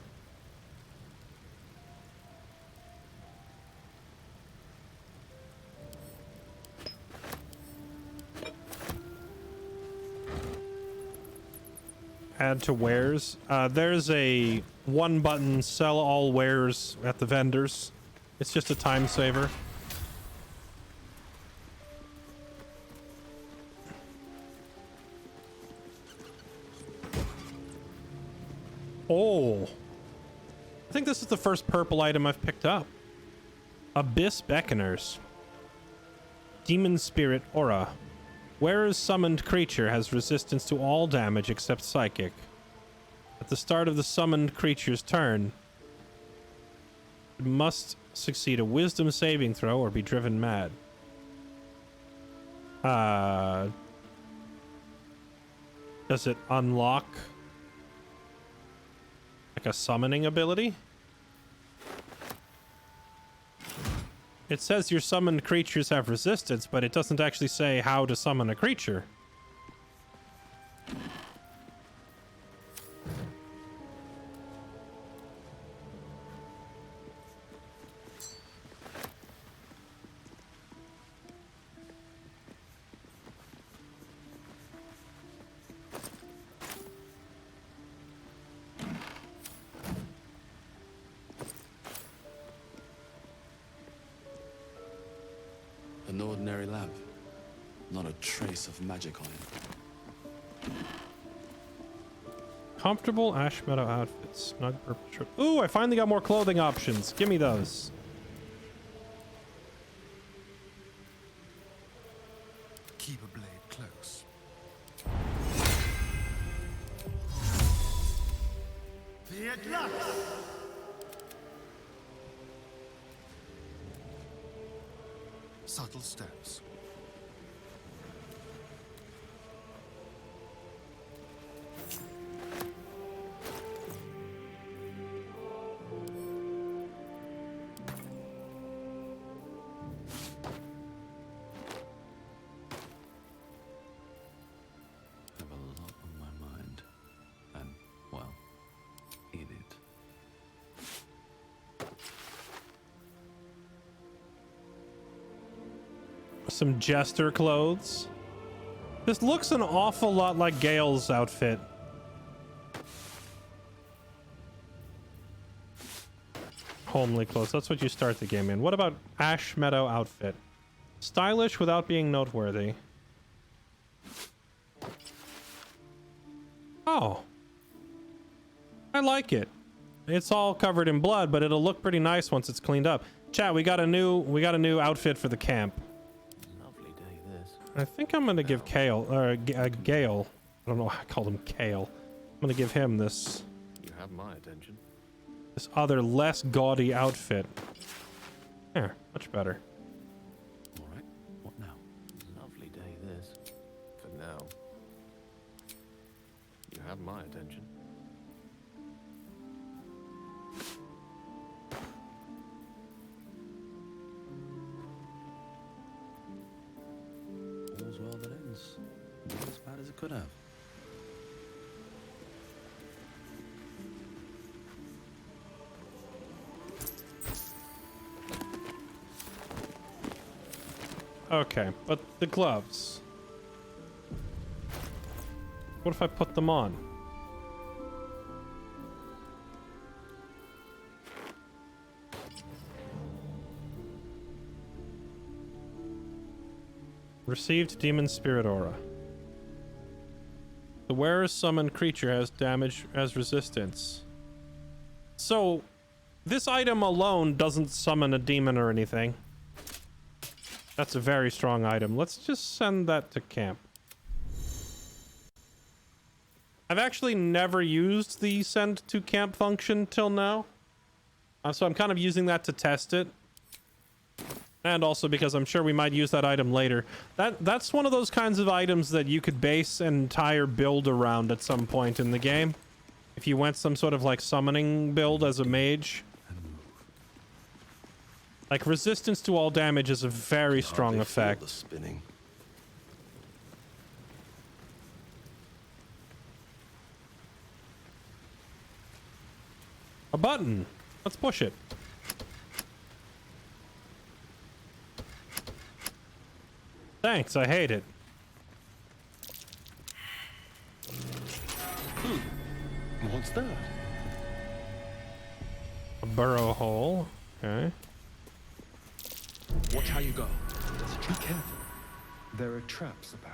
Add to wares. There's a one button sell all wares at the vendors. It's just a time saver. Oh. I think this is the first purple item I've picked up. Abyss Beckoners. Demon Spirit Aura. Wearer's summoned creature has resistance to all damage except psychic. At the start of the summoned creature's turn, it must succeed a wisdom saving throw or be driven mad. Does it unlock like a summoning ability? It says your summoned creatures have resistance, but it doesn't actually say how to summon a creature. An ordinary lamp. Not a trace of magic on it. Comfortable ash meadow outfits. Snug purple shirt. Ooh, I finally got more clothing options. Give me those. Keep a blade close. Subtle steps. I have a lot on my mind. And, well, in it. Some jester clothes. This looks an awful lot like Gale's outfit. Homely clothes. That's what you start the game in. What about Ash Meadow outfit? Stylish without being noteworthy. Oh. I like it. It's all covered in blood, but it'll look pretty nice once it's cleaned up. Chat, we got a new outfit for the camp. Lovely day this. I think I'm gonna give Gale. I don't know why I called him Kale. I'm gonna give him this. You have my attention. This other less gaudy outfit. There, much better. All right, what now? Lovely day this. For now. You have my attention. All's well that ends. Not as bad as it could have. Okay, but the gloves. What if I put them on? Received Demon Spirit Aura. The wearer's summoned creature has damage as resistance. So, this item alone doesn't summon a demon or anything. That's a very strong item. Let's just send that to camp. I've actually never used the send to camp function till now. So I'm kind of using that to test it. And also because I'm sure we might use that item later. That's one of those kinds of items that you could base an entire build around at some point in the game. If you went some sort of like summoning build as a mage. Like resistance to all damage is a very strong effect. Spinning. A button. Let's push it. Thanks, I hate it. What's that? A burrow hole. Okay. Watch how you go. Be careful. There are traps about.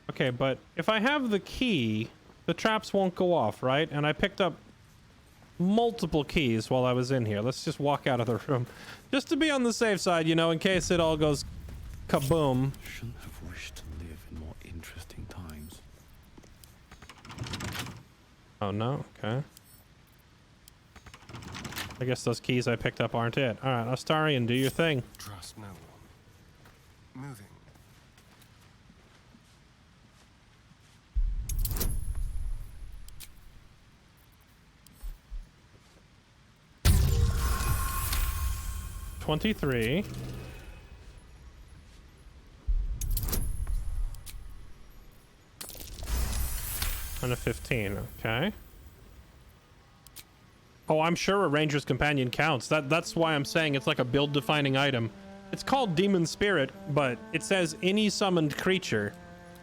Okay, but if I have the key, the traps won't go off, right? And I picked up multiple keys while I was in here. Let's just walk out of the room. Just to be on the safe side, you know, in case it all goes kaboom. Shouldn't have wished to live in more interesting times. Oh, no? Okay. I guess those keys I picked up aren't it. Alright, Astarion, do your thing. Trust no one. Moving. $23. And a 15, okay. Oh, I'm sure a Ranger's Companion counts. That's why I'm saying it's like a build-defining item. It's called Demon Spirit, but it says any summoned creature.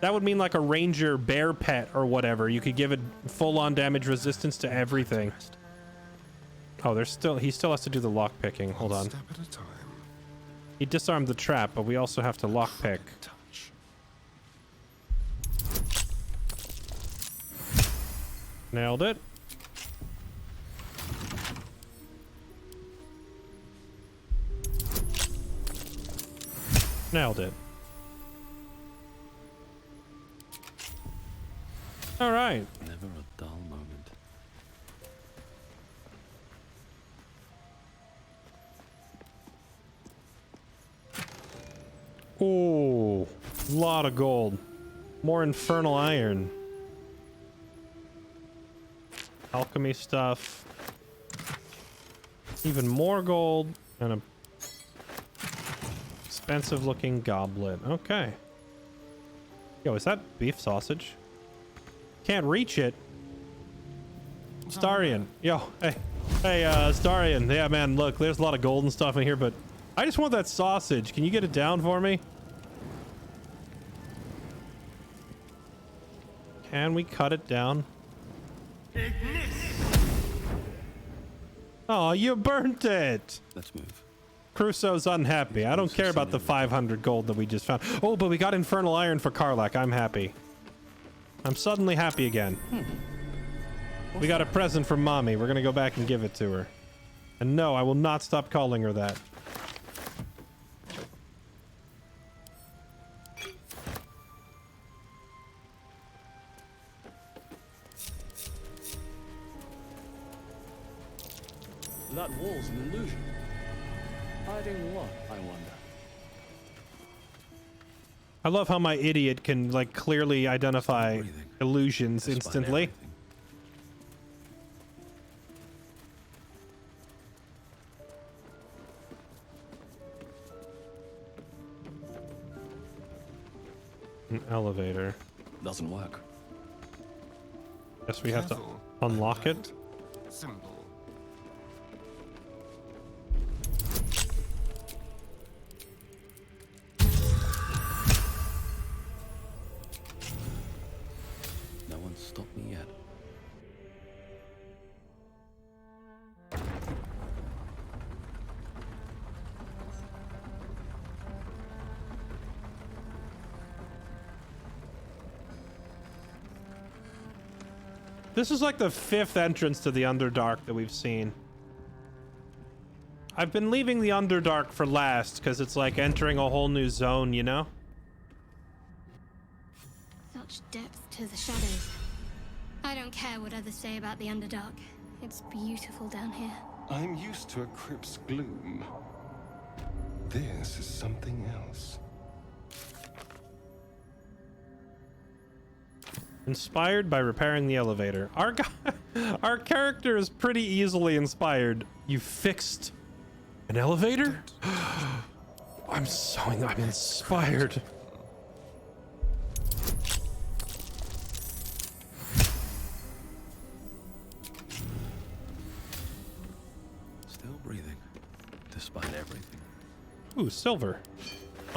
That would mean like a Ranger bear pet or whatever. You could give it full-on damage resistance to everything. Oh, he still has to do the lock picking. Hold on. Step at a time. He disarmed the trap, but we also have to lock pick. Nailed it. Nailed it. All right. Never a dull moment. Ooh, lot of gold. More infernal iron. Alchemy stuff. Even more gold and a expensive looking goblet. Okay. Yo, is that beef sausage? Can't reach it. Starion. Yo, hey, Starion. Yeah, man, look, there's a lot of gold and stuff in here, but I just want that sausage. Can you get it down for me? Can we cut it down? Oh, you burnt it. Let's move. Crusoe's unhappy. I don't care about the 500 gold that we just found. Oh, but we got infernal iron for Karlach. I'm happy. I'm suddenly happy again. We got a present from Mommy. We're gonna go back and give it to her. And no, I will not stop calling her that. That wall's an illusion. Hiding what, I wonder? I love how my idiot can, like, clearly identify illusions instantly. An elevator. Doesn't work. Guess we have to unlock it. Simple. No one's stopped me yet. This is like the 5th entrance to the Underdark that we've seen. I've been leaving the Underdark for last because it's like entering a whole new zone, you know? Such depth to the shadows. I don't care what others say about the Underdark. It's beautiful down here. I'm used to a crypt's gloom. This is something else. Inspired by repairing the elevator. Our character is pretty easily inspired. You fixed an elevator? I'm inspired. Still breathing, despite everything. Ooh, silver.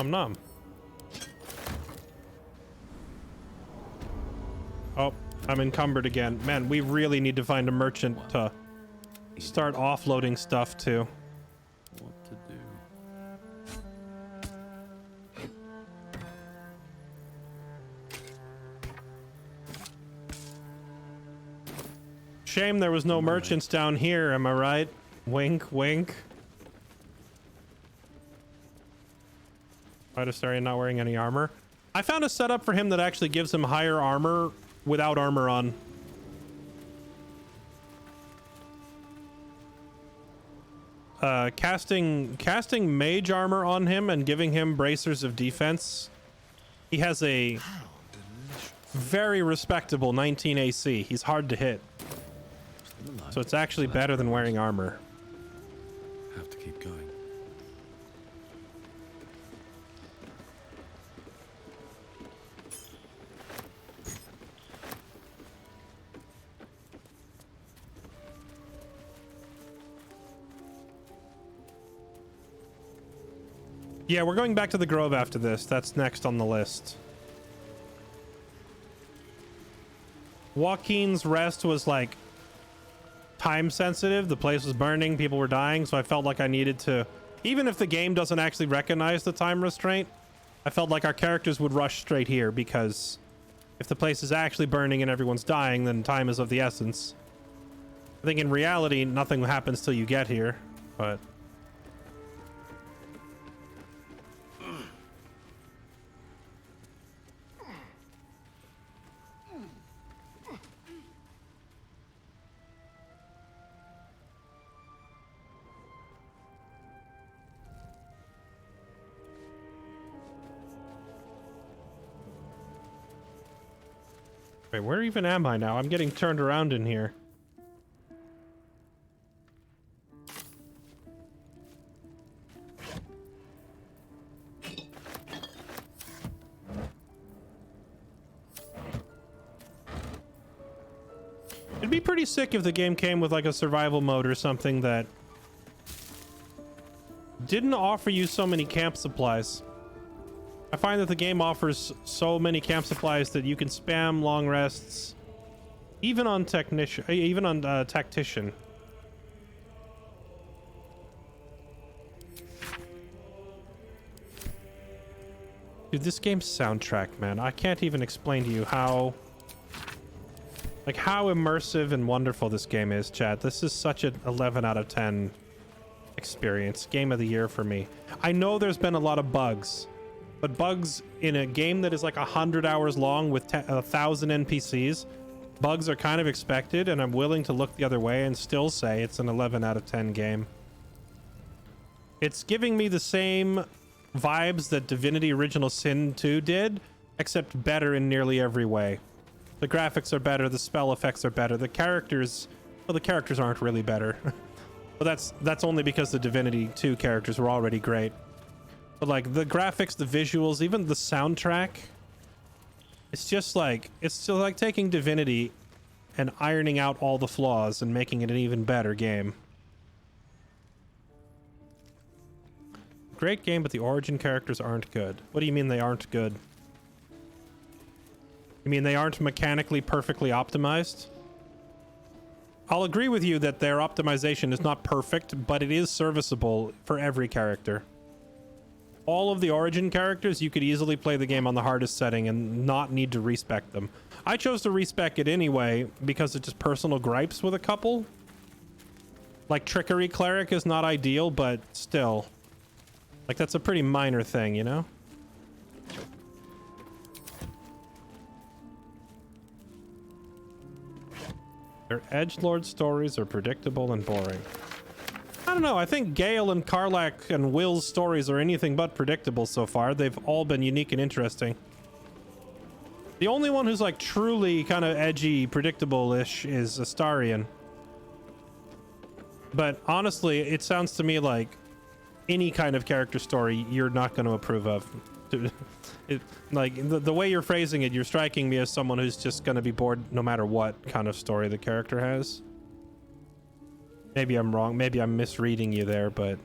Nom. Oh, I'm encumbered again. Man, we really need to find a merchant to start offloading stuff to. What to do? Shame there was no merchants down here, am I right? Wink, wink. Why does Astarion not wearing any armor? I found a setup for him that actually gives him higher armor without armor on. Casting mage armor on him and giving him bracers of defense. He has a very respectable 19 AC. He's hard to hit. So it's actually better than wearing armor. Have to keep going. Yeah, we're going back to the Grove after this. That's next on the list. Joaquin's Rest was like time sensitive. The place was burning, people were dying, so I felt like I needed to, even if the game doesn't actually recognize the time restraint, I felt like our characters would rush straight here, because if the place is actually burning and everyone's dying, then time is of the essence. I think in reality, nothing happens till you get here, but... Wait, where even am I now? I'm getting turned around in here. It'd be pretty sick if the game came with like a survival mode or something that didn't offer you so many camp supplies. I find that the game offers so many camp supplies that you can spam long rests, even on Tactician. Dude, this game's soundtrack, man. I can't even explain to you how immersive and wonderful this game is, chat. This is such an 11 out of 10 experience. Game of the year for me. I know there's been a lot of bugs. But bugs in a game that is like 100 hours long with 1,000 NPCs, bugs are kind of expected, and I'm willing to look the other way and still say it's an 11 out of 10 game. It's giving me the same vibes that Divinity Original Sin 2 did, except better in nearly every way. The graphics are better, the spell effects are better, the characters aren't really better. But that's only because the Divinity 2 characters were already great. But like the graphics, the visuals, even the soundtrack, it's just like taking Divinity and ironing out all the flaws and making it an even better game. Great game, but the origin characters aren't good. What do you mean they aren't good? You mean they aren't mechanically perfectly optimized? I'll agree with you that their optimization is not perfect, but it is serviceable for every character. all of the origin characters, you could easily play the game on the hardest setting and not need to respec them. I chose to respec it anyway because it's just personal gripes with a couple. Like Trickery Cleric is not ideal, but still. Like that's a pretty minor thing, you know? Their edgelord stories are predictable and boring. I don't know, I think Gale and Karlach and Will's stories are anything but predictable so far. They've all been unique and interesting. The only one who's like truly kind of edgy, predictable-ish is Astarion. But honestly, it sounds to me like any kind of character story you're not going to approve of. Like the way you're phrasing it, you're striking me as someone who's just going to be bored no matter what kind of story the character has. Maybe I'm wrong. Maybe I'm misreading you there, but...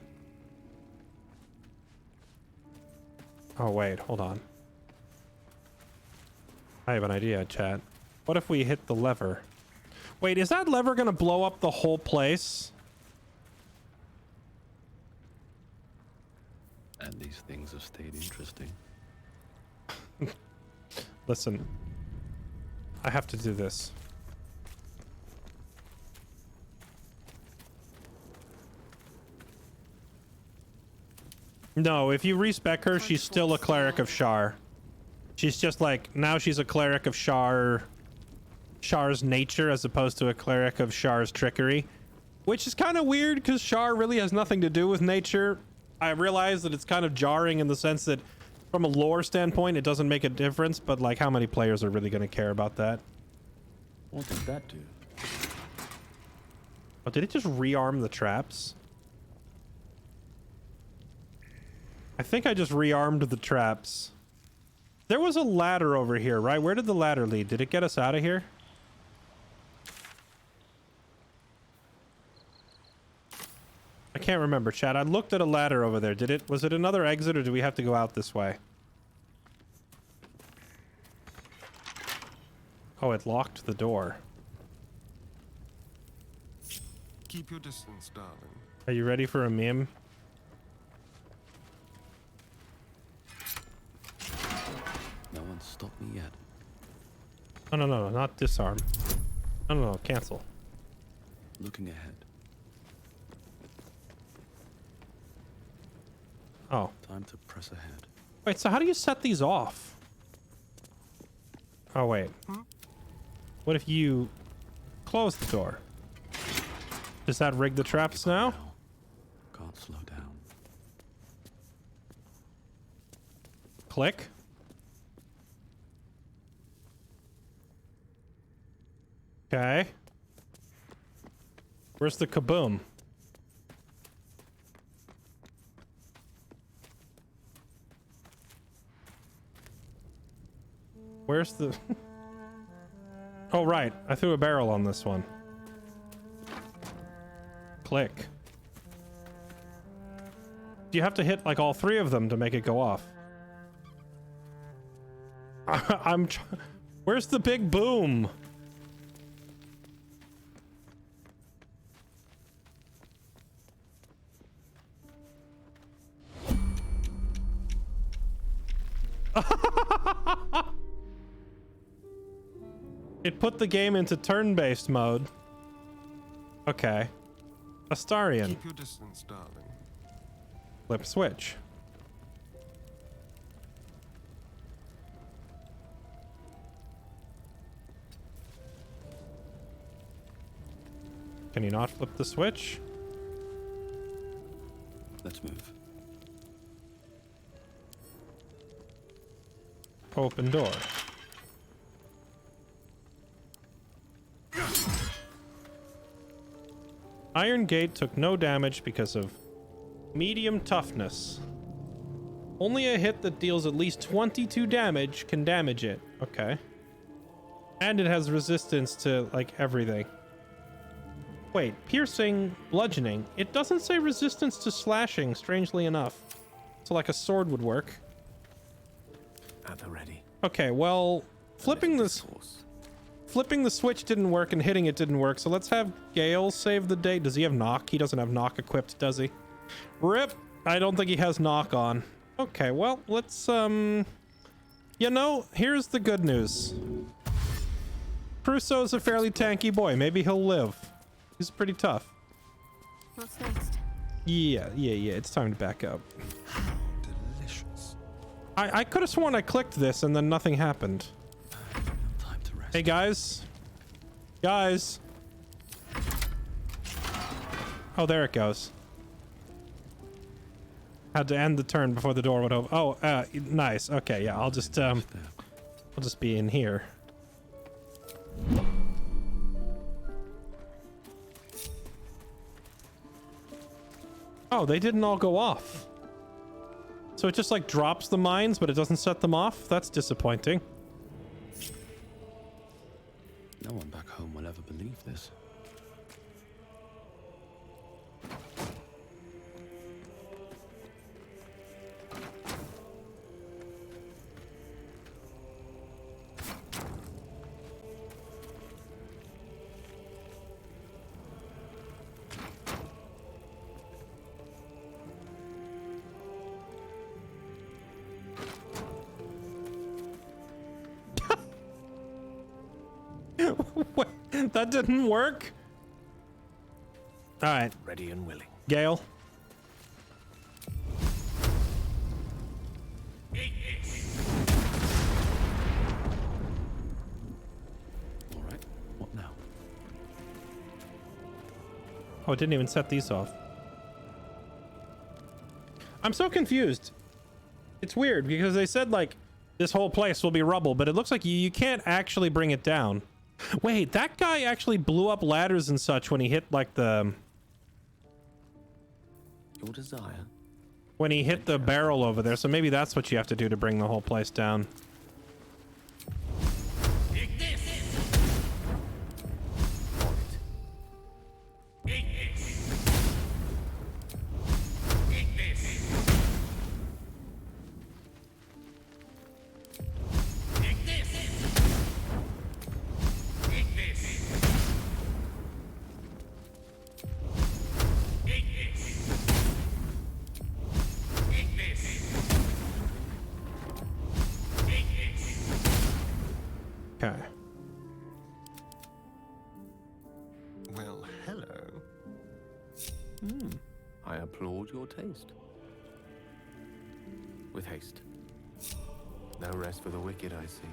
Oh, wait. Hold on. I have an idea, chat. What if we hit the lever? Wait, is that lever going to blow up the whole place? And these things have stayed interesting. Listen. I have to do this. No, if you respec her, she's still a cleric of Shar. She's just like, now she's a cleric of Shar's nature as opposed to a cleric of Shar's trickery. Which is kind of weird because Shar really has nothing to do with nature. I realize that it's kind of jarring in the sense that from a lore standpoint, it doesn't make a difference, but like how many players are really going to care about that? What did that do? Oh, did it just rearm the traps? I think I just rearmed the traps. There was a ladder over here, right? Where did the ladder lead? Did it get us out of here? I can't remember, chat. I looked at a ladder over there. Was it another exit or do we have to go out this way? Oh, it locked the door. Keep your distance, darling. Are you ready for a meme? No one's stopped me yet. No, not disarm. No, cancel. Looking ahead. Oh. Time to press ahead. Wait, so how do you set these off? Oh, wait. What if you close the door? Does that rig the traps now? Can't slow down. Click. Okay. Where's the kaboom? Where's the... Oh, right. I threw a barrel on this one. Click. Do you have to hit, like, all three of them to make it go off? Where's the big boom? It put the game into turn-based mode. Okay. Astarion. Keep your distance, darling. Flip switch. Can you not flip the switch? Let's move. Open door. Iron Gate took no damage because of medium toughness. Only a hit that deals at least 22 damage can damage it. Okay. And it has resistance to, like, everything. Wait, piercing, bludgeoning. It doesn't say resistance to slashing, strangely enough. So, like, a sword would work. At the ready. Okay, well, flipping the switch didn't work and hitting it didn't work, so let's have Gale save the day. Does he have knock? He doesn't have knock equipped, does he? RIP! I don't think he has knock on. Okay, well, let's, you know, here's the good news. Crusoe's a fairly tanky boy. Maybe he'll live. He's pretty tough. What's next? Yeah. It's time to back up. Delicious. I could have sworn I clicked this and then nothing happened. Time to rest. Hey, guys. Guys. Oh, there it goes. Had to end the turn before the door would open. Oh, nice. Okay, yeah, I'll just be in here. Oh, they didn't all go off. So it just like drops the mines, but it doesn't set them off? That's disappointing. No one back home will ever believe this. That didn't work. All right. Ready and willing. Gale. All right. What now? Oh, it didn't even set these off. I'm so confused. It's weird because they said like this whole place will be rubble, but it looks like you can't actually bring it down. Wait, that guy actually blew up ladders and such when he hit like the... Your desire. When he hit the barrel over there, so maybe that's what you have to do to bring the whole place down. Okay. Well, hello. I applaud your taste. With haste. No rest for the wicked, I see.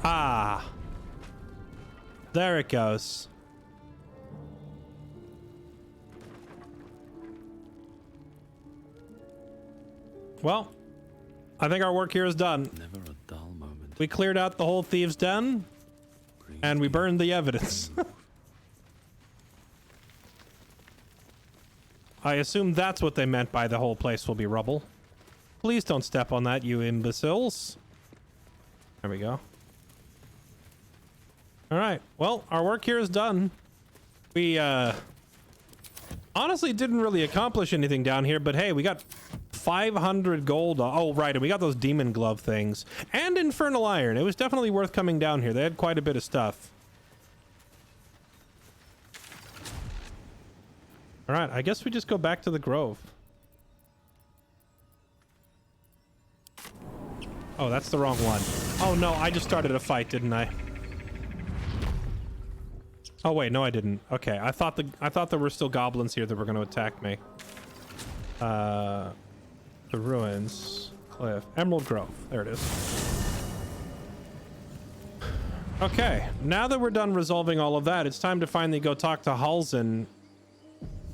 Ah. There it goes. Well, I think our work here is done. Never a dull moment. We cleared out the whole thieves' den, and we burned the evidence. I assume that's what they meant by the whole place will be rubble. Please don't step on that, you imbeciles. There we go. All right. Well, our work here is done. We, honestly didn't really accomplish anything down here, but hey, we got 500 gold. Oh, right. And we got those demon glove things and infernal iron. It was definitely worth coming down here. They had quite a bit of stuff. All right. I guess we just go back to the grove. Oh, that's the wrong one. Oh, no. I just started a fight, didn't I? Oh, wait. No, I didn't. Okay. I thought there were still goblins here that were going to attack me. The ruins, cliff, Emerald Grove. There it is. Okay, now that we're done resolving all of that, it's time to finally go talk to Halsin,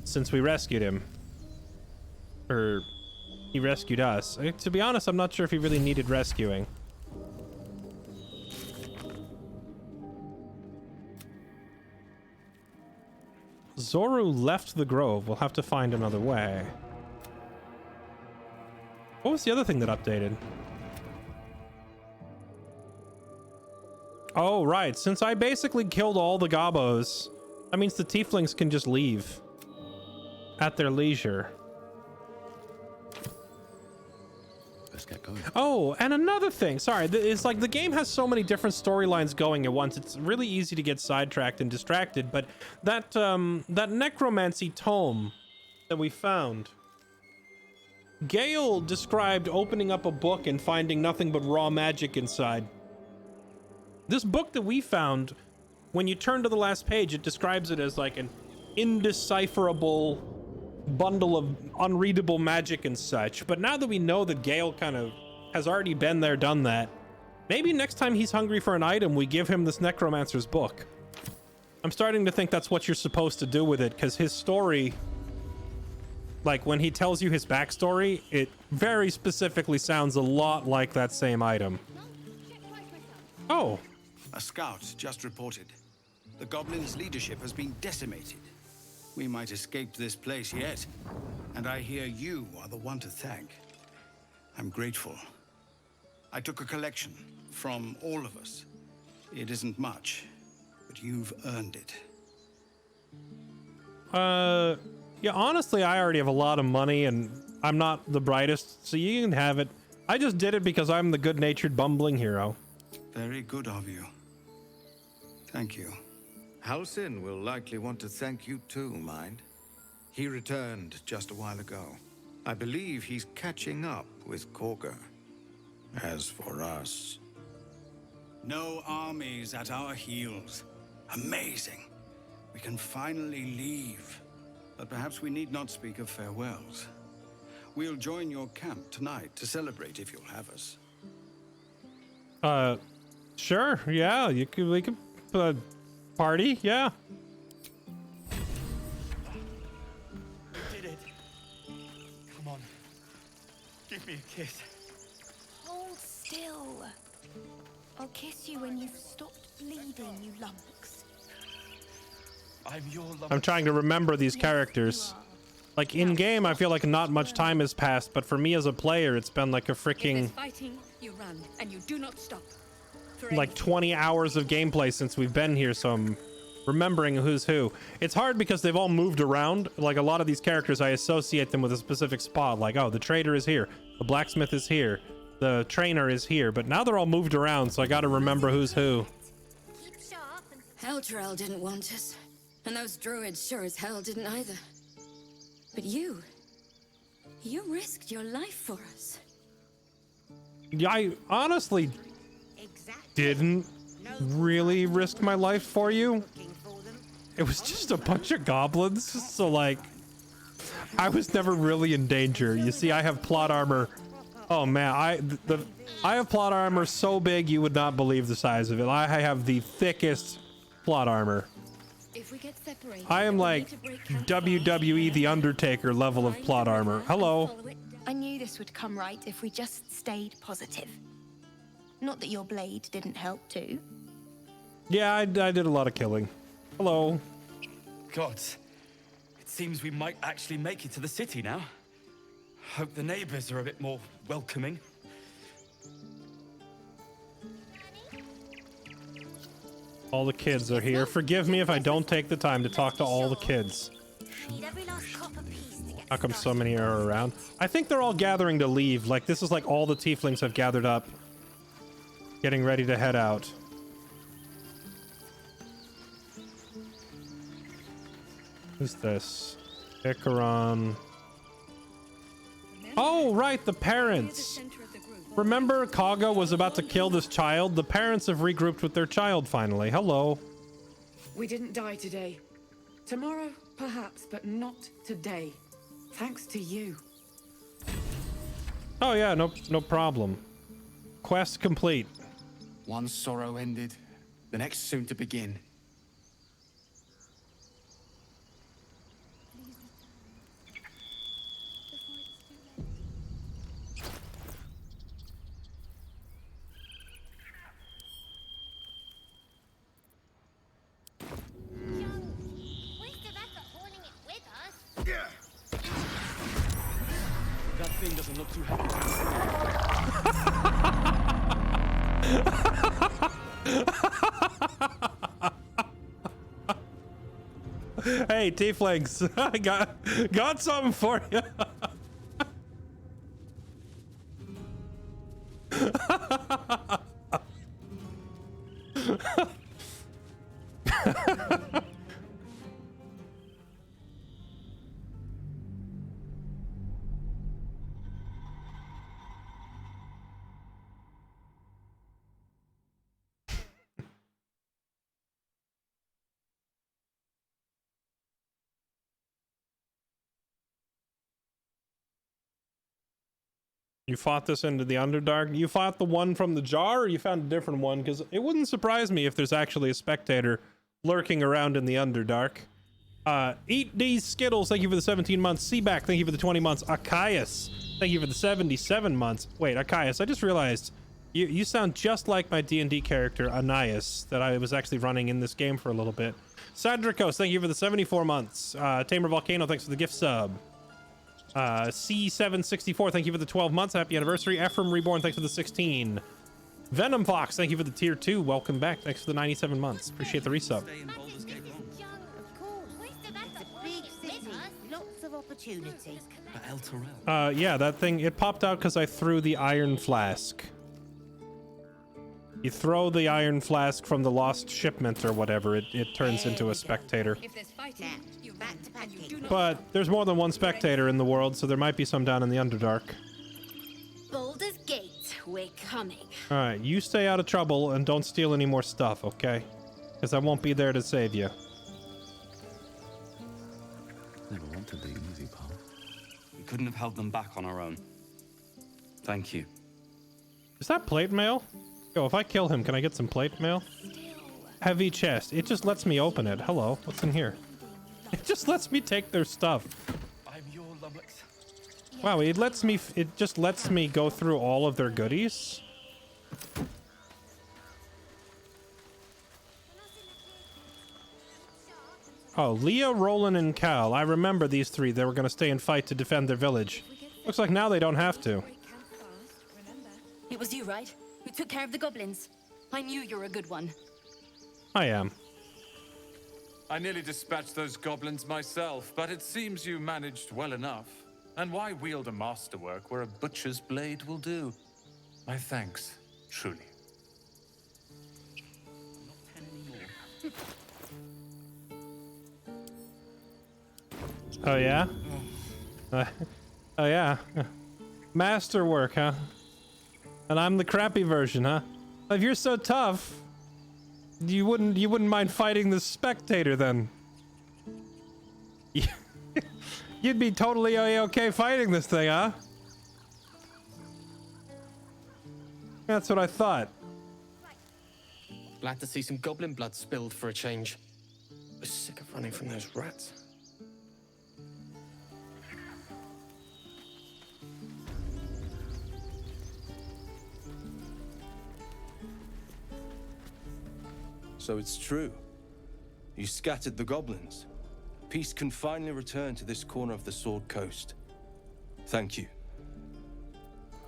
since we rescued him. Or he rescued us. To be honest, I'm not sure if he really needed rescuing. Zoru left the grove. We'll have to find another way. What was the other thing that updated? Oh, right. Since I basically killed all the gobos, that means the tieflings can just leave at their leisure. Let's get going. Oh, and another thing. Sorry, it's like the game has so many different storylines going at once. It's really easy to get sidetracked and distracted. But that necromancy tome that we found, Gale described opening up a book and finding nothing but raw magic inside. This book that we found, when you turn to the last page, it describes it as like an indecipherable bundle of unreadable magic and such. But now that we know that Gale kind of has already been there, done that, maybe next time he's hungry for an item, we give him this necromancer's book. I'm starting to think that's what you're supposed to do with it, because his story, like when he tells you his backstory, it very specifically sounds a lot like that same item. Oh. A scout just reported. The goblins' leadership has been decimated. We might escape this place yet, and I hear you are the one to thank. I'm grateful. I took a collection from all of us. It isn't much, but you've earned it. Yeah, honestly, I already have a lot of money and I'm not the brightest, so you can have it. I just did it because I'm the good-natured bumbling hero. Very good of you. Thank you. Halsin will likely want to thank you too, mind. He returned just a while ago. I believe he's catching up with Korga. As for us... No armies at our heels. Amazing. We can finally leave. But perhaps we need not speak of farewells. We'll join your camp tonight to celebrate if you'll have us. Sure. Yeah, we could party. Yeah. You did it. Come on. Give me a kiss. Hold still. I'll kiss you when you've stopped bleeding, you lummox. I'm your lummox. I'm trying to remember these characters. Like in game, I feel like not much time has passed, but for me as a player, it's been like a freaking Fighting, you run, and you do not stop. like 20 hours of gameplay since we've been here, so I'm remembering who's who. It's hard because they've all moved around. Like a lot of these characters, I associate them with a specific spot. Like, oh, the trader is here, the blacksmith is here, the trainer is here, but now they're all moved around, so I gotta remember who's who. Heltrel didn't want us, and those druids sure as hell didn't either. But you risked your life for us. Yeah, I honestly didn't really risk my life for you. It was just a bunch of goblins, so like, I was never really in danger. You see, I have plot armor. Oh man, I have plot armor so big you would not believe the size of it. I have the thickest plot armor. If we get separated, I am like WWE The Undertaker level of plot armor. Hello. I knew this would come right if we just stayed positive. Not that your blade didn't help too. Yeah, I did a lot of killing. Hello. God, it seems we might actually make it to the city now. Hope the neighbors are a bit more welcoming. All the kids are here. Forgive me if I don't take the time to talk to all the kids. How come so many are around? I think they're all gathering to leave. Like, this is like all the tieflings have gathered up, getting ready to head out. Who's this? Icaron. Oh, right, the parents. Remember Kaga was about to kill this child? The parents have regrouped with their child finally. Hello. We didn't die today. Tomorrow, perhaps, but not today. Thanks to you. Oh yeah, no problem. Quest complete. One sorrow ended, the next soon to begin. That thing doesn't look too heavy. Hey, tieflings, I got something for you. You fought this into the Underdark? You fought the one from the jar, or you found a different one? Because it wouldn't surprise me if there's actually a spectator lurking around in the Underdark. Eat these Skittles, thank you for the 17 months. Seaback, thank you for the 20 months. Archias, thank you for the 77 months. Wait, Archias, I just realized you sound just like my D&D character, Anais, that I was actually running in this game for a little bit. Sadricos, thank you for the 74 months. Tamer Volcano, thanks for the gift sub. C764, thank you for the 12 months. Happy anniversary. Ephraim Reborn, thanks for the 16. Venom Fox, thank you for the tier 2. Welcome back. Thanks for the 97 months. Appreciate the resub. Opportunity. Yeah, that thing, it popped out because I threw the iron flask. You throw the iron flask from the lost shipment or whatever, it turns into a spectator. But there's more than one spectator in the world, so there might be some down in the Underdark. Baldur's Gate, we're coming. Alright, you stay out of trouble and don't steal any more stuff, okay? Because I won't be there to save you. Never wanted the easy path. We couldn't have held them back on our own. Thank you. Is that plate mail? Yo, if I kill him, can I get some plate mail? Heavy chest. It just lets me open it. Hello, what's in here? It just lets me take their stuff. I'm your lummox. Wow, it just lets me go through all of their goodies. Oh, Leah, Roland, and Cal. I remember these three. They were going to stay and fight to defend their village. Looks like now they don't have to. It was you, right? Who took care of the goblins? I knew you were a good one. I am. I nearly dispatched those goblins myself, but it seems you managed well enough. And why wield a masterwork where a butcher's blade will do? My thanks, truly. Oh yeah? Oh yeah. Masterwork, huh? And I'm the crappy version, huh? If you're so tough, you wouldn't mind fighting the spectator then. You'd be totally okay fighting this thing, huh? That's what I thought. Glad to see some goblin blood spilled for a change. I was sick of running from those rats. So it's true. You scattered the goblins. Peace can finally return to this corner of the Sword Coast. Thank you.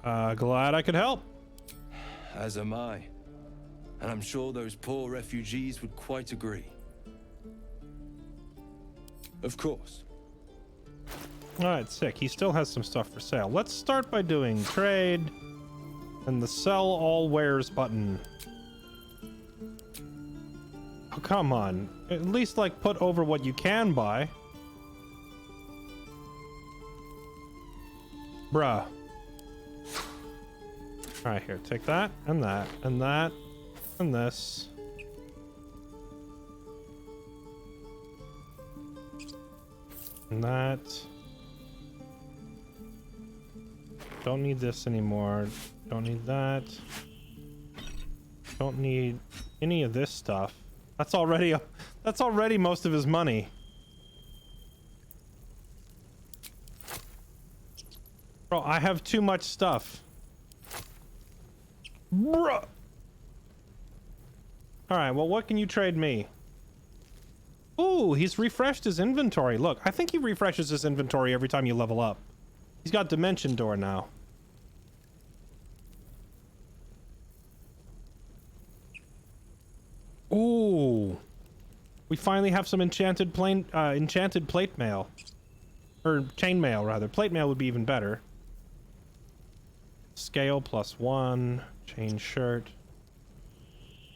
Glad I could help. As am I. And I'm sure those poor refugees would quite agree. Of course. Alright, sick. He still has some stuff for sale. Let's start by doing trade and the sell all wares button. Oh, come on. At least, like, put over what you can buy. Bruh. Alright, here. Take that, and that, and that, and this. And that. Don't need this anymore. Don't need that. Don't need any of this stuff. That's already most of his money. Bro, I have too much stuff. Bruh. Alright, well, what can you trade me? Ooh, he's refreshed his inventory. Look, I think he refreshes his inventory every time you level up. He's got Dimension Door now. Ooh. We finally have some enchanted plate mail. Or chain mail, rather. Plate mail would be even better. Scale +1. Chain shirt.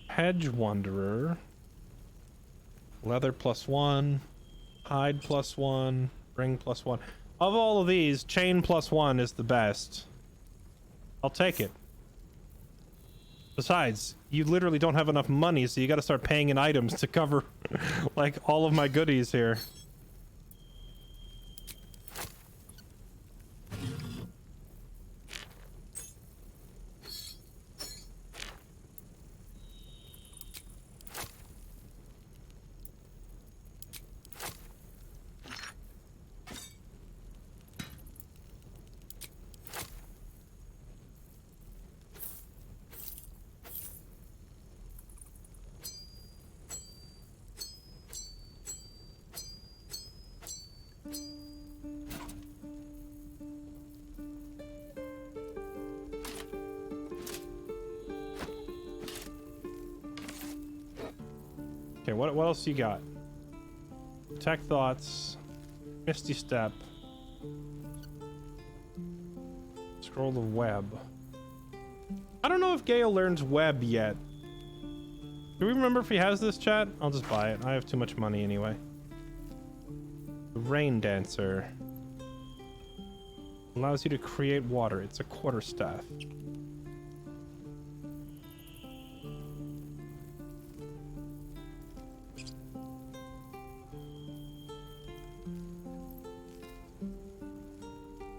Hedge Wanderer. Leather +1. Hide +1. Ring +1. Of all of these, chain +1 is the best. I'll take it. Besides, you literally don't have enough money, so you gotta start paying in items to cover, like, all of my goodies here. Okay, what else you got? Detect thoughts, misty step, scroll the web. I don't know if Gale learns web yet. Do we remember if he has this, chat? I'll just buy it. I have too much money anyway. The rain dancer allows you to create water. It's a quarterstaff.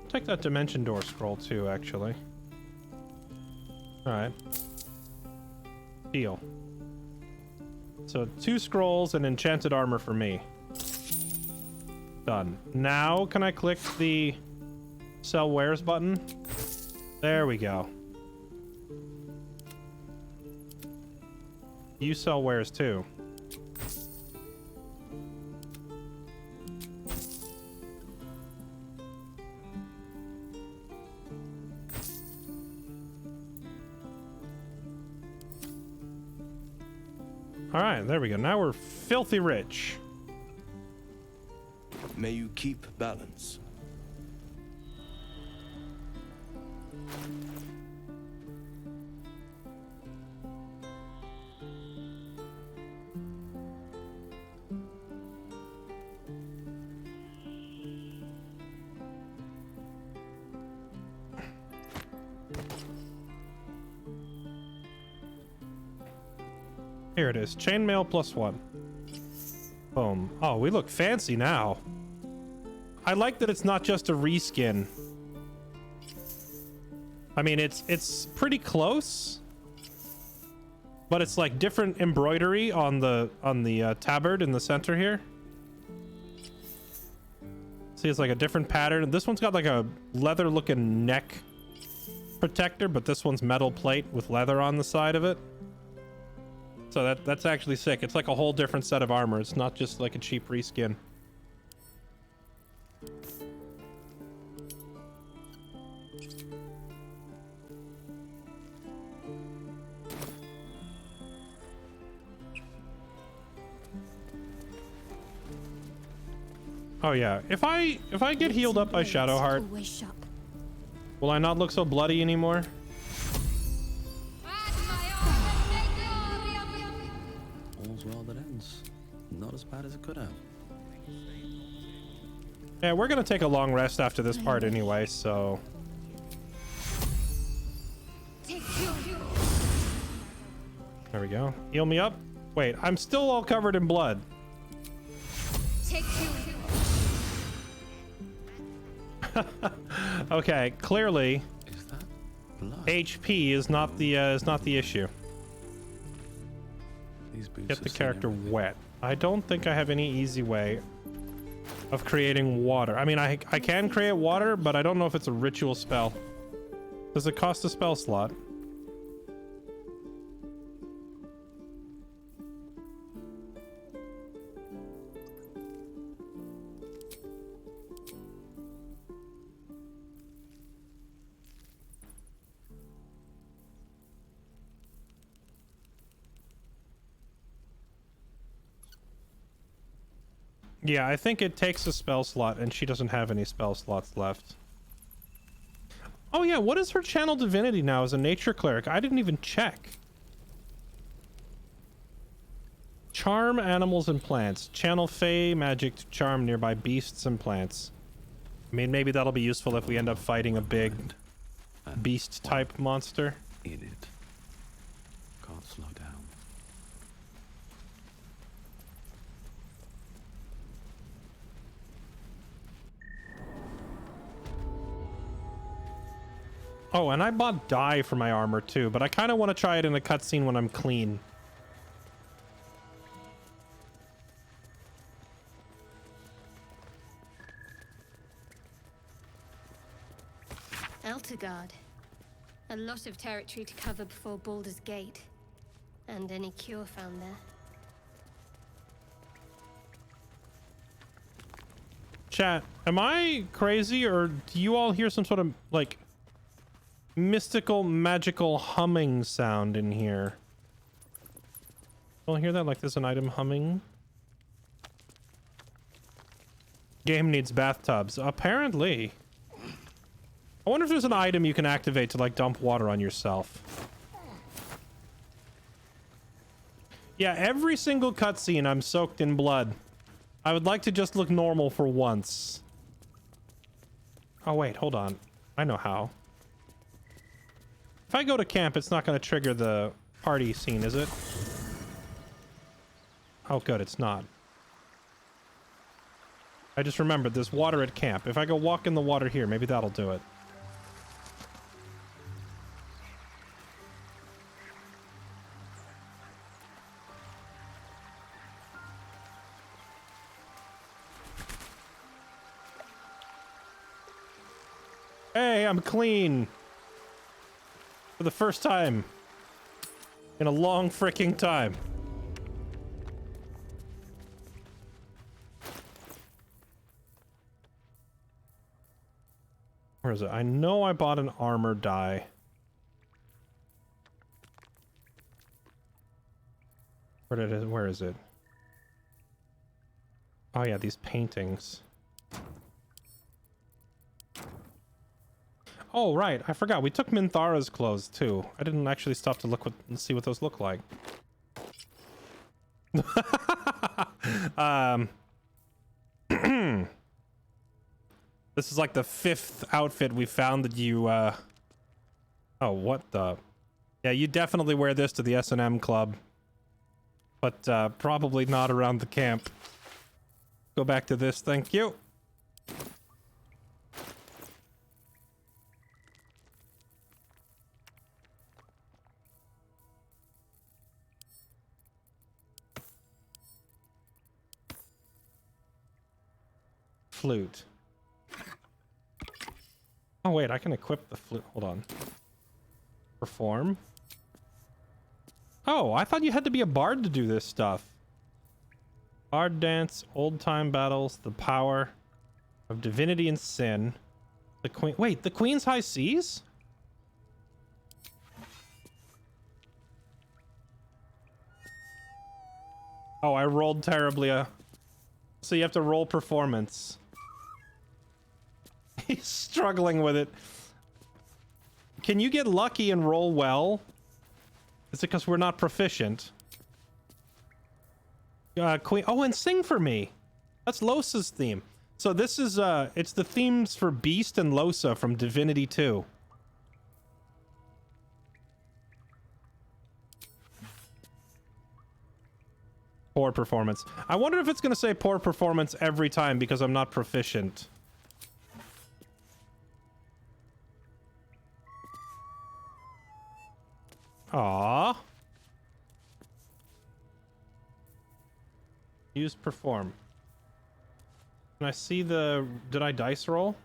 Take that dimension door scroll too, actually. Alright. Deal. So 2 scrolls and enchanted armor for me. Done. Now can I click the sell wares button? There we go. You sell wares too. All right, there we go. Now we're filthy rich. May you keep balance. Here it is. Chainmail +1. Boom. Oh, we look fancy now. I like that it's not just a reskin. I mean, it's pretty close, but it's like different embroidery on the tabard in the center here. See, it's like a different pattern. This one's got like a leather-looking neck protector, but this one's metal plate with leather on the side of it. So that's actually sick. It's like a whole different set of armor. It's not just like a cheap reskin. Oh yeah, if I get healed up by Shadowheart, will I not look so bloody anymore? All's well that ends. Not as bad as it could have. Yeah, we're gonna take a long rest after this part anyway, so. There we go. Heal me up. Wait, I'm still all covered in blood. Okay, clearly HP is not the issue. Get the character wet. I don't think I have any easy way of creating water. I mean, I can create water, but I don't know if it's a ritual spell. Does it cost a spell slot? Yeah, I think it takes a spell slot, and she doesn't have any spell slots left. Oh yeah, what is her channel divinity now as a nature cleric? I didn't even check. Charm animals and plants. Channel fey magic to charm nearby beasts and plants. I mean, maybe that'll be useful if we end up fighting a big beast-type monster. In it. Can't slow down. Oh, and I bought dye for my armor too, but I kind of want to try it in a cutscene when I'm clean. Eltergard. A lot of territory to cover before Baldur's Gate. And any cure found there. Chat, am I crazy, or do you all hear some sort of, like, mystical, magical humming sound in here? Don't hear that? Like there's an item humming. Game needs bathtubs. Apparently. I wonder if there's an item you can activate to like dump water on yourself. Yeah, every single cutscene I'm soaked in blood. I would like to just look normal for once. Oh wait, hold on. I know how. If I go to camp, it's not going to trigger the party scene, is it? Oh good, it's not. I just remembered there's water at camp. If I go walk in the water here, maybe that'll do it. Hey, I'm clean. For the first time. In a long freaking time. Where is it? I know I bought an armor die. Where is it? Oh yeah, these paintings. Oh right, I forgot. We took Minthara's clothes too. I didn't actually stop to look and see what those look like. This is like the 5th outfit we found that you oh, what the? Yeah, you definitely wear this to the S&M club. But probably not around the camp. Go back to this, thank you. Flute. Oh wait, I can equip the flute. Hold on. Perform. Oh, I thought you had to be a bard to do this stuff. Bard dance, old time battles, the power of divinity and sin. The queen. Wait, the Queen's High Seas? Oh, I rolled terribly. So you have to roll performance. He's struggling with it. Can you get lucky and roll well? Is it because we're not proficient? Queen. Oh, and sing for me. That's Losa's theme. So this is it's the themes for Beast and Losa from Divinity 2. Poor performance. I wonder if it's gonna say poor performance every time because I'm not proficient. Aww. Use perform. Can I see the... Did I dice roll?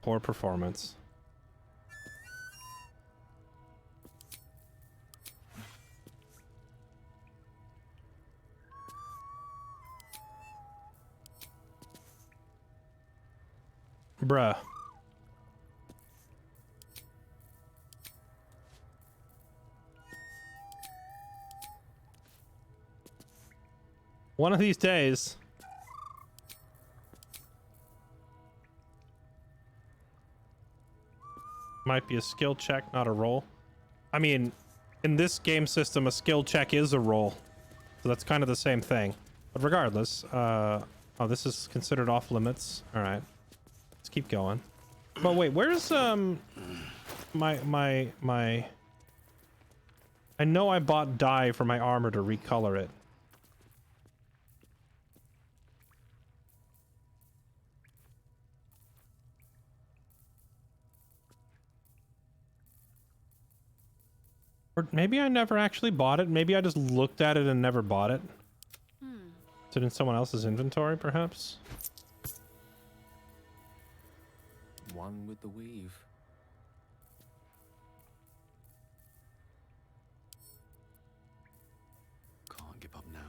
Poor performance. Bruh. One of these days. Might be a skill check, not a roll. I mean, in this game system, a skill check is a roll. So that's kind of the same thing. But regardless, oh, this is considered off limits. All right. Let's keep going. But wait, where's, my... I know I bought dye for my armor to recolor it. Or maybe I never actually bought it. Maybe I just looked at it and never bought it. Is it in someone else's inventory, perhaps? One with the weave. Can't give up now.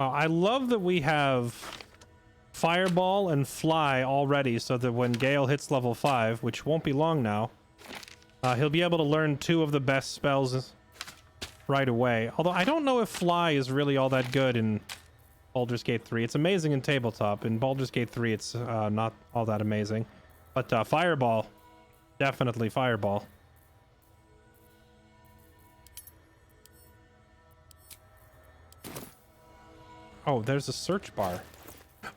I love that we have Fireball and Fly already, so that when Gale hits level 5, which won't be long now, he'll be able to learn 2 of the best spells right away. Although I don't know if Fly is really all that good in Baldur's Gate 3. It's amazing in tabletop. In Baldur's Gate 3, it's not all that amazing. But Fireball, definitely Fireball. Oh, there's a search bar.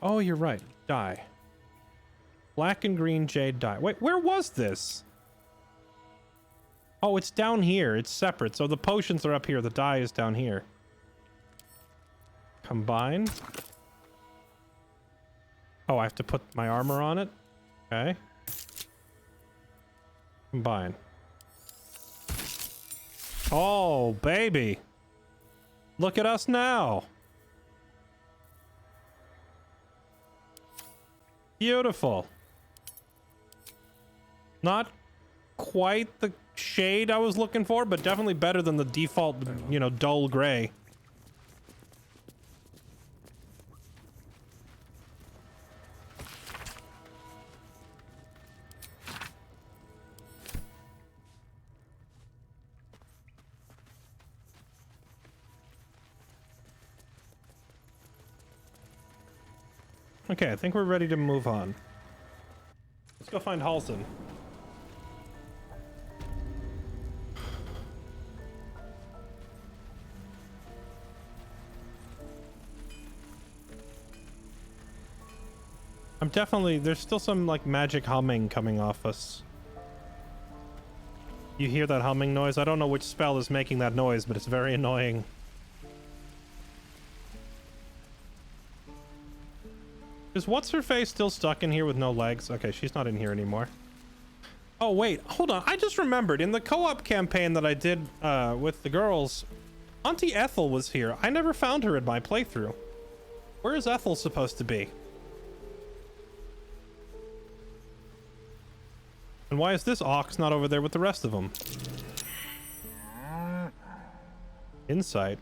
Oh, you're right. Dye. Black and green jade dye. Wait, where was this? Oh, it's down here. It's separate. So the potions are up here. The dye is down here. Combine. Oh, I have to put my armor on it? Okay. Combine. Oh, baby. Look at us now. Beautiful. Not quite the shade I was looking for, but definitely better than the default, you know, dull gray. Okay, I think we're ready to move on. Let's go find Halsin. I'm definitely... There's still some, like, magic humming coming off us. You hear that humming noise? I don't know which spell is making that noise, but it's very annoying. Is what's-her-face still stuck in here with no legs? Okay, she's not in here anymore. Oh, wait. Hold on. I just remembered. In the co-op campaign that I did with the girls, Auntie Ethel was here. I never found her in my playthrough. Where is Ethel supposed to be? And why is this ox not over there with the rest of them? Insight.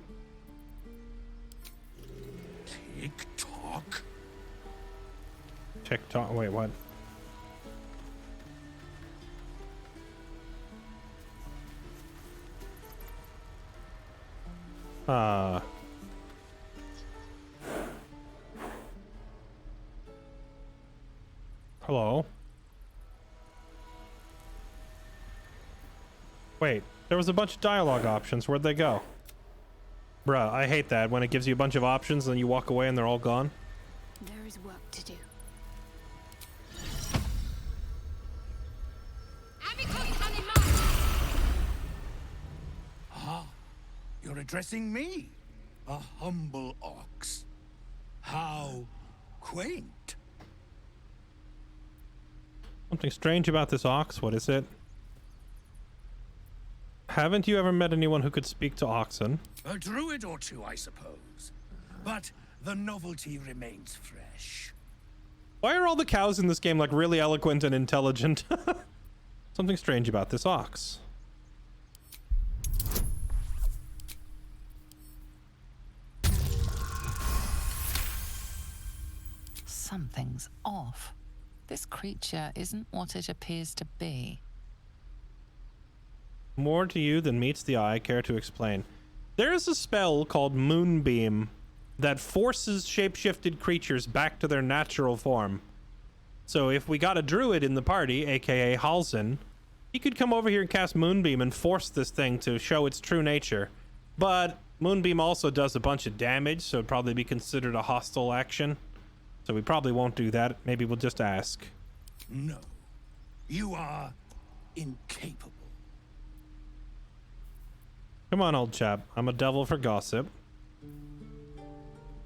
Tick-tock. TikTok. Wait, what? Hello? Wait, there was a bunch of dialogue options. Where'd they go? Bruh, I hate that when it gives you a bunch of options and then you walk away and they're all gone. There is work to do. Ah, you're addressing me, a humble ox. How quaint. Something strange about this ox. What is it? Haven't you ever met anyone who could speak to oxen? A druid or two, I suppose. But the novelty remains fresh. Why are all the cows in this game like really eloquent and intelligent? Something strange about this ox. Something's off. This creature isn't what it appears to be. More to you than meets the eye. Care to explain? There is a spell called Moonbeam that forces shapeshifted creatures back to their natural form. So if we got a druid in the party, aka Halsin, he could come over here and cast Moonbeam and force this thing to show its true nature. But Moonbeam also does a bunch of damage, so it'd probably be considered a hostile action. So we probably won't do that. Maybe we'll just ask. No, you are incapable. Come on, old chap. I'm a devil for gossip.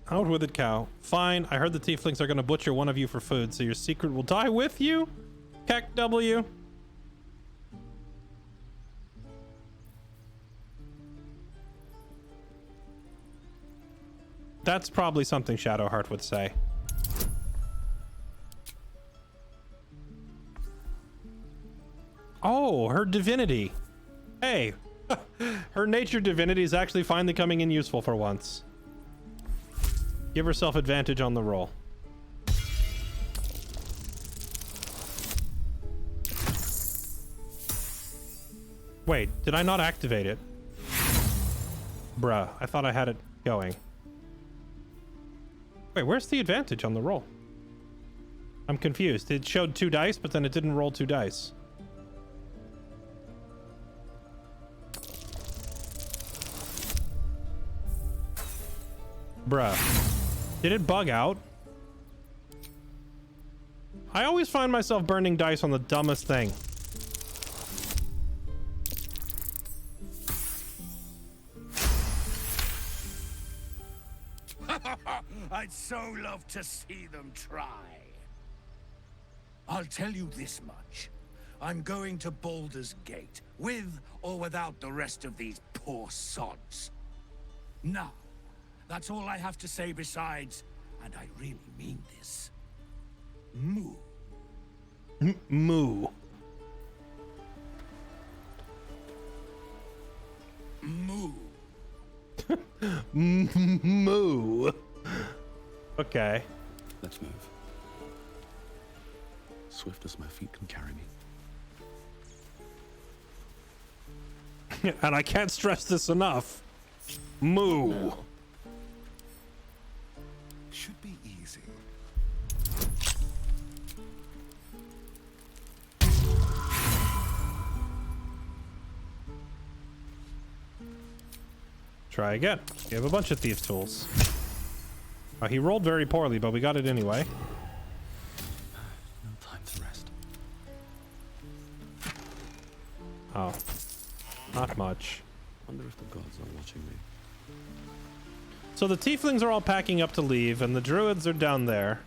Out with it, cow. Fine, I heard the tieflings are gonna butcher one of you for food, so your secret will die with you? Keck W. That's probably something Shadowheart would say. Oh, her divinity. Hey, her nature divinity is actually finally coming in useful for once. Give herself advantage on the roll. Wait, did I not activate it? Bruh, I thought I had it going. Wait, where's the advantage on the roll? I'm confused. It showed 2 dice, but then it didn't roll 2 dice. Bruh. Did it bug out? I always find myself burning dice on the dumbest thing. I'd so love to see them try. I'll tell you this much. I'm going to Baldur's Gate, with or without the rest of these poor sods. Now, that's all I have to say besides, and I really mean this. Moo. Moo. Moo. Moo. Okay. Let's move. Swift as my feet can carry me. And I can't stress this enough. Moo. Should be easy. Try again. You have a bunch of thieves' tools. He rolled very poorly, but we got it anyway. No time to rest. Oh. Not much. Wonder if the gods are watching me. So the tieflings are all packing up to leave, and the druids are down there.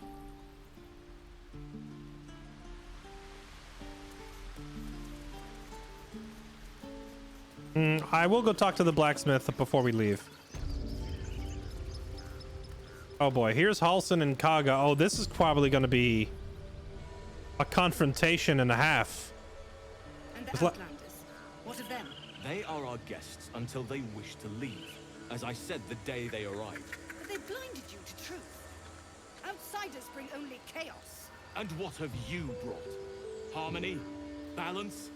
I will go talk to the blacksmith before we leave. Oh boy, here's Halsin and Kaga. Oh, this is probably going to be a confrontation and a half. And the Outlanders, what of them? They are our guests until they wish to leave, as I said the day they arrived. But they blinded you to truth. Outsiders bring only chaos. And what have you brought? Harmony? Balance?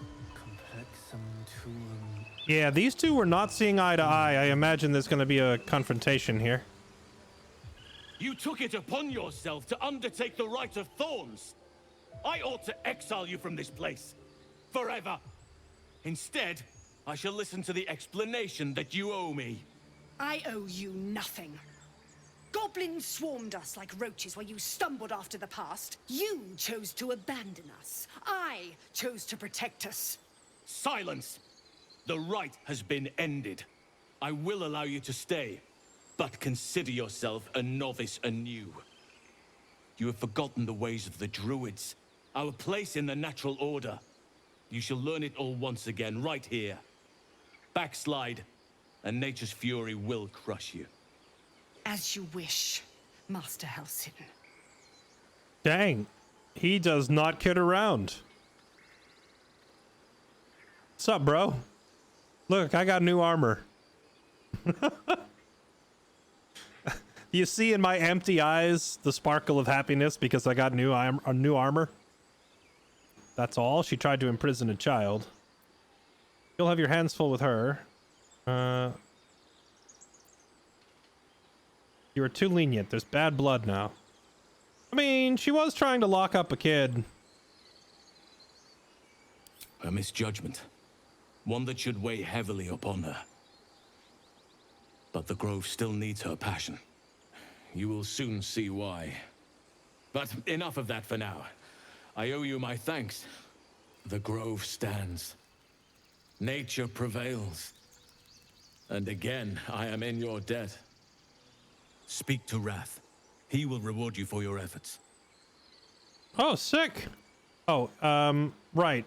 Yeah, these two were not seeing eye to eye. I imagine there's going to be a confrontation here. You took it upon yourself to undertake the Rite of Thorns. I ought to exile you from this place. Forever. Instead, I shall listen to the explanation that you owe me. I owe you nothing. Goblins swarmed us like roaches while you stumbled after the past. You chose to abandon us. I chose to protect us. Silence! The rite has been ended. I will allow you to stay, but consider yourself a novice anew. You have forgotten the ways of the druids, our place in the natural order. You shall learn it all once again, right here. Backslide, and nature's fury will crush you. As you wish, Master Halsin. Dang, he does not kid around. What's up, bro? Look, I got new armor. You see in my empty eyes the sparkle of happiness because I got new armor? That's all. She tried to imprison a child. You'll have your hands full with her. You were too lenient. There's bad blood now. I mean, she was trying to lock up a kid. A misjudgment. One that should weigh heavily upon her. But the Grove still needs her passion. You will soon see why. But enough of that for now. I owe you my thanks. The Grove stands. Nature prevails. And again, I am in your debt. Speak to Wrath. He will reward you for your efforts. Oh, sick. Oh, right.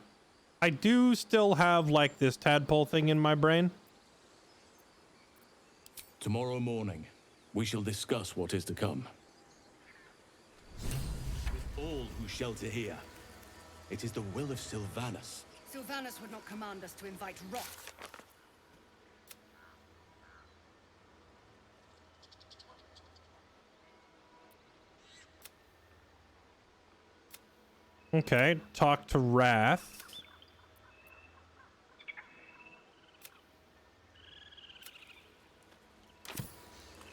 I do still have, like, this tadpole thing in my brain. Tomorrow morning, we shall discuss what is to come. With all who shelter here, it is the will of Sylvanas. Sylvanas would not command us to invite wrath. Okay, talk to Wrath.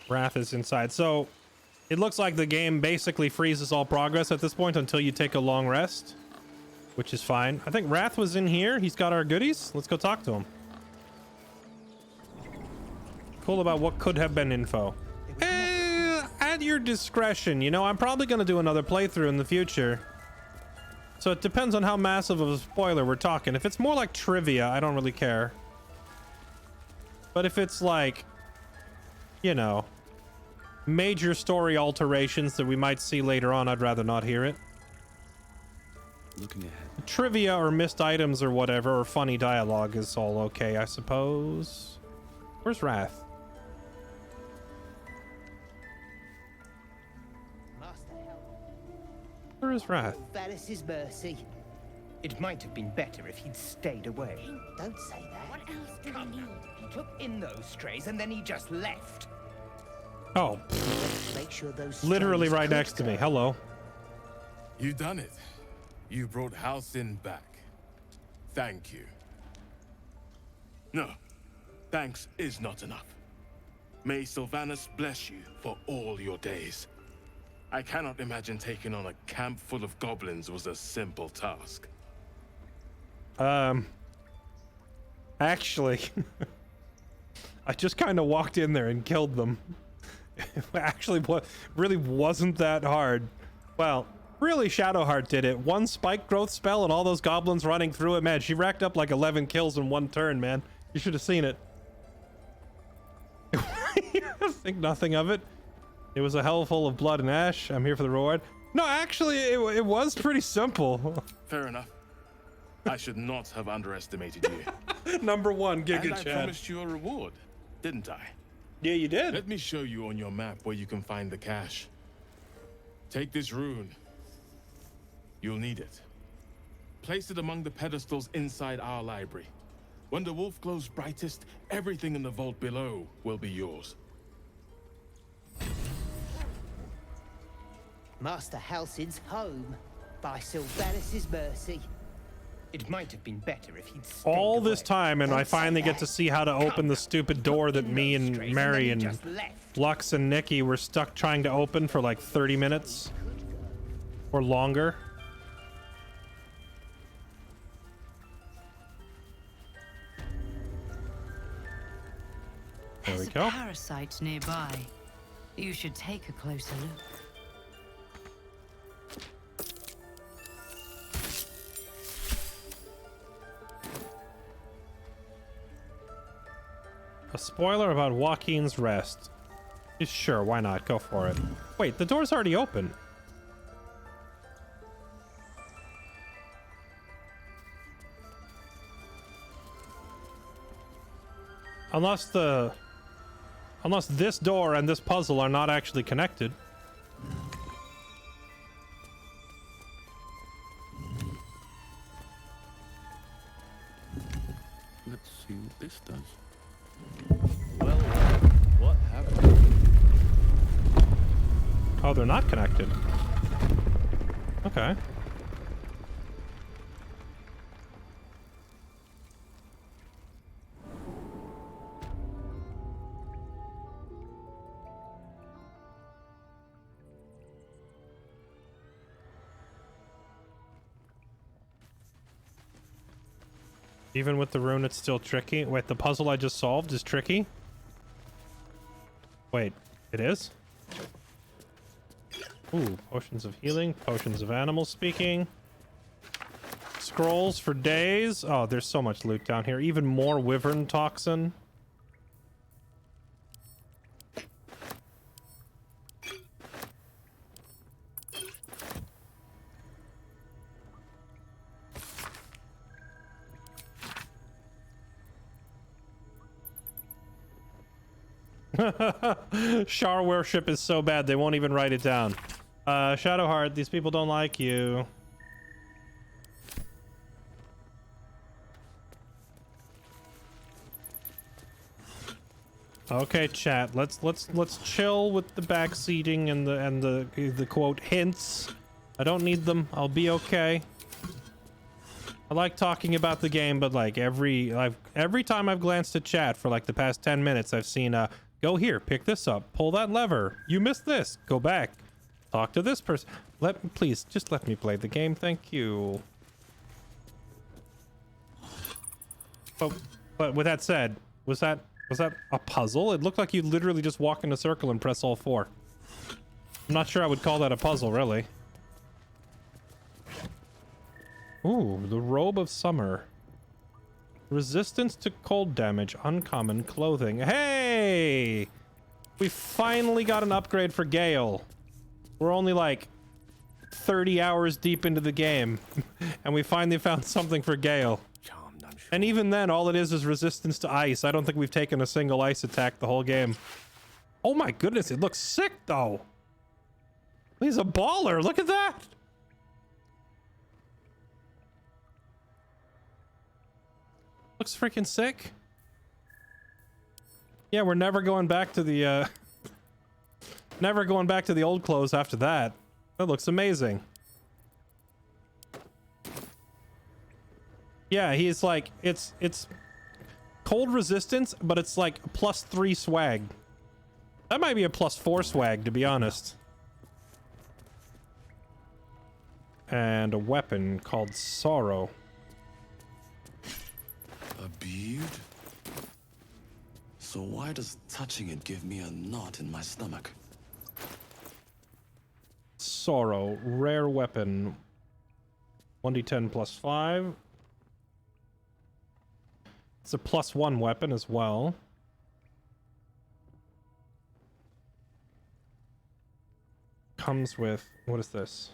Wrath is inside. So it looks like the game basically freezes all progress at this point until you take a long rest, which is fine. I think Wrath was in here. He's got our goodies. Let's go talk to him. Cool about what could have been info. At your discretion. You know, I'm probably going to do another playthrough in the future. So it depends on how massive of a spoiler we're talking. If it's more like trivia, I don't really care. But if it's like, you know, major story alterations that we might see later on, I'd rather not hear it. Looking ahead. Trivia or missed items or whatever, or funny dialogue is all okay, I suppose. Where's Wrath? Where is Wrath? Valis' mercy. It might have been better if he'd stayed away. Don't say that. What else do we need? He took in those strays and then he just left. Oh. Make sure those Literally strays right next to me. Hello. You done it. You brought Halcyon back. Thank you. No, thanks is not enough. May Sylvanas bless you for all your days. I cannot imagine taking on a camp full of goblins was a simple task. Actually, I just kind of walked in there and killed them. Actually, what really wasn't that hard. Well, really, Shadowheart did it. One spike growth spell and all those goblins running through it. Man, she racked up like 11 kills in one turn, man. You should have seen it. Think nothing of it. It was a hell full of blood and ash. I'm here for the reward. No, actually, it was pretty simple. Fair enough. I should not have underestimated you. Number one, Giga And I Chad. promised you a reward, didn't I? Yeah, you did. Let me show you on your map where you can find the cache. Take this rune. You'll need it. Place it among the pedestals inside our library. When the wolf glows brightest, everything in the vault below will be yours. Master Halcid's home by Sylvanas' mercy. It might have been better if he'd stayed All this away. time, and I Don't say finally get that. to see how to open the stupid door that me and Mary and Lux and Nikki were stuck trying to open for like 30 minutes or longer. There we There's go. a parasite nearby. You should take a closer look. A spoiler about Joaquin's rest. Sure, why not? Go for it. Wait, the door's already open. Unless this door and this puzzle are not actually connected. Let's see what this does. Well, what happened? Oh, they're not connected. Okay. Even with the rune, it's still tricky. Wait, the puzzle I just solved is tricky? Wait, it is? Ooh, potions of healing, potions of animal speaking. Scrolls for days. Oh, there's so much loot down here. Even more wyvern toxin. Shar worship is so bad they won't even write it down. Shadowheart, these people don't like you. Okay, chat. Let's chill with the backseating and the quote hints. I don't need them. I'll be okay. I like talking about the game, but like every time I've glanced at chat for like the past 10 minutes, I've seen Go here. Pick this up. Pull that lever. You missed this. Go back. Talk to this person. Please, just let me play the game. Thank you. But with that said, was that a puzzle? It looked like you literally just walk in a circle and press all four. I'm not sure I would call that a puzzle, really. Ooh, the Robe of Summer. Resistance to cold damage, uncommon clothing. Hey! We finally got an upgrade for Gale. We're only like 30 hours deep into the game, and we finally found something for Gale. And even then, all it is resistance to ice. I don't think we've taken a single ice attack the whole game. Oh my goodness, it looks sick though. He's a baller, look at that! Looks freaking sick. Yeah, we're never going back to the never going back to the old clothes after that. That looks amazing. Yeah, he's like, it's cold resistance, but it's like +3 swag. That might be a +4 swag, to be honest. And a weapon called Sorrow. A beard? So why does touching it give me a knot in my stomach? Sorrow, rare weapon. 1d10 +5. It's a +1 weapon as well. Comes with, what is this?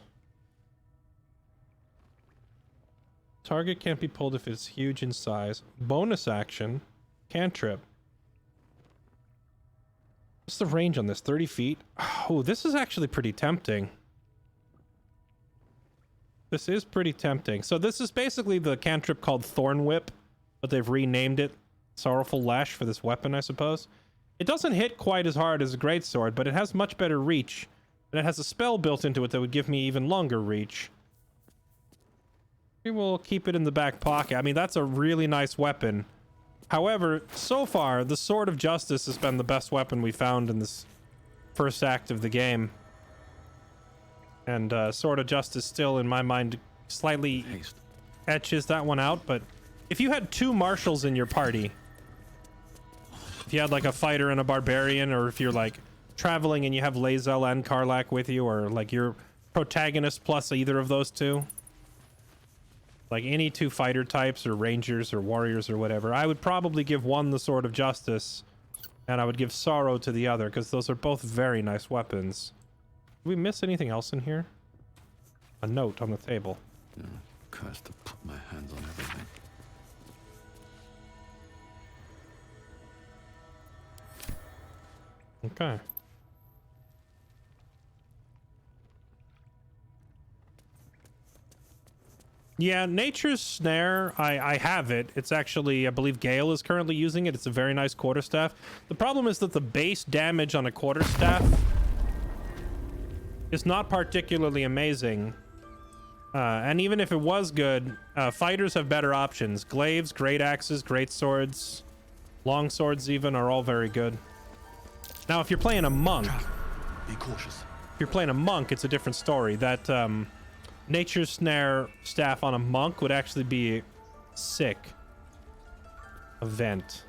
Target can't be pulled if it's huge in size. Bonus action. Cantrip. What's the range on this? 30 feet? Oh, this is actually pretty tempting. This is pretty tempting. So this is basically the cantrip called Thorn Whip, but they've renamed it Sorrowful Lash for this weapon, I suppose. It doesn't hit quite as hard as a greatsword, but it has much better reach. And it has a spell built into it that would give me even longer reach. We will keep it in the back pocket. I mean, that's a really nice weapon. However, so far, the Sword of Justice has been the best weapon we found in this first act of the game. And Sword of Justice still, in my mind, slightly etches that one out. But if you had 2 marshals in your party, if you had like a fighter and a barbarian, or if you're like traveling and you have Lae'zel and Karlach with you, or like your protagonist plus either of those two, like any 2 fighter types or rangers or warriors or whatever, I would probably give one the Sword of Justice and I would give Sorrow to the other, because those are both very nice weapons. Did we miss anything else in here? A note on the table. Yeah, cursed to put my hands on everything. Okay. Yeah, Nature's Snare, I have it. It's actually, I believe Gale is currently using it. It's a very nice quarterstaff. The problem is that the base damage on a quarterstaff is not particularly amazing. And even if it was good, fighters have better options. Glaives, great axes, great swords, long swords even are all very good. Now, if you're playing a monk, be cautious. If you're playing a monk, it's a different story. That Nature's Snare staff on a monk would actually be a sick event.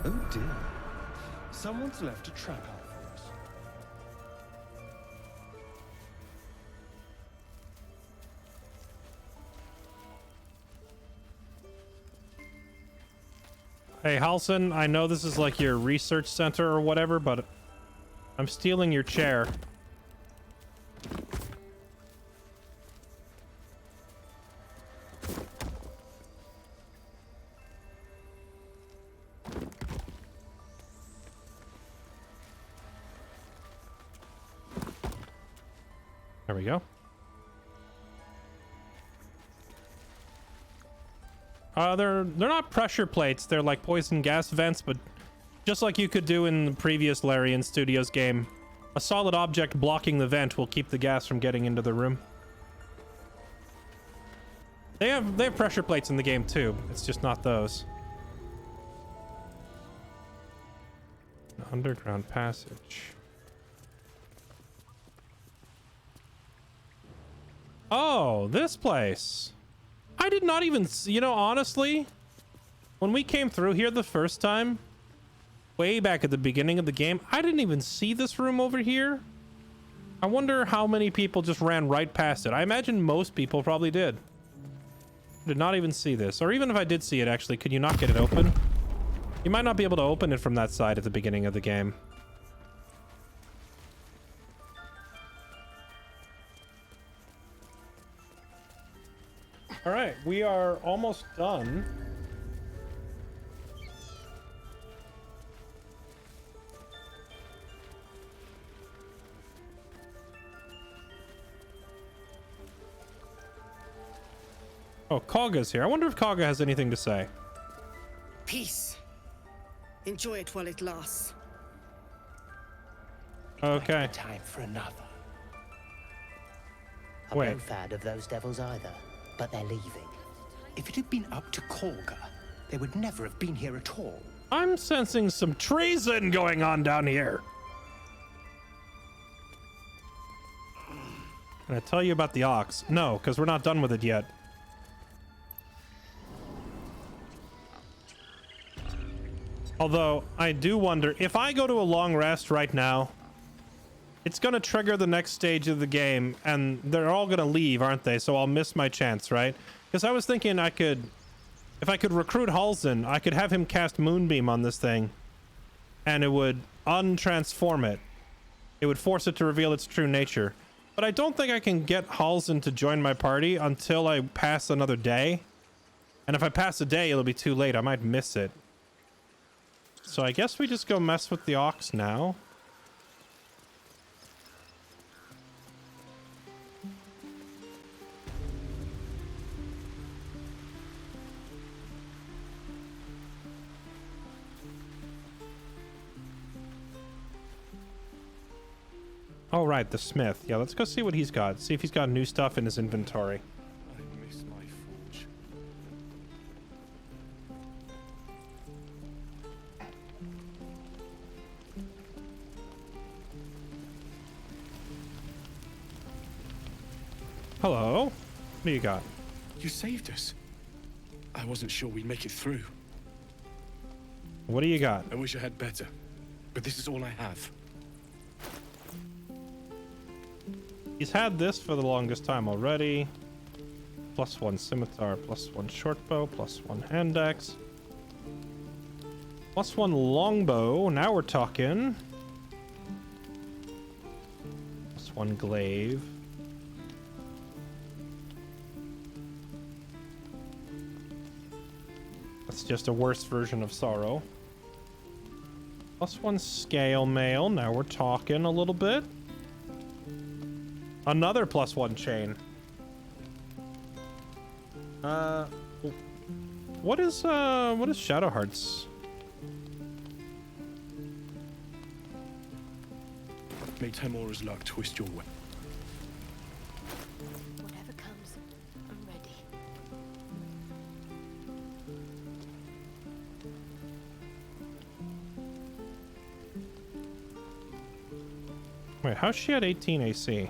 Oh dear. Someone's left a trap out for us. Hey, Halson, I know this is like your research center or whatever, but I'm stealing your chair. There we go. They're not pressure plates. They're like poison gas vents, but just like you could do in the previous Larian Studios game, a solid object blocking the vent will keep the gas from getting into the room. They have pressure plates in the game too. It's just not those. An underground passage. Oh, this place. I did not even see, you know, honestly, when we came through here the first time, way back at the beginning of the game, I didn't even see this room over here. I wonder how many people just ran right past it. I imagine most people probably did. Did not even see this. Or even if I did see it, actually, could you not get it open? You might not be able to open it from that side at the beginning of the game. All right, we are almost done. Oh, Kagha's here. I wonder if Kagha has anything to say. Peace. Enjoy it while it lasts. Okay. Time for another. I'm Wait. no fan of those devils either, but they're leaving. If it had been up to Kagha, they would never have been here at all. I'm sensing some treason going on down here. Can I tell you about the ox? No, because we're not done with it yet. Although, I do wonder, if I go to a long rest right now, it's going to trigger the next stage of the game, and they're all going to leave, aren't they? So I'll miss my chance, right? Because I was thinking I could, if I could recruit Halsin, I could have him cast Moonbeam on this thing, and it would untransform it. It would force it to reveal its true nature. But I don't think I can get Halsin to join my party until I pass another day. And if I pass a day, it'll be too late. I might miss it. So I guess we just go mess with the ox now. Oh, right, the smith. Yeah, let's go see what he's got. See if he's got new stuff in his inventory. I miss my forge. Hello. What do you got? You saved us. I wasn't sure we'd make it through. What do you got? I wish I had better, but this is all I have. He's had this for the longest time already. +1 scimitar, +1 shortbow, +1 hand axe. +1 longbow. Now we're talking. +1 glaive. That's just a worse version of sorrow. +1 scale mail. Now we're talking a little bit. Another +1 chain. What is Shadowheart's? May Tamora's luck twist your way. Whatever comes, I'm ready. Wait, how's she at 18 AC?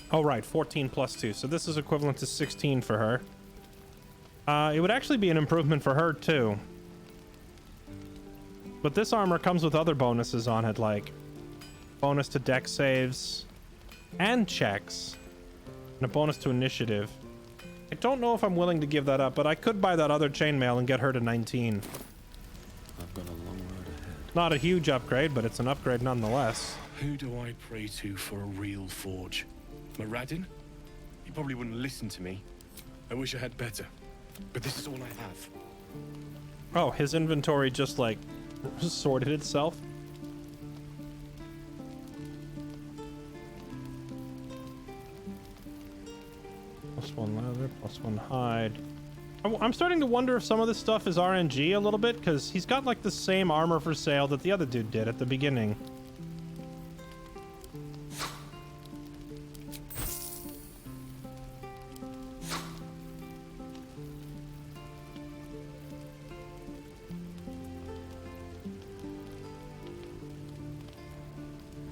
Oh, right, 14 +2. So this is equivalent to 16 for her. It would actually be an improvement for her, too. But this armor comes with other bonuses on it, like bonus to dex saves and checks, and a bonus to initiative. I don't know if I'm willing to give that up, but I could buy that other chainmail and get her to 19. I've got a long road ahead. Not a huge upgrade, but it's an upgrade nonetheless. Who do I pray to for a real forge? Moradin? He probably wouldn't listen to me. I wish I had better, but this is all I have. Oh, his inventory just like sorted itself. +1 leather, +1 hide. I'm starting to wonder if some of this stuff is RNG a little bit, because he's got like the same armor for sale that the other dude did at the beginning.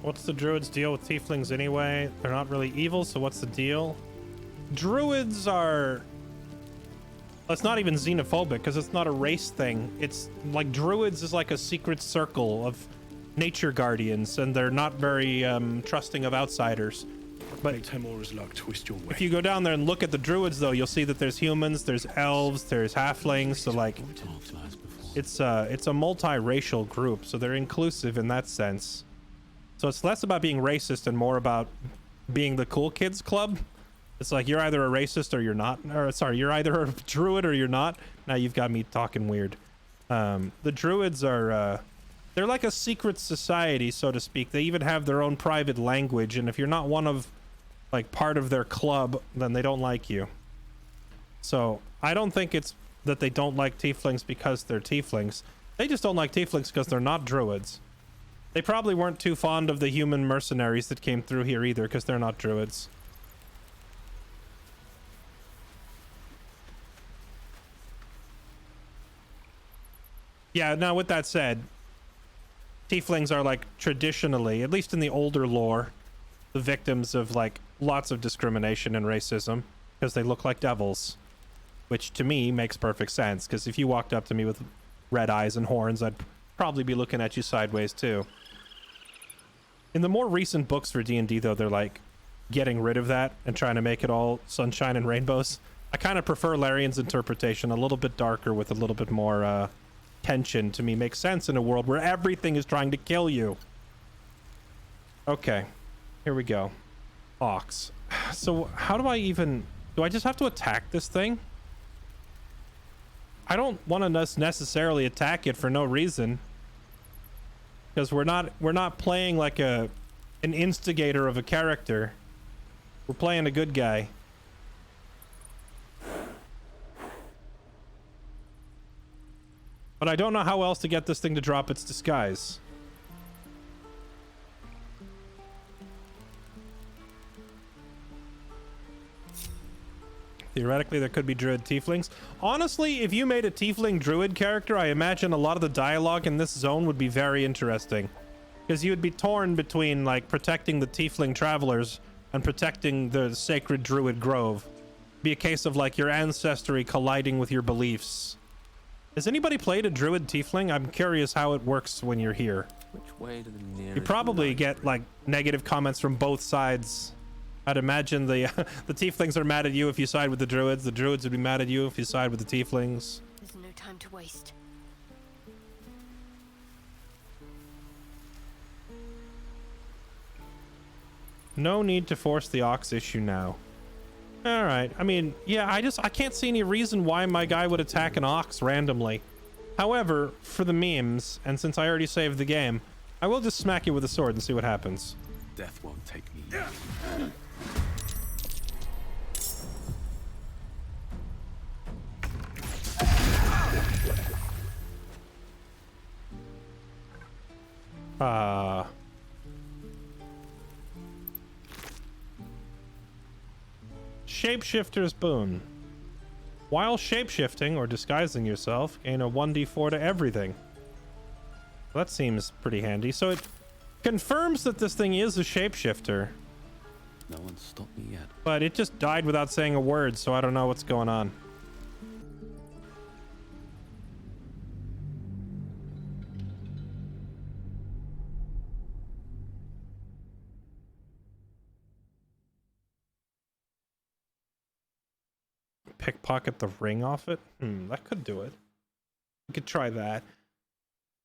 What's the druids' deal with tieflings anyway? They're not really evil, so what's the deal? Druids are... It's not even xenophobic, because it's not a race thing. It's like druids is like a secret circle of nature guardians, and they're not very trusting of outsiders. But twist your way. if you go down there and look at the druids, though, you'll see that there's humans, there's elves, there's halflings, so like... It's a multiracial group, so they're inclusive in that sense. So it's less about being racist and more about being the cool kids club. It's like you're either a racist or you're not. Or sorry, you're either a druid or you're not. Now you've got me talking weird. The druids are they're like a secret society, so to speak. They even have their own private language, and if you're not one of like part of their club, then they don't like you. So I don't think it's that they don't like tieflings because they're tieflings. They just don't like tieflings because they're not druids. They probably weren't too fond of the human mercenaries that came through here either, because they're not druids. Yeah, now with that said, tieflings are like traditionally, at least in the older lore, the victims of like lots of discrimination and racism because they look like devils, which to me makes perfect sense, because if you walked up to me with red eyes and horns, I'd probably be looking at you sideways too. In the more recent books for D&D, though, they're like getting rid of that and trying to make it all sunshine and rainbows. I kind of prefer Larian's interpretation, a little bit darker with a little bit more tension. To me makes sense in a world where everything is trying to kill you. Okay, here we go. Ox. So how do I even... Do I just have to attack this thing? I don't want to necessarily attack it for no reason. Because we're not playing like an instigator of a character. We're playing a good guy. But I don't know how else to get this thing to drop its disguise. Theoretically, there could be druid tieflings. Honestly, if you made a tiefling druid character, I imagine a lot of the dialogue in this zone would be very interesting. Because you would be torn between, like, protecting the tiefling travelers and protecting the sacred druid grove. Be a case of, like, your ancestry colliding with your beliefs. Has anybody played a druid tiefling? I'm curious how it works when you're here. Which way to the nearest? You probably get, like, negative comments from both sides. I'd imagine the tieflings are mad at you if you side with the druids. The druids would be mad at you if you side with the tieflings. There's no time to waste. No need to force the ox issue now. All right. I mean, yeah, I can't see any reason why my guy would attack an ox randomly. However, for the memes, and since I already saved the game, I will just smack you with a sword and see what happens. Death won't take me. Shapeshifter's boon. While shapeshifting or disguising yourself, gain a 1d4 to everything. That seems pretty handy. So it confirms that this thing is a shapeshifter. No one stopped me yet. But it just died without saying a word, so I don't know what's going on. Pickpocket the ring off it? That could do it. We could try that.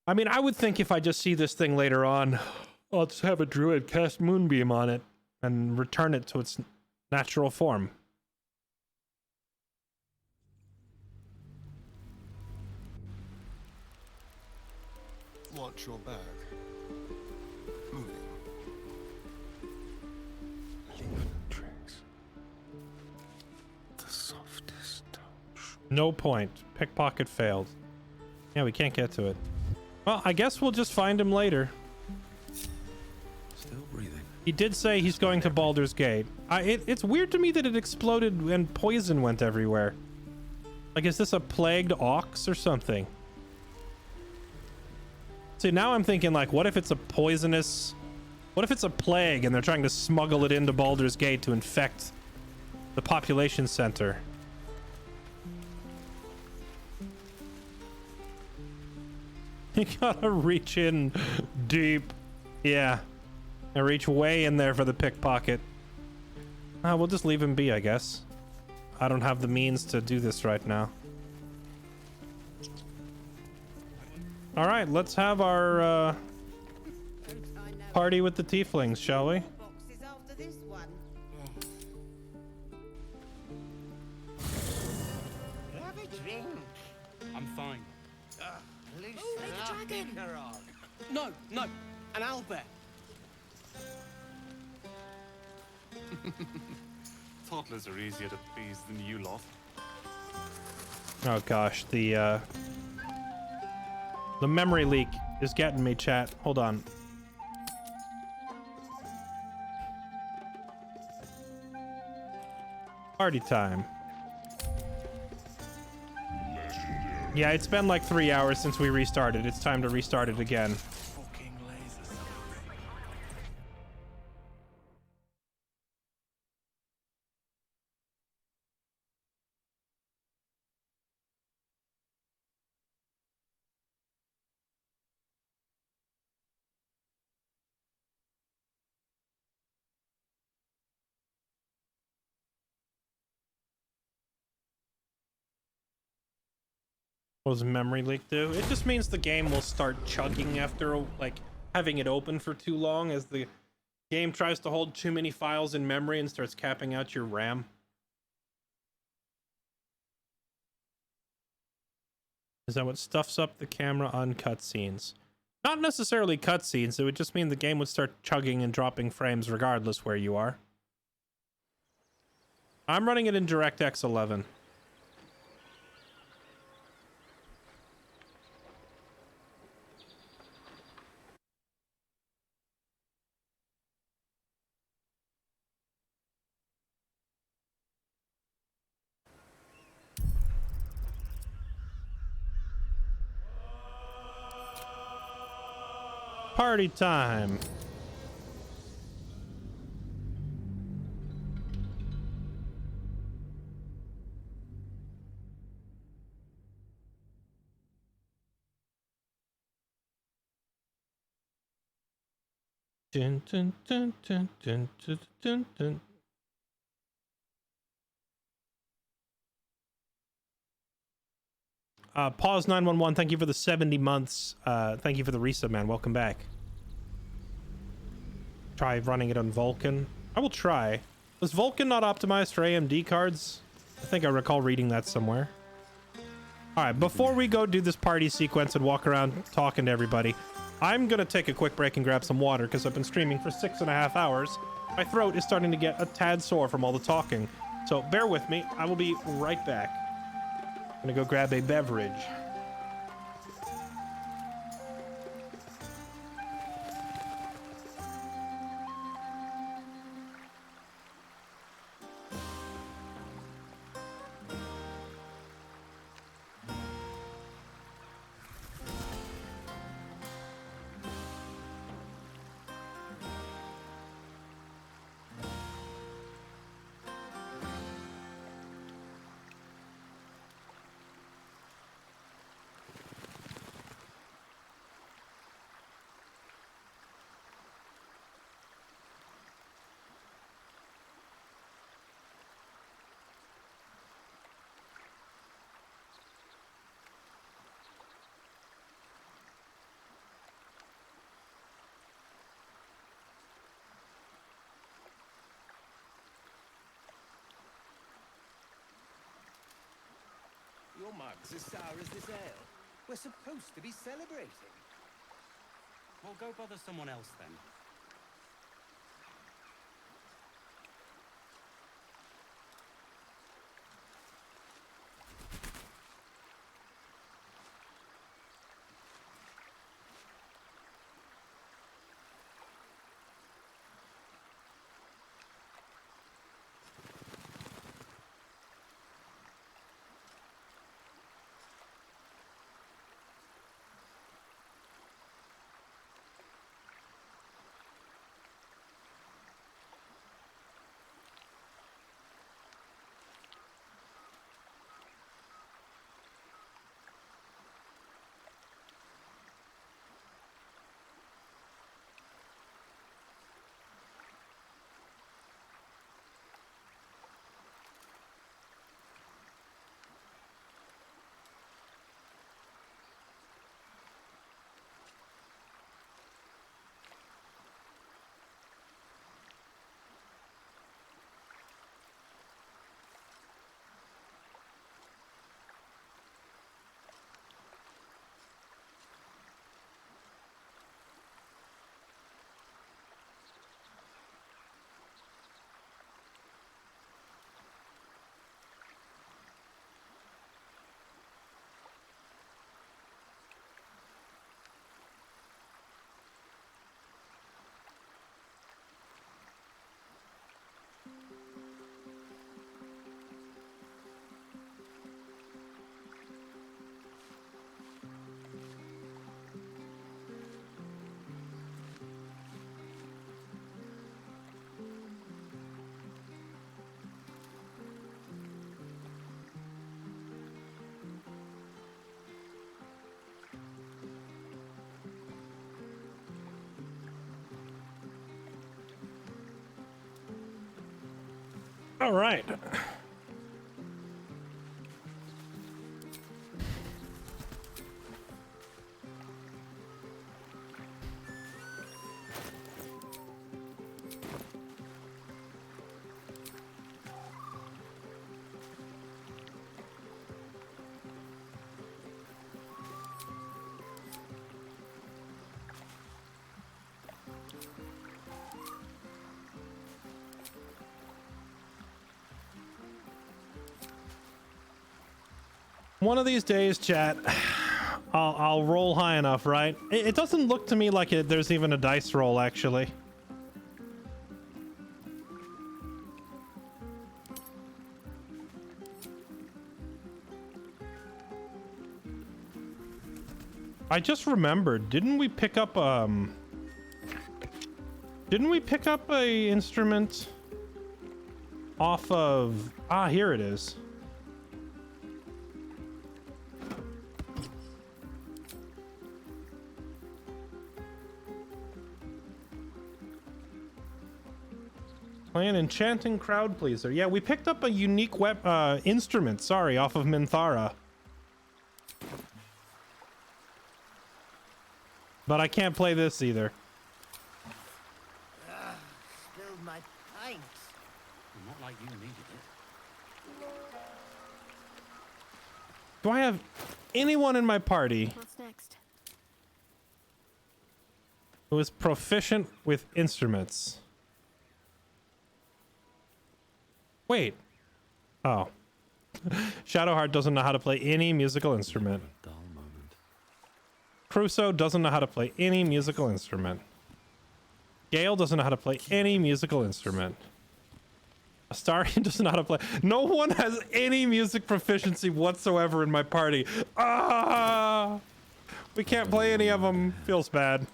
I mean, I would think if I just see this thing later on, I'll just have a druid cast Moonbeam on it and return it to its natural form. Watch your back. Moving. Leave no tracks. No point. Pickpocket failed. Yeah, we can't get to it. Well, I guess we'll just find him later. Still breathing. He did say he's going to Baldur's Gate. It's weird to me that it exploded and poison went everywhere. Like, is this a plagued ox or something? See, now I'm thinking, like, what if it's a poisonous... What if it's a plague and they're trying to smuggle it into Baldur's Gate to infect the population center? You gotta reach in deep. Yeah. And reach way in there for the pickpocket. We'll just leave him be, I guess. I don't have the means to do this right now. Alright, let's have our party with the tieflings, shall we? Have a drink. I'm fine. No, no, an owlbear. Toddlers are easier to please than you lot. Oh gosh, the memory leak is getting me, chat. Hold on. Party time. Yeah, it's been like 3 hours since we restarted. It's time to restart it again. What does memory leak do? It just means the game will start chugging after, like, having it open for too long as the game tries to hold too many files in memory and starts capping out your RAM. Is that what stuffs up the camera on cutscenes? Not necessarily cutscenes, it would just mean the game would start chugging and dropping frames regardless where you are. I'm running it in DirectX 11. Party time. Dun, dun, dun, dun, dun, dun, dun, dun. Pause 911, thank you for the 70 months. Thank you for the resub, man. Welcome back. Try running it on Vulkan. I will try. Was Vulkan not optimized for AMD cards? I think I recall reading that somewhere. Alright, before we go do this party sequence and walk around talking to everybody, I'm gonna take a quick break and grab some water because I've been streaming for 6.5 hours. My throat is starting to get a tad sore from all the talking. So bear with me. I will be right back. I'm gonna go grab a beverage. Your mug's as sour as this ale. We're supposed to be celebrating. Well, go bother someone else then. All right. One of these days, chat, I'll roll high enough, right? It doesn't look to me like there's even a dice roll, actually. I just remembered, didn't we pick up a instrument off of... Ah, here it is. Play an enchanting crowd pleaser. Yeah, we picked up a unique instrument, sorry, off of Minthara. But I can't play this either. Spilled my pint. Not like you needed it. Do I have anyone in my party What's next? who is proficient with instruments? Wait. Oh. Shadowheart doesn't know how to play any musical instrument. Crusoe doesn't know how to play any musical instrument. Gale doesn't know how to play any musical instrument. Astarion doesn't know how to play. No one has any music proficiency whatsoever in my party. Ah! We can't play any of them. Feels bad.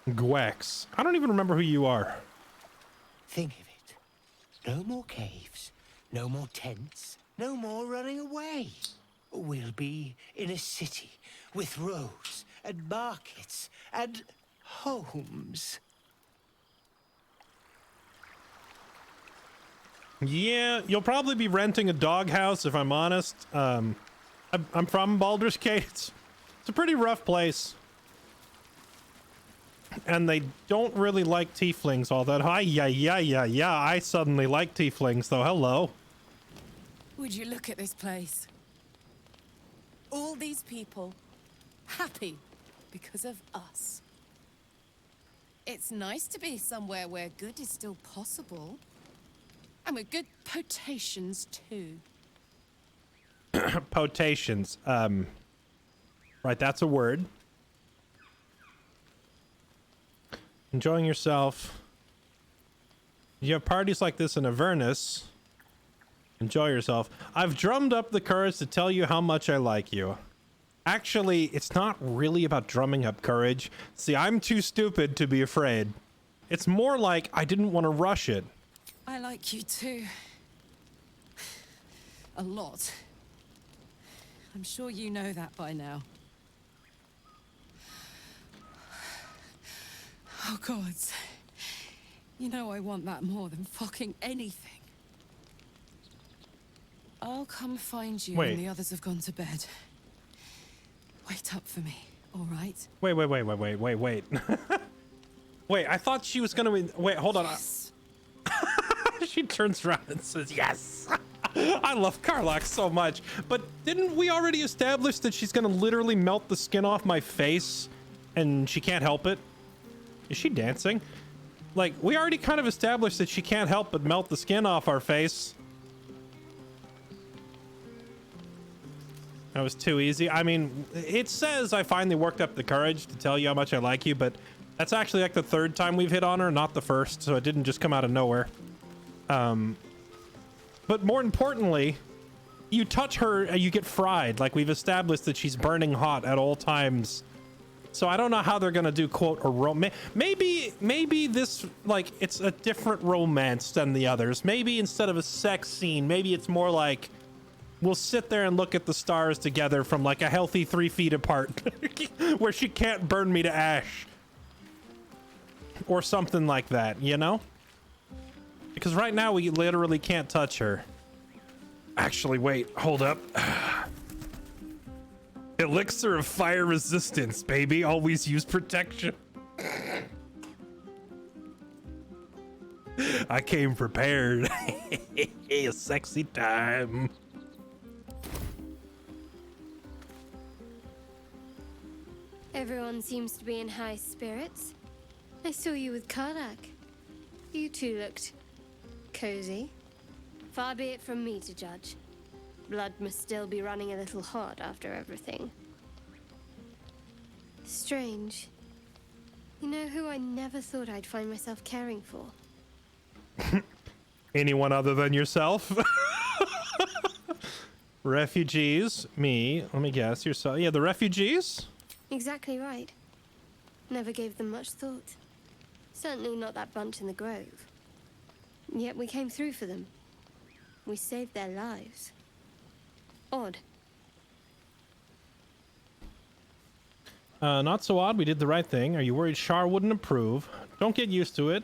Gwex. I don't even remember who you are. Think of it. No more caves, no more tents, no more running away. We'll be in a city with roads and markets and homes. Yeah, you'll probably be renting a doghouse if I'm honest. I'm from Baldur's Gate. It's a pretty rough place. And they don't really like tieflings all that high. Yeah. I suddenly like tieflings, though. Hello. Would you look at this place? All these people happy because of us. It's nice to be somewhere where good is still possible. And with good potations, too. Potations. Right, that's a word. Enjoying yourself. You have parties like this in Avernus. Enjoy yourself. I've drummed up the courage to tell you how much I like you. Actually, it's not really about drumming up courage. See, I'm too stupid to be afraid. It's more like I didn't want to rush it. I like you too. A lot. I'm sure you know that by now. Oh, gods. You know I want that more than fucking anything. I'll come find you when the others have gone to bed. Wait up for me, all right? Wait. Wait, I thought she was gonna... Wait, hold on. Yes. She turns around and says, yes. I love Karlach so much. But didn't we already establish that she's gonna literally melt the skin off my face and she can't help it? Is she dancing? Like, we already kind of established that she can't help but melt the skin off our face. That was too easy. I mean, it says I finally worked up the courage to tell you how much I like you, but that's actually like the third time we've hit on her, not the first, so it didn't just come out of nowhere. But more importantly, you touch her, you get fried. Like, we've established that she's burning hot at all times. So I don't know how they're gonna do, quote, a romance. Maybe this, like, it's a different romance than the others. Maybe instead of a sex scene, maybe it's more like we'll sit there and look at the stars together from like a healthy 3 feet apart, where she can't burn me to ash. Or something like that, you know? Because right now we literally can't touch her. Actually, wait, hold up. Elixir of fire resistance, baby. Always use protection. I came prepared. A sexy time. Everyone seems to be in high spirits. I saw you with Karlak. You two looked cozy. Far be it from me to judge. Blood must still be running a little hot after everything. Strange. You know who I never thought I'd find myself caring for? Anyone other than yourself? Refugees, me. Let me guess. Yourself. Yeah, the refugees? Exactly right. Never gave them much thought. Certainly not that bunch in the grove. Yet we came through for them. We saved their lives. Odd. Not so odd. We did the right thing. Are you worried Shar wouldn't approve? Don't get used to it.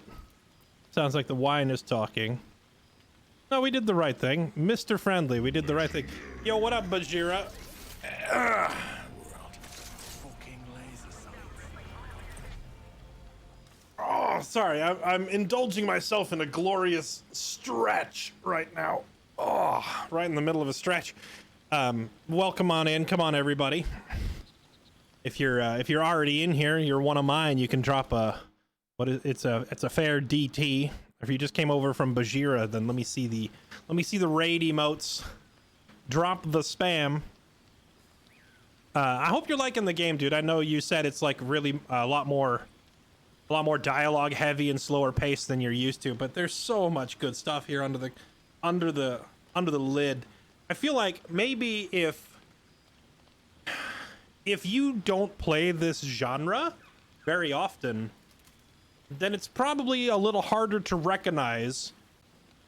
Sounds like the wine is talking. No, we did the right thing. Mr. Friendly, we did the right thing. Yo, what up, Bajira? Oh, sorry. I'm indulging myself in a glorious stretch right now. Oh, right in the middle of a stretch. Welcome on in. Come on, everybody. If you're already in here, you're one of mine. You can drop a it's a fair DT. If you just came over from Bajira, then let me see the raid emotes. Drop the spam. I hope you're liking the game, dude. I know you said it's like really a lot more dialogue heavy and slower paced than you're used to, but there's so much good stuff here under the lid. I feel like maybe if you don't play this genre very often, then it's probably a little harder to recognize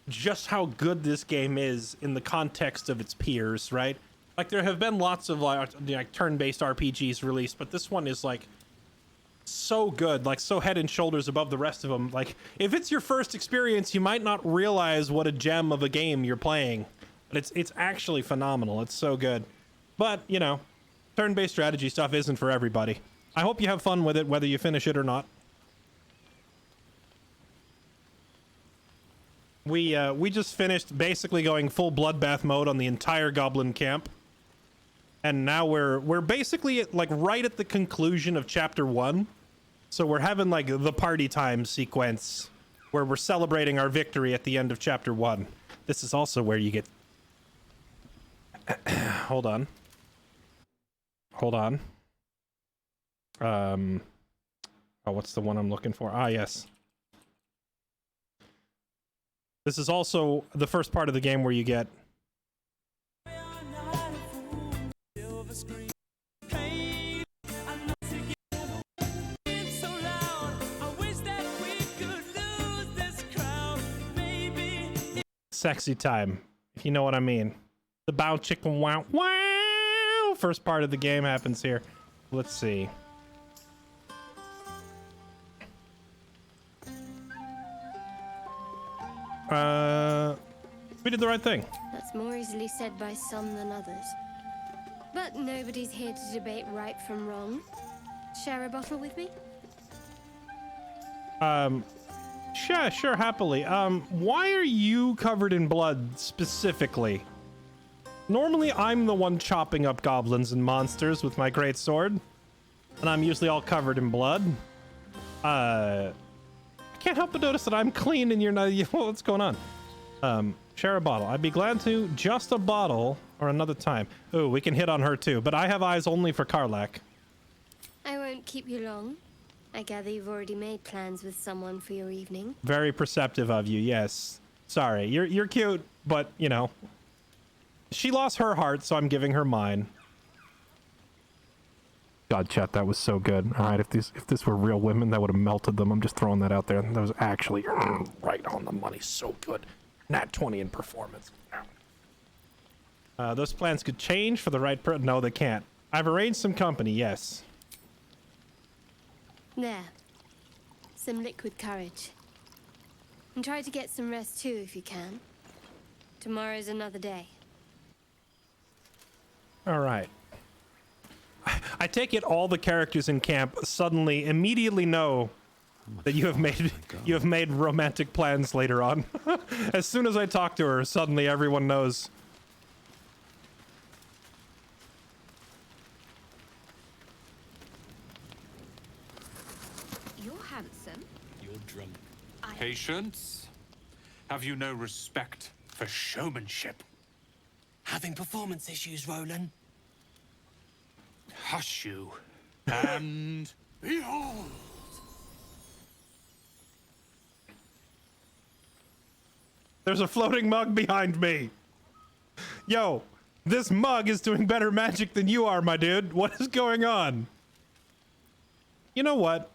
just how good this game is in the context of its peers, right? Like there have been lots of like turn-based RPGs released, but this one is like so good, like so head and shoulders above the rest of them. Like if it's your first experience, you might not realize what a gem of a game you're playing, but it's actually phenomenal. It's so good. But you know, turn-based strategy stuff isn't for everybody. I hope you have fun with it, whether you finish it or not. We just finished basically going full bloodbath mode on the entire goblin camp. And now we're basically like right at the conclusion of chapter 1. So we're having like the party time sequence where we're celebrating our victory at the end of chapter 1. This is also where you get hold on. Oh, what's the one I'm looking for? Ah, yes. This is also the first part of the game where you get sexy time, if you know what I mean. The bow chicken wow wow first part of the game happens here. Let's see. We did the right thing. That's more easily said by some than others. But nobody's here to debate right from wrong. Share a bottle with me? Sure, happily. Why are you covered in blood specifically? Normally, I'm the one chopping up goblins and monsters with my great sword, and I'm usually all covered in blood. I can't help but notice that I'm clean and you're not. What's going on? Share a bottle. I'd be glad to. Just a bottle or another time. Ooh, we can hit on her too, but I have eyes only for Karlak. I won't keep you long. I gather you've already made plans with someone for your evening. Very perceptive of you, yes. Sorry, you're cute, but you know, she lost her heart, so I'm giving her mine. God, chat, that was so good. All right, if this were real women, that would have melted them. I'm just throwing that out there. That was actually right on the money. So good. Nat 20 in performance. Those plans could change for the right no, they can't. I've arranged some company, yes. There. Some liquid courage. And try to get some rest too if you can. Tomorrow's another day. All right. I take it all the characters in camp suddenly immediately know that you have made romantic plans later on. As soon as I talk to her, suddenly everyone knows. You're handsome. You're drunk. Patience? Have you no respect for showmanship? Having performance issues, Roland? Hush you. And behold! There's a floating mug behind me. Yo, this mug is doing better magic than you are, my dude. What is going on? You know what?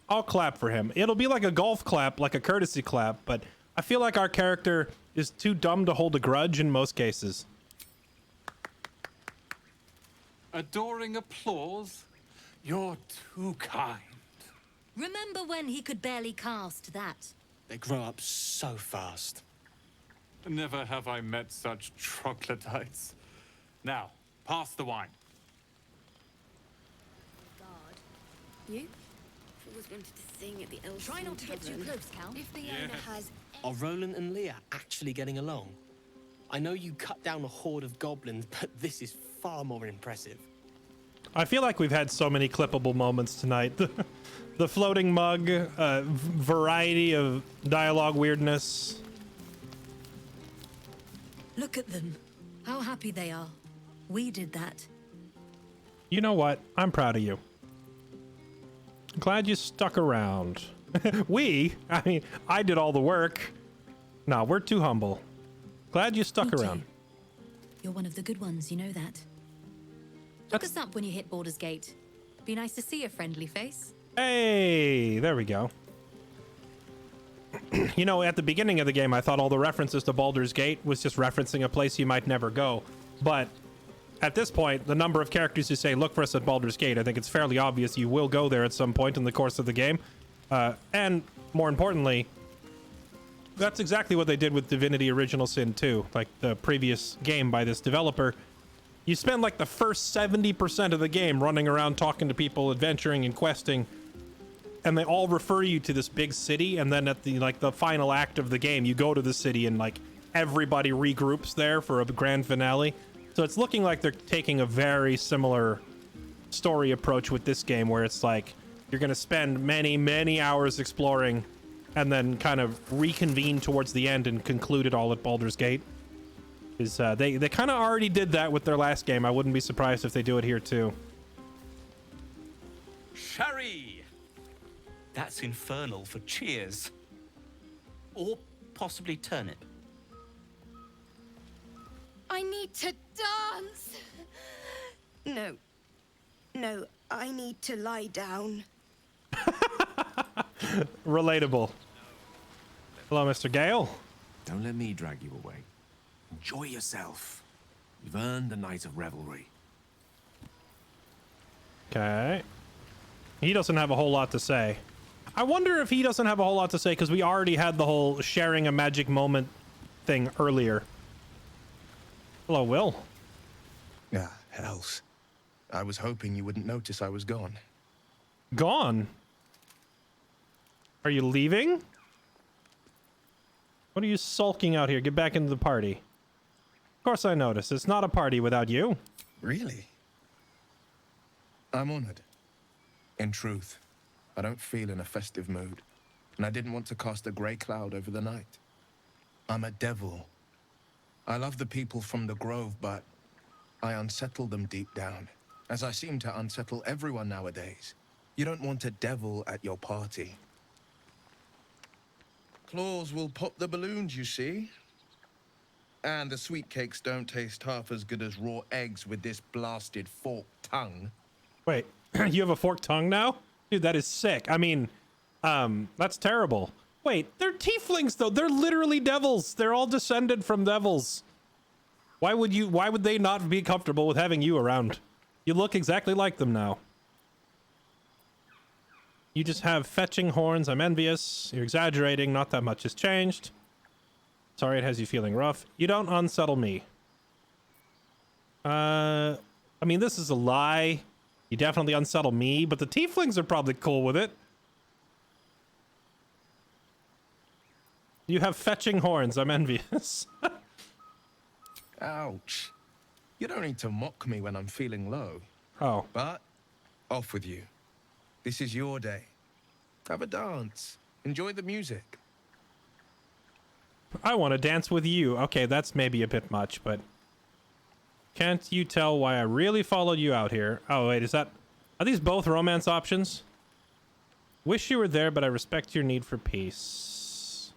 I'll clap for him. It'll be like a golf clap, like a courtesy clap, but I feel like our character is too dumb to hold a grudge in most cases. Adoring applause? You're too kind. Remember when he could barely cast that? They grow up so fast. Never have I met such troglodytes. Now, pass the wine. You? Always wanted to sing at the Elf. Try not to get too close, Cal. If the Yeah. owner has Are Roland and Leah actually getting along? I know you cut down a horde of goblins, but this is far more impressive. I feel like we've had so many clippable moments tonight. The floating mug, variety of dialogue weirdness. Look at them. How happy they are. We did that. You know what? I'm proud of you. Glad you stuck around. I mean, I did all the work. No, we're too humble. Glad you stuck around. You're one of the good ones, you know that. Look us up when you hit Baldur's Gate. Be nice to see a friendly face. Hey, there we go. You know, at the beginning of the game, I thought all the references to Baldur's Gate was just referencing a place you might never go. But at this point, the number of characters who say, look for us at Baldur's Gate, I think it's fairly obvious you will go there at some point in the course of the game. And more importantly, that's exactly what they did with Divinity Original Sin 2, like the previous game by this developer. You spend like the first 70% of the game running around talking to people, adventuring and questing, and they all refer you to this big city, and then at the final act of the game, you go to the city and like everybody regroups there for a grand finale. So it's looking like they're taking a very similar story approach with this game, where it's like you're going to spend many hours exploring and then kind of reconvene towards the end and conclude it all at Baldur's Gate. They kind of already did that with their last game. I wouldn't be surprised if they do it here too. Sherry! That's infernal for cheers. Or possibly turnip. I need to dance. No, I need to lie down. Relatable. Hello, Mr. Gale. Don't let me drag you away. Enjoy yourself. You've earned a night of revelry. Okay. He doesn't have a whole lot to say. I wonder if he doesn't have a whole lot to say because we already had the whole sharing a magic moment thing earlier. Hello, Will. Ah, hells. I was hoping you wouldn't notice I was gone. Gone? Are you leaving? What are you sulking out here? Get back into the party. Of course I noticed. It's not a party without you. Really? I'm honored. In truth, I don't feel in a festive mood, and I didn't want to cast a grey cloud over the night. I'm a devil. I love the people from the Grove, but I unsettle them deep down, as I seem to unsettle everyone nowadays. You don't want a devil at your party. Claws will pop the balloons, you see. And the sweet cakes don't taste half as good as raw eggs with this blasted forked tongue. Wait, you have a forked tongue now? Dude, that is sick. I mean, that's terrible. Wait, they're tieflings, though. They're literally devils. They're all descended from devils. Why would they not be comfortable with having you around? You look exactly like them now. You just have fetching horns. I'm envious. You're exaggerating. Not that much has changed. Sorry it has you feeling rough. You don't unsettle me. I mean, this is a lie. You definitely unsettle me, but the tieflings are probably cool with it. You have fetching horns. I'm envious. Ouch. You don't need to mock me when I'm feeling low. Oh. But off with you. This is your day. Have a dance. Enjoy the music. I want to dance with you. Okay, that's maybe a bit much, but can't you tell why I really followed you out here? Oh, wait, are these both romance options? Wish you were there, but I respect your need for peace.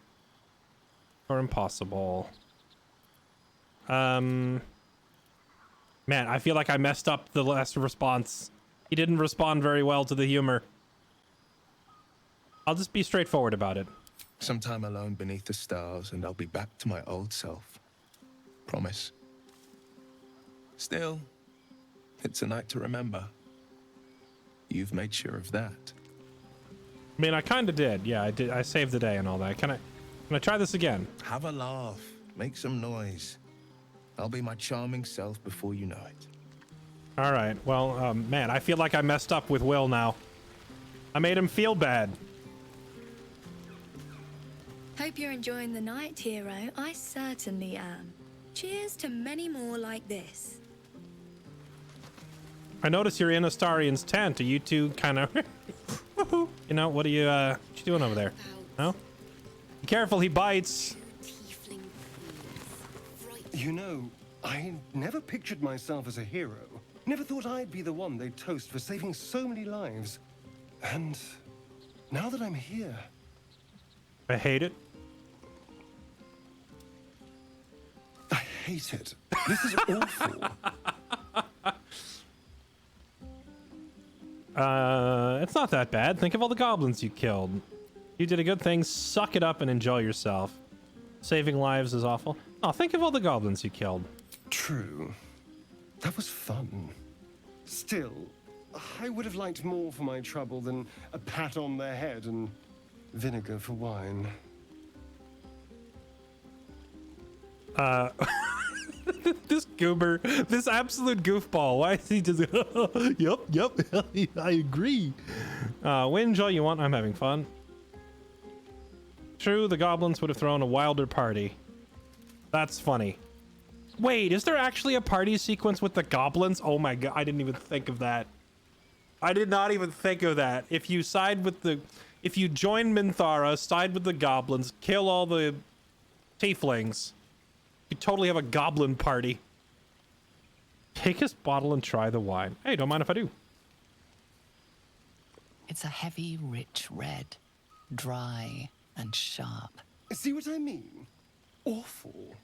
Or impossible. Man, I feel like I messed up the last response. He didn't respond very well to the humor. I'll just be straightforward about it. Some time alone beneath the stars, and I'll be back to my old self. Promise. Still, it's a night to remember. You've made sure of that. I mean, I kind of did. Yeah, I did. I saved the day and all that. Can I try this again? Have a laugh. Make some noise. I'll be my charming self before you know it. All right. Well, man, I feel like I messed up with Will now. I made him feel bad. Hope you're enjoying the night, hero. I certainly am. Cheers to many more like this. I notice you're in Astarion's tent. Are you two kind of... You know, what are you doing over there? No? Be careful, he bites. You know, I never pictured myself as a hero. Never thought I'd be the one they'd toast for saving so many lives. And now that I'm here... I hate it. I hate it. This is awful. It's not that bad. Think of all the goblins you killed. You did a good thing. Suck it up and enjoy yourself. Saving lives is awful. Oh, think of all the goblins you killed. True. That was fun. Still, I would have liked more for my trouble than a pat on the head and vinegar for wine. This goober, this absolute goofball. Why is he just... Yep, I agree. Whinge all you want. I'm having fun. True, the goblins would have thrown a wilder party. That's funny. Wait, is there actually a party sequence with the goblins? Oh my god, I didn't even think of that. I did not even think of that. If you join Minthara, side with the goblins, kill all the tieflings, you totally have a goblin party. Take his bottle and try the wine. Hey, don't mind if I do. It's a heavy, rich red, dry and sharp. See what I mean? Awful.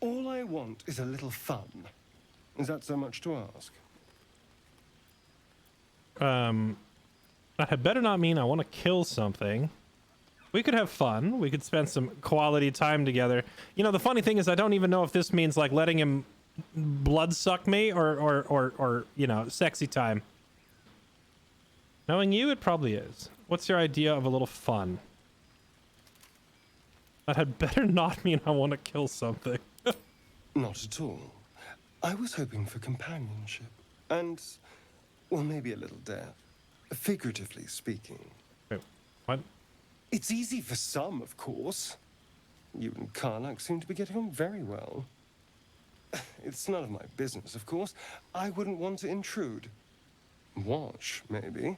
All I want is a little fun. Is that so much to ask? That had better not mean I want to kill something. We could have fun. We could spend some quality time together. You know, the funny thing is I don't even know if this means like letting him blood suck me or you know, sexy time. Knowing you, it probably is. What's your idea of a little fun? That had better not mean I want to kill something. Not at all. I was hoping for companionship. And, well, maybe a little death. Figuratively speaking. Wait, what? It's easy for some, of course. You and Karlach seem to be getting on very well. It's none of my business, of course. I wouldn't want to intrude. Watch, maybe,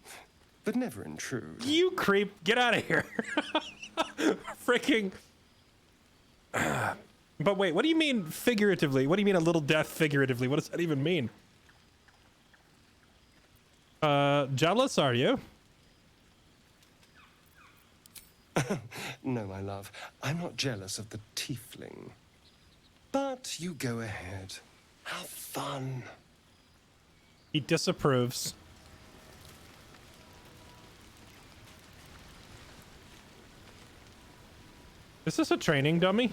but never intrude. You creep! Get out of here! Freaking... But wait, what do you mean figuratively? What do you mean a little death figuratively? What does that even mean? Jealous, are you? No, my love. I'm not jealous of the tiefling. But you go ahead. Have fun. He disapproves. Is this a training dummy?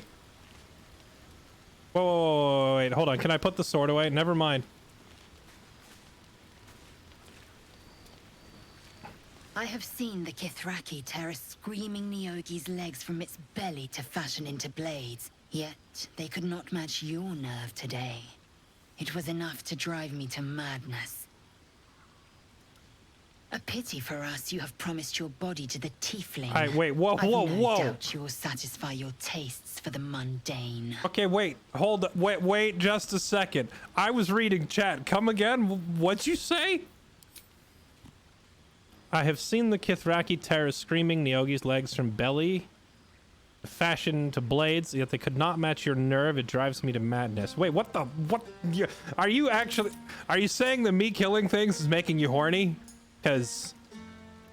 Whoa, wait, hold on. Can I put the sword away? Never mind. I have seen the Kithraki tear a screaming Neogi's legs from its belly to fashion into blades. Yet, they could not match your nerve today. It was enough to drive me to madness. A pity for us you have promised your body to the tiefling. Wait, whoa, whoa, I've no whoa. doubt you will satisfy your tastes for the mundane. Okay, wait, hold up, wait just a second. I was reading chat. Come again? What'd you say? I have seen the Kithraki tear a screaming Neogi's legs from belly fashioned to blades, yet they could not match your nerve. It drives me to madness. Wait, what? Are you saying that me killing things is making you horny? Because,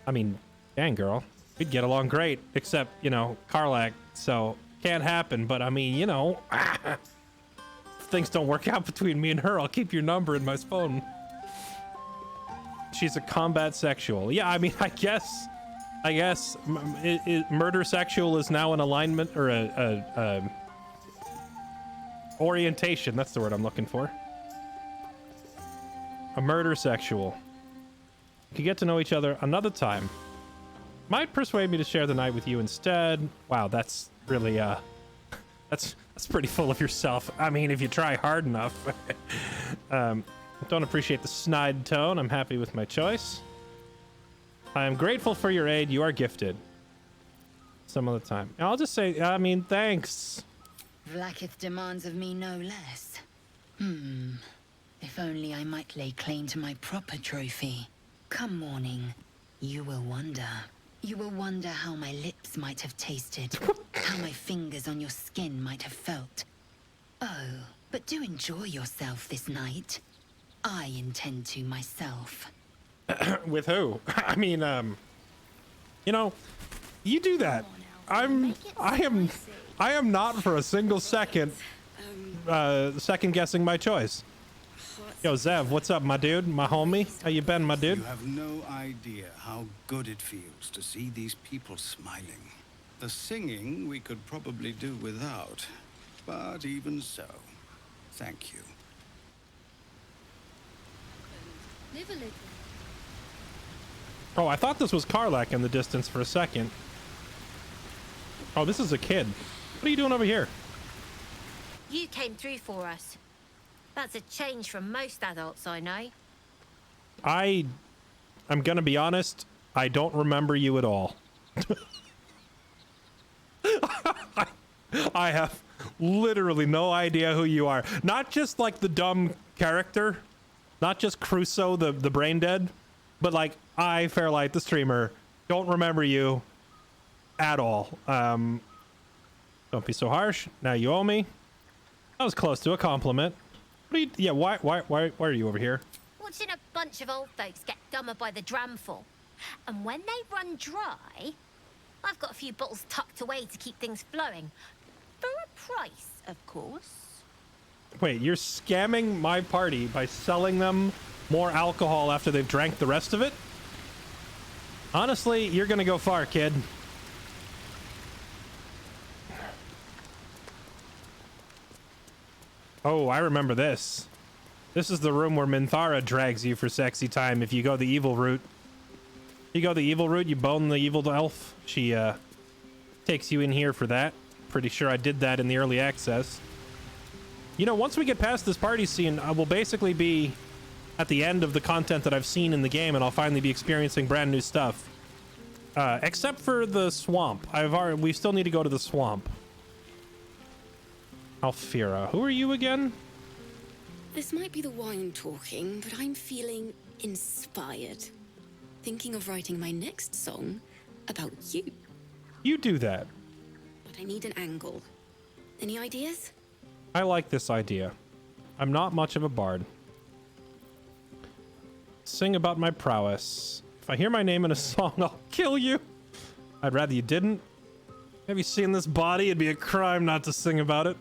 I mean, dang girl, we'd get along great, except, you know, Karlach, so can't happen. But I mean, you know, if things don't work out between me and her, I'll keep your number in my phone. She's a combat sexual. Yeah, I mean, I guess murder sexual is now an alignment or a orientation. That's the word I'm looking for. A murder sexual. We could get to know each other another time. Might persuade me to share the night with you instead. Wow, that's really that's pretty full of yourself. I mean, if you try hard enough. Don't appreciate the snide tone. I'm happy with my choice. I am grateful for your aid. You are gifted. Some other time. I'll just say, I mean, thanks. Vlaakith demands of me no less. If only I might lay claim to my proper trophy. Come morning, you will wonder. You will wonder how my lips might have tasted, how my fingers on your skin might have felt. Oh, but do enjoy yourself this night. I intend to myself. With who? I mean, you know, you do that. I am not for a single second second guessing my choice. Yo, Zev, what's up, my dude? My homie? How you been, my dude? You have no idea how good it feels to see these people smiling. The singing we could probably do without, but even so, thank you. Live a little. Oh, I thought this was Karlach in the distance for a second. Oh, this is a kid. What are you doing over here? You came through for us. That's a change from most adults I know. I'm gonna be honest, I don't remember you at all. I have literally no idea who you are. Not just like the dumb character, not just Crusoe, the brain dead, but like I, Fairlight, the streamer, don't remember you at all. Don't be so harsh. Now you owe me. That was close to a compliment. What are you, yeah, why are you over here? Watching a bunch of old folks get dumber by the dramful. And when they run dry, I've got a few bottles tucked away to keep things flowing. For a price, of course. Wait, you're scamming my party by selling them more alcohol after they've drank the rest of it? Honestly, you're gonna go far, kid. Oh, I remember this. This is the room where Minthara drags you for sexy time if you go the evil route. You go the evil route, you bone the evil elf. She takes you in here for that. Pretty sure I did that in the early access. You know, once we get past this party scene, I will basically be at the end of the content that I've seen in the game, and I'll finally be experiencing brand new stuff. Except for the swamp. We still need to go to the swamp. Alfira, who are you again? This might be the wine talking, but I'm feeling inspired. Thinking of writing my next song about you. You do that. But I need an angle. Any ideas? I like this idea. I'm not much of a bard. Sing about my prowess. If I hear my name in a song, I'll kill you. I'd rather you didn't. Have you seen this body? It'd be a crime not to sing about it.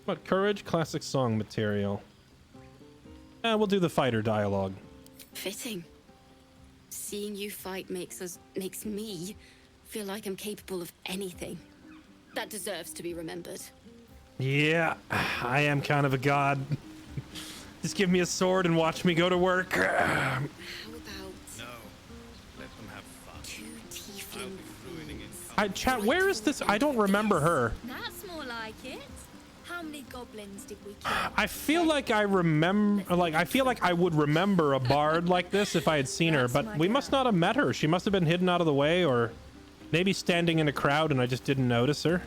But courage, classic song material. We'll do the fighter dialogue. Fitting. Seeing you fight makes me feel like I'm capable of anything. That deserves to be remembered. Yeah, I am kind of a god. Just give me a sword and watch me go to work. How about No. Let them have fun. two I'll be ruining it. Chat, where is this? I don't remember her. That's more like it. How many goblins did we kill? I feel like I remember, I feel like I would remember a bard like this if I had seen her, but we must not have met her. She must have been hidden out of the way, or maybe standing in a crowd and I just didn't notice her.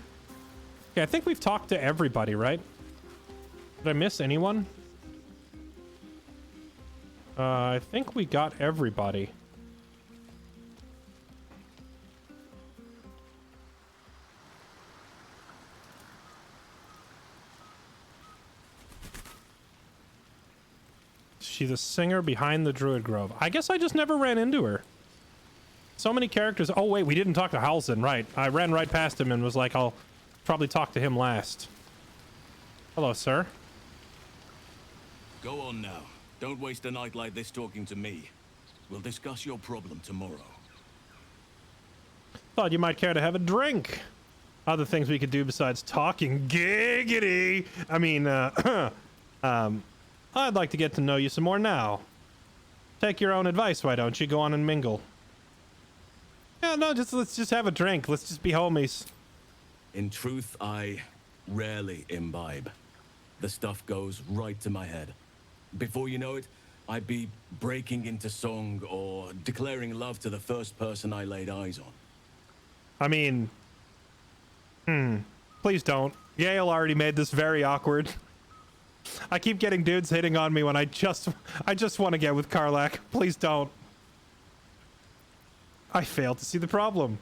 Okay, I think we've talked to everybody, right? Did I miss anyone? I think we got everybody. She's the singer behind the Druid Grove. I guess I just never ran into her. So many characters. Oh, wait, we didn't talk to Halsin, right? I ran right past him and was like, I'll probably talk to him last. Hello, sir. Go on now. Don't waste a night like this talking to me. We'll discuss your problem tomorrow. Thought you might care to have a drink. Other things we could do besides talking. Giggity! I mean, I'd like to get to know you some more now. Take your own advice, why don't you? Go on and mingle. Yeah, no, let's just have a drink. Let's just be homies. In truth, I rarely imbibe. The stuff goes right to my head. Before you know it, I'd be breaking into song or declaring love to the first person I laid eyes on. I mean, please don't. Yale already made this very awkward. I keep getting dudes hitting on me when I just want to get with Karlach. Please don't. I fail to see the problem.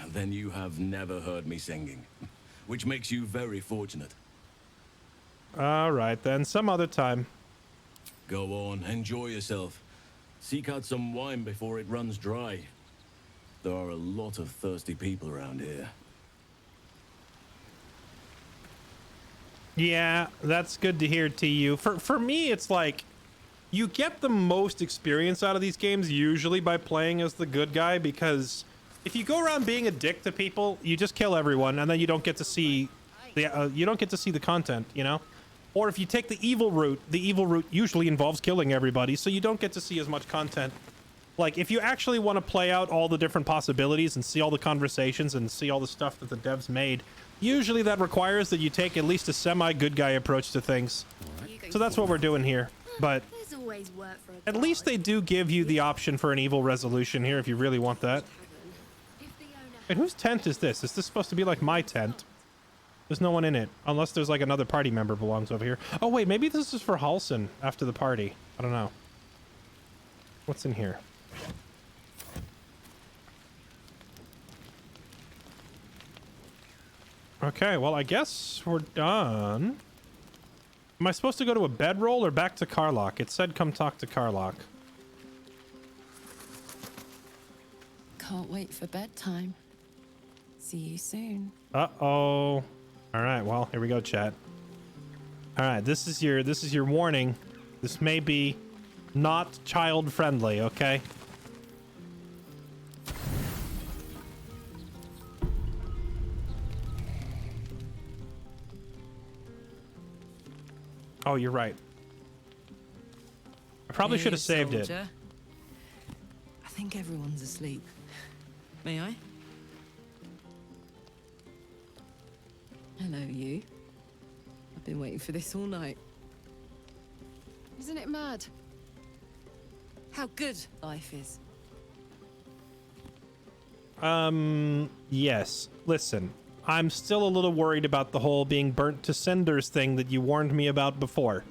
Then you have never heard me singing, which makes you very fortunate. All right, then. Some other time. Go on, enjoy yourself. Seek out some wine before it runs dry. There are a lot of thirsty people around here. Yeah, that's good to hear, TU. For me, it's like, you get the most experience out of these games usually by playing as the good guy, because if you go around being a dick to people, you just kill everyone, and then you don't get to see the content, you know? Or if you take the evil route usually involves killing everybody, so you don't get to see as much content. Like, if you actually want to play out all the different possibilities and see all the conversations and see all the stuff that the devs made, usually that requires that you take at least a semi-good guy approach to things. So that's what we're doing here. But There's always work for a at least they do give you the option for an evil resolution here if you really want that. And whose tent is this? Is this supposed to be like my tent? There's no one in it, unless there's like another party member belongs over here. Oh wait, maybe this is for Halsin after the party. I don't know. What's in here? Okay, well, I guess we're done. Am I supposed to go to a bedroll or back to Karlach? It said come talk to Karlach. Can't wait for bedtime. See you soon. Uh-oh. All right, well, here we go, chat. All right, this is your warning. This may be not child friendly, okay? Oh, you're right. I probably should have saved it. I think everyone's asleep. May I? Hello, you. I've been waiting for this all night. Isn't it mad? How good life is. Yes. Listen, I'm still a little worried about the whole being burnt to cinders thing that you warned me about before.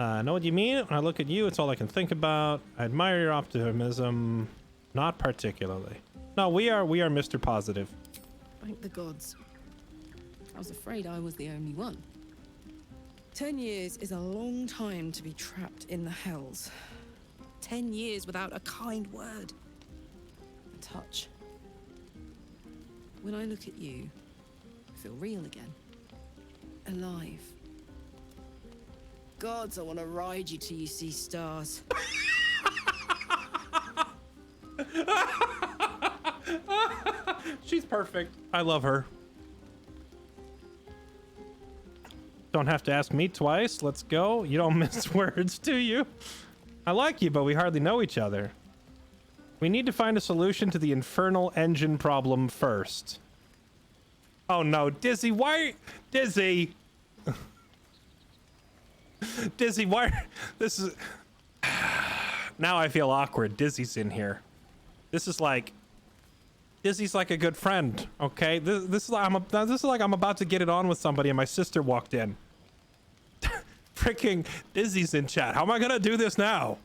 I know what you mean. When I look at you, it's all I can think about. I admire your optimism. Not particularly. No, we are Mr. Positive. Thank the gods. I was afraid I was the only one. 10 years is a long time to be trapped in the hells. 10 years without a kind word. A touch. When I look at you, I feel real again. Alive. Gods, I want to ride you till you see stars. She's perfect. I love her. Don't have to ask me twice. Let's go. You don't miss words, do you? I like you, but we hardly know each other. We need to find a solution to the infernal engine problem first. Oh no, Dizzy, why? Dizzy! Dizzy, why? This is... Now I feel awkward. Dizzy's in here. This is like... Dizzy's like a good friend, okay? This is like I'm about to get it on with somebody and my sister walked in. Freaking Dizzy's in chat. How am I gonna do this now?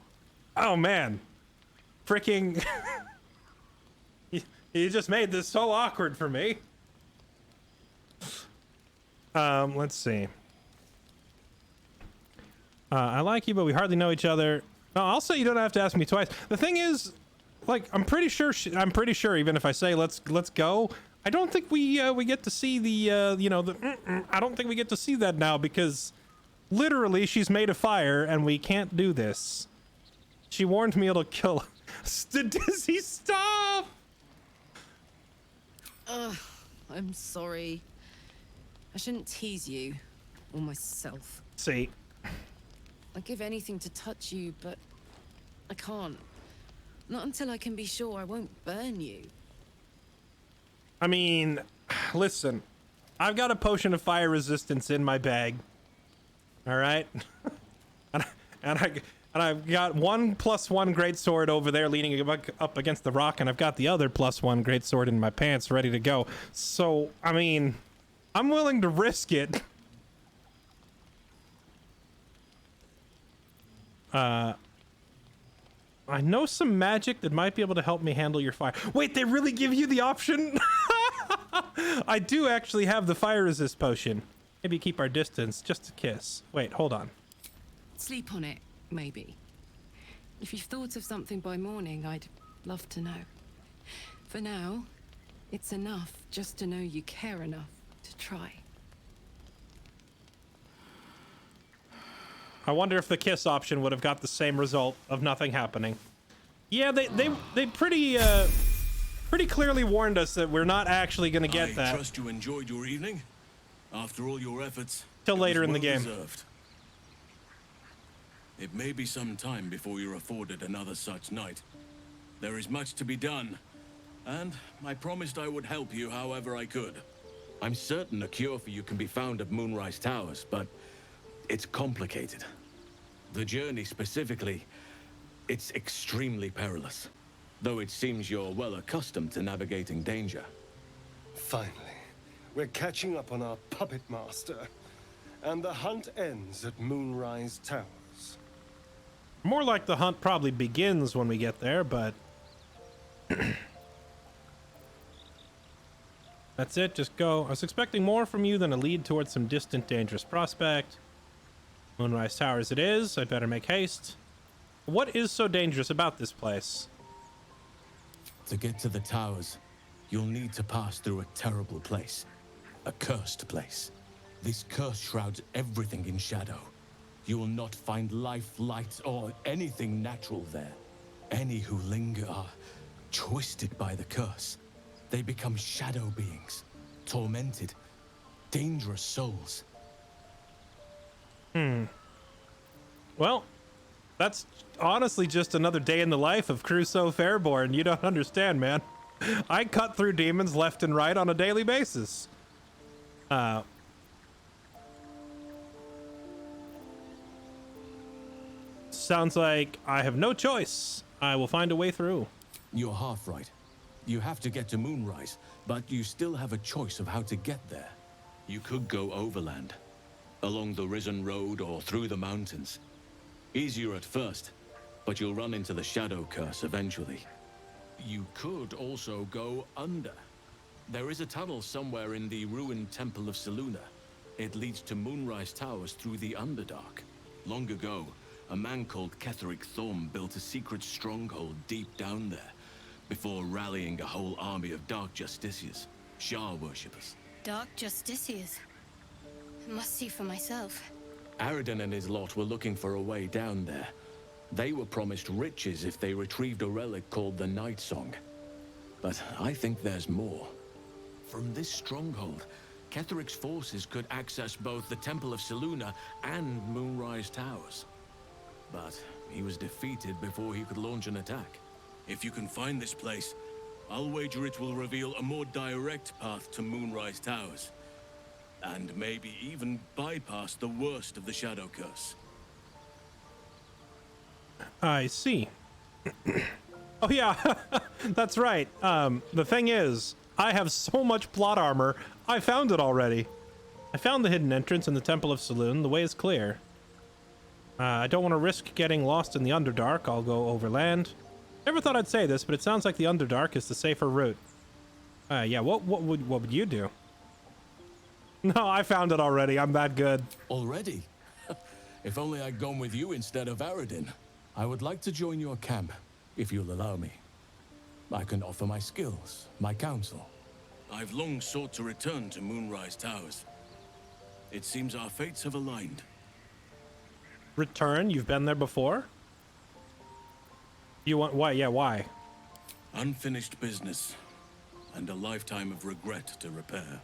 Oh man. Freaking... You just made this so awkward for me. Let's see. I like you, but we hardly know each other. No, I'll say you don't have to ask me twice. The thing is, like, I'm pretty sure even if I say let's go, I don't think we get to see the you know, I don't think we get to see that now because literally she's made a fire and we can't do this. She warned me it'll kill. Dizzy, stop! I'm sorry. I shouldn't tease you or myself. See. I'd give anything to touch you, but I can't. Not until I can be sure I won't burn you. I mean, listen, I've got a potion of fire resistance in my bag. All right, and I've got 1+1 greatsword over there leaning up against the rock, and I've got the other +1 greatsword in my pants ready to go. So, I mean, I'm willing to risk it. I know some magic that might be able to help me handle your fire. Wait, they really give you the option? I do actually have the fire resist potion. Maybe keep our distance, just a kiss. Wait, hold on. Sleep on it, maybe. If you've thought of something by morning, I'd love to know. For now, it's enough just to know you care enough to try. I wonder if the kiss option would have got the same result of nothing happening. Yeah, they pretty clearly warned us that we're not actually going to get that. I trust you enjoyed your evening. After all your efforts, till later in the well game. Deserved. It may be some time before you're afforded another such night. There is much to be done, and I promised I would help you however I could. I'm certain a cure for you can be found at Moonrise Towers, but it's complicated. The journey specifically, it's extremely perilous, though it seems you're well accustomed to navigating danger. Finally, we're catching up on our puppet master, and the hunt ends at Moonrise Towers. More like the hunt probably begins when we get there, but... That's it, just go. I was expecting more from you than a lead towards some distant, dangerous prospect. Moonrise Towers it is. I'd better make haste. What is so dangerous about this place? To get to the towers, you'll need to pass through a terrible place. A cursed place. This curse shrouds everything in shadow. You will not find life, light, or anything natural there. Any who linger are twisted by the curse. They become shadow beings, tormented, dangerous souls. Well, that's honestly just another day in the life of Crusoe Fairborn. You don't understand, man. I cut through demons left and right on a daily basis. Sounds like I have no choice. I will find a way through. You're half right. You have to get to Moonrise, but you still have a choice of how to get there. You could go overland, along the Risen Road or through the mountains. Easier at first, but you'll run into the Shadow Curse eventually. You could also go under. There is a tunnel somewhere in the ruined Temple of Selûne. It leads to Moonrise Towers through the Underdark. Long ago, a man called Ketheric Thorm built a secret stronghold deep down there, before rallying a whole army of Dark Justiciars, Shah worshippers. Dark Justiciars. I must see for myself. Aridin and his lot were looking for a way down there. They were promised riches if they retrieved a relic called the Night Song. But I think there's more. from this stronghold, Ketheric's forces could access both the Temple of Selûne and Moonrise Towers. But he was defeated before he could launch an attack. If you can find this place, I'll wager it will reveal a more direct path to Moonrise Towers. And maybe even bypass the worst of the Shadow Curse. I see. Oh yeah, that's right. The thing is, I have so much plot armor, I found it already. I found the hidden entrance in the Temple of Selûne. The way is clear. I don't want to risk getting lost in the Underdark. I'll go overland. Never thought I'd say this, but it sounds like the Underdark is the safer route. Yeah, what would you do? No, I found it already. I'm that good. Already? If only I'd gone with you instead of Aradin. I would like to join your camp, if you'll allow me. I can offer my skills, my counsel. I've long sought to return to Moonrise Towers. It seems our fates have aligned. Return? You've been there before? You want... Why? Yeah, why? Unfinished business, and a lifetime of regret to repair.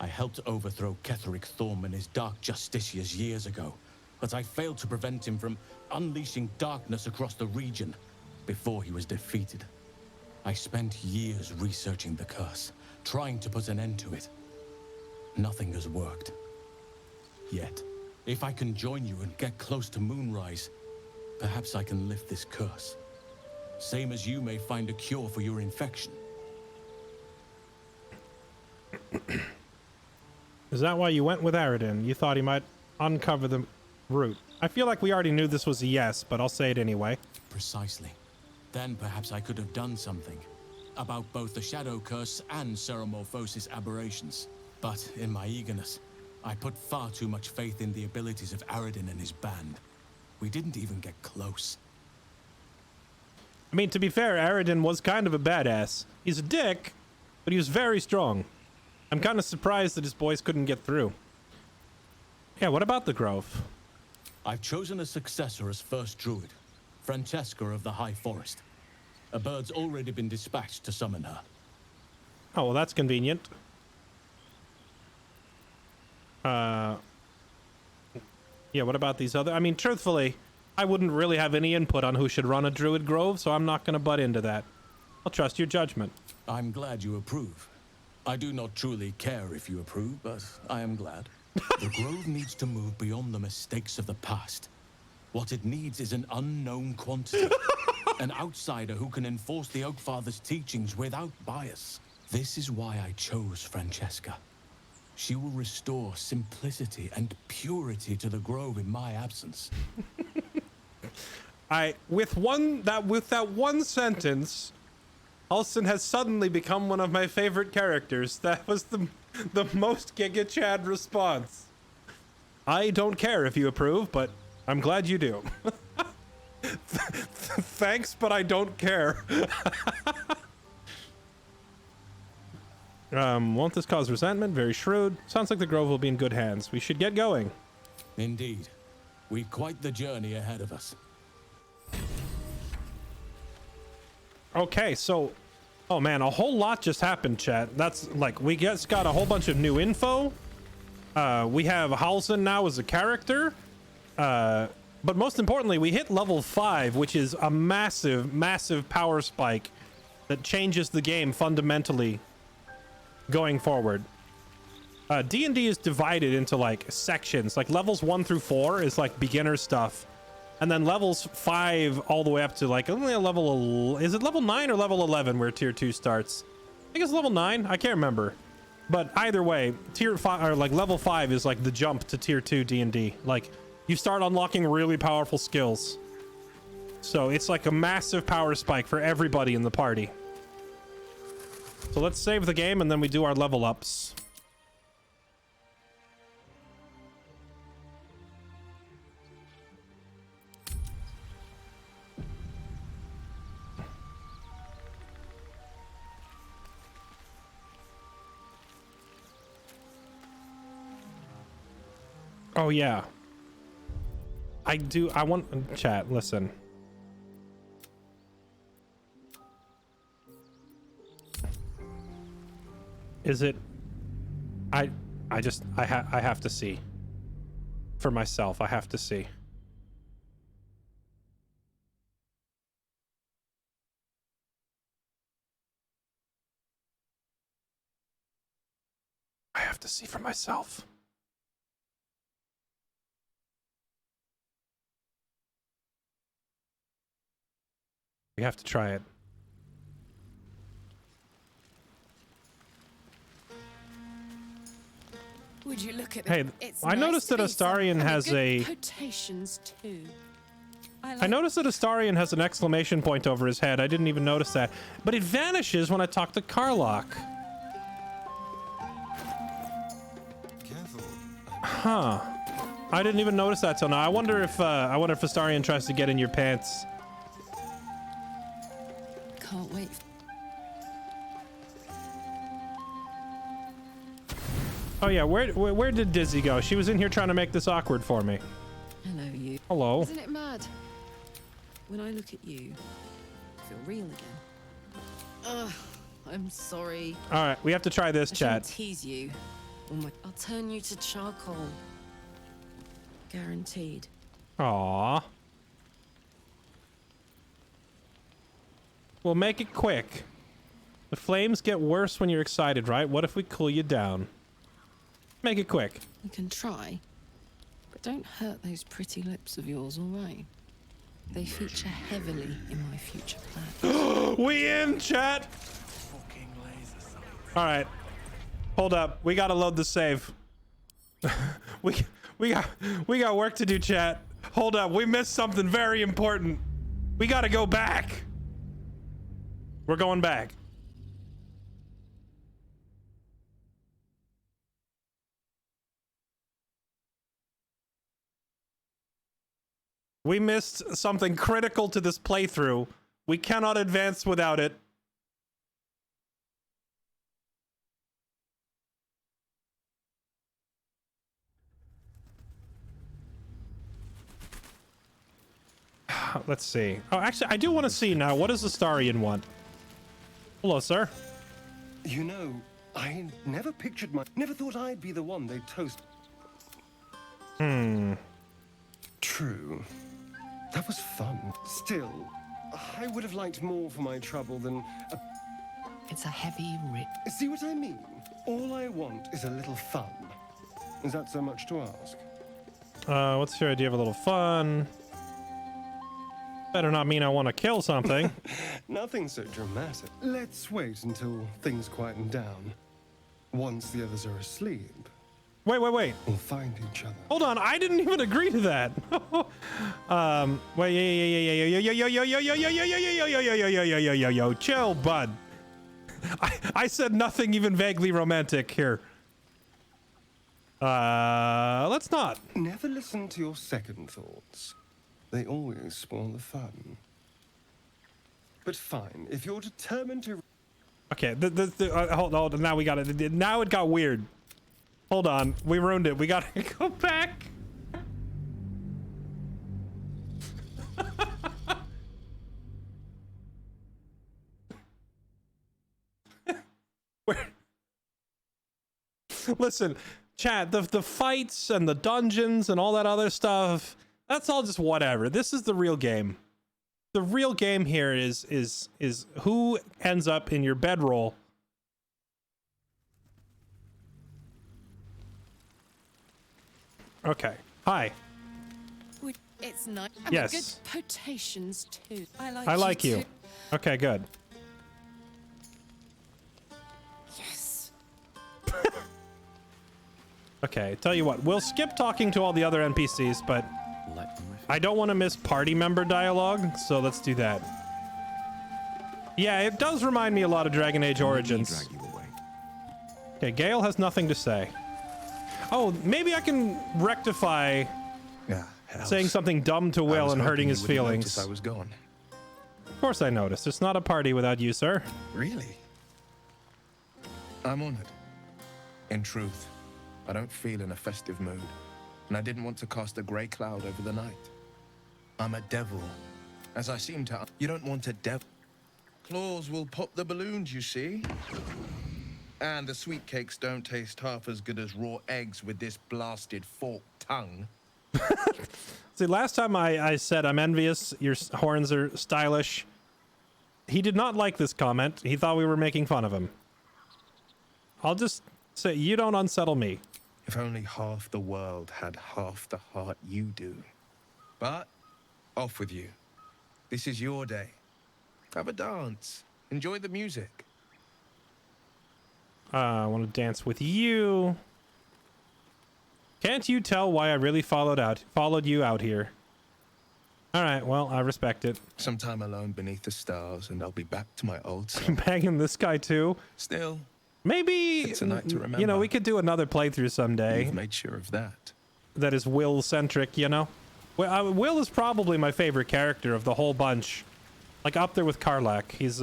I helped overthrow Ketheric Thorm and his Dark Justiciars years ago, but I failed to prevent him from unleashing darkness across the region before he was defeated. I spent years researching the curse, trying to put an end to it. Nothing has worked. Yet, if I can join you and get close to Moonrise, perhaps I can lift this curse. Same as you may find a cure for your infection. Is that why you went with Aradin? You thought he might uncover the route. I feel like we already knew this was a yes, but I'll say it anyway. Precisely. Then perhaps I could have done something about both the Shadow Curse and Ceramorphosis aberrations. But in my eagerness, I put far too much faith in the abilities of Aradin and his band. We didn't even get close. I mean, to be fair, Aradin was kind of a badass. He's a dick, but he was very strong. I'm kind of surprised that his boys couldn't get through. Yeah, what about the Grove? I've chosen a successor as first druid, Francesca of the High Forest. A bird's already been dispatched to summon her. Oh, well, that's convenient. Yeah, what about these other... I mean, truthfully, I wouldn't really have any input on who should run a druid grove, so I'm not going to butt into that. I'll trust your judgment. I'm glad you approve. I do not truly care if you approve, but I am glad. The grove needs to move beyond the mistakes of the past. What it needs is an unknown quantity. An outsider who can enforce the Oakfather's teachings without bias. This is why I chose Francesca. She will restore simplicity and purity to the grove in my absence. With that one sentence, Halsin has suddenly become one of my favorite characters. That was the most Giga Chad response. I don't care if you approve, but I'm glad you do. Thanks, but I don't care. Won't this cause resentment? Very shrewd. Sounds like the grove will be in good hands. We should get going. Indeed. We've quite the journey ahead of us. Okay, so... Oh man, a whole lot just happened, chat. That's like, we just got a whole bunch of new info. We have Halsin now as a character. But most importantly, we hit level 5, which is a massive, massive power spike that changes the game fundamentally going forward. D&D is divided into like sections. Like levels 1 through 4 is like beginner stuff. And then levels 5 all the way up to like only a level... Is it level 9 or level 11 where tier 2 starts? I think it's level 9. I can't remember. But either way, tier 5 or like level 5 is like the jump to tier 2 D&D. Like you start unlocking really powerful skills. So it's like a massive power spike for everybody in the party. So let's save the game and then we do our level ups. Oh yeah. I want chat, listen. Is it? I have to see. For myself, I have to see. I have to see for myself. We have to try it. Would you look at Hey, it's I nice noticed to that be Astarion some- has good a... Potations too. I noticed that Astarion has an exclamation point over his head. I didn't even notice that. But it vanishes when I talk to Karlach. Huh. I didn't even notice that till now. I wonder if Astarion tries to get in your pants. Can't wait. Oh yeah, where did Dizzy go? She was in here trying to make this awkward for me. Hello, you. Hello. Isn't it mad? When I look at you, I feel real again. Ugh, I'm sorry. All right, we have to try this, I shouldn't chat. tease you. I'll turn you to charcoal. Guaranteed. Aww. We'll make it quick. The flames get worse when you're excited, right? What if we cool you down? Make it quick. You can try, but don't hurt those pretty lips of yours, all right? They feature heavily in my future plans. We in, chat. All right. Hold up. We gotta load the save. we got work to do, chat. Hold up. We missed something very important. We gotta go back. We're going back. We missed something critical to this playthrough. We cannot advance without it. Let's see. Oh, actually, I do want to see now. What does the Astarion want? Hello, sir. You know, I never never thought I'd be the one they'd toast. True. That was fun. Still, I would have liked more for my trouble than It's a heavy rip. See what I mean? All I want is a little fun. Is that so much to ask? What's your idea of a little fun? Better not mean I want to kill something. Nothing so dramatic. Let's wait until things quieten down. Once the others are asleep. Wait. We'll find each other. Hold on, I didn't even agree to that. Wait, yo, chill, bud. I said nothing even vaguely romantic here. Let's not. Never listen to your second thoughts. They always spoil the fun. But fine, if you're determined to... Okay, hold on, now we got it. Now it got weird. Hold on, we ruined it. We gotta go back. Listen, chat, the fights and the dungeons and all that other stuff, that's all just whatever. This is the real game. The real game here is who ends up in your bedroll. Okay. Hi. It's nice. Yes. Good potations too. I like you. Too. Okay, good. Yes. Okay, tell you what, we'll skip talking to all the other NPCs, but I don't want to miss party member dialogue, so let's do that. Yeah, it does remind me a lot of Dragon Age Origins. Okay, Gale has nothing to say. Oh, maybe I can rectify saying something dumb to Will and hurting his feelings. I was gone. Of course I noticed. It's not a party without you, sir. Really? I'm honored. In truth, I don't feel in a festive mood, and I didn't want to cast a grey cloud over the night. I'm a devil, as I seem to... You don't want a devil. Claws will pop the balloons, you see. And the sweet cakes don't taste half as good as raw eggs with this blasted forked tongue. See, last time I said I'm envious, your horns are stylish. He did not like this comment. He thought we were making fun of him. I'll just say, you don't unsettle me. If only half the world had half the heart you do. But, off with you. This is your day. Have a dance. Enjoy the music. I want to dance with you. Can't you tell why I really followed you out here? All right, well, I respect it. Sometime alone beneath the stars, and I'll be back to my old self. Banging this guy too. Still, maybe it's a night to remember. You know, we could do another playthrough someday. You've made sure of that. That is Will centric, you know. Will is probably my favorite character of the whole bunch, like up there with Karlach. He's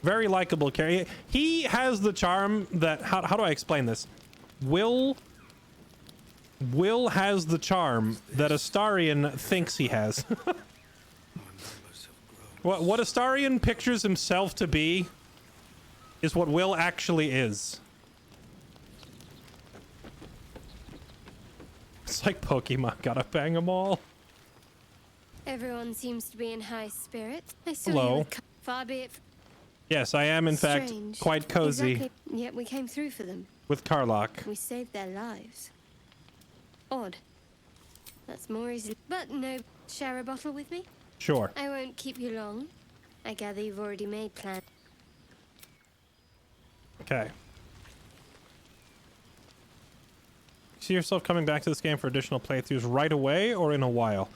very likable character. He has the charm that how do I explain this? Will has the charm that Astarion thinks he has. What Astarion pictures himself to be is what Will actually is. It's like Pokemon, gotta bang them all. Everyone seems to be in high spirits. I saw Hello. you with far be it. Yes, I am in fact Strange. quite cozy. Exactly. Yet we came through for them. With Karlach. We saved their lives. Odd. That's more easy. But no, share a bottle with me? Sure. I won't keep you long. I gather you've already made plans. Okay. See yourself coming back to this game for additional playthroughs right away or in a while?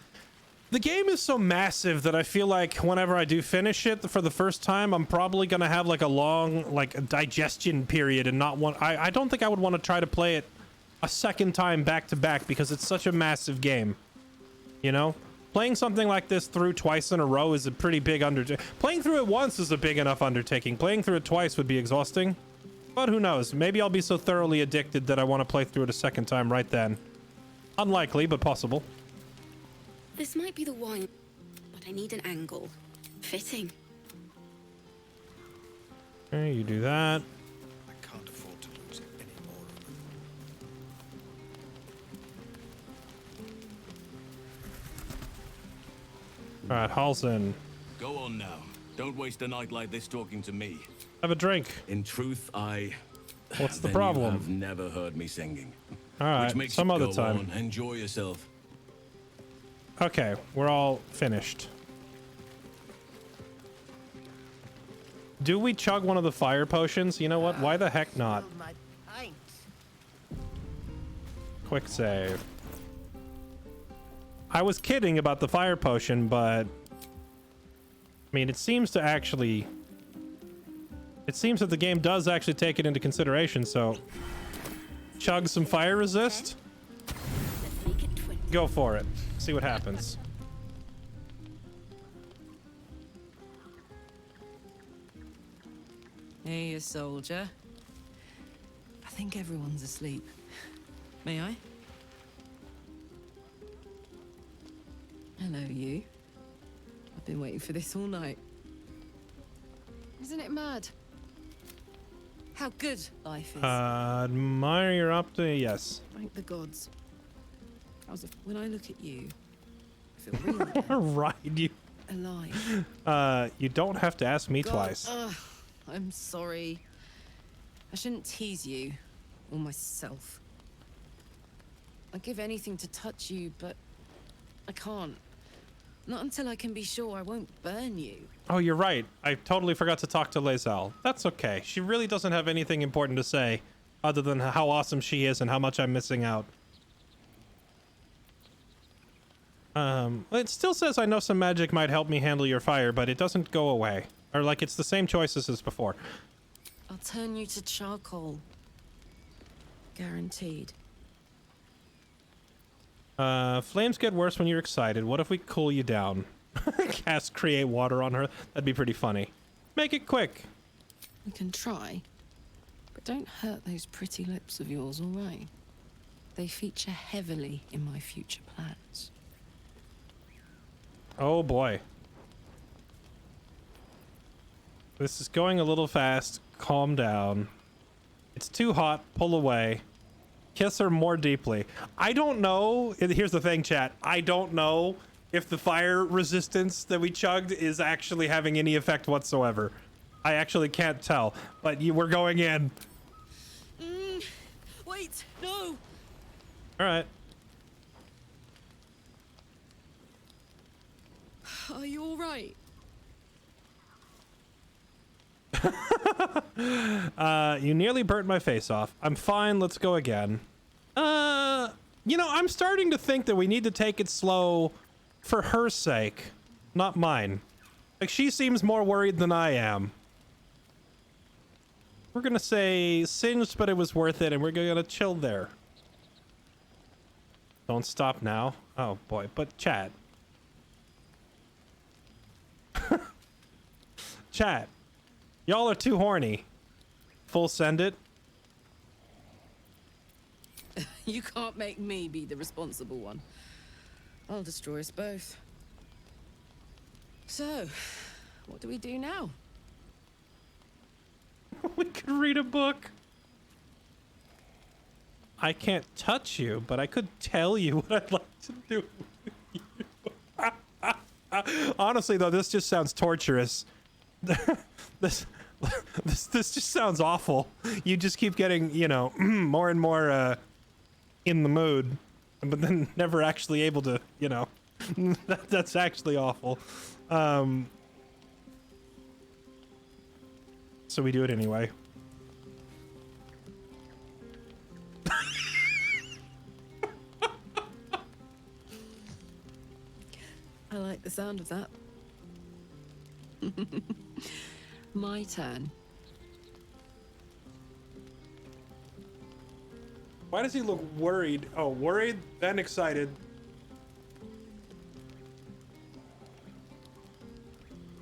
The game is so massive that I feel like whenever I do finish it for the first time, I'm probably gonna have like a long a digestion period and not want. I don't think I would want to try to play it a second time back to back because it's such a massive game. You know, playing something like this through twice in a row is a pretty big undertaking. Playing through it once is a big enough undertaking. Playing through it twice would be exhausting. But who knows? Maybe I'll be so thoroughly addicted that I want to play through it a second time right then. Unlikely, but possible. This might be the wine, but I need an angle. Fitting. Okay, you do that. I can't afford to lose any more of them. All right, Halsin. Go on now. Don't waste a night like this talking to me. Have a drink. In truth, What's the then problem? You have never heard me singing. All right, Which makes some you other go time. on, enjoy yourself. Okay, we're all finished. Do we chug one of the fire potions? You know what? Why the heck not? Quick save. I was kidding about the fire potion, but I mean, it seems to actually. It seems that the game does actually take it into consideration, so chug some fire resist. Go for it. See what happens. Hey, a soldier. I think everyone's asleep. May I? Hello, you. I've been waiting for this all night. Isn't it mad? How good life is. Admire you're up to, yes. Thank the gods. When I look at you, I feel real. Right, you. Alive. You don't have to ask me God, twice. I'm sorry. I shouldn't tease you or myself. I'd give anything to touch you, but I can't. Not until I can be sure I won't burn you. Oh, you're right. I totally forgot to talk to Lae'zel. That's okay. She really doesn't have anything important to say other than how awesome she is and how much I'm missing out. It still says I know some magic might help me handle your fire, but it doesn't go away. Or like it's the same choices as before. I'll turn you to charcoal. Guaranteed. Flames get worse when you're excited. What if we cool you down? Cast create water on her. That'd be pretty funny. Make it quick. We can try. But don't hurt those pretty lips of yours, all right? They feature heavily in my future plans. Oh boy. This is going a little fast. Calm down. It's too hot. Pull away. Kiss her more deeply. I don't know. Here's the thing, chat. I don't know if the fire resistance that we chugged is actually having any effect whatsoever. I actually can't tell. But we're going in. Wait, no. All right. Are you all right? You nearly burnt my face off. I'm fine. Let's go again. You know, I'm starting to think that we need to take it slow for her sake, not mine. Like, she seems more worried than I am. We're gonna say singed, but it was worth it, and we're gonna chill there. Don't stop now. Oh boy, but chat. Chat. Y'all are too horny. Full send it. You can't make me be the responsible one. I'll destroy us both. So, what do we do now? We could read a book. I can't touch you, but I could tell you what I'd like to do with you. Honestly, though, this just sounds torturous. This just sounds awful. You just keep getting, you know, more and more in the mood, but then never actually able to, you know. That's actually awful. So we do it anyway. I like the sound of that. My turn. Why does he look worried? Oh, worried, then excited.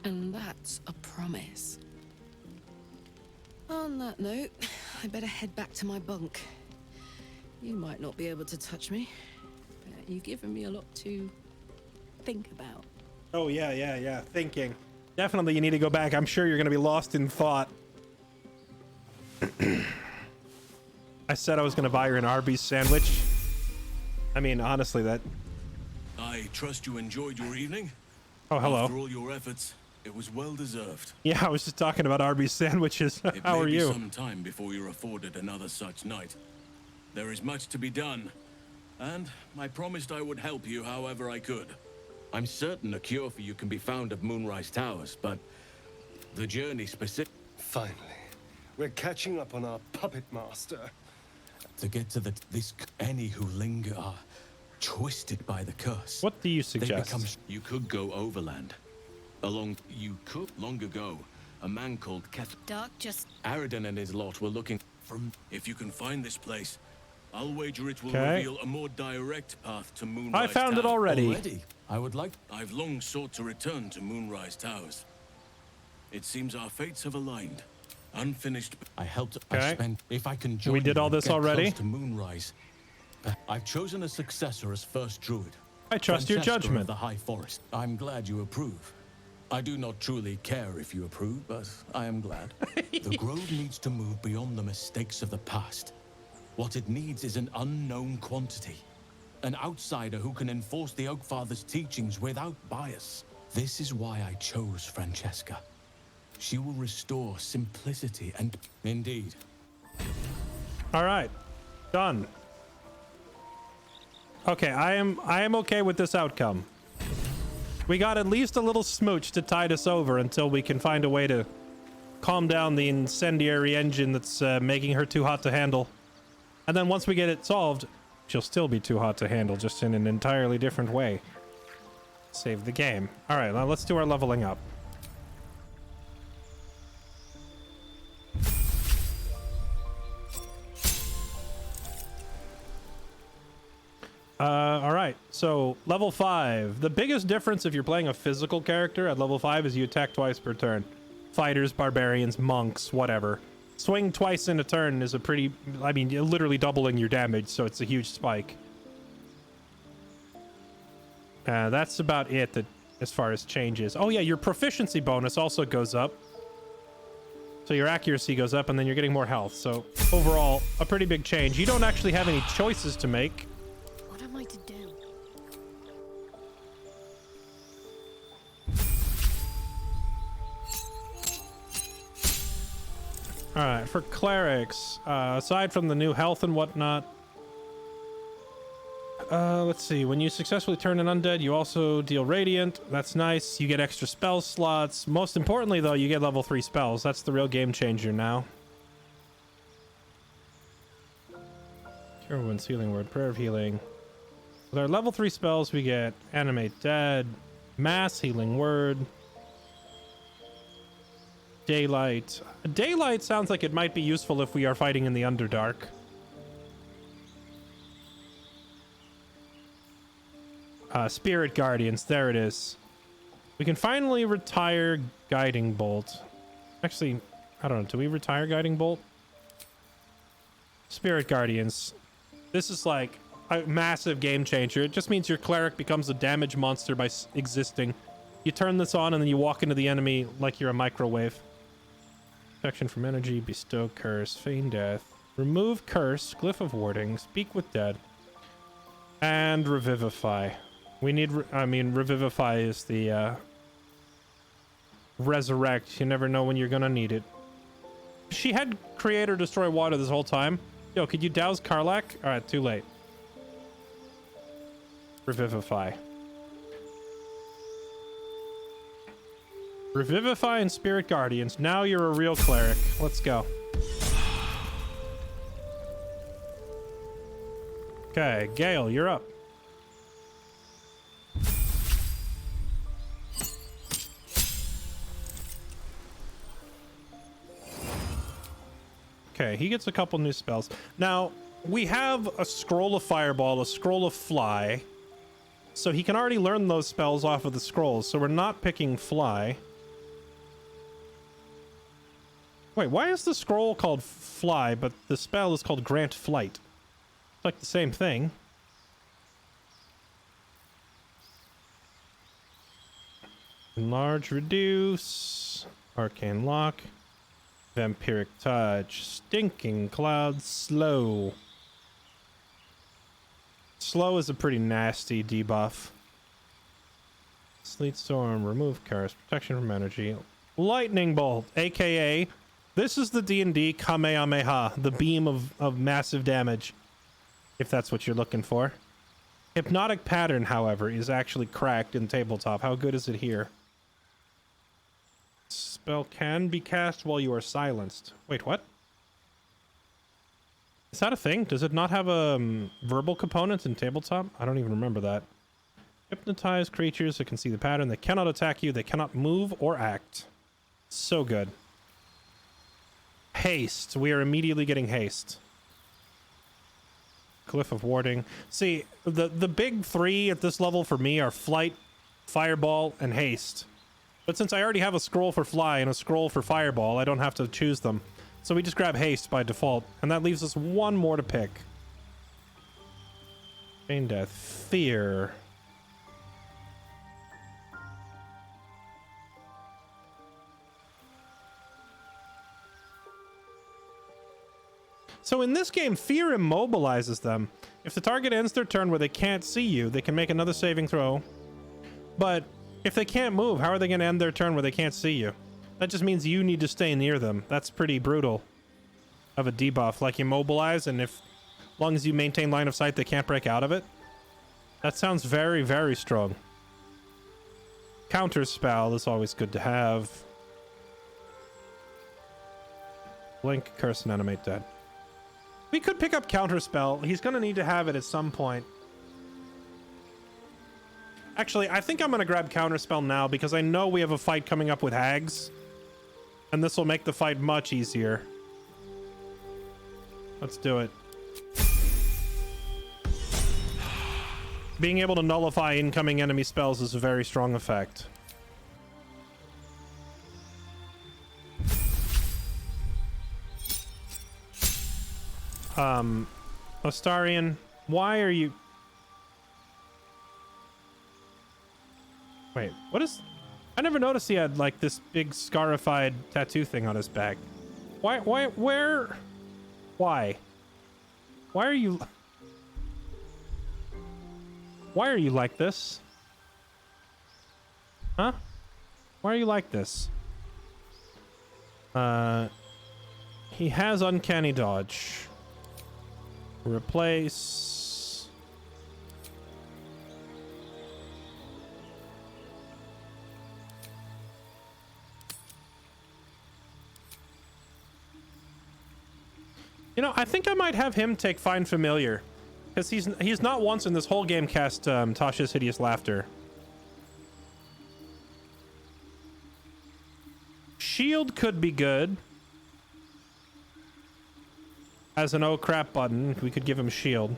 And that's a promise. On that note, I better head back to my bunk. You might not be able to touch me, but you've given me a lot to think about. Oh, yeah. Thinking. Definitely you need to go back. I'm sure you're going to be lost in thought. I said I was going to buy her an Arby's sandwich. I mean, honestly, that... I trust you enjoyed your evening. Oh, hello. After all your efforts, it was well deserved. Yeah, I was just talking about Arby's sandwiches. How are you? It may be some time before you're afforded another such night. There is much to be done, and I promised I would help you however I could. I'm certain a cure for you can be found at Moonrise Towers, but the journey specific... Finally, we're catching up on our puppet master. To get to any who linger are twisted by the curse. What do you suggest? You could go overland. Long ago, a man called Dark just... Aridin and his lot were looking from... If you can find this place, I'll wager it will Okay. reveal a more direct path to Moonrise I found it Tower. already. I've long sought to return to Moonrise Towers. It seems our fates have aligned. Unfinished. I helped. Okay. I spent. If I can join We did you all and this get already? close to Moonrise. I've chosen a successor as first druid. I trust your Francesca judgment. of the High Forest. I'm glad you approve. I do not truly care if you approve, but I am glad. The Grove needs to move beyond the mistakes of the past. What it needs is an unknown quantity. An outsider who can enforce the Oakfather's teachings without bias. This is why I chose Francesca. She will restore simplicity and... Indeed. All right. Done. Okay, I am okay with this outcome. We got at least a little smooch to tide us over until we can find a way to calm down the incendiary engine that's making her too hot to handle. And then once we get it solved, she'll still be too hot to handle, just in an entirely different way. Save the game. All right, now let's do our leveling up. All right, so level 5. The biggest difference if you're playing a physical character at level 5 is you attack twice per turn. Fighters, barbarians, monks, whatever. Swing twice in a turn is a pretty... I mean, you're literally doubling your damage, so it's a huge spike. That's about it that, as far as changes. Oh yeah, your proficiency bonus also goes up. So your accuracy goes up, and then you're getting more health. So overall, a pretty big change. You don't actually have any choices to make. What am I to do? All right, for clerics, aside from the new health and whatnot, let's see. When you successfully turn an undead, you also deal radiant. That's nice. You get extra spell slots. Most importantly, though, you get level 3 spells. That's the real game changer now. Cure Wounds, Healing Word, Prayer of Healing. With our level 3 spells, we get Animate Dead, Mass Healing Word, Daylight. Daylight sounds like it might be useful if we are fighting in the Underdark. Spirit Guardians, there it is. We can finally retire Guiding Bolt. Actually, I don't know, do we retire Guiding Bolt? Spirit Guardians. This is like a massive game changer. It just means your cleric becomes a damage monster by existing. You turn this on and then you walk into the enemy like you're a microwave. Protection from energy, bestow curse, feign death, remove curse, glyph of warding, speak with dead, and revivify. We need, revivify is the, resurrect. You never know when you're gonna need it. She had create or destroy water this whole time. Yo, could you douse Karlach? Alright, too late. Revivify. Revivify and Spirit Guardians. Now you're a real cleric. Let's go. Okay, Gale, you're up. Okay, he gets a couple new spells. Now, we have a Scroll of Fireball, a Scroll of Fly. So he can already learn those spells off of the scrolls, so we're not picking Fly. Wait, why is the scroll called Fly, but the spell is called Grant Flight? It's like the same thing. Enlarge, reduce, arcane lock, vampiric touch, stinking cloud, slow. Slow is a pretty nasty debuff. Sleet storm, remove curse, protection from energy, lightning bolt, aka this is the D&D Kamehameha, the beam of massive damage, if that's what you're looking for. Hypnotic pattern, however, is actually cracked in tabletop. How good is it here? Spell can be cast while you are silenced. Wait, what? Is that a thing? Does it not have a verbal component in tabletop? I don't even remember that. Hypnotize creatures that can see the pattern. They cannot attack you. They cannot move or act. So good. Haste. We are immediately getting haste. Glyph of warding. See, the big three at this level for me are flight, fireball, and haste. But since I already have a scroll for fly and a scroll for fireball, I don't have to choose them. So we just grab haste by default, and that leaves us one more to pick. Feign death. Fear. So in this game, fear immobilizes them. If the target ends their turn where they can't see you, they can make another saving throw. But if they can't move, how are they going to end their turn where they can't see you? That just means you need to stay near them. That's pretty brutal of a debuff. Like immobilize, and if as long as you maintain line of sight, they can't break out of it. That sounds very, very strong. Counter spell is always good to have. Blink, curse, and animate dead. We could pick up Counterspell. He's going to need to have it at some point. Actually, I think I'm going to grab Counterspell now because I know we have a fight coming up with hags. And this will make the fight much easier. Let's do it. Being able to nullify incoming enemy spells is a very strong effect. Ostarian, why are you... Wait, what is... I never noticed he had, like, this big scarified tattoo thing on his back. Why, where? Why? Why are you like this? Huh? Why are you like this? He has uncanny dodge. Replace. You know, I think I might have him take Find Familiar, because he's not once in this whole game cast Tasha's Hideous Laughter. Shield could be good. As an oh crap button, we could give him shield.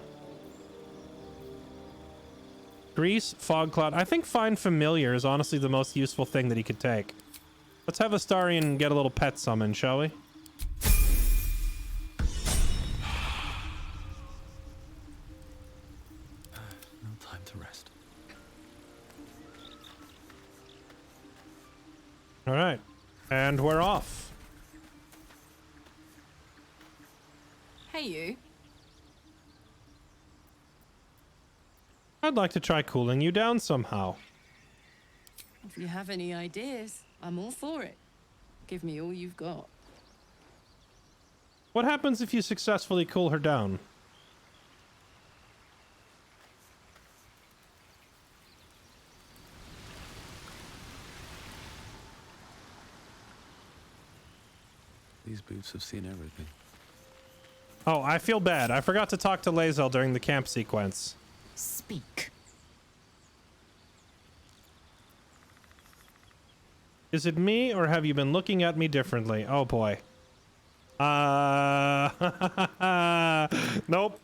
Grease, Fog Cloud. I think Find Familiar is honestly the most useful thing that he could take. Let's have Astarion get a little pet summon, shall we? No time to rest. All right. And we're off. Hey, you. I'd like to try cooling you down somehow. If you have any ideas, I'm all for it. Give me all you've got. What happens if you successfully cool her down? These boots have seen everything. Oh, I feel bad. I forgot to talk to Lae'zel during the camp sequence. Speak. Is it me, or have you been looking at me differently? Oh boy. Nope.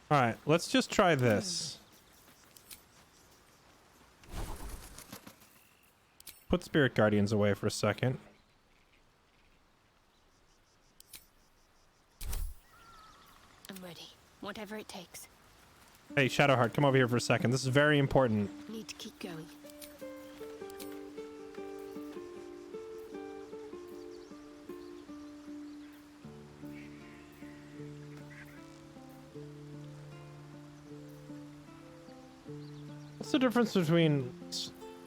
All right, let's just try this. Put Spirit Guardians away for a second. I'm ready. Whatever it takes. Hey, Shadowheart, come over here for a second. This is very important. Need to keep going. What's the difference between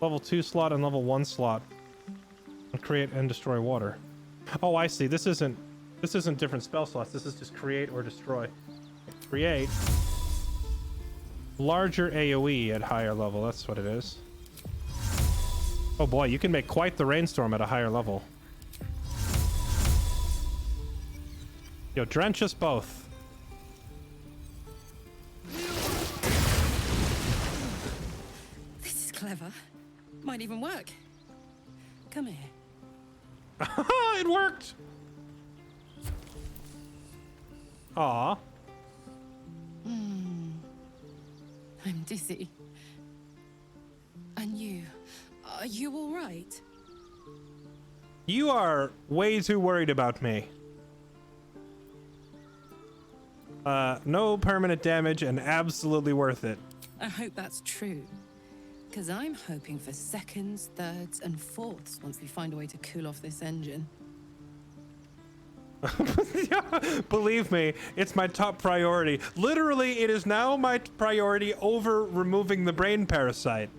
level 2 slot and level 1 slot? Create and destroy water. Oh, I see. This isn't different spell slots. This is just create or destroy. Create. Larger AoE at higher level. That's what it is. Oh boy, you can make quite the rainstorm at a higher level. Yo, drench us both. This is clever. Might even work. Come here. It worked! Aw. I'm dizzy. And you? Are you all right? You are way too worried about me. No permanent damage and absolutely worth it. I hope that's true. Because I'm hoping for seconds, thirds, and fourths once we find a way to cool off this engine. Believe me, it's my top priority. Literally, it is now my priority over removing the brain parasite.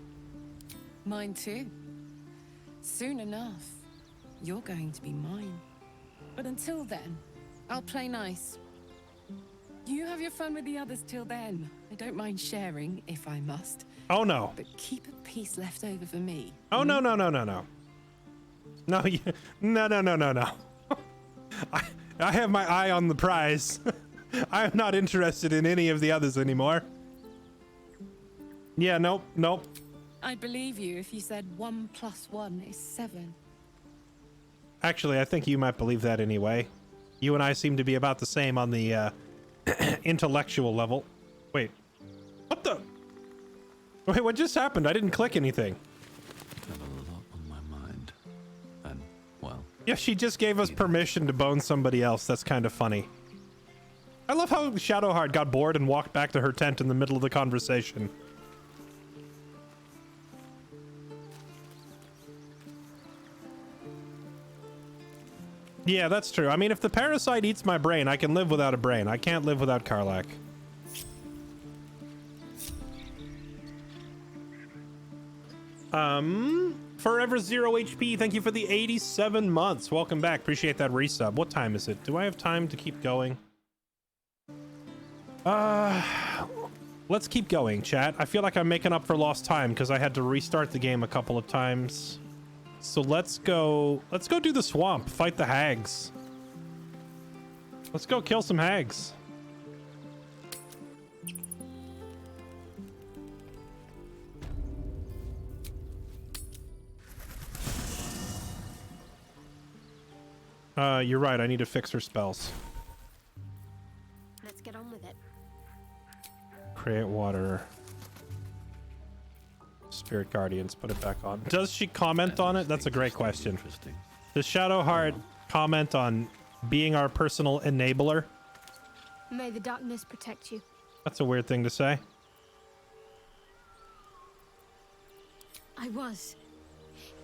Mine too. Soon enough, you're going to be mine. But until then, I'll play nice. You have your fun with the others till then. I don't mind sharing, if I must. Oh no. But keep a piece left over for me. Oh no. No, no. I have my eye on the prize. I'm not interested in any of the others anymore. Yeah, nope. I'd believe you if you said 1 + 1 is 7. Actually, I think you might believe that anyway. You and I seem to be about the same on the intellectual level. Wait. What the? Wait, what just happened? I didn't click anything. I have a lot on my mind. And, well... Yeah, she just gave us permission to bone somebody else. That's kind of funny. I love how Shadowheart got bored and walked back to her tent in the middle of the conversation. Yeah, that's true. I mean, if the parasite eats my brain, I can live without a brain. I can't live without Karlach. Forever Zero HP, thank you for the 87 months. Welcome back. Appreciate that resub. What time is it? Do I have time to keep going? Let's keep going, chat. I feel like I'm making up for lost time because I had to restart the game a couple of times. So let's go do the swamp, fight the hags. Let's go kill some hags. You're right, I need to fix her spells. Let's get on with it. Create water. Spirit Guardians, put it back on. Does she comment on it? That's a great question. Does Shadowheart comment on being our personal enabler? May the darkness protect you. That's a weird thing to say. I was.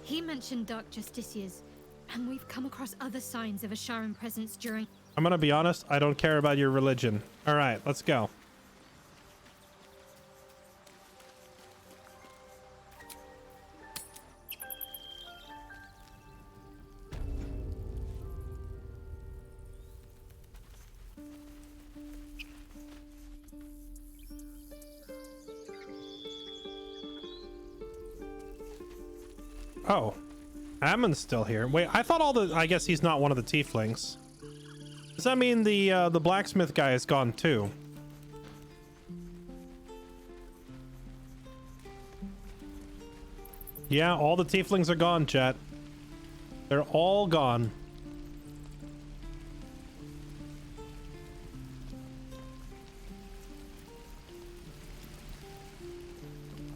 He mentioned Dark Justiciars, and we've come across other signs of a Sharon presence during... I'm gonna be honest, I don't care about your religion. Alright, let's go. Oh, Ammon's still here. Wait, I thought I guess he's not one of the tieflings. Does that mean the blacksmith guy is gone too? Yeah, all the tieflings are gone, chat. They're all gone.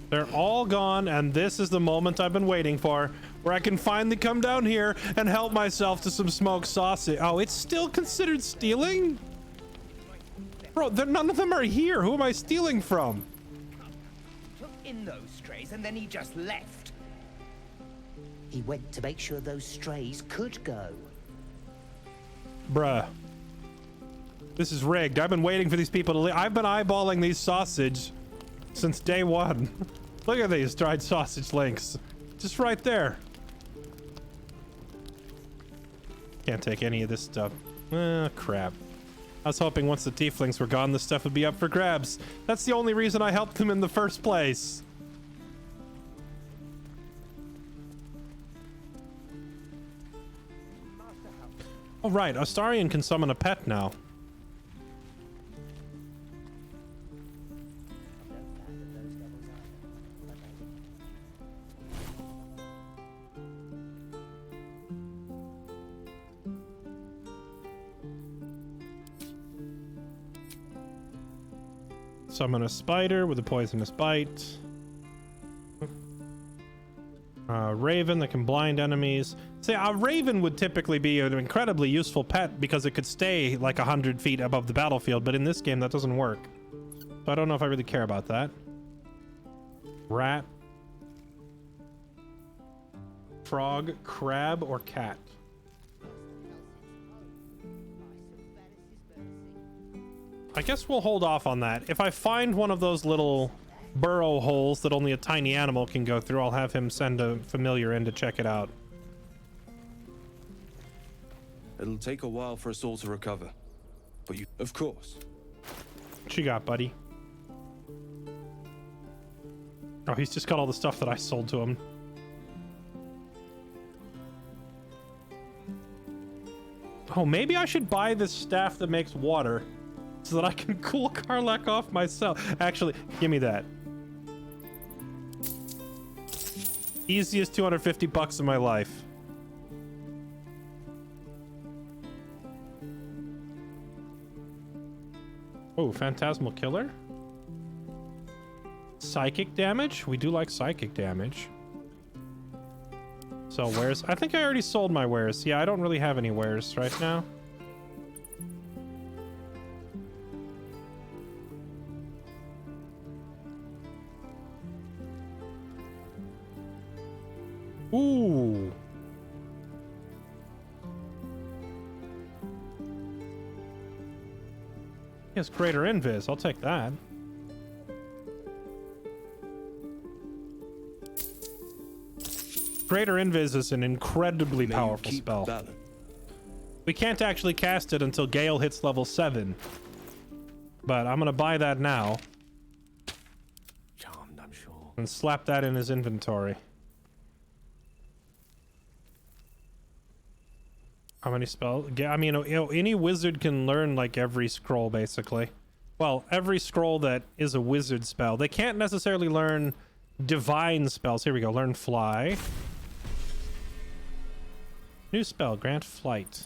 They're all gone, and this is the moment I've been waiting for, where I can finally come down here and help myself to some smoked sausage. Oh, it's still considered stealing? Bro, none of them are here. Who am I stealing from? Took in those strays and then he just left. He went to make sure those strays could go. Bruh. This is rigged. I've been waiting for these people to leave. I've been eyeballing these sausage since day one. Look at these dried sausage links. Just right there. Can't take any of this stuff. Crap. I was hoping once the tieflings were gone, this stuff would be up for grabs. That's the only reason I helped them in the first place. Oh, right. Astarion can summon a pet now. Summon a spider with a poisonous bite. Raven that can blind enemies. See, a raven would typically be an incredibly useful pet because it could stay like 100 feet above the battlefield, but in this game that doesn't work. So I don't know if I really care about that. Rat. Frog, crab, or cat? I guess we'll hold off on that. If I find one of those little burrow holes that only a tiny animal can go through, I'll have him send a familiar in to check it out. It'll take a while for us all to recover. But you... Of course. What you got, buddy? Oh, he's just got all the stuff that I sold to him. Oh, maybe I should buy this staff that makes water so that I can cool Karlach off myself. Actually, give me that. Easiest 250 bucks in my life. Oh, Phantasmal Killer. Psychic damage? We do like psychic damage. So wares. I think I already sold my wares. Yeah, I don't really have any wares right now. Ooh. Yes, greater invis. I'll take that. Greater invis is an incredibly powerful spell. Balance. We can't actually cast it until Gale hits level 7. But I'm gonna buy that now. Charmed, I'm sure. And slap that in his inventory. How many spells? I mean, you know, any wizard can learn like every scroll, basically. Well, every scroll that is a wizard spell. They can't necessarily learn divine spells. Here we go. Learn fly. New spell, grant flight.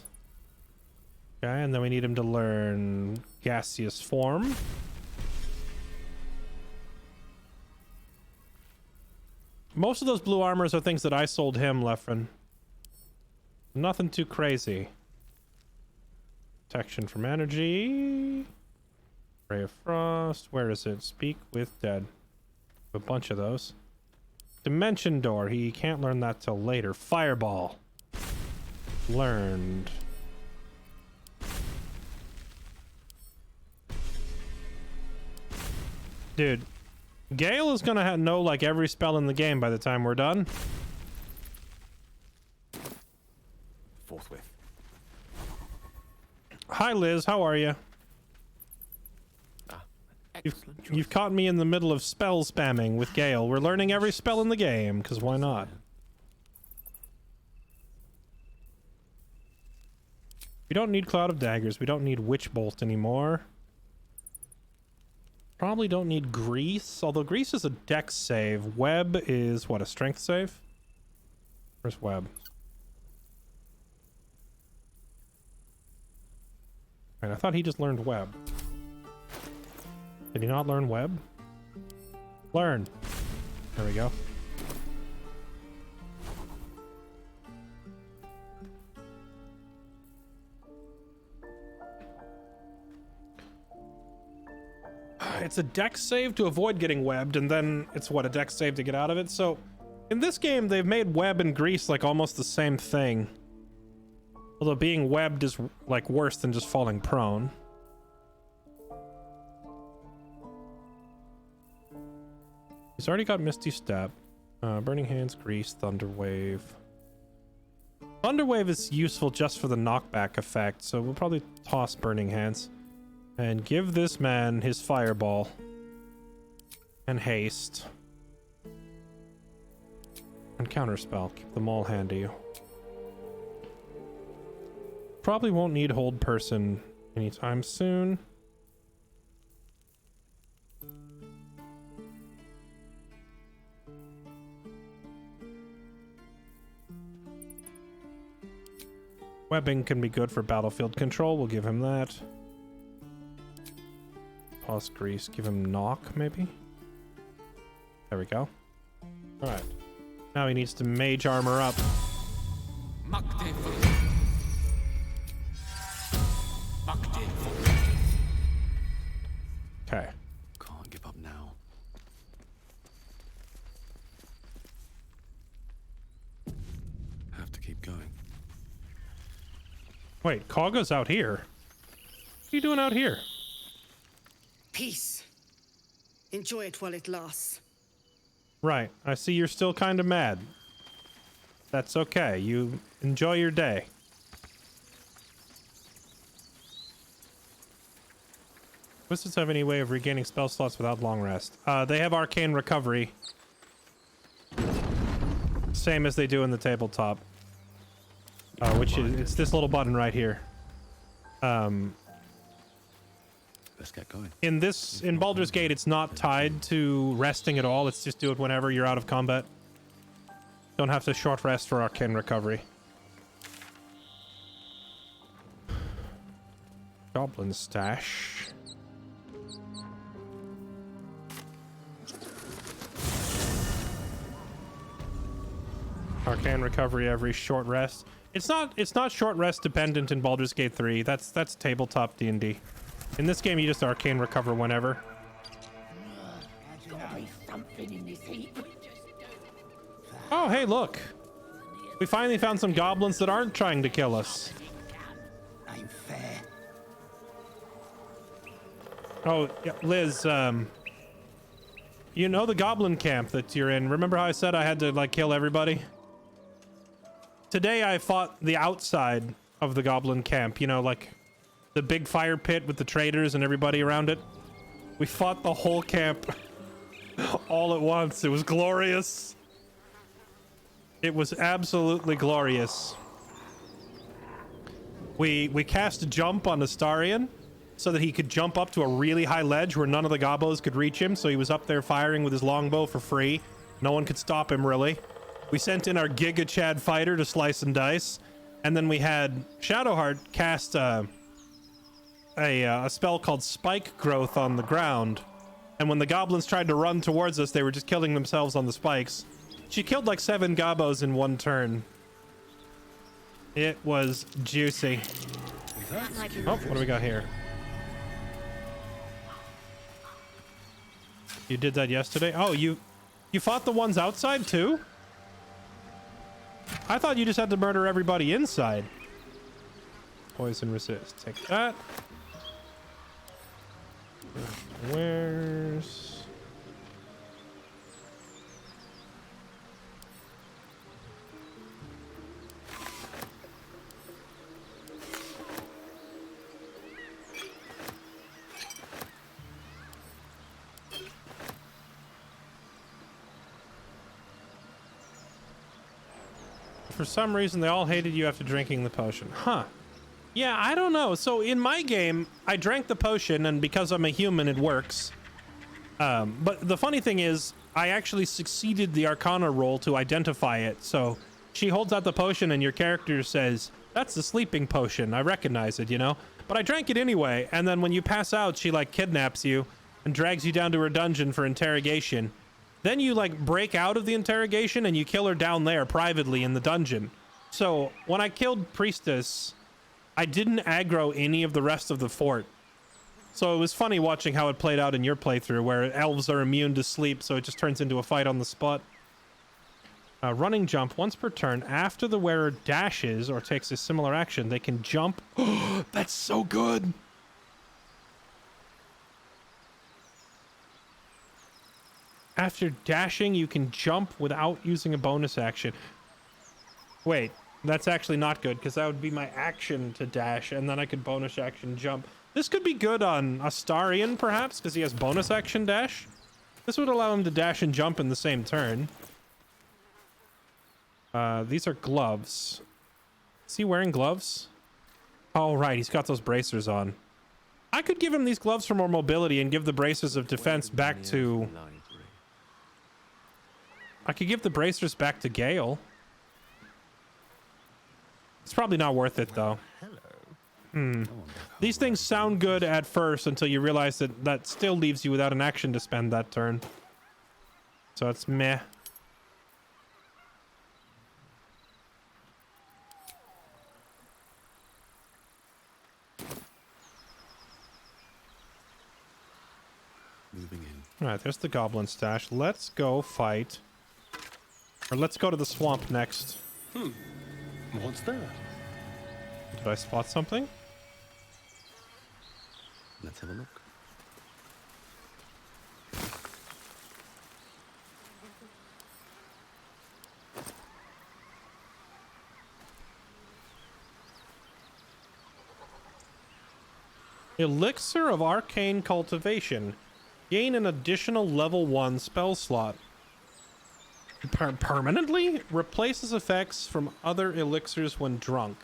Okay, and then we need him to learn gaseous form. Most of those blue armors are things that I sold him, Leffrin. Nothing too crazy. Protection from energy. Ray of Frost. Where is it? Speak with Dead. A bunch of those. Dimension Door. He can't learn that till later. Fireball. Learned. Dude, Gale is gonna know like every spell in the game by the time we're done. Forthwith. Hi Liz, how are you? You've caught me in the middle of spell spamming with Gale. We're learning every spell in the game, because why not? We don't need Cloud of Daggers. We don't need Witch Bolt anymore. Probably don't need Grease, although Grease is a dex save. Web is, what, a strength save? Where's Web? Right, I thought he just learned Web. Did he not learn Web? Learn. There we go. It's a dex save to avoid getting webbed, and then it's what, a dex save to get out of it? So in this game, they've made web and grease like almost the same thing. Although being webbed is like worse than just falling prone. He's already got Misty Step. Burning Hands, Grease, Thunder Wave. Thunder Wave is useful just for the knockback effect, so we'll probably toss Burning Hands. And give this man his Fireball. And Haste. And Counterspell. Keep them all handy. Probably won't need Hold Person anytime soon. Webbing can be good for battlefield control. We'll give him that. Toss Grease. Give him Knock, maybe? There we go. Alright. Now he needs to mage armor up. Okay. Can't give up now. Have to keep going. Wait, Kagha's out here. What are you doing out here? Peace. Enjoy it while it lasts. Right. I see you're still kind of mad. That's okay. You enjoy your day. Wizards have any way of regaining spell slots without long rest? They have Arcane Recovery. Same as they do in the tabletop. Which is, it's this little button right here. Let's get going. In Baldur's Gate, it's not tied to resting at all. It's just do it whenever you're out of combat. Don't have to short rest for Arcane Recovery. Goblin Stash. Arcane Recovery every short rest. It's not short rest dependent in Baldur's Gate 3. That's tabletop D&D. In this game, you just Arcane Recover whenever. Oh, hey, look. We finally found some goblins that aren't trying to kill us. Ain't fair. Oh, yeah, Liz, you know the goblin camp that you're in. Remember how I said I had to, like, kill everybody? Today I fought the outside of the goblin camp. You know, like, the big fire pit with the traders and everybody around it. We fought the whole camp all at once. It was glorious. It was absolutely glorious. We cast a jump on Astarion so that he could jump up to a really high ledge where none of the gobos could reach him, so he was up there firing with his longbow for free. No one could stop him, really. We sent in our Giga Chad fighter to slice and dice, and then we had Shadowheart cast a spell called Spike Growth on the ground, and when the goblins tried to run towards us, they were just killing themselves on the spikes. She killed like 7 gobos in one turn. It was juicy. Oh, what do we got here? You did that yesterday? Oh, you fought the ones outside too? I thought you just had to murder everybody inside. Poison resist. Take that. Where's... For some reason, they all hated you after drinking the potion. Huh. Yeah, I don't know. So in my game, I drank the potion, and because I'm a human, it works. But the funny thing is, I actually succeeded the Arcana roll to identify it. So she holds out the potion, and your character says, "That's the sleeping potion. I recognize it, you know?" But I drank it anyway, and then when you pass out, she, like, kidnaps you and drags you down to her dungeon for interrogation. Then you, like, break out of the interrogation and you kill her down there privately in the dungeon. So when I killed Priestess, I didn't aggro any of the rest of the fort. So it was funny watching how it played out in your playthrough, where elves are immune to sleep, so it just turns into a fight on the spot. Running jump once per turn. After the wearer dashes or takes a similar action, they can jump. That's so good. After dashing, you can jump without using a bonus action. Wait, that's actually not good, because that would be my action to dash, and then I could bonus action jump. This could be good on Astarion, perhaps, because he has bonus action dash. This would allow him to dash and jump in the same turn. These are gloves. Is he wearing gloves? Oh, right, he's got those bracers on. I could give him these gloves for more mobility and give the bracers of defense back to... I could give the bracers back to Gale. It's probably not worth it, though. These things sound good at first until you realize that that still leaves you without an action to spend that turn. So it's meh. Moving in. All right, there's the goblin stash. Let's go fight. Or let's go to the swamp next. What's that? Did I spot something? Let's have a look. Elixir of Arcane Cultivation. Gain an additional level 1 spell slot. Permanently? Replaces effects from other elixirs when drunk.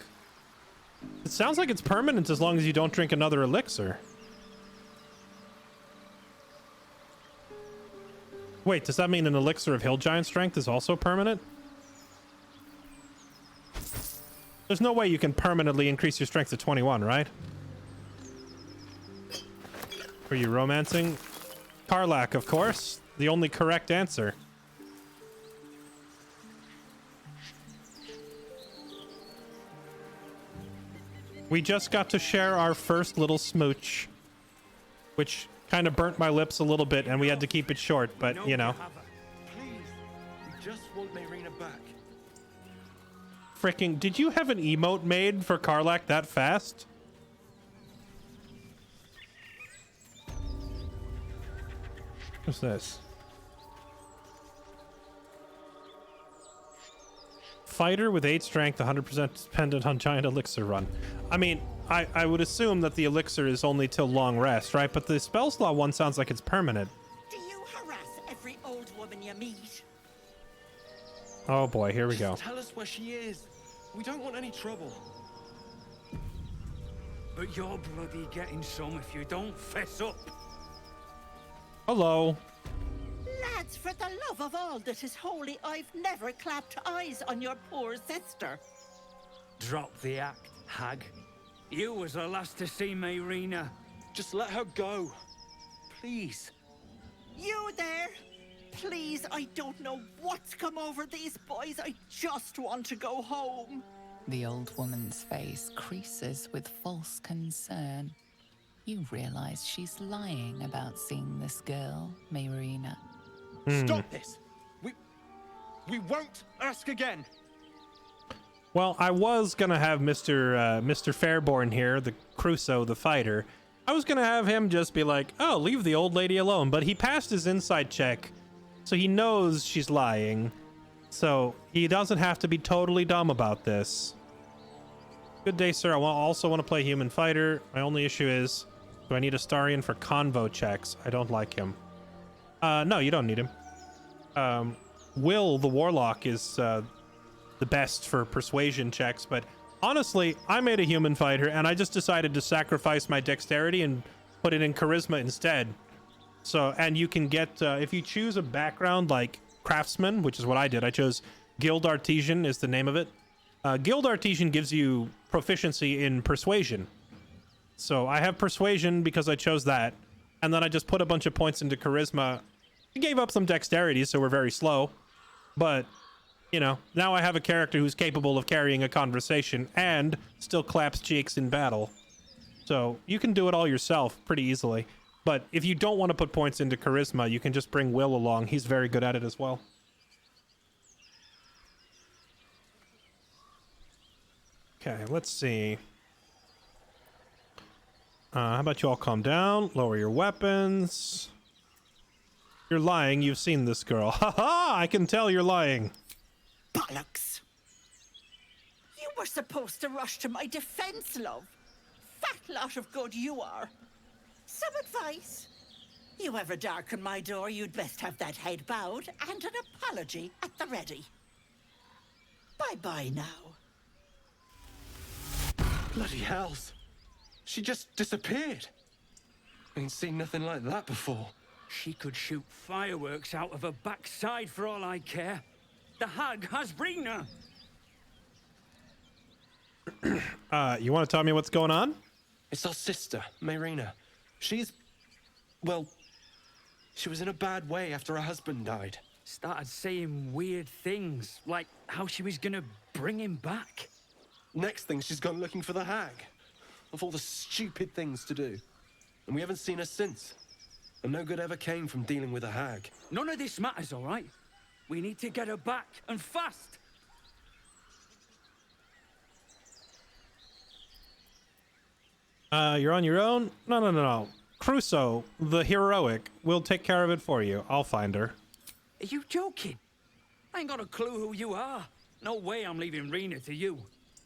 It sounds like it's permanent as long as you don't drink another elixir. Wait, does that mean an elixir of Hill Giant Strength is also permanent? There's no way you can permanently increase your strength to 21, right? Are you romancing? Karlach, of course. The only correct answer. We just got to share our first little smooch, which kind of burnt my lips a little bit, and we had to keep it short, but, you know. Please, we just want Marina back. freaking... Did you have an emote made for Karlach that fast? What's this? Fighter with 8 strength, 100% dependent on giant elixir run. I mean, I would assume that the elixir is only till long rest, right? But the spell slot one sounds like it's permanent. Do you harass every old woman you meet? Oh boy, here we go. Tell us where she is. We don't want any trouble. But you're bloody getting some if you don't fess up. Hello. Lads, for the love of all that is holy, I've never clapped eyes on your poor sister. Drop the act, hag. You was the last to see Mayrina. Just let her go. Please. You there? Please, I don't know what's come over these boys. I just want to go home. The old woman's face creases with false concern. You realize she's lying about seeing this girl, Mayrina. Stop this! We won't ask again. Well, I was gonna have Mr. Fairborn here, the Crusoe, the fighter. I was gonna have him just be like, "Oh, leave the old lady alone." But he passed his insight check, so he knows she's lying. So he doesn't have to be totally dumb about this. Good day, sir. I also want to play human fighter. My only issue is, do I need a Starian for convo checks? I don't like him. No, you don't need him. Will, the warlock, is the best for persuasion checks, but honestly, I made a human fighter and I just decided to sacrifice my dexterity and put it in charisma instead. So, and you can get, if you choose a background like craftsman, which is what I did, I chose Guild Artisan is the name of it. Guild Artisan gives you proficiency in persuasion. So I have persuasion because I chose that. And then I just put a bunch of points into charisma. I gave up some dexterity, so we're very slow. But, you know, now I have a character who's capable of carrying a conversation and still claps cheeks in battle. So you can do it all yourself pretty easily. But if you don't want to put points into charisma, you can just bring Will along. He's very good at it as well. Okay, let's see. How about you all calm down, lower your weapons. You're lying, you've seen this girl. Ha-ha! I can tell you're lying. Bollocks! You were supposed to rush to my defense, love. Fat lot of good you are. Some advice? You ever darken my door, you'd best have that head bowed and an apology at the ready. Bye-bye now. Bloody hells. She just disappeared. Ain't seen nothing like that before. She could shoot fireworks out of her backside for all I care. The hag has Rina. You want to tell me what's going on? It's our sister, Mayrina. Well, she was in a bad way after her husband died. Started saying weird things, like how she was gonna bring him back. Next thing, she's gone looking for the hag. Of all the stupid things to do. And we haven't seen her since. And no good ever came from dealing with a hag. None of this matters, all right? We need to get her back, and fast. You're on your own? No. Crusoe, the heroic, will take care of it for you. I'll find her. Are you joking? I ain't got a clue who you are. No way I'm leaving Rina to you.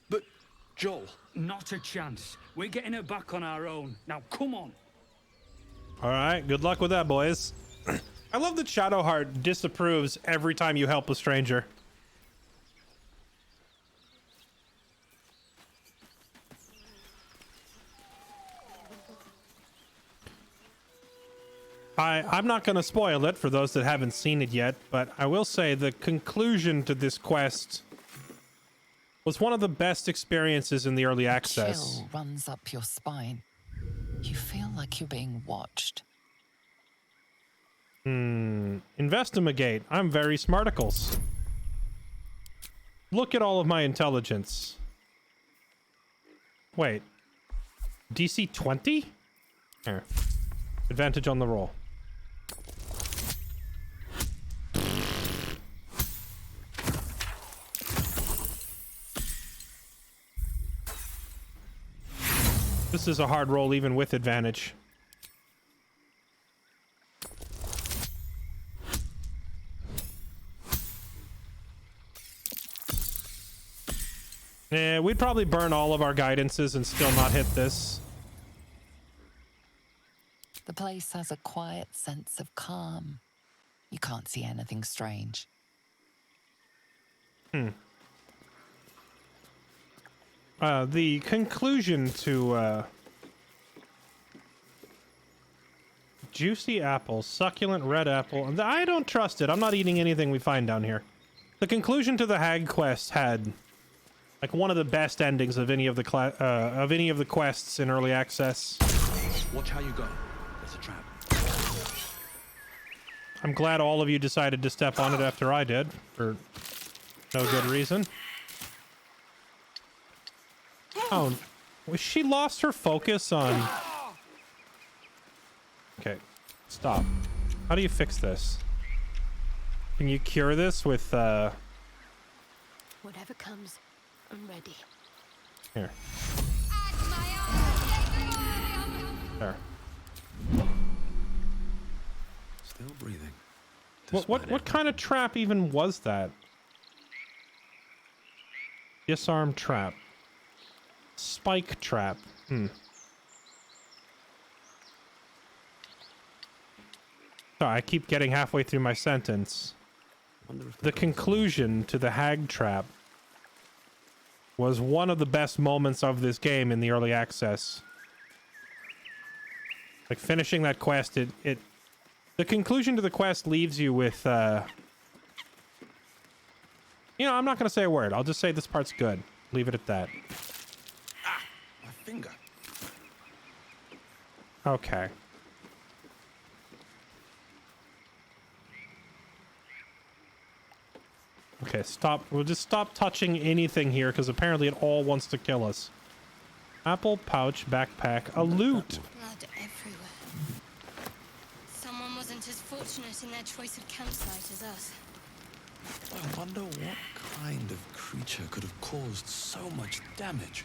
But, Joel... Not a chance. We're getting her back on our own. Now, come on. All right, good luck with that, boys. I love that Shadowheart disapproves every time you help a stranger. I'm not going to spoil it for those that haven't seen it yet, but I will say the conclusion to this quest was one of the best experiences in the early access. Chill runs up your spine. You feel like you're being watched. Investigate. I'm very smarticles. Look at all of my intelligence. Wait. DC 20? Here. Advantage on the roll. This is a hard roll even with advantage. Yeah, we'd probably burn all of our guidances and still not hit this. The place has a quiet sense of calm. You can't see anything strange. The conclusion to juicy apple, succulent red apple. I don't trust it. I'm not eating anything we find down here. The conclusion to the hag quest had like one of the best endings of any of the quests in early access. Watch how you go. There's a trap. I'm glad all of you decided to step on it after I did, for no good reason. Oh, was she lost her focus on... Okay, stop. How do you fix this? Can you cure this with, Whatever comes, I'm ready. Here. There. Still breathing. What kind of trap even was that? Disarm trap. Spike trap. Sorry, I keep getting halfway through my sentence. The conclusion to the hag trap was one of the best moments of this game in the early access. Like finishing that quest, the conclusion to the quest leaves you with, you know, I'm not going to say a word. I'll just say this part's good. Leave it at that. My finger. Okay. Okay, stop. We'll just stop touching anything here because apparently it all wants to kill us. Apple, pouch, backpack, a loot. Blood everywhere. Someone wasn't as fortunate in their choice of campsite as us. I wonder what kind of creature could have caused so much damage.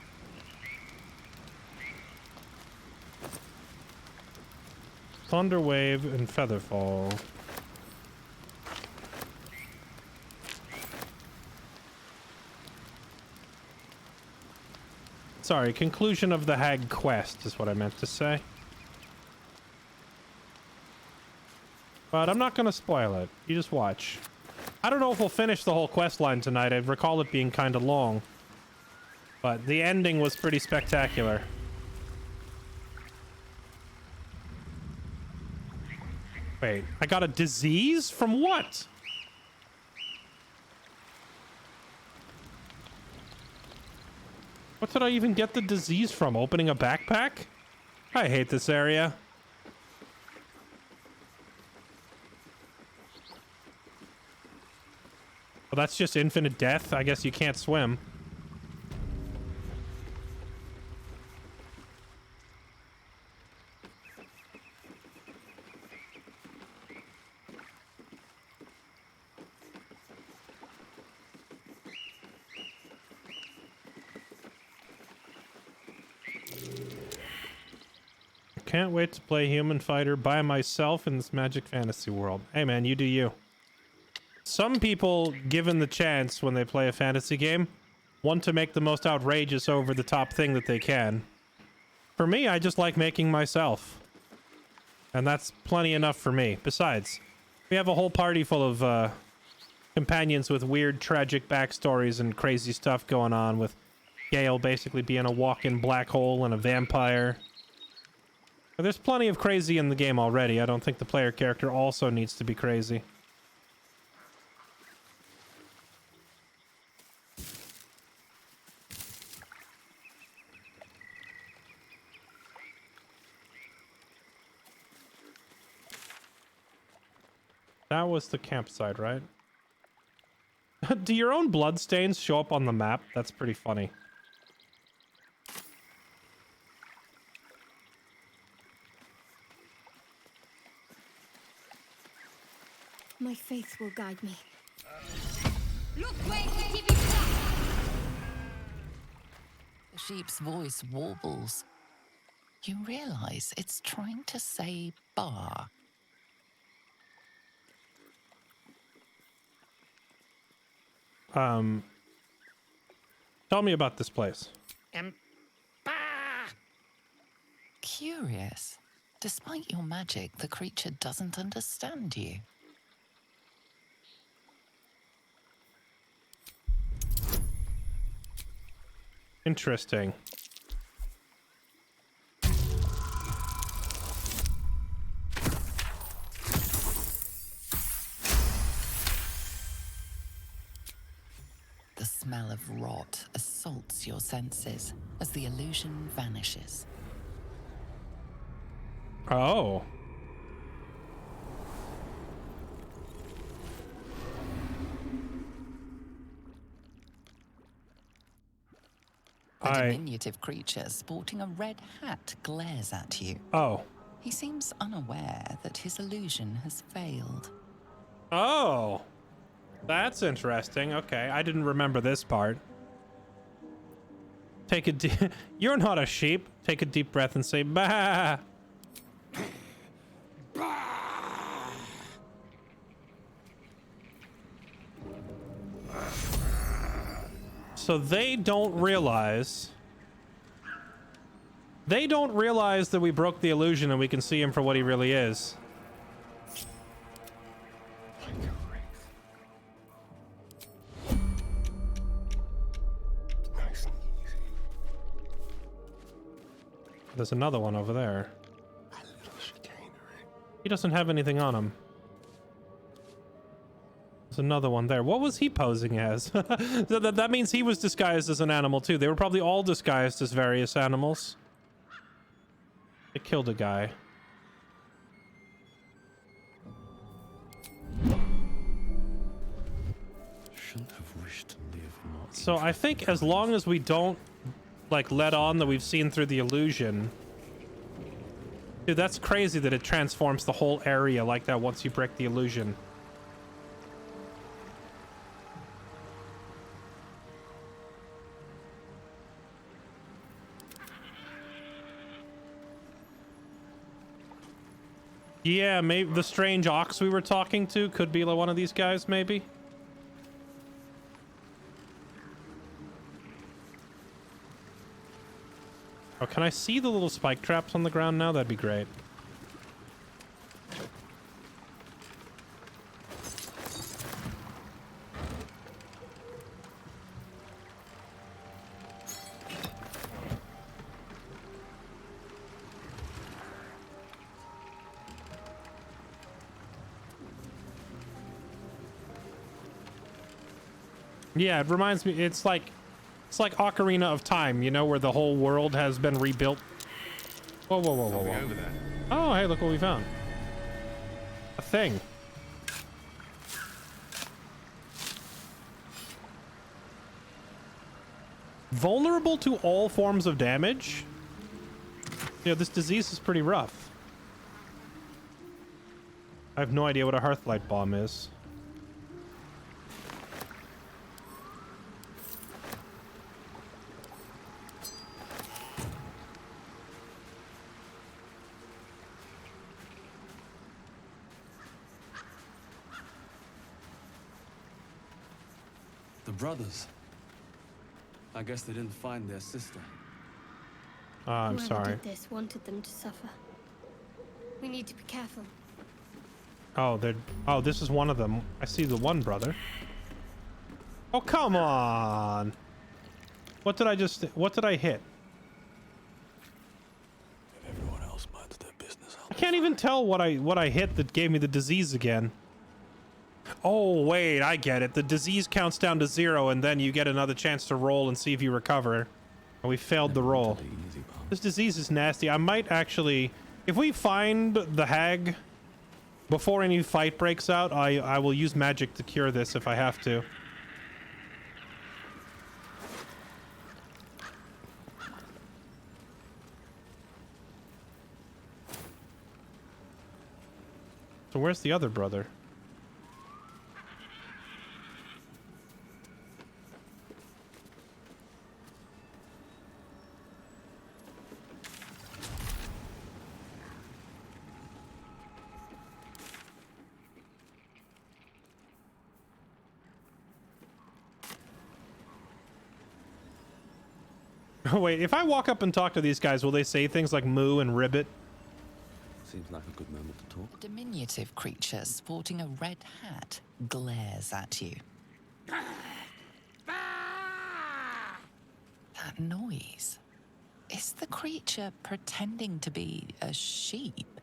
Thunderwave and Featherfall. Sorry, conclusion of the hag quest is what I meant to say. But I'm not going to spoil it. You just watch. I don't know if we'll finish the whole quest line tonight. I recall it being kind of long. But the ending was pretty spectacular. Wait, I got a disease? From what? What did I even get the disease from? Opening a backpack? I hate this area. Well, that's just infinite death. I guess you can't swim. Can't wait to play Human Fighter by myself in this magic fantasy world. Hey man, you do you. Some people, given the chance when they play a fantasy game, want to make the most outrageous over-the-top thing that they can. For me, I just like making myself. And that's plenty enough for me. Besides, we have a whole party full of companions with weird, tragic backstories and crazy stuff going on, with Gale basically being a walk-in black hole and a vampire. There's plenty of crazy in the game already. I don't think the player character also needs to be crazy. That was the campsite, right? Do your own bloodstains show up on the map? That's pretty funny. My faith will guide me. The sheep's voice warbles. You realize it's trying to say bar. Tell me about this place. Curious. Despite your magic, the creature doesn't understand you. Interesting. The smell of rot assaults your senses as the illusion vanishes. Oh. A diminutive creature sporting a red hat glares at you. Oh. He seems unaware that his illusion has failed. Oh. That's interesting. Okay, I didn't remember this part. Take a deep... You're not a sheep. Take a deep breath and say, bah! So they don't realize... They don't realize that we broke the illusion and we can see him for what he really is. There's another one over there. He doesn't have anything on him. There's another one there. What was he posing as? That means he was disguised as an animal too. They were probably all disguised as various animals. They killed a guy. Shouldn't have wished to live not. So I think as long as we don't like let on that we've seen through the illusion. Dude, that's crazy that it transforms the whole area like that once you break the illusion. Yeah, maybe the strange ox we were talking to could be like one of these guys, maybe. Oh, can I see the little spike traps on the ground now? That'd be great. Yeah, it reminds me, it's like Ocarina of Time, you know, where the whole world has been rebuilt. Whoa, whoa, whoa, whoa, whoa. Over there. Oh, hey, look what we found. A thing. Vulnerable to all forms of damage? Yeah, this disease is pretty rough. I have no idea what a Hearthlight Bomb is. The brothers. I guess they didn't find their sister. I'm Whoever sorry. did this wanted them to suffer. We need to be careful. Oh, this is one of them. I see the one brother. Oh, come on. What did I hit? If everyone else minds their business, I can't even tell what I hit that gave me the disease again. Oh, wait, I get it. The disease counts down to 0 and then you get another chance to roll and see if you recover. And we failed the roll. This disease is nasty. I might actually, if we find the hag before any fight breaks out, I will use magic to cure this if I have to. So where's the other brother? Oh, wait, if I walk up and talk to these guys, will they say things like moo and ribbit? Seems like a good moment to talk. A diminutive creature sporting a red hat glares at you. That noise. Is the creature pretending to be a sheep?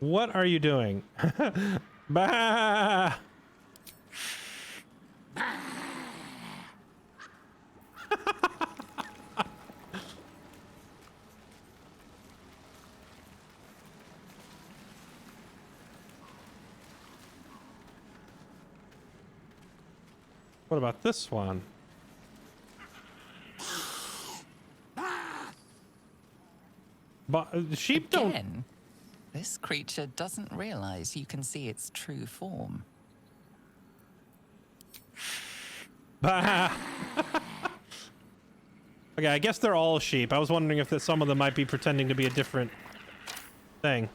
What are you doing? Bah! What about this one? But sheep don't. Again, this creature doesn't realize you can see its true form. Bah! Okay, I guess they're all sheep. I was wondering if some of them might be pretending to be a different thing.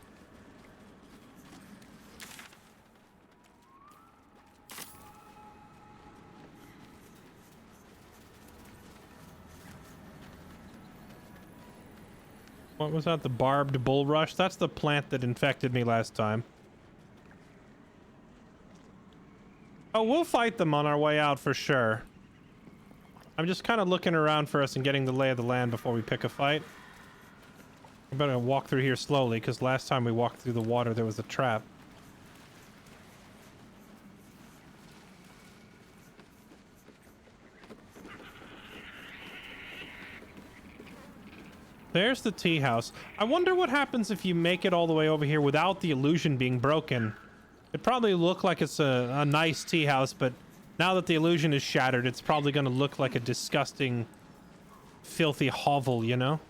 What was that? The barbed bulrush? That's the plant that infected me last time. Oh, we'll fight them on our way out for sure. I'm just kind of looking around for us and getting the lay of the land before we pick a fight. I'm gonna walk through here slowly, because last time we walked through the water there was a trap. There's the tea house. I wonder what happens if you make it all the way over here without the illusion being broken. It probably look like it's a nice tea house, but now that the illusion is shattered, it's probably going to look like a disgusting, filthy hovel, you know?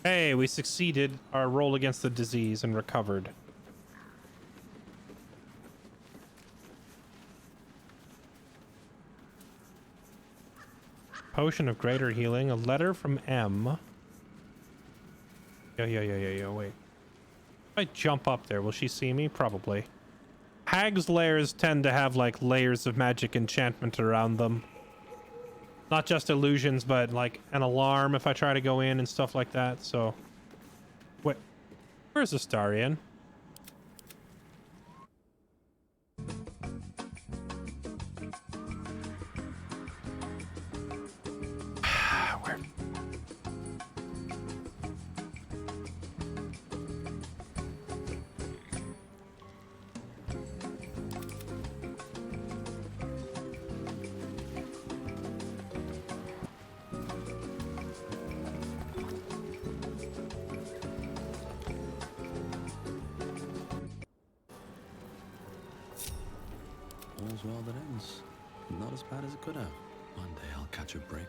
Hey, we succeeded our roll against the disease and recovered. Potion of greater healing. A letter from M. Yeah, wait. If I jump up there, will she see me? Probably. Hag's lairs tend to have, like, layers of magic enchantment around them. Not just illusions, but, like, an alarm if I try to go in and stuff like that, so... Wait. Where's Astarion? Where? All's well that ends. Not as bad as it could have. One day I'll catch a break.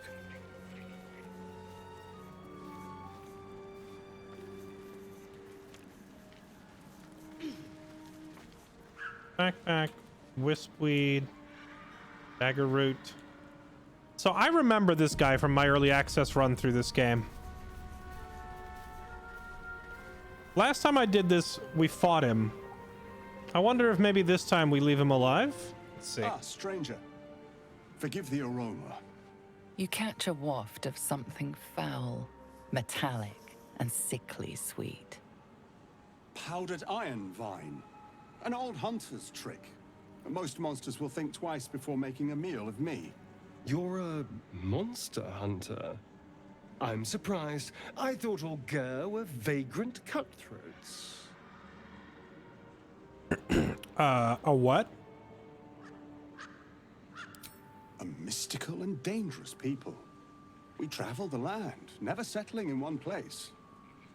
Backpack, wispweed, dagger root. So I remember this guy from my early access run through this game. Last time I did this, we fought him. I wonder if maybe this time we leave him alive? Let's see. Ah, stranger. Forgive the aroma. You catch a waft of something foul, metallic, and sickly sweet. Powdered iron vine. An old hunter's trick. Most monsters will think twice before making a meal of me. You're a monster hunter. I'm surprised. I thought all Ger were vagrant cutthroats. A what? A mystical and dangerous people. We travel the land, never settling in one place.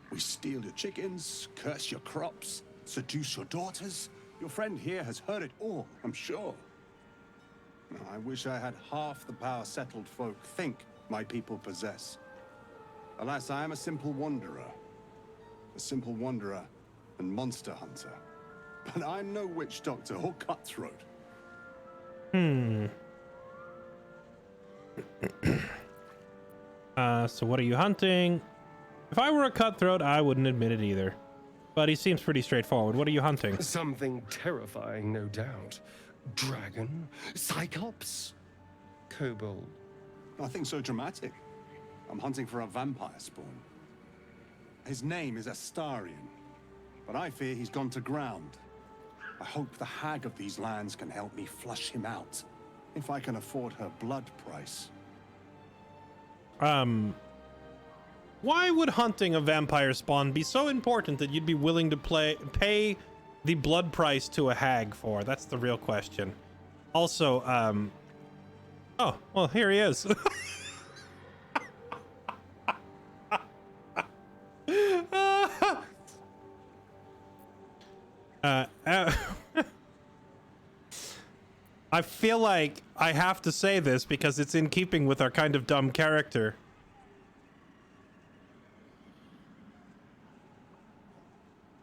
We steal your chickens, curse your crops, seduce your daughters. Your friend here has heard it all, I'm sure. Now, I wish I had half the power settled folk think my people possess. Alas, I am a simple wanderer. A simple wanderer and monster hunter. But I'm no witch doctor or cutthroat. So what are you hunting? If I were a cutthroat, I wouldn't admit it either. But he seems pretty straightforward. What are you hunting? Something terrifying, no doubt. Dragon? Cyclops? kobold? Nothing so dramatic. I'm hunting for a vampire spawn. His name is Astarion, but I fear he's gone to ground. I hope the hag of these lands can help me flush him out, if I can afford her blood price. Why would hunting a vampire spawn be so important that you'd be willing to pay the blood price to a hag for? That's the real question. Also, oh, well, here he is. I feel like I have to say this because it's in keeping with our kind of dumb character.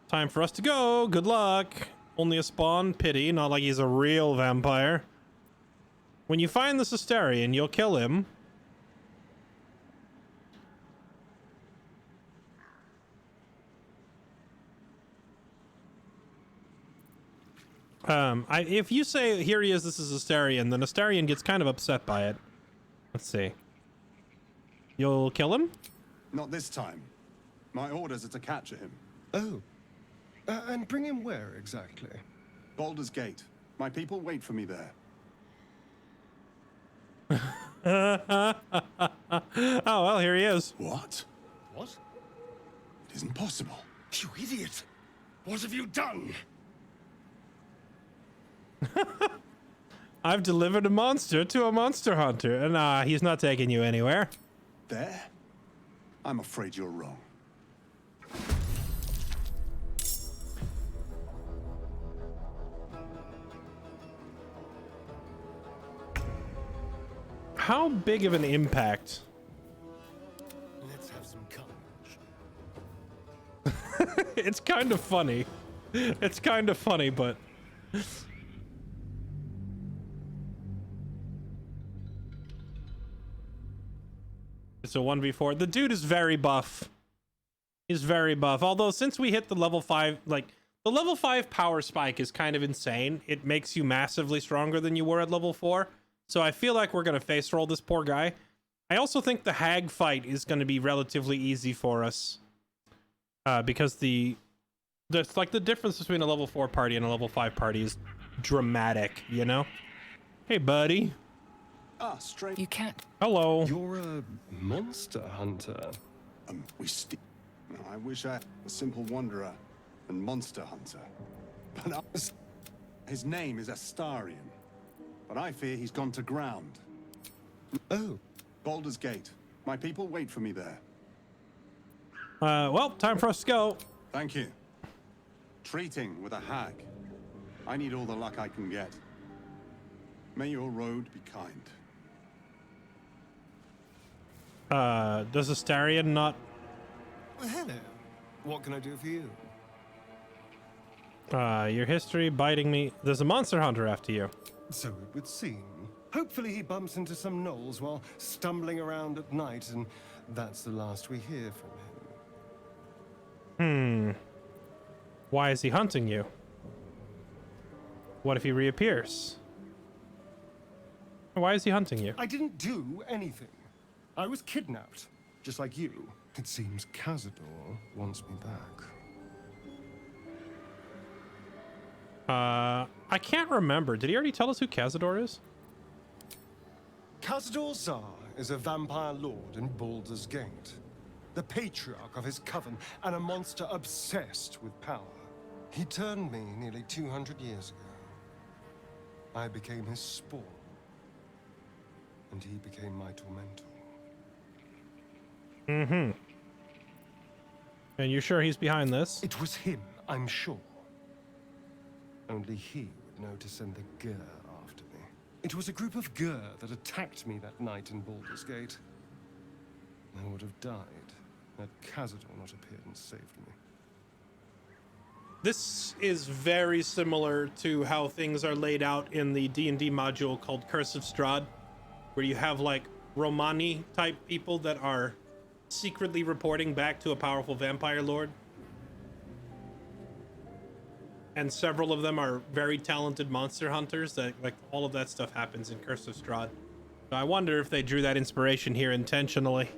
Time for us to go. Good luck. Only a spawn. Pity. Not like he's a real vampire. When you find the Astarion, you'll kill him. If you say, here he is, this is Astarion, then Astarion gets kind of upset by it. Let's see. You'll kill him? Not this time. My orders are to capture him. Oh. And bring him where, exactly? Baldur's Gate. My people wait for me there. Oh, well, here he is. What? What? It isn't possible. You idiot! What have you done? I've delivered a monster to a monster hunter, and he's not taking you anywhere. There? I'm afraid you're wrong. How big of an impact? Let's have some courage. It's kind of funny. It's kind of funny, but... It's a 1v4. The dude is very buff. He's very buff. Although, since we hit the level 5, like, the level 5 power spike is kind of insane. It makes you massively stronger than you were at level 4. So I feel like we're going to face roll this poor guy. I also think the hag fight is going to be relatively easy for us. Because the difference between a level 4 party and a level 5 party is dramatic, you know? Hey, buddy. Straight. You can't. Hello. You're a monster hunter. I wish I had a simple wanderer and monster hunter. But his name is Astarion. But I fear he's gone to ground. Oh. Baldur's Gate. My people wait for me there. Well, time for us to go. Thank you. Treating with a hag. I need all the luck I can get. May your road be kind. Does Astarion not... Hello. What can I do for you? Your history biting me. There's a monster hunter after you. So it would seem. Hopefully he bumps into some gnolls while stumbling around at night, and that's the last we hear from him. Why is he hunting you? What if he reappears? Why is he hunting you? I didn't do anything. I was kidnapped, just like you. It seems Cazador wants me back. I can't remember. Did he already tell us who Cazador is? Cazador Zar is a vampire lord in Baldur's Gate. The patriarch of his coven and a monster obsessed with power. He turned me nearly 200 years ago. I became his spawn. And he became my tormentor. And you're sure he's behind this? It was him, I'm sure. Only he would know to send the Gur after me. It was a group of Gur that attacked me that night in Baldur's Gate. I would have died had Cazador not appeared and saved me. This is very similar to how things are laid out in the D&D module called Curse of Strahd, where you have like Romani type people that are secretly reporting back to a powerful vampire lord. And several of them are very talented monster hunters. That, like, all of that stuff happens in Curse of Strahd. I wonder if they drew that inspiration here intentionally.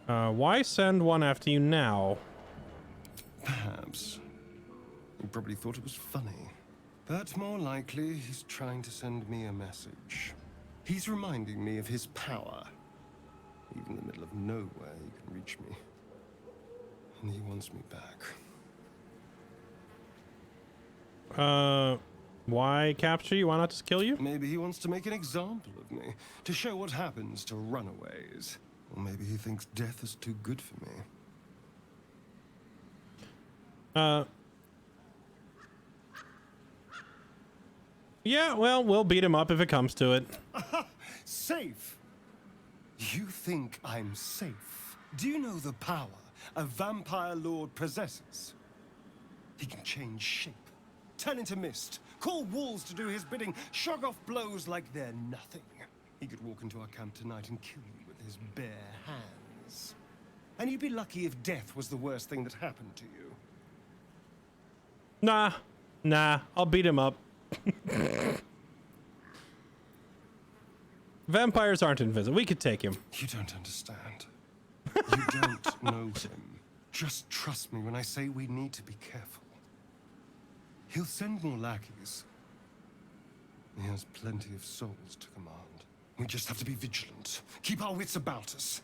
Why send one after you now? Perhaps. He probably thought it was funny. But more likely, he's trying to send me a message. He's reminding me of his power. Even in the middle of nowhere, he can reach me. And he wants me back. Why capture you? Why not just kill you? Maybe he wants to make an example of me, to show what happens to runaways. Or maybe he thinks death is too good for me. Yeah, well, we'll beat him up if it comes to it. Safe? You think I'm safe? Do you know the power a vampire lord possesses? He can change shape, turn into mist, call walls to do his bidding, shrug off blows like they're nothing. He could walk into our camp tonight and kill you with his bare hands. And you'd be lucky if death was the worst thing that happened to you. Nah, I'll beat him up. Vampires aren't invisible. We could take him. You don't understand. You don't know him. Just trust me when I say we need to be careful. He'll send more lackeys. He has plenty of souls to command. We just have to be vigilant, keep our wits about us,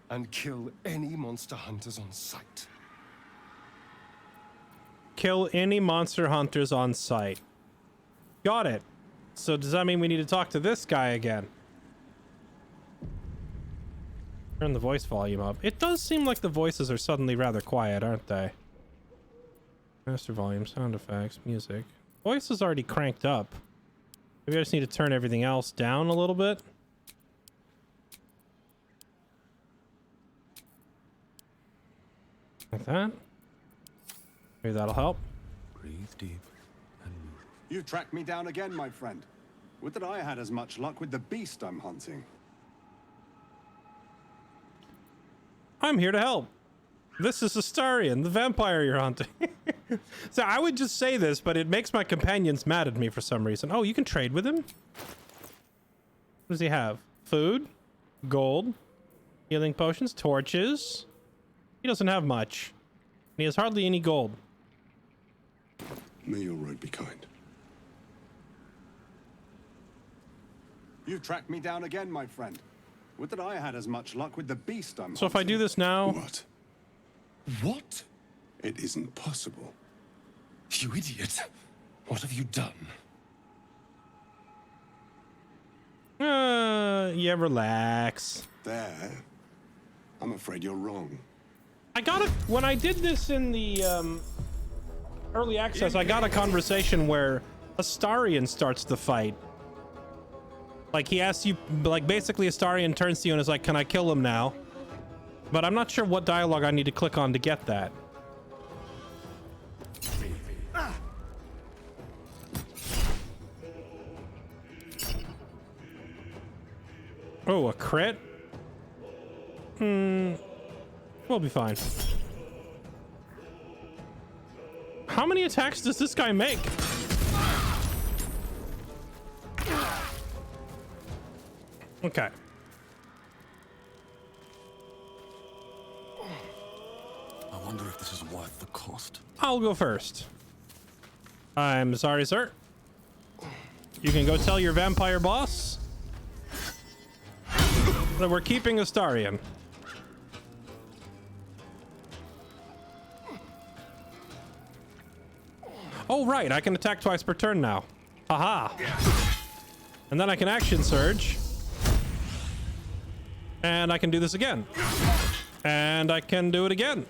and kill any monster hunters on sight. Kill any monster hunters on sight. Got it. So does that mean we need to talk to this guy again? Turn the voice volume up. It does seem like the voices are suddenly rather quiet, aren't they? Master volume, sound effects, music. Voice is already cranked up. Maybe I just need to turn everything else down a little bit. Like that. Maybe that'll help. Breathe deep and move. You've tracked me down again, my friend. Would that I had as much luck with the beast I'm hunting. I'm here to help. This is Astarion, the vampire you're hunting. So I would just say this, but it makes my companions mad at me for some reason. Oh, you can trade with him? What does he have? Food? Gold? Healing potions? Torches? He doesn't have much. And he has hardly any gold. May your road be kind. You've tracked me down again, my friend. Would that I had as much luck with the beast I'm So if I do this now... What? What? It isn't possible. You idiot. What have you done? Yeah, relax. There. I'm afraid you're wrong. I got when I did this in the early access, I got a conversation where Astarion starts the fight. Like he asks you, like basically Astarion turns to you and is like, "Can I kill him now?" But I'm not sure what dialogue I need to click on to get that. Oh, a crit? We'll be fine. How many attacks does this guy make? Okay. I wonder if this is worth the cost. I'll go first. I'm sorry, sir. You can go tell your vampire boss that we're keeping Astarion. Oh, right. I can attack twice per turn now. Haha. And then I can action surge. And I can do this again. And I can do it again.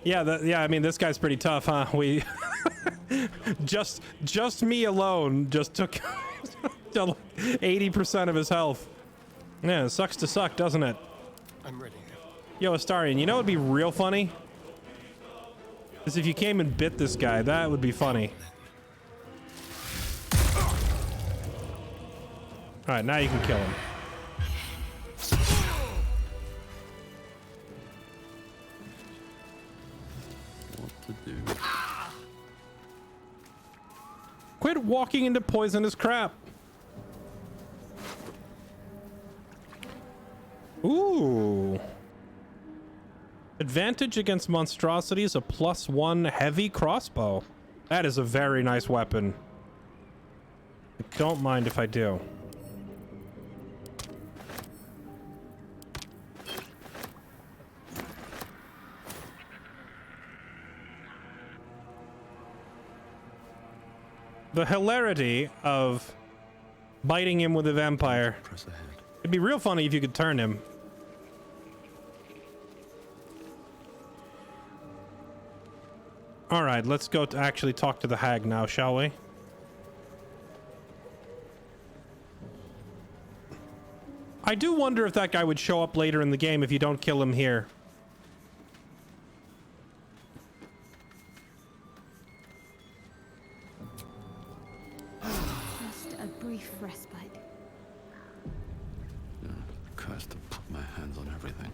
Yeah, I mean, this guy's pretty tough, huh? We just me alone just took 80% of his health. Yeah, it sucks to suck, doesn't it? I'm ready. Yo, Astarion, you know what'd be real funny? Is if you came and bit this guy. That would be funny. Alright, now you can kill him. walking into poisonous crap. Ooh. Advantage against monstrosities, a +1 heavy crossbow. That is a very nice weapon. I don't mind if I do. The hilarity of biting him with a vampire. It'd be real funny if you could turn him. All right, let's go to actually talk to the hag now, shall we? I do wonder if that guy would show up later in the game if you don't kill him here. Just a brief respite. Cursed to put my hands on everything.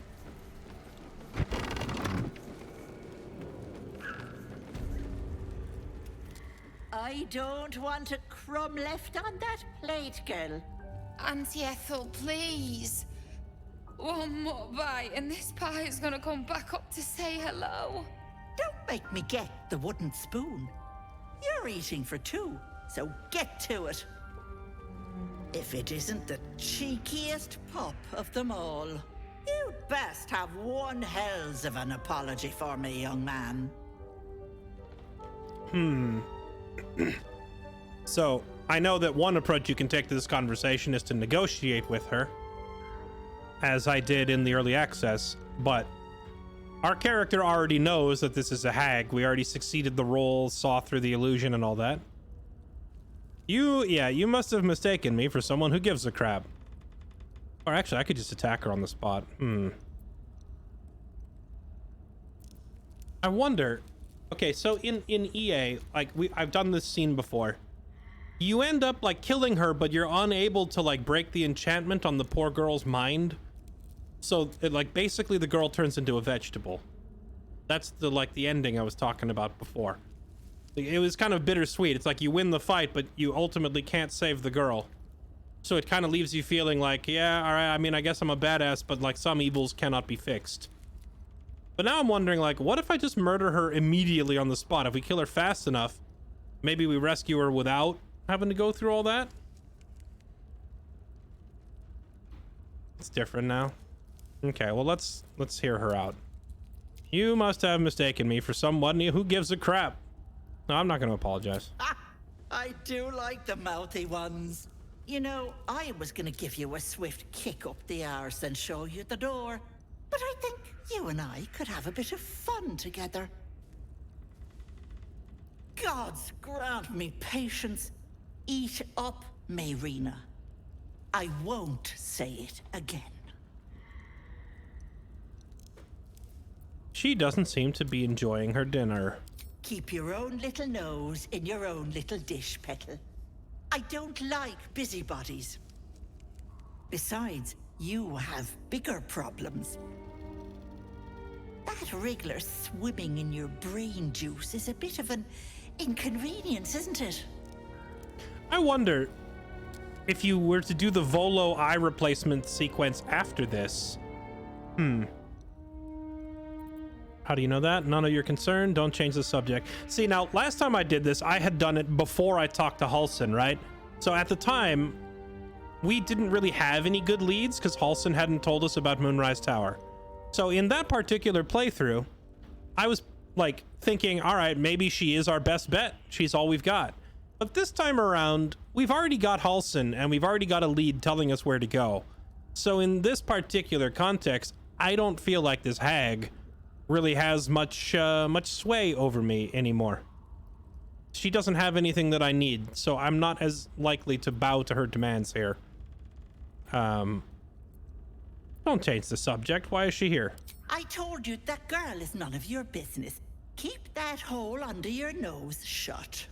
I don't want a crumb left on that plate, girl. Auntie Ethel, please. One more bite and this pie is gonna come back up to say hello. Don't make me get the wooden spoon. You're eating for two, so get to it. If it isn't the cheekiest pup of them all, you'd best have one hells of an apology for me, young man. So, I know that one approach you can take to this conversation is to negotiate with her, as I did in the early access, but our character already knows that this is a hag. We already succeeded the roll, saw through the illusion and all that. You must have mistaken me for someone who gives a crap. Or actually, I could just attack her on the spot. I wonder... Okay, so in EA, like, I've done this scene before. You end up, like, killing her, but you're unable to, like, break the enchantment on the poor girl's mind. So, like, basically the girl turns into a vegetable. That's the ending I was talking about before. It was kind of bittersweet. It's like you win the fight, but you ultimately can't save the girl. So it kind of leaves you feeling like, yeah, all right, I mean, I guess I'm a badass, but, like, some evils cannot be fixed. But now I'm wondering, like, what if I just murder her immediately on the spot? If we kill her fast enough, maybe we rescue her without having to go through all that? It's different now. Okay, well, let's hear her out. You must have mistaken me for someone who gives a crap. No, I'm not going to apologize. I do like the mouthy ones. You know, I was gonna give you a swift kick up the arse and show you the door. But I think you and I could have a bit of fun together. Gods grant me patience. Eat up, Mayrina. I won't say it again. She doesn't seem to be enjoying her dinner. Keep your own little nose in your own little dish, Petal. I don't like busybodies. Besides, you have bigger problems. That wriggler swimming in your brain juice is a bit of an inconvenience, isn't it? I wonder if you were to do the Volo eye replacement sequence after this. How do you know that? None of your concern. Don't change the subject. See, now, last time I did this, I had done it before I talked to Halsin, right? So at the time, we didn't really have any good leads because Halsin hadn't told us about Moonrise Tower. So in that particular playthrough, I was like thinking, all right, maybe she is our best bet. She's all we've got. But this time around, we've already got Halsin and we've already got a lead telling us where to go. So in this particular context, I don't feel like this hag really has much sway over me anymore. She doesn't have anything that I need, so I'm not as likely to bow to her demands here. Don't change the subject. Why is she here? I told you that girl is none of your business. Keep that hole under your nose shut.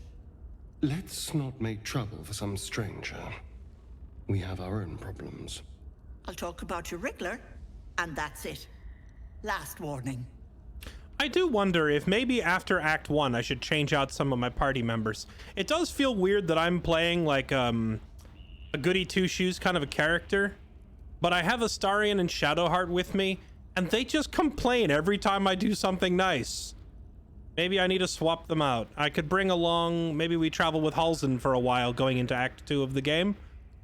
Let's not make trouble for some stranger. We have our own problems. I'll talk about your wriggler, and that's it. Last warning. I do wonder if maybe after Act 1 I should change out some of my party members. It does feel weird that I'm playing like a goody two-shoes kind of a character, but I have Astarion and Shadowheart with me, and they just complain every time I do something nice. Maybe I need to swap them out. I could bring along, maybe we travel with Halsin for a while going into Act 2 of the game,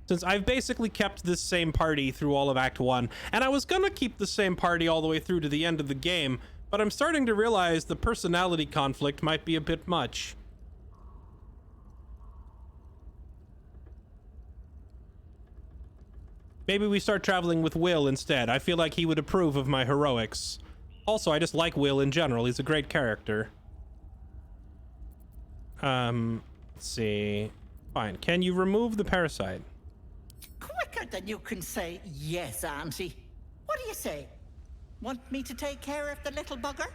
since I've basically kept this same party through all of Act 1, and I was gonna keep the same party all the way through to the end of the game, but I'm starting to realize the personality conflict might be a bit much. Maybe we start traveling with Will instead. I feel like he would approve of my heroics. Also, I just like Will in general. He's a great character. Let's see. Fine. Can you remove the parasite? Quicker than you can say yes, Auntie. What do you say? Want me to take care of the little bugger?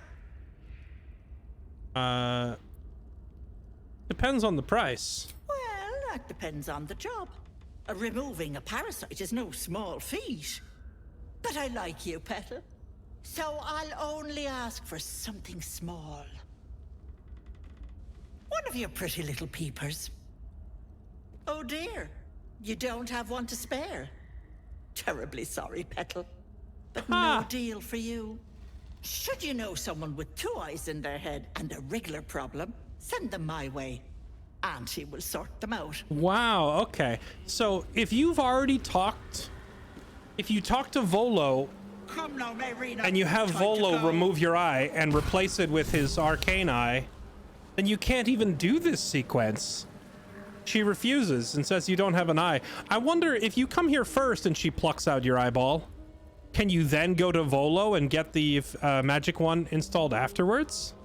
Depends on the price. Well, that depends on the job. Removing a parasite is no small feat. But I like you, Petal. So I'll only ask for something small. One of your pretty little peepers. Oh dear, you don't have one to spare. Terribly sorry, Petal. But no deal for you. Should you know someone with 2 eyes in their head and a wriggler problem, send them my way. Auntie will sort them out. Wow, okay. So if you've already talked, if you talk to Volo, come now, Marina, and you have Volo remove your eye and replace it with his arcane eye, then you can't even do this sequence. She refuses and says you don't have an eye. I wonder if you come here first and she plucks out your eyeball, can you then go to Volo and get the magic one installed afterwards?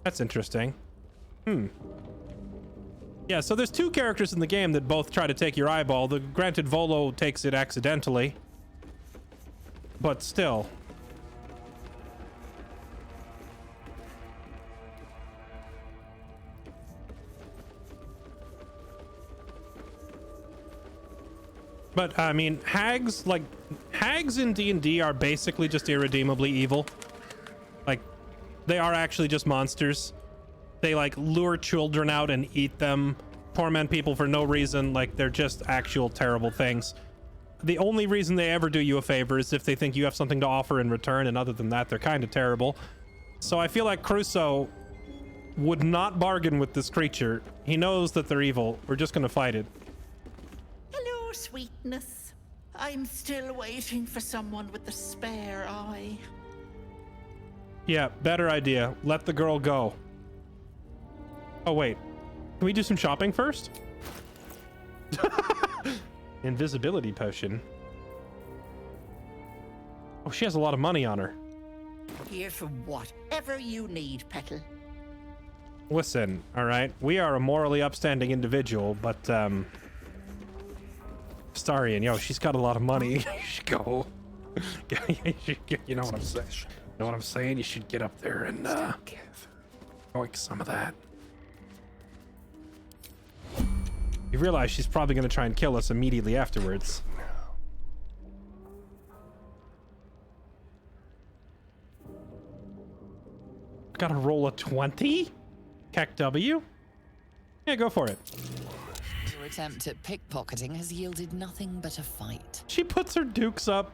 That's interesting. Yeah, so there's 2 characters in the game that both try to take your eyeball. Granted, Volo takes it accidentally, but still. But I mean, hags in D&D are basically just irredeemably evil. Like, they are actually just monsters. They like lure children out and eat them, torment people for no reason. Like, they're just actual terrible things. The only reason they ever do you a favor is if they think you have something to offer in return, and other than that, they're kind of terrible. So I feel like Crusoe would not bargain with this creature. He knows that they're evil. We're just gonna fight it. Hello, sweetness. I'm still waiting for someone with the spare eye. Yeah, better idea. Let the girl go. Oh, wait. Can we do some shopping first? Invisibility potion. Oh, she has a lot of money on her. Here for whatever you need, Petal. Listen, all right? We are a morally upstanding individual, but, Starion, yo, she's got a lot of money. You should go. You know what I'm saying? You know what I'm saying? You should get up there and, like some of that. You realize she's probably going to try and kill us immediately afterwards. Gotta roll a 20? Keck W? Yeah, go for it. Your attempt at pickpocketing has yielded nothing but a fight. She puts her dukes up.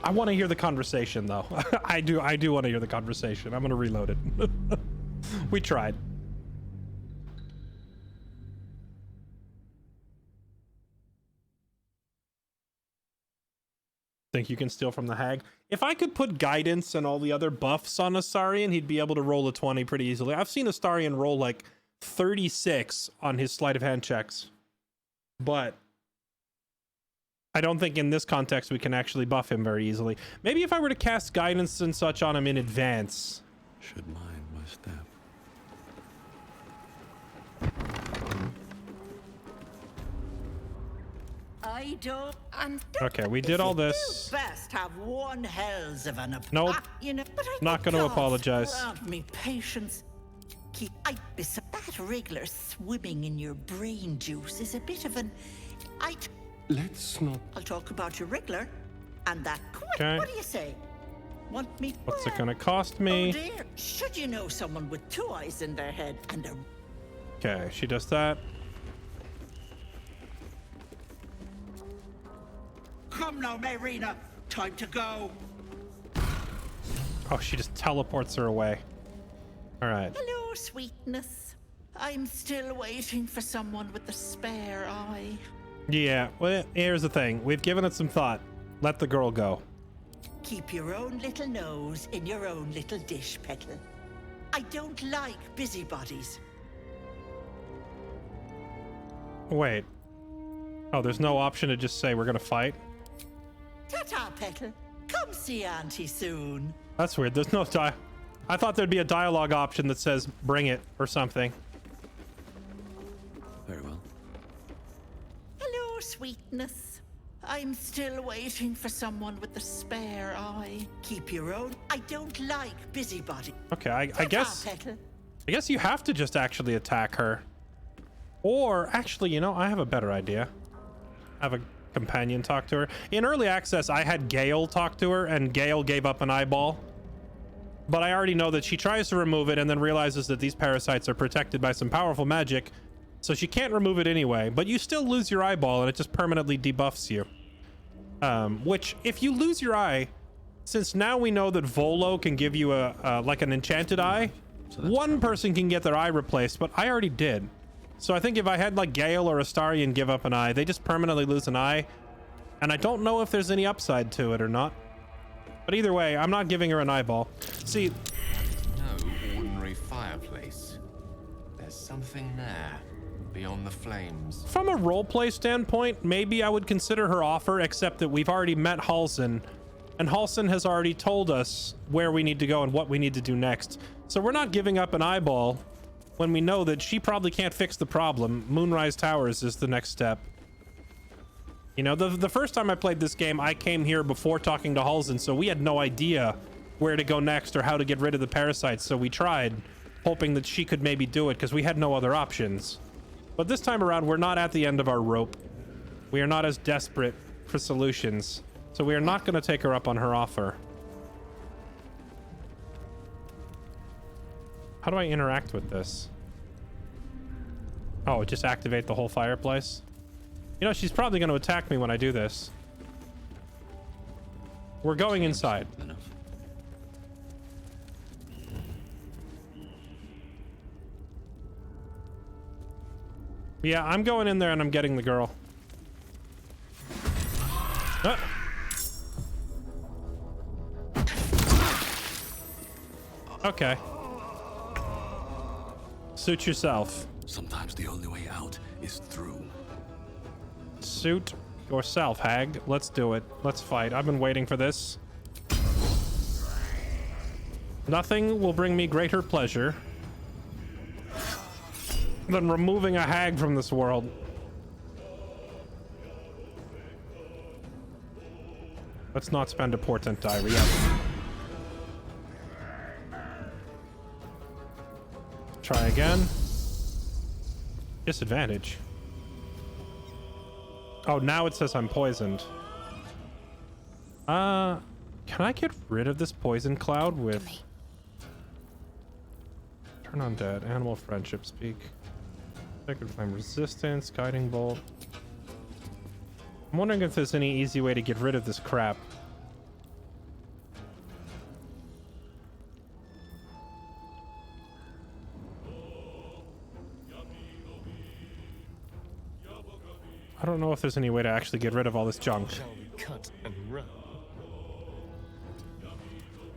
I want to hear the conversation, though. I do want to hear the conversation. I'm going to reload it. We tried. Think you can steal from the hag? If I could put guidance and all the other buffs on Astarion, he'd be able to roll a 20 pretty easily. I've seen Astarion roll like 36 on his sleight of hand checks. But I don't think in this context we can actually buff him very easily. Maybe if I were to cast guidance and such on him in advance. Should mind my step. I don't. Okay, we did all this. Best have one hells of an Nope. You know, but I Not gonna apologize. Grant me patience. That wriggler swimming in your brain juice is a bit of an. Let's not. I'll talk about your wriggler, and that. Okay. What do you say? Want me? What's it gonna cost me? Oh dear! Should you know someone with 2 eyes in their head and a. Okay, she does that. Come now, Marina. Time to go. Oh, she just teleports her away. All right. Hello, sweetness. I'm still waiting for someone with the spare eye. Yeah, well, here's the thing. We've given it some thought. Let the girl go. Keep your own little nose in your own little dish, Petal. I don't like busybodies. Wait. Oh, there's no option to just say we're gonna fight? Ta-ta, Petal. Come see Auntie soon. That's weird. There's no I thought there'd be a dialogue option that says bring it or something. Very well. Hello, sweetness. I'm still waiting for someone with the spare eye. Keep your own. I don't like busybody. Okay, I Ta-ta, guess Petal. I guess you have to just actually attack her. Or actually, you know, I have a better idea. Have a companion talk to her. In early access, I had Gale talk to her, and Gale gave up an eyeball. But I already know that she tries to remove it and then realizes that these parasites are protected by some powerful magic, so she can't remove it anyway. But you still lose your eyeball, and it just permanently debuffs you. Which, if you lose your eye, since now we know that Volo can give you a like an enchanted eye, one person can get their eye replaced, but I already did. So I think if I had like Gale or Astarion give up an eye, they just permanently lose an eye. And I don't know if there's any upside to it or not. But either way, I'm not giving her an eyeball. See, No ordinary fireplace. There's something there, beyond the flames. from a roleplay standpoint, maybe I would consider her offer, except that we've already met Halsin. And Halsin has already told us where we need to go and what we need to do next. So we're not giving up an eyeball when we know that she probably can't fix the problem. Moonrise Towers is the next step. You know, the first time I played this game, I came here before talking to Halsin, so we had no idea where to go next or how to get rid of the parasites, so we tried, hoping that she could maybe do it, because we had no other options. But this time around, we're not at the end of our rope. We are not as desperate for solutions, so we are not going to take her up on her offer. How do I interact with this? Oh, just activate the whole fireplace? You know, she's probably going to attack me when I do this. We're going inside. Yeah, I'm going in there and I'm getting the girl. Ah. Okay. Suit yourself. Sometimes the only way out is through. Suit yourself, hag. Let's do it. Let's fight. I've been waiting for this. Nothing will bring me greater pleasure than removing a hag from this world. Let's not spend a portent diary yet. Try again. Disadvantage. Oh, now it says I'm poisoned. Can I get rid of this poison cloud with... Turn on dead. Animal friendship speak. Sacred flame resistance. Guiding bolt. I'm wondering if there's any easy way to get rid of this crap. I don't know if there's any way to actually get rid of all this junk. Shall we cut and run?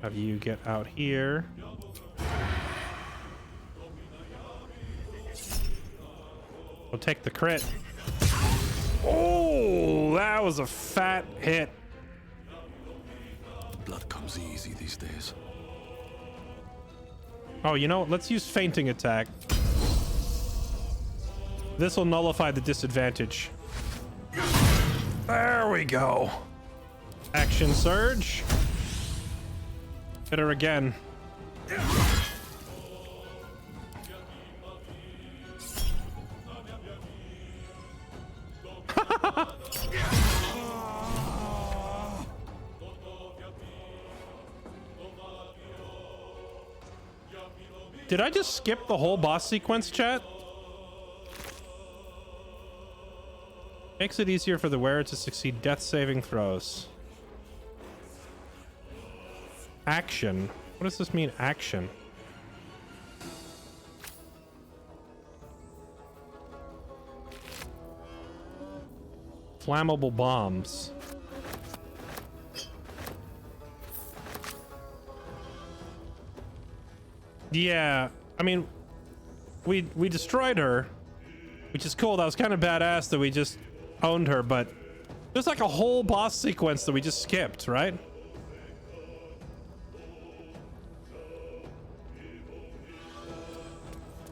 Have you get out here. We'll take the crit. Oh, that was a fat hit. Blood comes easy these days. Oh, you know what? Let's use fainting attack. This will nullify the disadvantage. There we go. Action surge. Hit her again. Did I just skip the whole boss sequence, chat? Makes it easier for the wearer to succeed death saving throws. Action. What does this mean, action? Flammable bombs. Yeah, I mean, we destroyed her, which is cool. That was kind of badass that we just owned her, but there's like a whole boss sequence that we just skipped, right?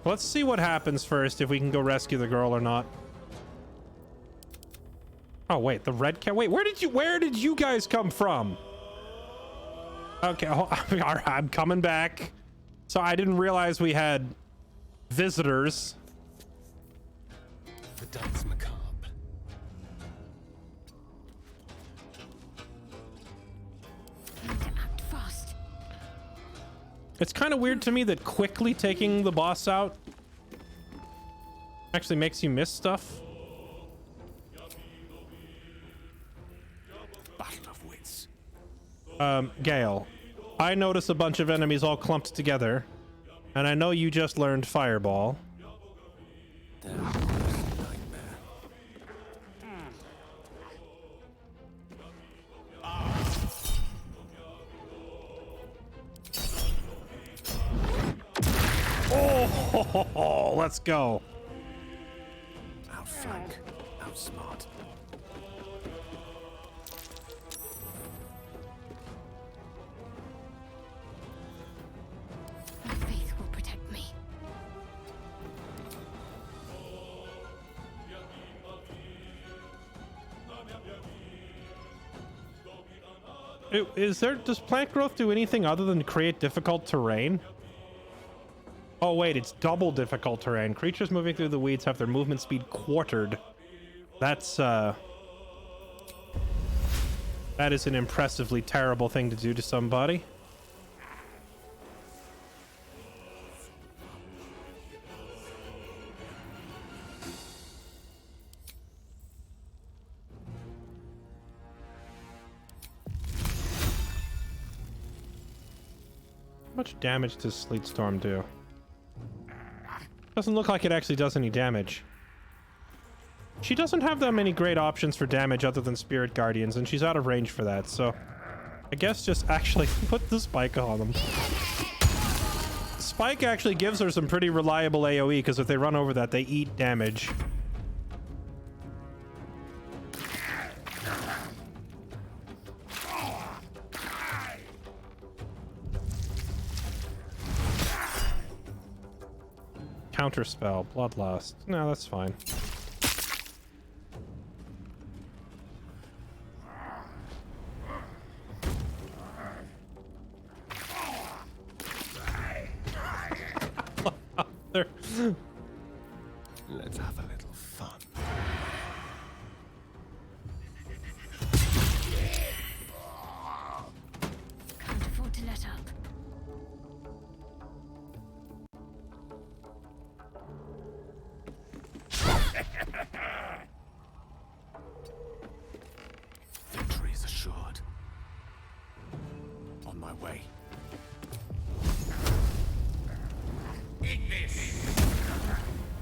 Let's see what happens first, if we can go rescue the girl or not. Oh wait, the red cat. Wait, where did you guys come from? Okay, I'm coming back. So I didn't realize we had visitors. The dance macabre. Act fast. It's kind of weird to me that quickly taking the boss out actually makes you miss stuff. Battle of wits. Gale, I notice a bunch of enemies all clumped together, and I know you just learned Fireball. Oh, let's go. Outflank, outsmart. My faith will protect me. Does plant growth do anything other than create difficult terrain? Oh wait, it's double difficult terrain. Creatures moving through the weeds have their movement speed quartered. That's that is an impressively terrible thing to do to somebody. How much damage does Sleet Storm do? Doesn't look like it actually does any damage. She doesn't have that many great options for damage other than Spirit Guardians, and she's out of range for that, so I guess just actually put the spike on them. Spike actually gives her some pretty reliable AoE, because if they run over that, they eat damage. Counterspell, Bloodlust. No, that's fine. Let's have a little fun. Can't afford to let up. Victory is assured. On my way.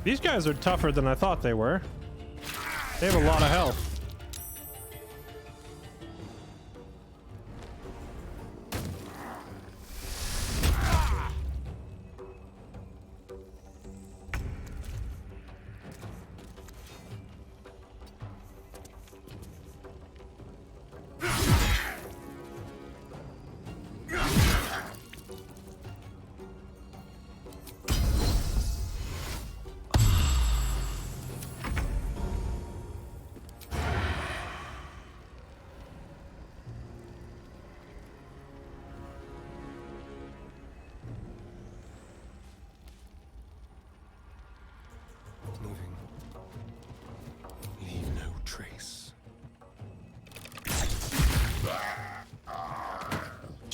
These guys are tougher than I thought they were. They have a lot of health.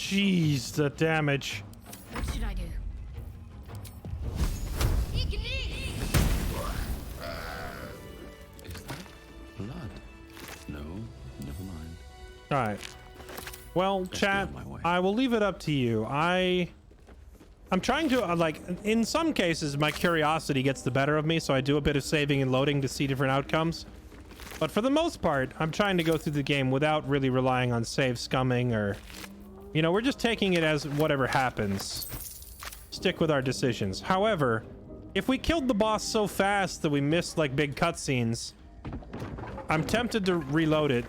Jeez, the damage. What should I do? Blood. No, never mind. All right. Well, chat, I will leave it up to you. I'm trying to, like, in some cases, my curiosity gets the better of me, so I do a bit of saving and loading to see different outcomes. But for the most part, I'm trying to go through the game without really relying on save scumming or, you know, we're just taking it as whatever happens. Stick with our decisions. However, if we killed the boss so fast that we missed, like, big cutscenes, I'm tempted to reload it.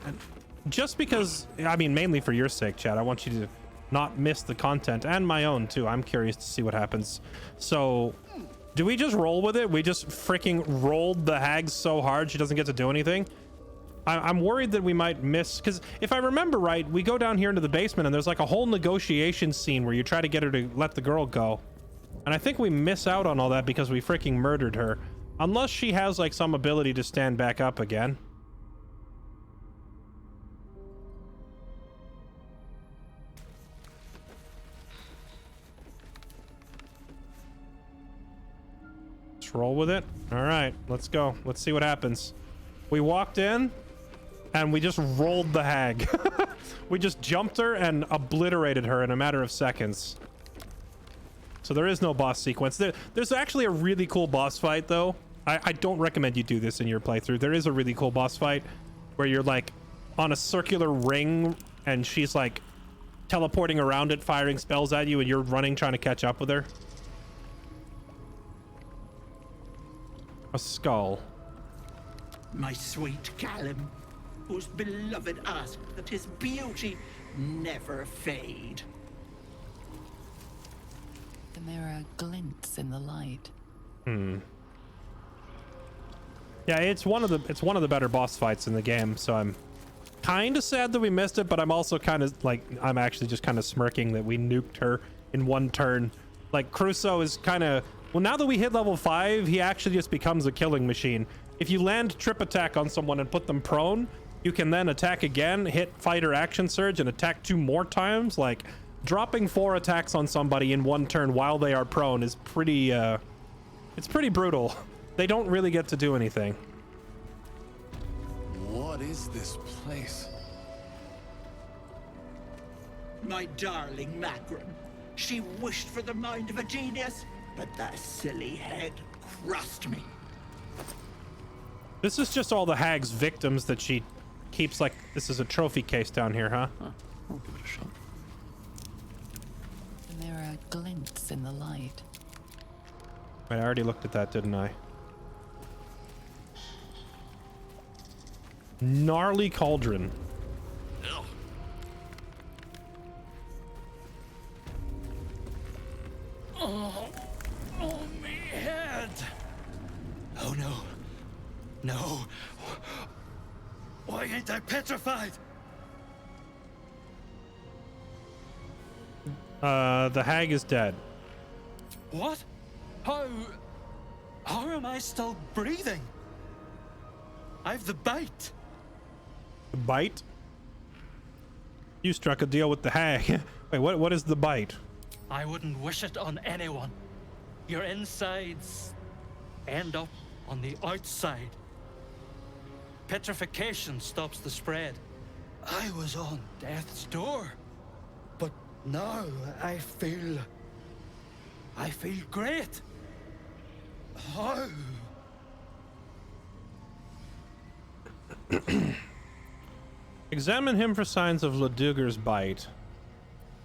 Just because, I mean, mainly for your sake, chat. I want you to not miss the content, and my own too. I'm curious to see what happens. So do we just roll with it? We just freaking rolled the hag so hard she doesn't get to do anything. I'm worried that we might miss, because if I remember right, we go down here into the basement and there's like a whole negotiation scene where you try to get her to let the girl go, and I think we miss out on all that because we freaking murdered her, unless she has like some ability to stand back up again. Roll with it. All right, let's go. Let's see what happens. We walked in and we just rolled the hag. We just jumped her and obliterated her in a matter of seconds. So there is no boss sequence. There's actually a really cool boss fight though. I don't recommend you do this in your playthrough. There is a really cool boss fight where you're like on a circular ring and she's like teleporting around it, firing spells at you, and you're running trying to catch up with her. A skull. My sweet Callum, whose beloved asked that his beauty never fade. The mirror glints in the light. Yeah, it's one of the better boss fights in the game, so I'm kind of sad that we missed it, but I'm also kind of like, I'm actually just kind of smirking that we nuked her in one turn. Like, Crusoe is kind of, well, now that we hit level 5, he actually just becomes a killing machine. If you land trip attack on someone and put them prone, you can then attack again, hit fighter action surge, and attack 2 more times. Like, dropping 4 attacks on somebody in one turn while they are prone is pretty, it's pretty brutal. They don't really get to do anything. What is this place? My darling Magrin. She wished for the mind of a genius, but that silly head crushed me. This is just all the hag's victims that she keeps, like, this is a trophy case down here, huh? I'll give it a shot. The mirror glints in the light. Wait, I already looked at that, didn't I? Gnarly cauldron. Oh, me head. Oh no. No. Why ain't I petrified? The hag is dead. What? How am I still breathing? I've the bite. The bite? You struck a deal with the hag. Wait, what is the bite? I wouldn't wish it on anyone. Your insides end up on the outside. Petrification stops the spread. I was on death's door, but now I feel great. How? Examine him for signs of Laduger's bite.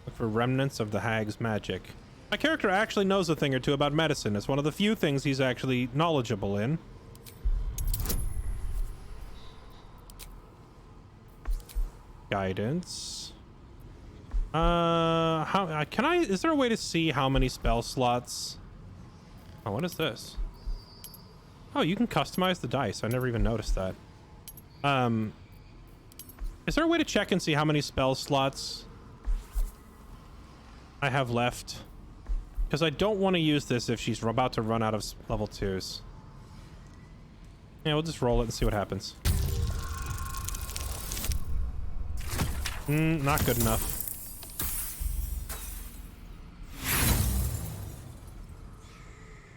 Look for remnants of the hag's magic. My character actually knows a thing or two about medicine. It's one of the few things he's actually knowledgeable in. Guidance. Is there a way to see how many spell slots? Oh, what is this? Oh, you can customize the dice. I never even noticed that. Is there a way to check and see how many spell slots I have left? Because I don't want to use this if she's about to run out of level 2s. Yeah, we'll just roll it and see what happens. Not good enough.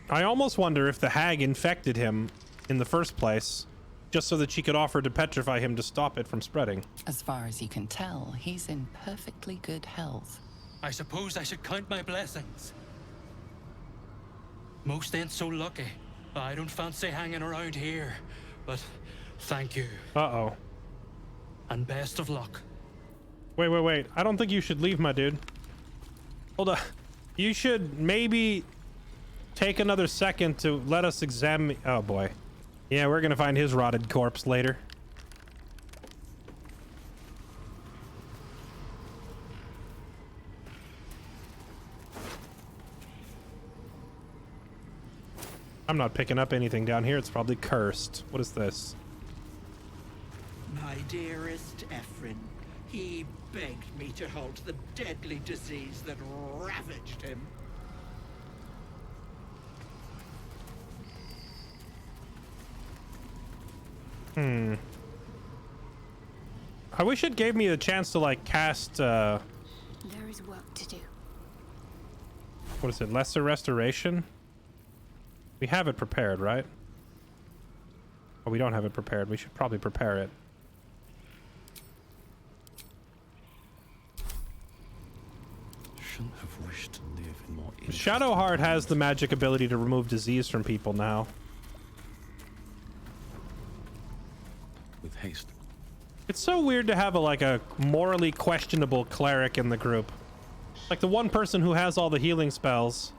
I almost wonder if the hag infected him in the first place, just so that she could offer to petrify him to stop it from spreading. As far as you can tell, he's in perfectly good health. I suppose I should count my blessings. Most ain't so lucky. I don't fancy hanging around here, but thank you. Uh-oh. And best of luck. Wait. I don't think you should leave, my dude. Hold on. You should maybe take another second to let us examine... Oh, boy. Yeah, we're gonna find his rotted corpse later. I'm not picking up anything down here. It's probably cursed. What is this? My dearest Ephraim, he begged me to halt the deadly disease that ravaged him. I wish it gave me a chance to, like, cast, There is work to do. what is it? Lesser Restoration? We have it prepared, right? Oh, we don't have it prepared. We should probably prepare it. Shouldn't have wished to live in more... Shadowheart has the magic ability to remove disease from people now. With haste. It's so weird to have a morally questionable cleric in the group. Like the one person who has all the healing spells.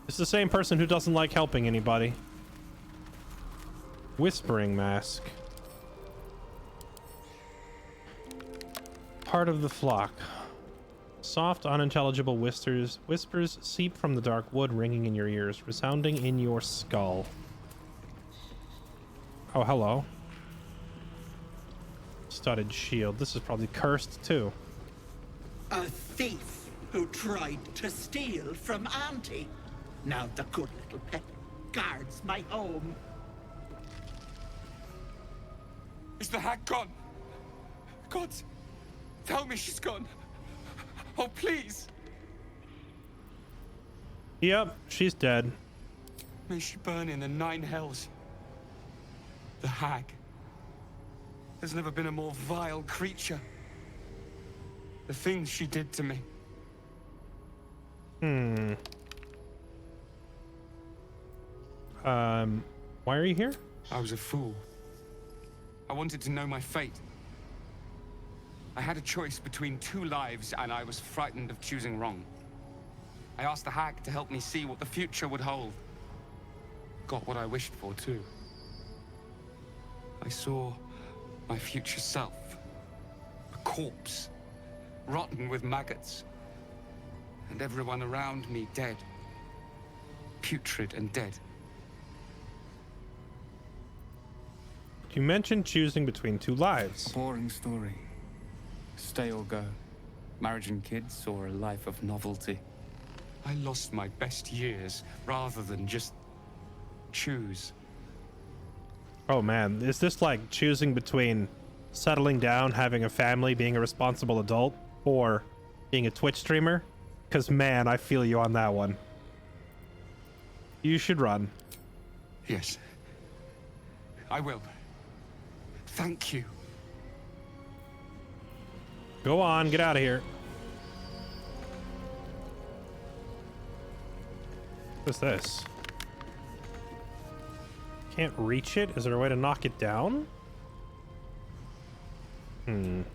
It's the same person who doesn't like helping anybody. Whispering Mask. Part of the flock. Soft, unintelligible whispers seep from the dark wood, ringing in your ears, resounding in your skull. Oh, hello. Studded shield. This is probably cursed too. A thief who tried to steal from Auntie. Now the good little pet guards my home. Is the hag gone? God, tell me she's gone. Oh, please. Yep, she's dead. May she burn in the 9 hells. The hag. There's never been a more vile creature. The things she did to me. Why are you here? I was a fool. I wanted to know my fate. I had a choice between 2 lives, and I was frightened of choosing wrong. I asked the hag to help me see what the future would hold. Got what I wished for, too. I saw my future self. A corpse, rotten with maggots. And everyone around me dead. Putrid and dead. You mentioned choosing between 2 lives. Boring story. Stay or go. Marriage and kids, or a life of novelty. I lost my best years rather than just choose. Oh man, is this like choosing between settling down, having a family, being a responsible adult, or being a Twitch streamer? Because man, I feel you on that one. You should run. Yes. I will. Thank you. Go on, get out of here. What's this? Can't reach it? Is there a way to knock it down? Not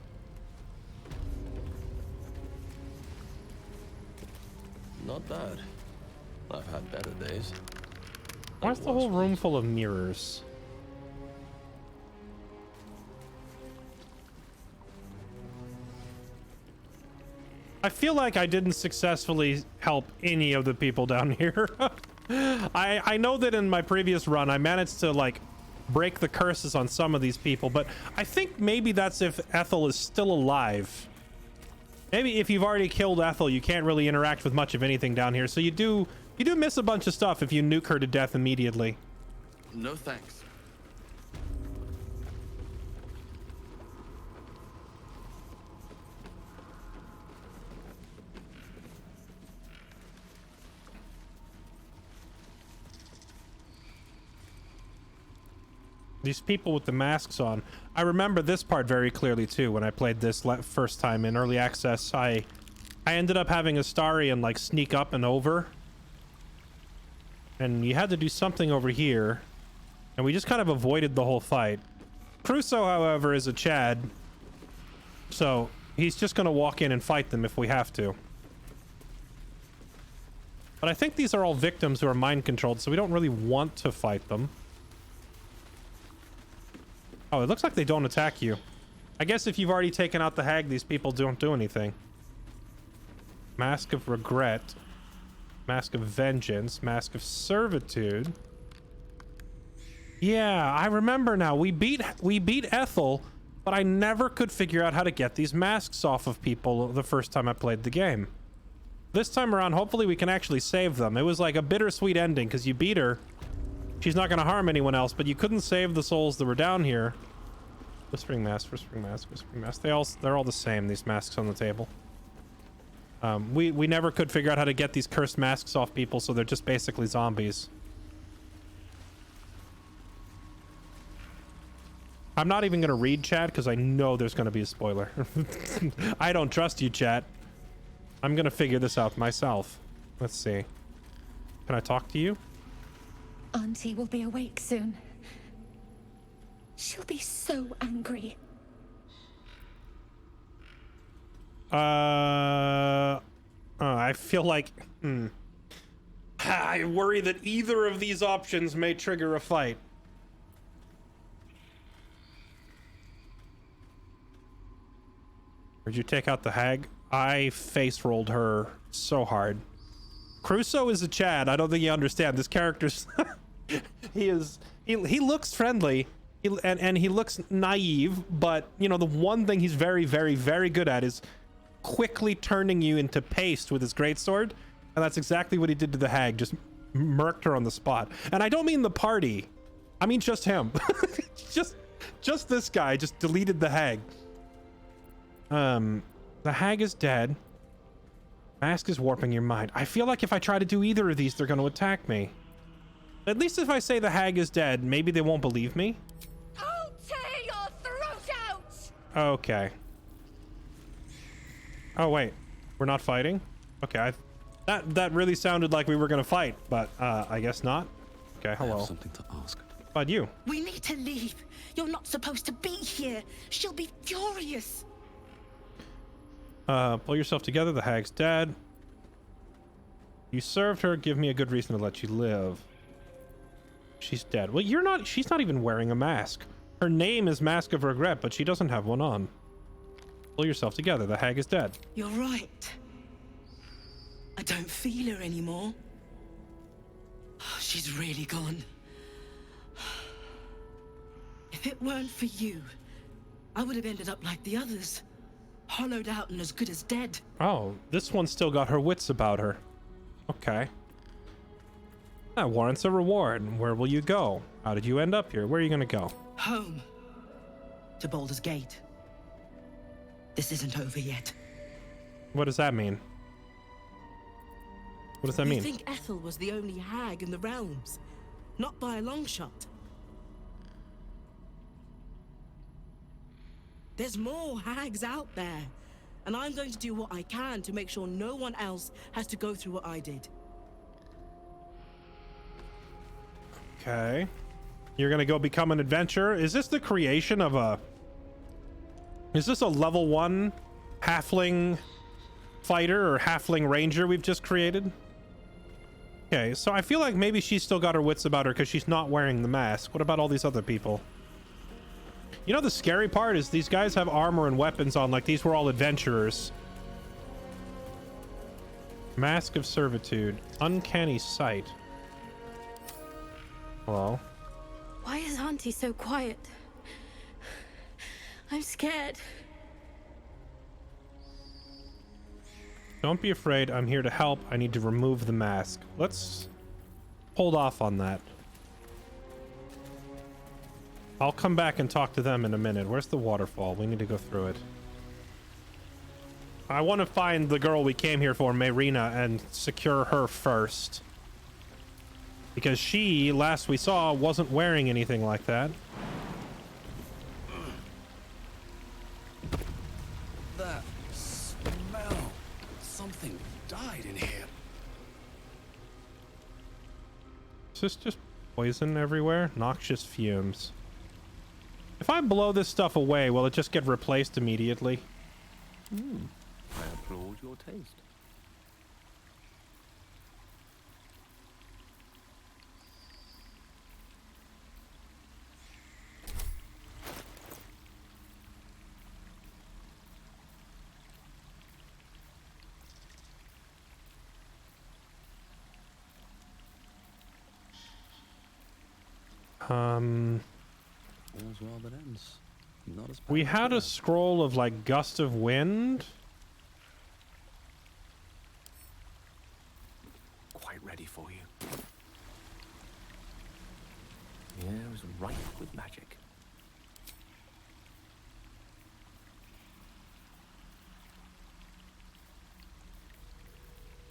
bad. I've had better days. Why's the whole room full of mirrors? I feel like I didn't successfully help any of the people down here. I know that in my previous run I managed to like break the curses on some of these people, but I think maybe that's if Ethel is still alive. Maybe if you've already killed Ethel, you can't really interact with much of anything down here, so you do miss a bunch of stuff if you nuke her to death immediately. No thanks. These people with the masks on. I remember this part very clearly too. When I played this first time in early access, I ended up having Astarion like sneak up and over, and you had to do something over here, and we just kind of avoided the whole fight. Crusoe, however, is a Chad, so he's just gonna walk in and fight them if we have to. But I think these are all victims who are mind controlled, so we don't really want to fight them. Oh, it looks like they don't attack you. I guess if you've already taken out the hag, these people don't do anything. Mask of regret. Mask of vengeance. Mask of servitude. Yeah, I remember now. We beat Ethel, but I never could figure out how to get these masks off of people the first time I played the game. This time around, hopefully we can actually save them. It was like a bittersweet ending because you beat her. She's not going to harm anyone else, but you couldn't save the souls that were down here. Whispering mask, whispering mask, whispering mask. They're all the same, these masks on the table. We never could figure out how to get these cursed masks off people, so they're just basically zombies. I'm not even going to read chat because I know there's going to be a spoiler. I don't trust you, chat. I'm going to figure this out myself. Let's see. Can I talk to you? Auntie will be awake soon. She'll be so angry. I feel like... I worry that either of these options may trigger a fight. Did you take out the hag? I face rolled her so hard. Crusoe is a Chad. I don't think you understand. This character's... he looks friendly and he looks naive, but you know, the one thing he's very, very, very good at is quickly turning you into paste with his greatsword. And that's exactly what he did to the hag. Just murked her on the spot. And I don't mean the party. I mean just him. just this guy just deleted the hag. The hag is dead. Mask is warping your mind. I feel like if I try to do either of these, they're going to attack me. At least if I say the hag is dead, maybe they won't believe me. I'll tear your throat out! Okay. Oh, wait. We're not fighting? Okay, that really sounded like we were going to fight, but I guess not. Okay, hello. I have something to ask. About you. We need to leave. You're not supposed to be here. She'll be furious. Pull yourself together. The hag's dead. You served her. Give me a good reason to let you live. She's dead. Well, she's not even wearing a mask. Her name is Mask of Regret, but she doesn't have one on. Pull yourself together. The hag is dead. You're right. I don't feel her anymore. She's really gone. If it weren't for you, I would have ended up like the others. Hollowed out and as good as dead. Oh, this one's still got her wits about her. Okay. That warrants a reward. Where will you go? How did you end up here? Where are you gonna go? Home. To Baldur's Gate. This isn't over yet. What does that mean? What does that mean? You think Ethel was the only hag in the realms? Not by a long shot. There's more hags out there, and I'm going to do what I can to make sure no one else has to go through what I did. Okay. You're gonna go become an adventurer? Is this the creation of a... Is this a level 1 halfling fighter or halfling ranger we've just created? Okay, so I feel like maybe she's still got her wits about her because she's not wearing the mask. What about all these other people? You know, the scary part is these guys have armor and weapons on like these were all adventurers. Mask of Servitude. Uncanny Sight. Hello? Why is Auntie so quiet? I'm scared. Don't be afraid. I'm here to help. I need to remove the mask. Let's hold off on that. I'll come back and talk to them in a minute. Where's the waterfall? We need to go through it. I want to find the girl we came here for, Mayrina, and secure her first. Because she, last we saw, wasn't wearing anything like that. ride in here. Is this just poison everywhere? Noxious fumes. If I blow this stuff away, will it just get replaced immediately? I applaud your taste. All's well that ends. Not as bad We as had a here. scroll of like gust of wind. Quite ready for you. The air is rife with magic.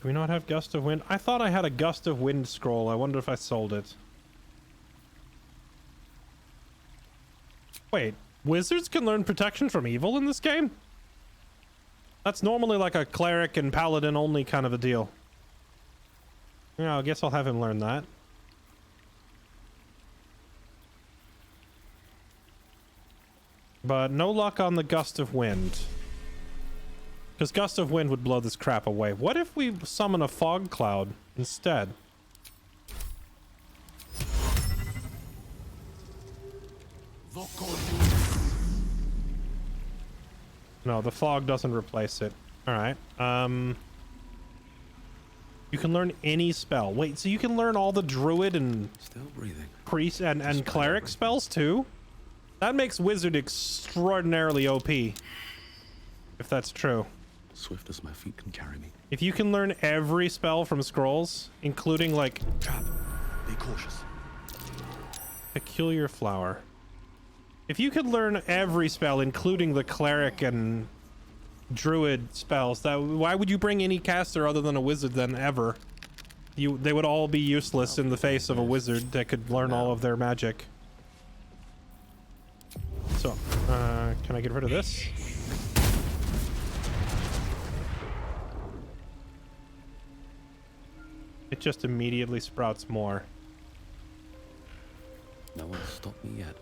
Do we not have gust of wind? I thought I had a gust of wind scroll. I wonder if I sold it. Wait, wizards can learn protection from evil in this game? That's normally like a cleric and paladin only kind of a deal. Yeah, I guess I'll have him learn that. But no luck on the gust of wind. Because gust of wind would blow this crap away. What if we summon a fog cloud instead? No, the fog doesn't replace it. Alright. You can learn any spell. Wait, so you can learn all the druid and Still breathing. priest and cleric spells too? That makes wizard extraordinarily OP. If that's true. Swift as my feet can carry me. If you can learn every spell from scrolls, including like Trap. Be cautious. peculiar flower. If you could learn every spell, including the cleric and druid spells, that why would you bring any caster other than a wizard then ever? They would all be useless in the face of a wizard that could learn all of their magic. So, can I get rid of this? It just immediately sprouts more. No one's stopped me yet.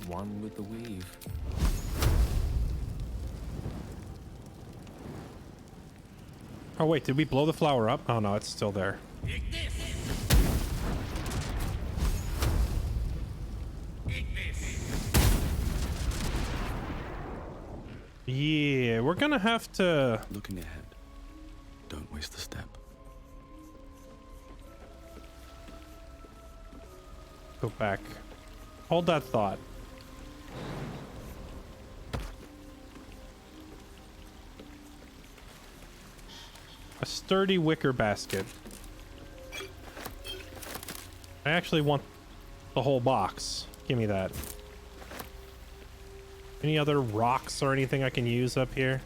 One with the weave. Oh wait, did we blow the flower up? Oh no, it's still there. Yeah, we're gonna have to... Looking ahead. Don't waste a step. Go back. Hold that thought. A sturdy wicker basket. I actually want the whole box. Give me that. Any other rocks or anything I can use up here?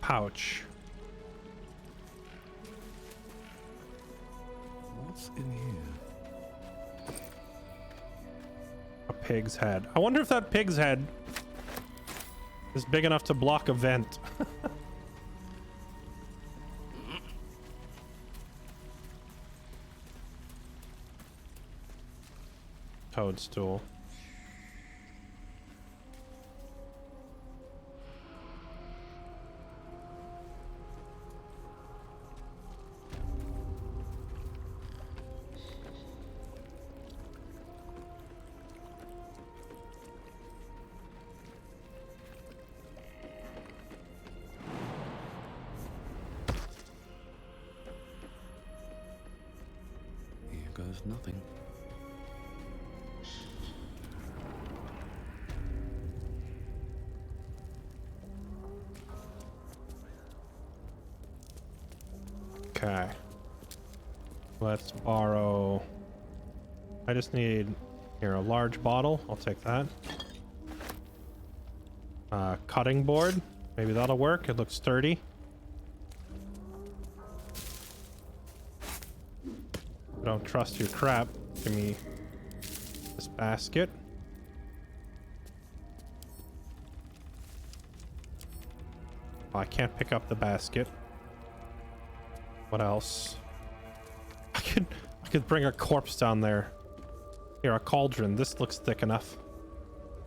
Pouch. What's in here? A pig's head. I wonder if that pig's head is big enough to block a vent. Toadstool. Here goes nothing. Okay. Let's borrow... I just need... Here, a large bottle. I'll take that. Cutting board. Maybe that'll work. It looks sturdy. I don't trust your crap. Give me this basket. Oh, I can't pick up the basket. What else? I could bring a corpse down there. Here, a cauldron. This looks thick enough.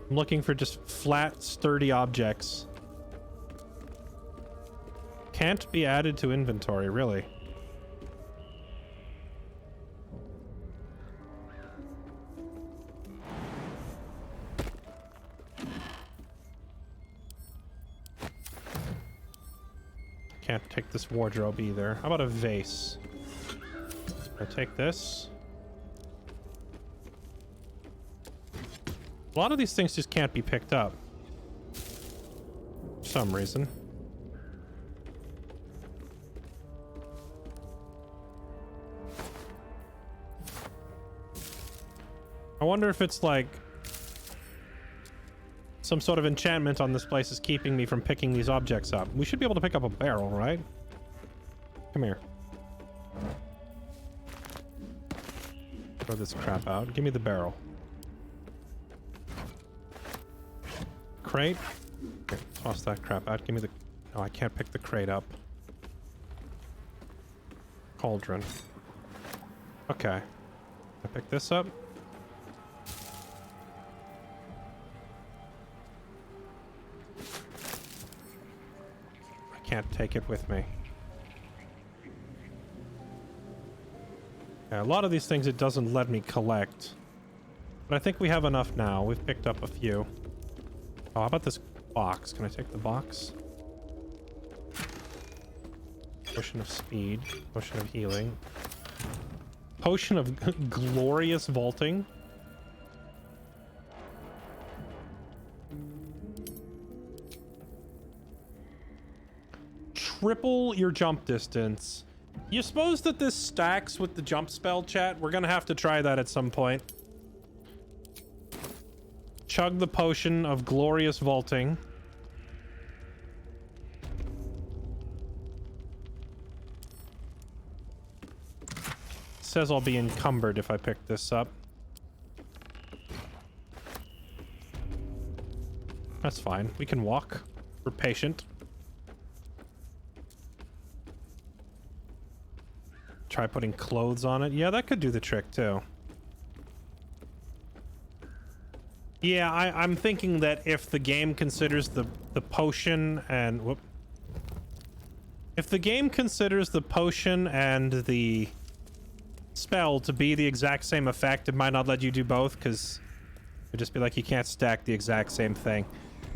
I'm looking for just flat, sturdy objects. Can't be added to inventory, really. Can't take this wardrobe either. How about a vase? I'll take this. A lot of these things just can't be picked up. For some reason. I wonder if it's like some sort of enchantment on this place is keeping me from picking these objects up. We should be able to pick up a barrel, right? Come here. Throw this crap out. Give me the barrel. Crate. Okay, toss that crap out. Give me the... Oh, I can't pick the crate up. Cauldron. Okay. I pick this up. Can't take it with me. Yeah, a lot of these things it doesn't let me collect. But I think we have enough now. We've picked up a few. Oh, how about this box? Can I take the box? Potion of speed. Potion of healing. Potion of glorious vaulting. Triple your jump distance. You suppose that this stacks with the jump spell, chat? We're gonna have to try that at some point. Chug the potion of glorious vaulting. Says I'll be encumbered if I pick this up. That's fine. We can walk. We're patient. Try putting clothes on it. Yeah, that could do the trick too. Yeah, I'm thinking that if the game considers the potion and... Whoop. If the game considers the potion and the spell to be the exact same effect, it might not let you do both, because it would just be like you can't stack the exact same thing.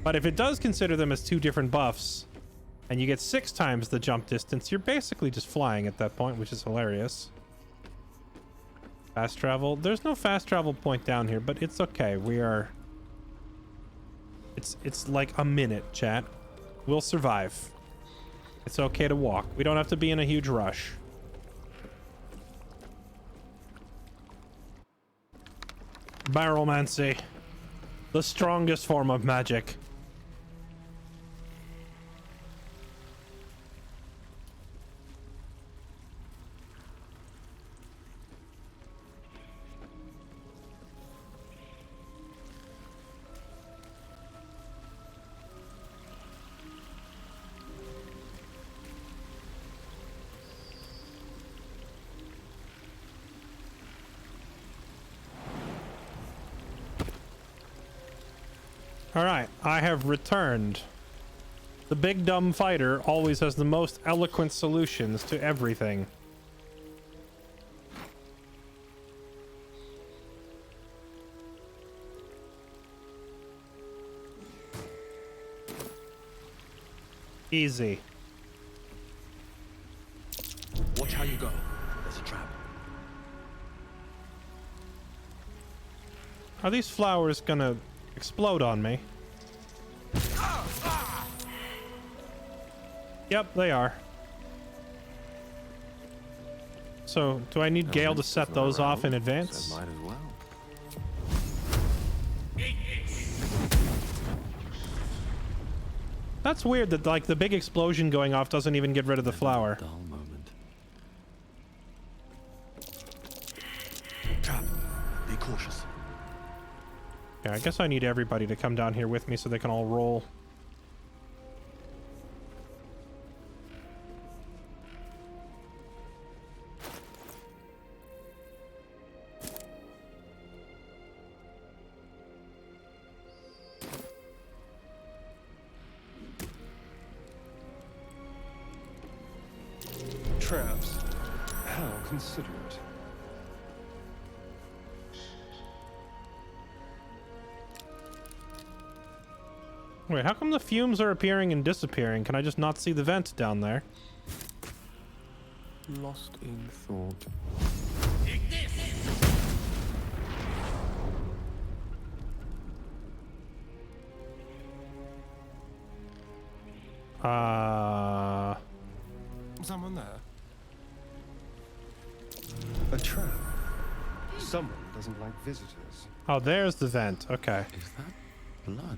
But if it does consider them as two different buffs, and you get 6 times the jump distance, you're basically just flying at that point, which is hilarious. Fast travel. There's no fast travel point down here, but it's okay. We are... It's like a minute, chat. We'll survive. It's okay to walk. We don't have to be in a huge rush. Barrelmancy. The strongest form of magic. Alright, I have returned. The big dumb fighter always has the most eloquent solutions to everything. Easy. Watch how you go. There's a trap. Are these flowers gonna explode on me? Yep, they are. So, do I need Gale to set those off in advance? So might as well. That's weird that like the big explosion going off doesn't even get rid of the flower. Dull moment. Trap. Be cautious. Yeah, I guess I need everybody to come down here with me so they can all roll. Traps. How considerate. Wait, how come the fumes are appearing and disappearing? Can I just not see the vent down there? Lost in thought. Someone there? A trap. Someone doesn't like visitors. Oh, there's the vent. Okay. Is that blood?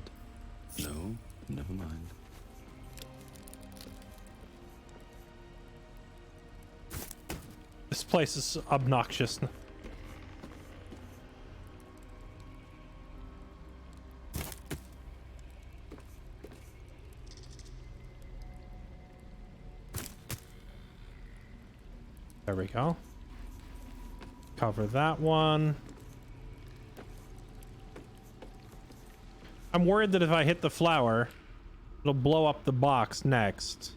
No, never mind. This place is obnoxious. There we go. Cover that one. I'm worried that if I hit the flower, it'll blow up the box next.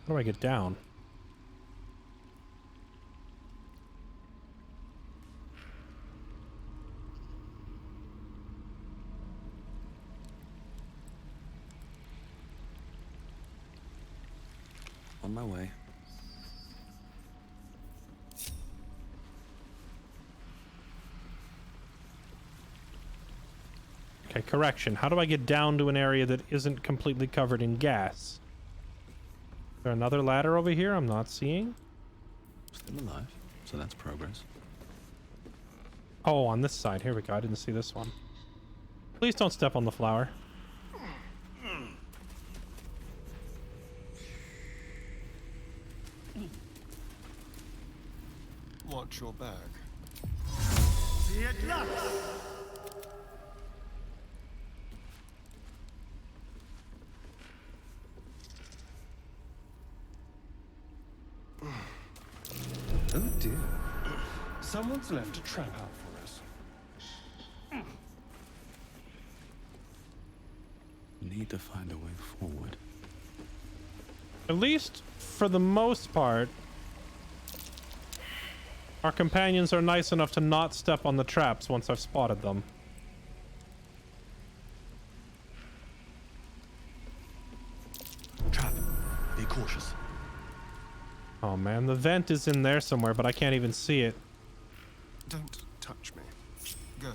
How do I get down? On my way. Okay, correction. How do I get down to an area that isn't completely covered in gas? Is there another ladder over here I'm not seeing? Still alive, so that's progress. Oh, on this side. Here we go. I didn't see this one. Please don't step on the flower. Watch your back. Oh dear. Someone's left a trap out for us. Need to find a way forward. At least for the most part, our companions are nice enough to not step on the traps once I've spotted them. Trap. Be cautious. Oh man, the vent is in there somewhere, but I can't even see it. Don't touch me. Go.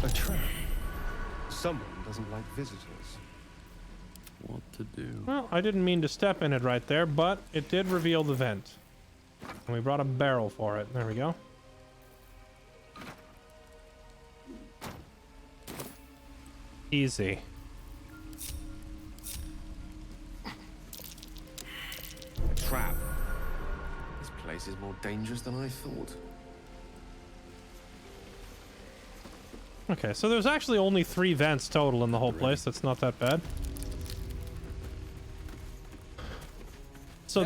A trap. Someone doesn't like visitors. What to do? Well, I didn't mean to step in it right there, but it did reveal the vent. And we brought a barrel for it. There we go. Easy. A trap. This place is more dangerous than I thought. Okay, so there's actually only 3 vents total in the whole place. That's not that bad. So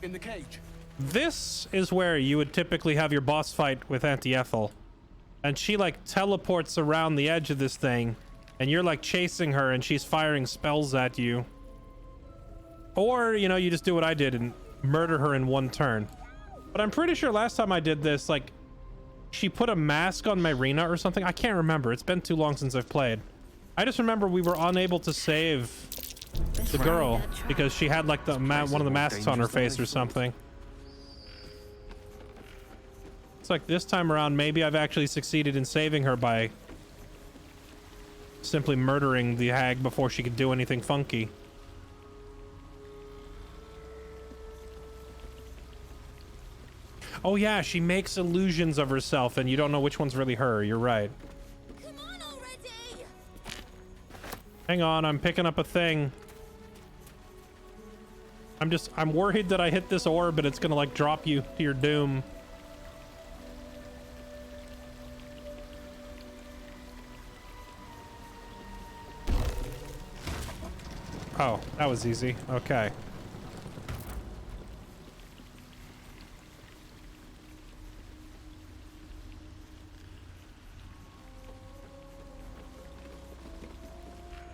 in the cage. This is where you would typically have your boss fight with Auntie Ethel. And she like teleports around the edge of this thing and you're like chasing her and she's firing spells at you. Or, you know, you just do what I did and murder her in one turn. But I'm pretty sure last time I did this, like, she put a mask on Myrina or something. I can't remember. It's been too long since I've played. I just remember we were unable to save the girl because she had like the one of the masks on her face or something. It's like this time around, maybe I've actually succeeded in saving her by simply murdering the hag before she could do anything funky. Oh yeah, she makes illusions of herself and you don't know which one's really her. You're right. Come on already! Hang on, I'm picking up a thing. I'm worried that I hit this orb and it's gonna like drop you to your doom. Oh, that was easy. Okay.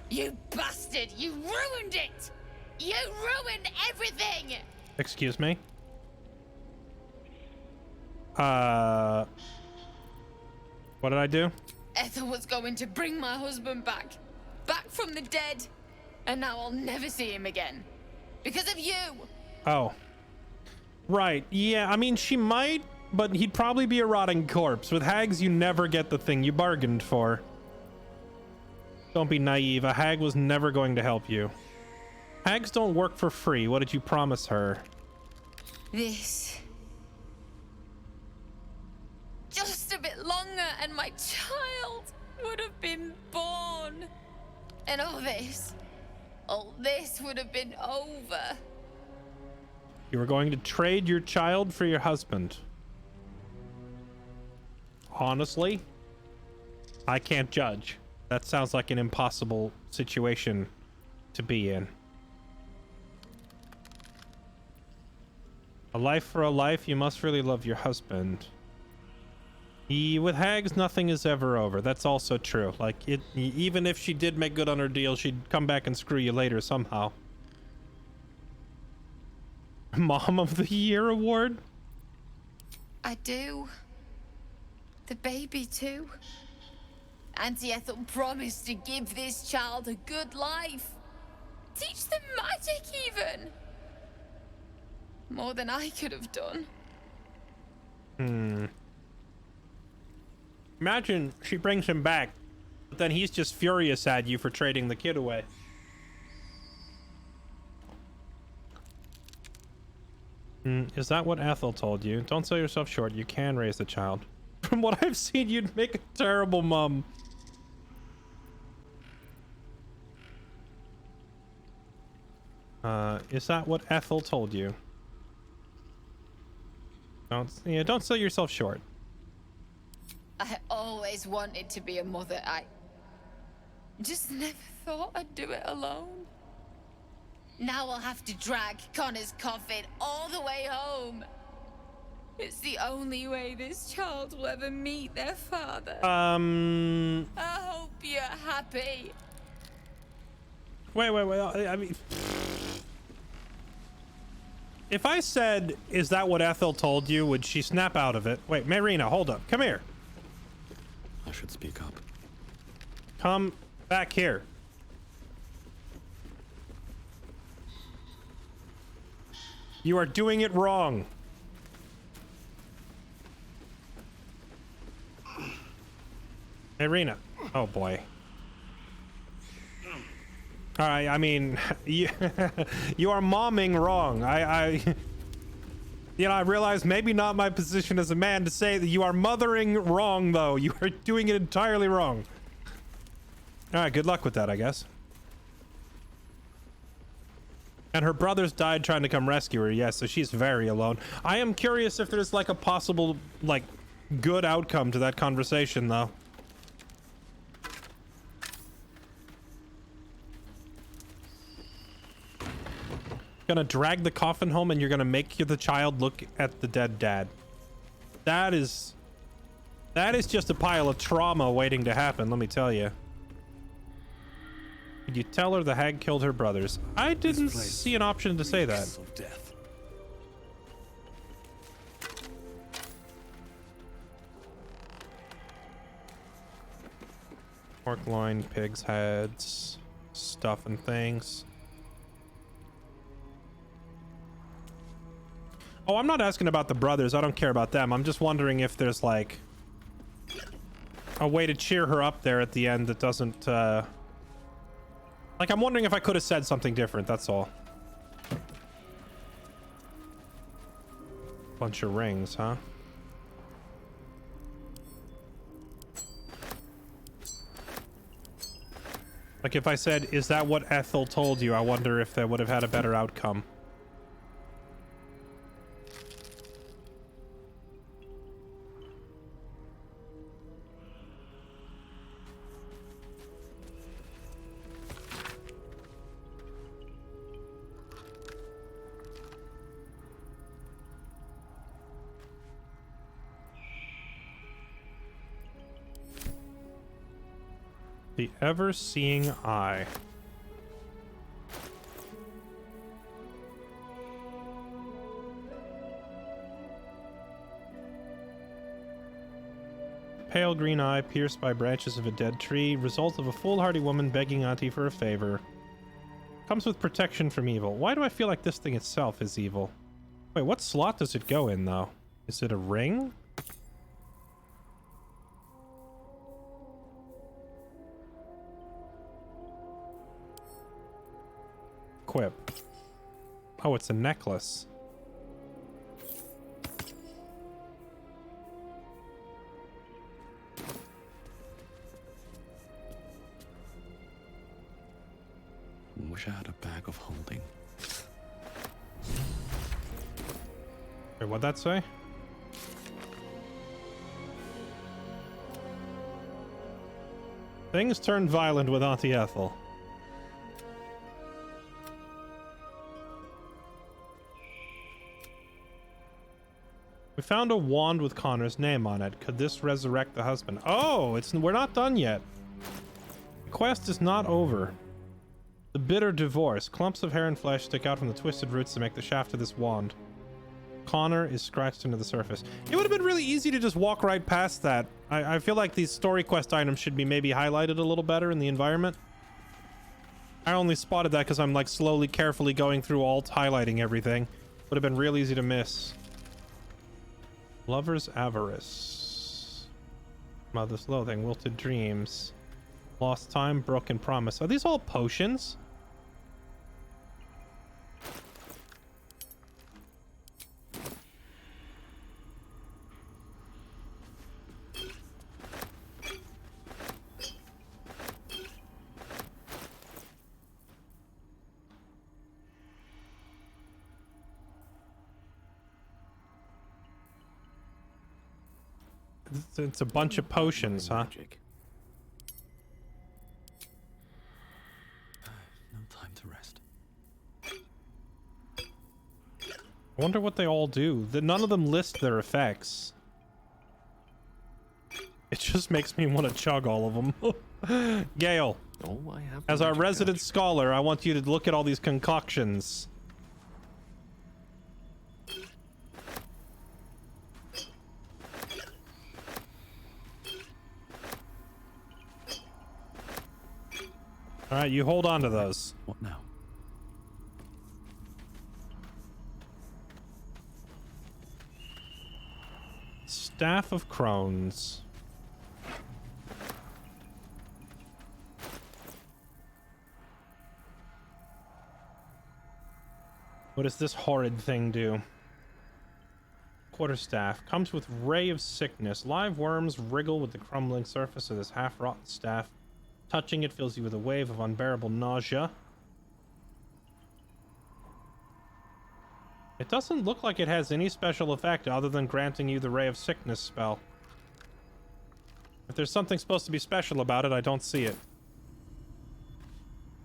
You bastard! You ruined it! You ruined everything! Excuse me? What did I do? Ethel was going to bring my husband back. Back from the dead. And now I'll never see him again. Because of you! Oh. Right. Yeah, I mean, she might, but he'd probably be a rotting corpse. With hags, you never get the thing you bargained for. Don't be naive. A hag was never going to help you. Hags don't work for free. What did you promise her? This. Just a bit longer and my child would have been born. And all this would have been over. You were going to trade your child for your husband. Honestly, I can't judge. That sounds like an impossible situation to be in. A life for a life, you must really love your husband. With hags, nothing is ever over. That's also true. Like, even if she did make good on her deal, she'd come back and screw you later somehow. Mom of the Year award? I do. The baby too. Auntie Ethel promised to give this child a good life. Teach them magic even. More than I could have done. Imagine she brings him back, but then he's just furious at you for trading the kid away. Is that what Ethel told you? Don't sell yourself short. You can raise the child. From what I've seen, you'd make a terrible mom. Is that what Ethel told you? Don't sell yourself short. I always wanted to be a mother. I just never thought I'd do it alone. Now I'll have to drag Connor's coffin all the way home. It's the only way this child will ever meet their father. I hope you're happy. Wait. I mean, if I said, is that what Ethel told you, would she snap out of it? Wait, Marina, hold up. Come here. I should speak up. Come back here. You are doing it wrong. Marina. Oh boy. All right, I mean, you, you are momming wrong. I realize maybe not my position as a man to say that you are mothering wrong, though. You are doing it entirely wrong. All right, good luck with that, I guess. And her brothers died trying to come rescue her, yes, so she's very alone. I am curious if there's like a possible, like, good outcome to that conversation, though. Gonna drag the coffin home and you're gonna make the child look at the dead dad. That is just a pile of trauma waiting to happen, let me tell you. Did you tell her the hag killed her brothers? I didn't see an option to say that. Of death. Pork loin, pig's heads, stuff and things. Oh, I'm not asking about the brothers. I don't care about them. I'm just wondering if there's like a way to cheer her up there at the end that doesn't like, I'm wondering if I could have said something different, that's all. Bunch of rings, huh? Like if I said, is that what Ethel told you? I wonder if that would have had a better outcome. The ever-seeing eye. Pale green eye pierced by branches of a dead tree. Result of a foolhardy woman begging Auntie for a favor. Comes with protection from evil. Why do I feel like this thing itself is evil? Wait, what slot does it go in, though? Is it a ring? Equip. Oh, it's a necklace. Wish I had a bag of holding. Wait, what'd that say? Things turned violent with Auntie Ethel. We found a wand with Connor's name on it. Could this resurrect the husband? Oh, we're not done yet. The quest is not over. The bitter divorce. Clumps of hair and flesh stick out from the twisted roots to make the shaft of this wand. Connor is scratched into the surface. It would have been really easy to just walk right past that. I feel like these story quest items should be maybe highlighted a little better in the environment. I only spotted that because I'm like slowly, carefully going through alt highlighting everything. Would have been real easy to miss. Lover's Avarice. Mother's Loathing. Wilted Dreams. Lost Time. Broken Promise. Are these all potions? It's a bunch of potions, huh? No time to rest. I wonder what they all do. None of them list their effects. It just makes me want to chug all of them. Gale, as our resident scholar, I want you to look at all these concoctions. All right, you hold on to those. What now? Staff of Crones. What does this horrid thing do? Quarterstaff. Comes with Ray of Sickness. Live worms wriggle with the crumbling surface of this half-rotten staff. Touching it fills you with a wave of unbearable nausea. It doesn't look like it has any special effect other than granting you the Ray of Sickness spell. If there's something supposed to be special about it, I don't see it.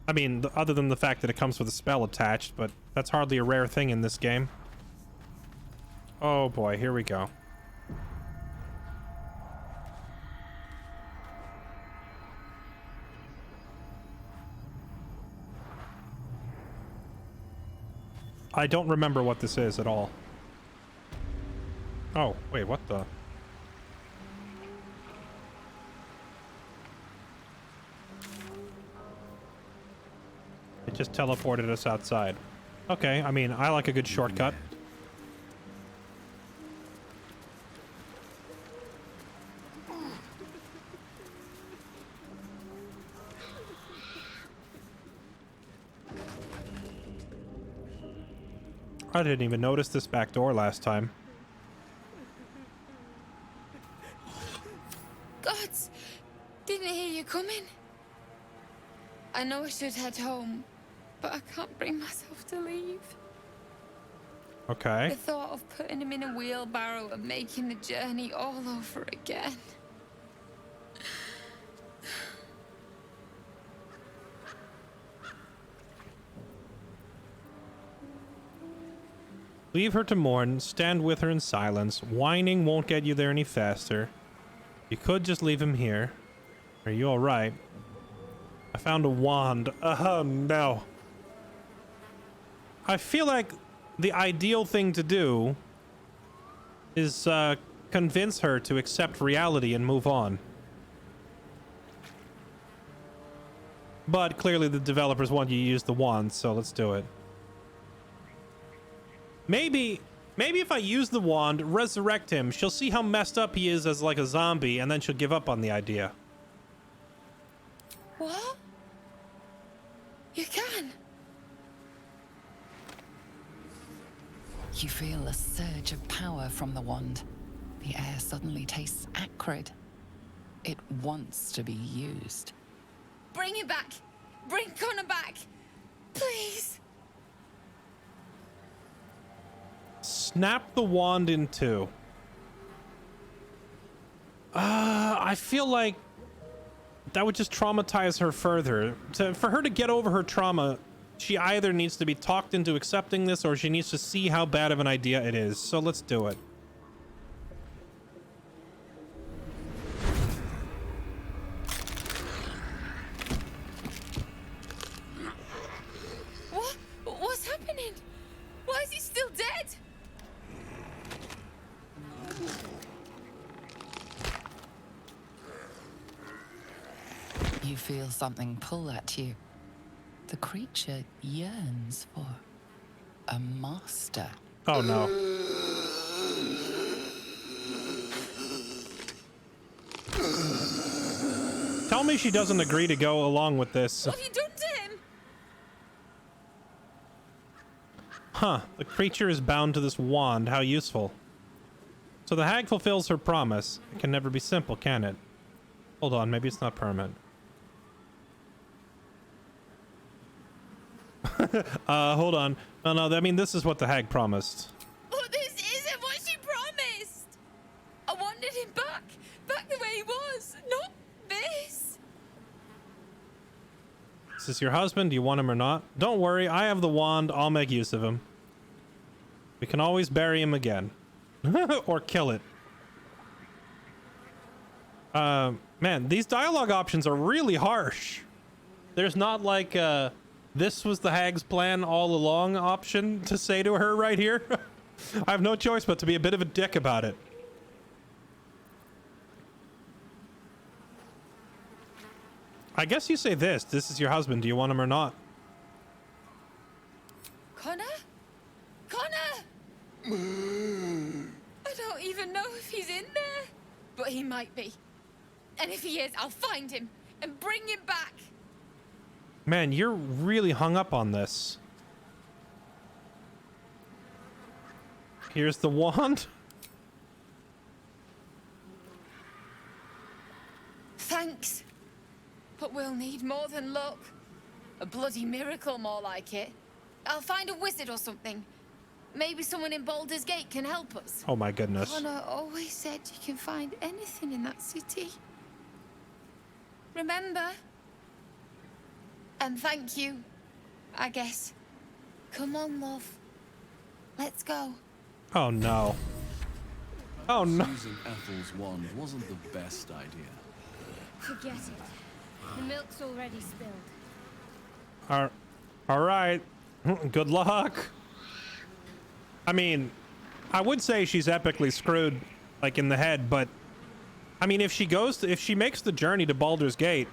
I mean, other than the fact that it comes with a spell attached, but that's hardly a rare thing in this game. Oh boy, here we go. I don't remember what this is at all. Oh, wait, what the? It just teleported us outside. Okay, I mean, I like a good shortcut. I didn't even notice this back door last time. should head home, but I can't bring myself to leave. Okay. The thought of putting him in a wheelbarrow and making the journey all over again. Leave her to mourn, stand with her in silence. Whining won't get you there any faster. You could just leave him here. Are you alright? I found a wand. Oh no. I feel like the ideal thing to do is convince her to accept reality and move on. But clearly the developers want you to use the wand, so let's do it. Maybe if I use the wand, resurrect him, she'll see how messed up he is as like a zombie, and then she'll give up on the idea. What? You can? You feel a surge of power from the wand. The air suddenly tastes acrid. It wants to be used. Bring him back! Bring Connor back! Please! Snap the wand in two. I feel like that would just traumatize her further. For her to get over her trauma, she either needs to be talked into accepting this or she needs to see how bad of an idea it is. So let's do it. What? What's happening? Why is he still dead? You feel something pull at you. The creature yearns for a master. Oh no. Tell me she doesn't agree to go along with this. What have you done to him? Huh. The creature is bound to this wand. How useful. So the hag fulfills her promise. It can never be simple, can it? Hold on, maybe it's not permanent. Hold on. No, I mean, this is what the hag promised. But this isn't what she promised! I wanted him back the way he was, not this! Is this your husband? Do you want him or not? Don't worry, I have the wand. I'll make use of him. We can always bury him again. Or kill it. Man, these dialogue options are really harsh. There's not like this was the hag's plan all along option to say to her right here. I have no choice but to be a bit of a dick about it. I guess you say this. This is your husband. Do you want him or not? Connor? Connor! I don't even know if he's in there. But he might be. And if he is, I'll find him and bring him back. Man, you're really hung up on this. Here's the wand. Thanks. But we'll need more than luck. A bloody miracle, more like it. I'll find a wizard or something. Maybe someone in Baldur's Gate can help us. Oh my goodness. Connor always said you can find anything in that city. Remember? And thank you, I guess. Come on, love. Let's go. Oh no. Oh no. Using Ethel's wand wasn't the best idea. Forget it. The milk's already spilled. All right. Good luck. I mean, I would say she's epically screwed, like in the head, but I mean, if she makes the journey to Baldur's Gate,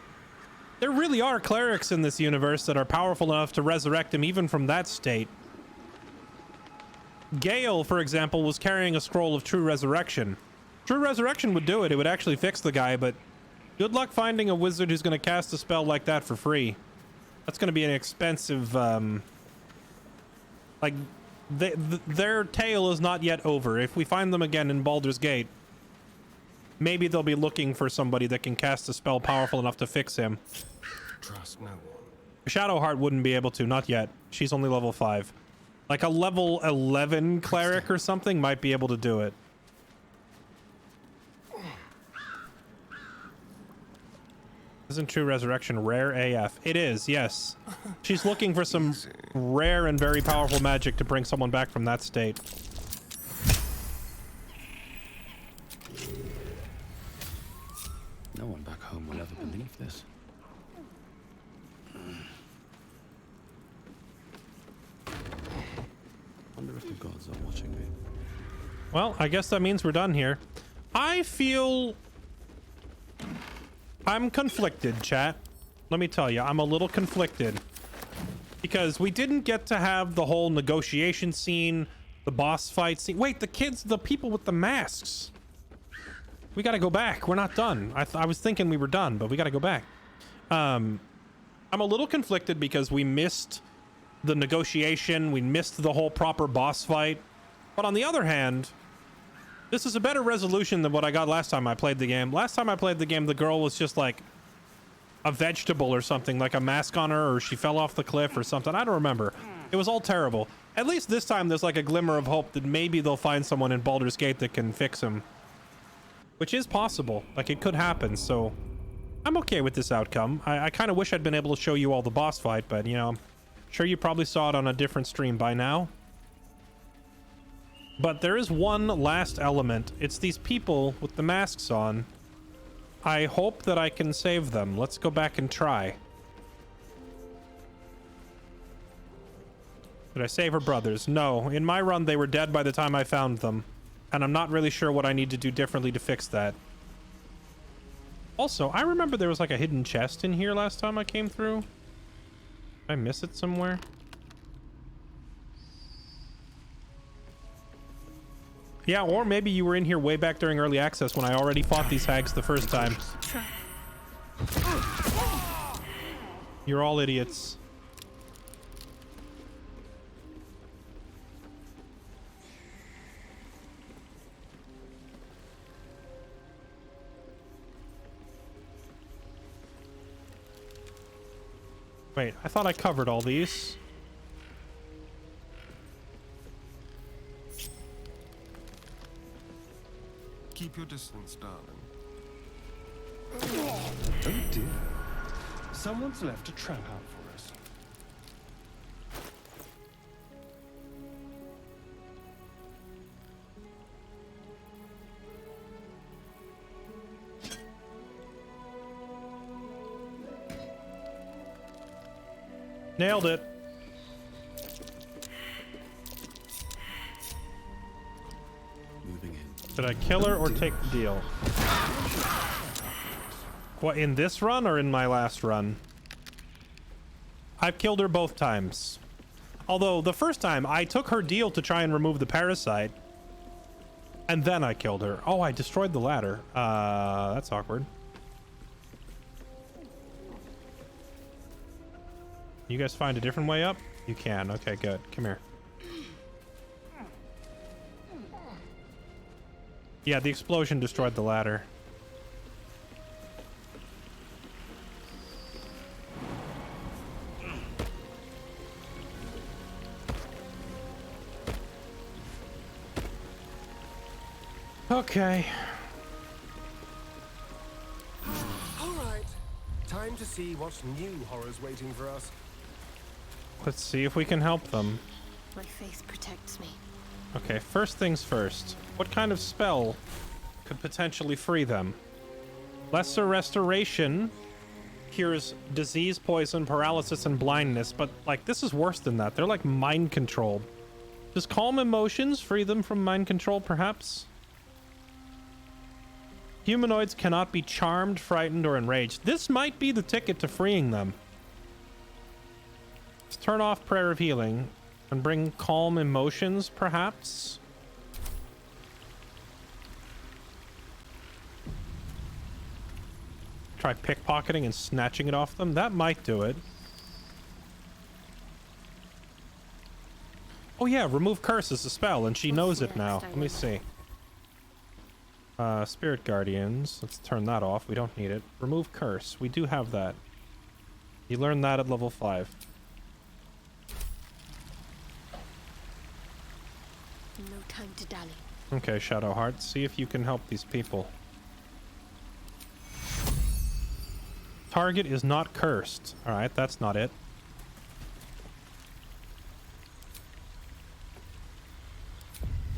there really are clerics in this universe that are powerful enough to resurrect him even from that state. Gale, for example, was carrying a scroll of true resurrection. True resurrection would do it. It would actually fix the guy, but good luck finding a wizard who's going to cast a spell like that for free. That's going to be an expensive, like, their tale is not yet over. If we find them again in Baldur's Gate, maybe they'll be looking for somebody that can cast a spell powerful enough to fix him. Trust no one. Shadowheart wouldn't be able to, not yet. She's only level 5. Like a level 11 cleric or something might be able to do it. Isn't True Resurrection rare AF? It is, yes. She's looking for some rare and very powerful magic to bring someone back from that state. No one back home will ever believe this. Wonder if the gods are watching me. Well, I guess that means we're done here. I feel... I'm conflicted, chat. Let me tell you, I'm a little conflicted. Because we didn't get to have the whole negotiation scene, the boss fight scene. Wait, the people with the masks. We gotta go back. We're not done. I was thinking we were done, but we gotta go back. I'm a little conflicted because we missed the negotiation. We missed the whole proper boss fight. But on the other hand, this is a better resolution than what I got last time I played the game. Last time I played the game, the girl was just like a vegetable or something, like a mask on her, or she fell off the cliff or something. I don't remember. It was all terrible. At least this time there's like a glimmer of hope that maybe they'll find someone in Baldur's Gate that can fix him. Which is possible. Like, it could happen, so I'm okay with this outcome. I kind of wish I'd been able to show you all the boss fight, but, you know, I'm sure you probably saw it on a different stream by now. But there is one last element. It's these people with the masks on. I hope that I can save them. Let's go back and try. Did I save her brothers? No. In my run, they were dead by the time I found them. And I'm not really sure what I need to do differently to fix that. Also, I remember there was like a hidden chest in here last time I came through. Did I miss it somewhere? Yeah, or maybe you were in here way back during early access when I already fought these hags the first time. You're all idiots. Wait, I thought I covered all these. Keep your distance, darling. Oh dear. Someone's left a trap out for us. Nailed it. Moving in. Did I kill her or take the deal? What, in this run or in my last run? I've killed her both times. Although the first time I took her deal to try and remove the parasite. And then I killed her. Oh, I destroyed the ladder. That's awkward. You guys find a different way up? You can. Okay, good. Come here. Yeah, the explosion destroyed the ladder. Okay. All right. Time to see what new horrors waiting for us. Let's see if we can help them. My faith protects me. Okay, first things first. What kind of spell could potentially free them? Lesser Restoration cures disease, poison, paralysis, and blindness, but, like, this is worse than that. They're, like, mind controlled. Does Calm Emotions free them from mind control, perhaps? Humanoids cannot be charmed, frightened, or enraged. This might be the ticket to freeing them. Let's turn off Prayer of Healing and bring Calm Emotions, perhaps? Try pickpocketing and snatching it off them. That might do it. Oh yeah, remove curse is a spell, and she knows it now. Let me see. Spirit Guardians. Let's turn that off. We don't need it. Remove curse. We do have that. You learned that at level 5. No time to dally. Okay, Shadowheart, see if you can help these people. Target is not cursed. Alright, that's not it.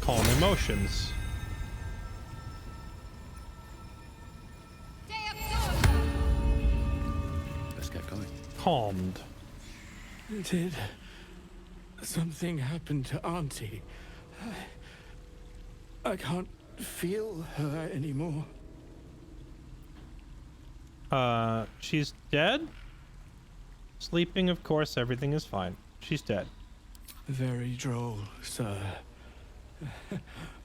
Calm emotions. Let's get going. Calmed. Did something happen to Auntie? I can't feel her anymore. She's dead? Sleeping, of course, everything is fine. She's dead. Very droll, sir.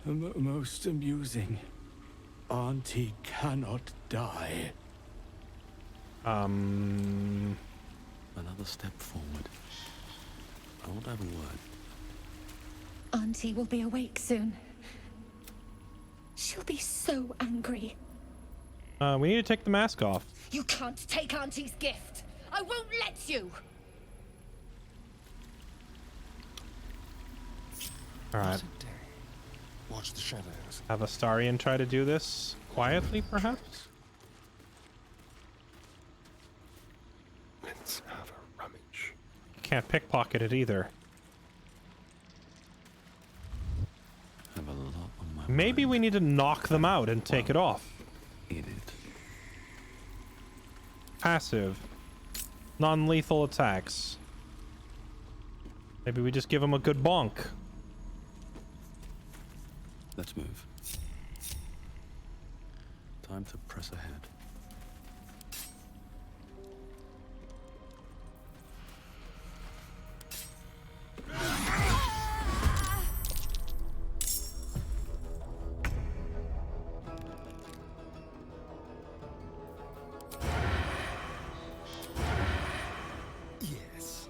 Most amusing. Auntie cannot die. Another step forward. I want to have a word. Auntie will be awake soon. She'll be so angry. We need to take the mask off. You can't take Auntie's gift. I won't let you. Alright. Watch the shadows. Have Astarion try to do this quietly, perhaps? Let's have a rummage. You can't pickpocket it either. Have a lot on my Maybe we need to knock them out and take it off. Eat it. Passive. Non-lethal attacks. Maybe we just give them a good bonk. Let's move. Time to press ahead. Yes.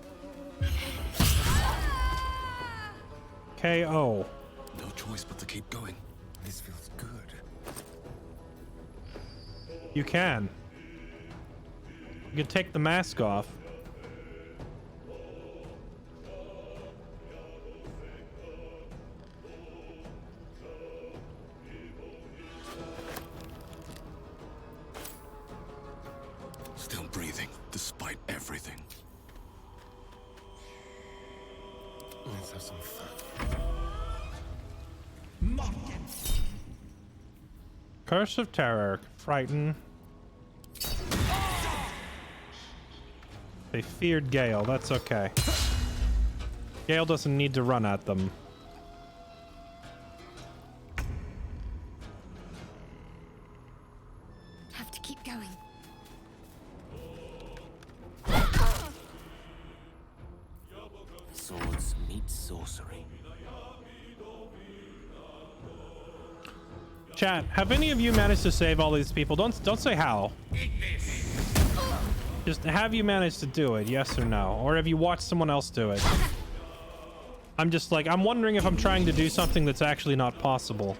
KO. No choice but to keep going. This feels good. You can. You can take the mask off. Still breathing, despite everything. Let's have some fun. Curse of Terror. Frighten. They feared Gale. That's okay. Gale doesn't need to run at them. Have to keep going. Swords meet sorcery. Chat, have any of you managed to save all these people? Don't say how. Just have you managed to do it, yes or no? Or have you watched someone else do it? I'm just like, I'm wondering if I'm trying to do something that's actually not possible.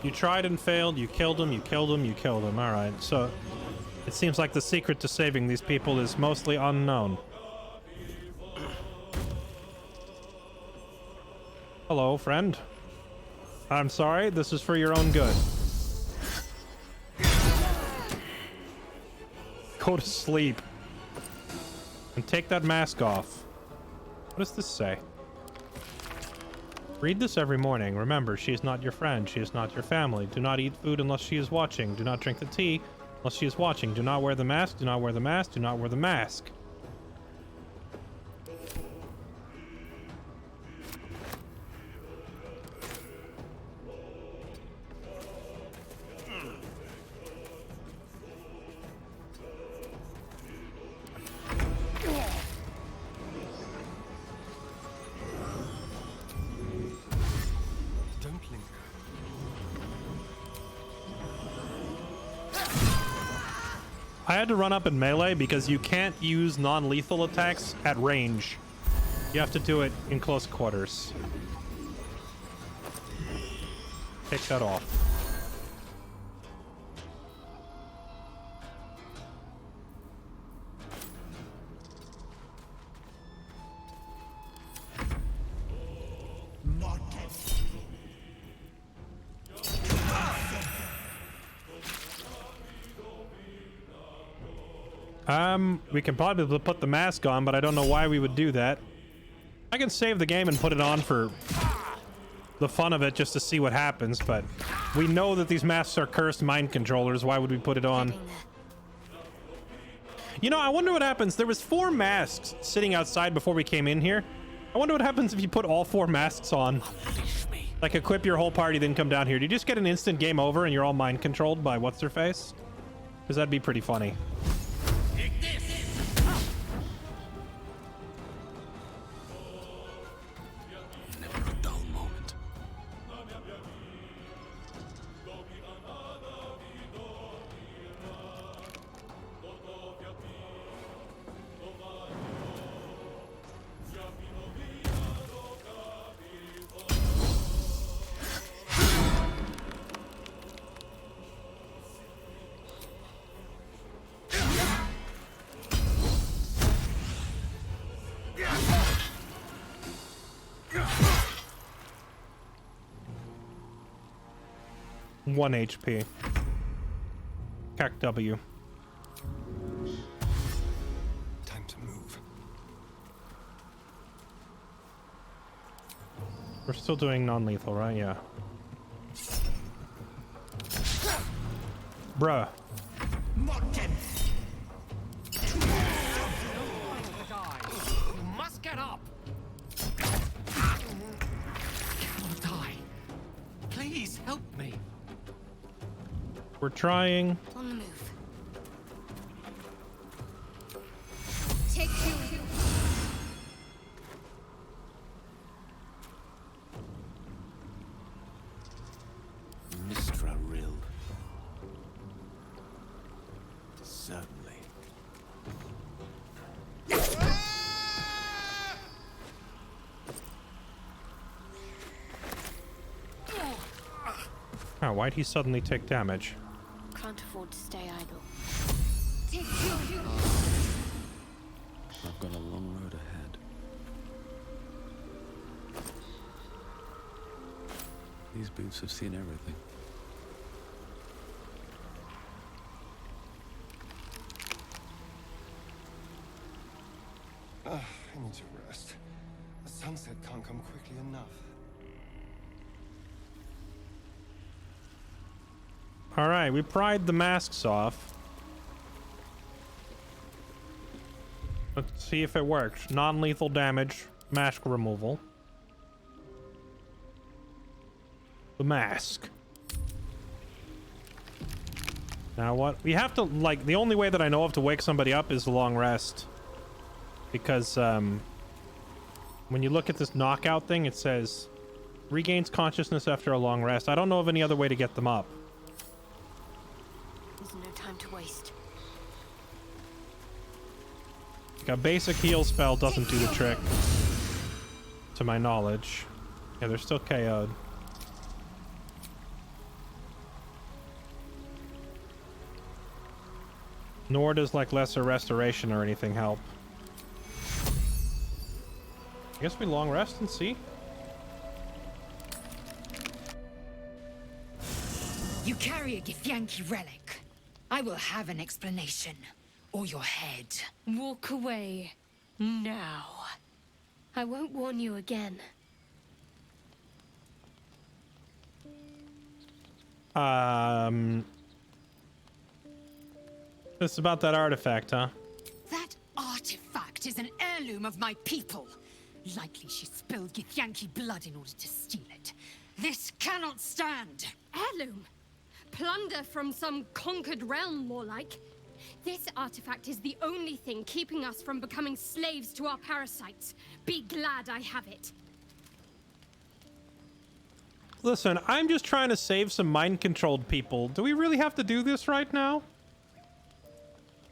You tried and failed, you killed him, you killed him, you killed him. Alright, so it seems like the secret to saving these people is mostly unknown. Hello, friend. I'm sorry, this is for your own good. Go to sleep. And take that mask off. What does this say? Read this every morning. Remember, she is not your friend. She is not your family. Do not eat food unless she is watching. Do not drink the tea unless she is watching. Do not wear the mask. Do not wear the mask. Do not wear the mask. I had to run up in melee because you can't use non-lethal attacks at range. You have to do it in close quarters. Take that off. We can probably put the mask on, but I don't know why we would do that. I can save the game and put it on for the fun of it just to see what happens, but we know that these masks are cursed mind controllers. Why would we put it on? You know, I wonder what happens. There was 4 masks sitting outside before we came in here. I wonder what happens if you put all 4 masks on. Like equip your whole party, then come down here. Do you just get an instant game over and you're all mind controlled by what's their face? Because that'd be pretty funny. One HP. CAC W. Time to move. We're still doing non-lethal, right? Yeah. Bruh. You must get up. I cannot die. Please help me. We're trying. On the move. Take 2. Mistra Rill. Certainly. Oh, why'd he suddenly take damage? Can't afford to stay idle. Take 2. I've got a long road ahead. These boots have seen everything. I need to rest. The sunset can't come quickly enough. All right, we pried the masks off. Let's see if it works. Non-lethal damage, mask removal. The mask. Now what? We have to, like, the only way that I know of to wake somebody up is a long rest. Because, when you look at this knockout thing, it says, regains consciousness after a long rest. I don't know of any other way to get them up. There's no time to waste. Like a basic heal spell doesn't do the trick, to my knowledge. Yeah, they're still KO'd. Nor does, like, lesser restoration or anything help. I guess we long rest and see. You carry a Githyanki relic. I will have an explanation. Or your head. Walk away. Now. I won't warn you again. It's about that artifact, huh? That artifact is an heirloom of my people. Likely she spilled Githyanki blood in order to steal it. This cannot stand. Heirloom? Plunder from some conquered realm, more like. This artifact is the only thing keeping us from becoming slaves to our parasites. Be glad I have it. Listen, I'm just trying to save some mind-controlled people. Do we really have to do this right now?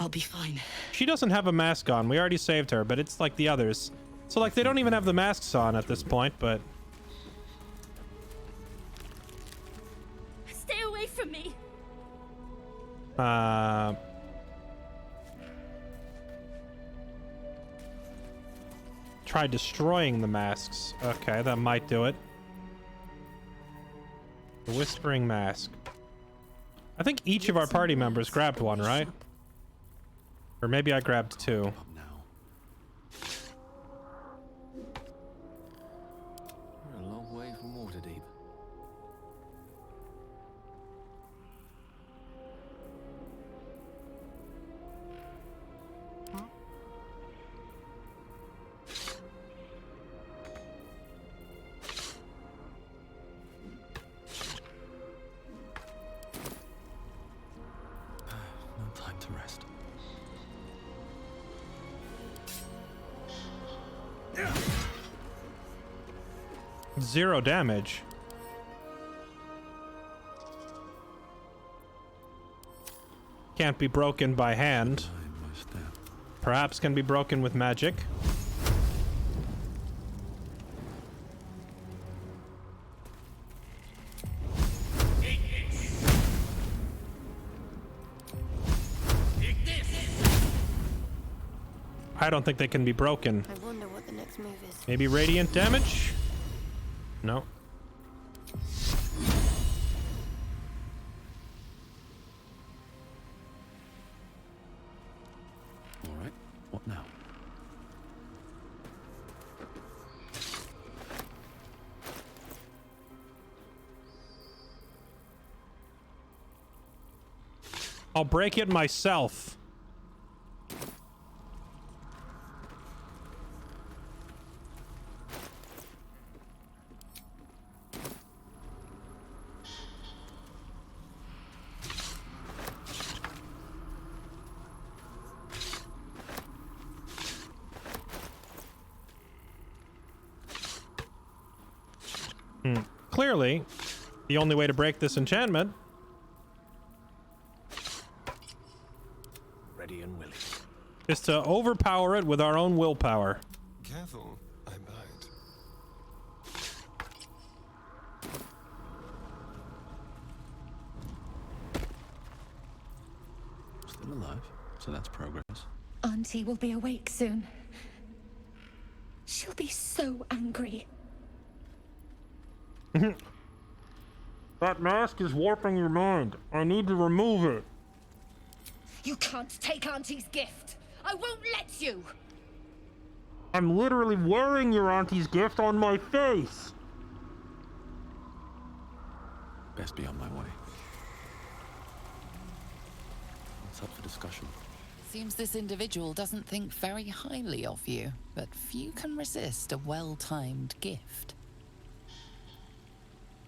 I'll be fine. She doesn't have a mask on. We already saved her, but it's like the others. So, like, they don't even have the masks on at this point, but... Stay away from me. Try destroying the masks. Okay, that might do it. The Whispering Mask. I think each of our party members grabbed one, right? Or maybe I grabbed two. We're a long way from Waterdeep. No time to rest. Zero damage. Can't be broken by hand. Perhaps can be broken with magic. I don't think they can be broken. I wonder what the next move is. Maybe radiant damage? No. All right. What now? I'll break it myself. Clearly, the only way to break this enchantment Ready and willing. is to overpower it with our own willpower. Careful, I bite. Still alive, so that's progress. Auntie will be awake soon. She'll be so angry. That mask is warping your mind. I need to remove it. You can't take Auntie's gift. I won't let you. I'm literally wearing your auntie's gift on my face. Best be on my way. What's up for discussion? Seems this individual doesn't think very highly of you, but few can resist a well-timed gift.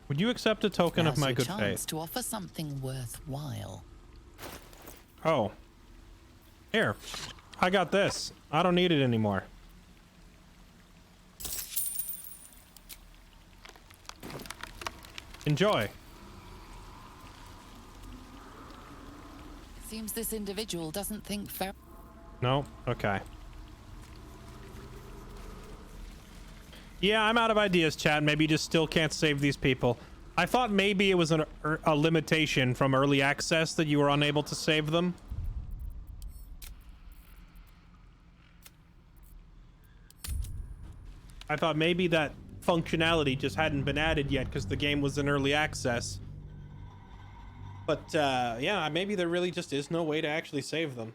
Would you accept a token of Now's my your good chance faith? to offer something worthwhile. Oh. Here. I got this. I don't need it anymore. Enjoy. Seems this individual doesn't think very... No? Okay. Yeah, I'm out of ideas, chat. Maybe you just still can't save these people. I thought maybe it was a limitation from early access that you were unable to save them. I thought maybe that functionality just hadn't been added yet because the game was in early access. But, yeah, maybe there really just is no way to actually save them.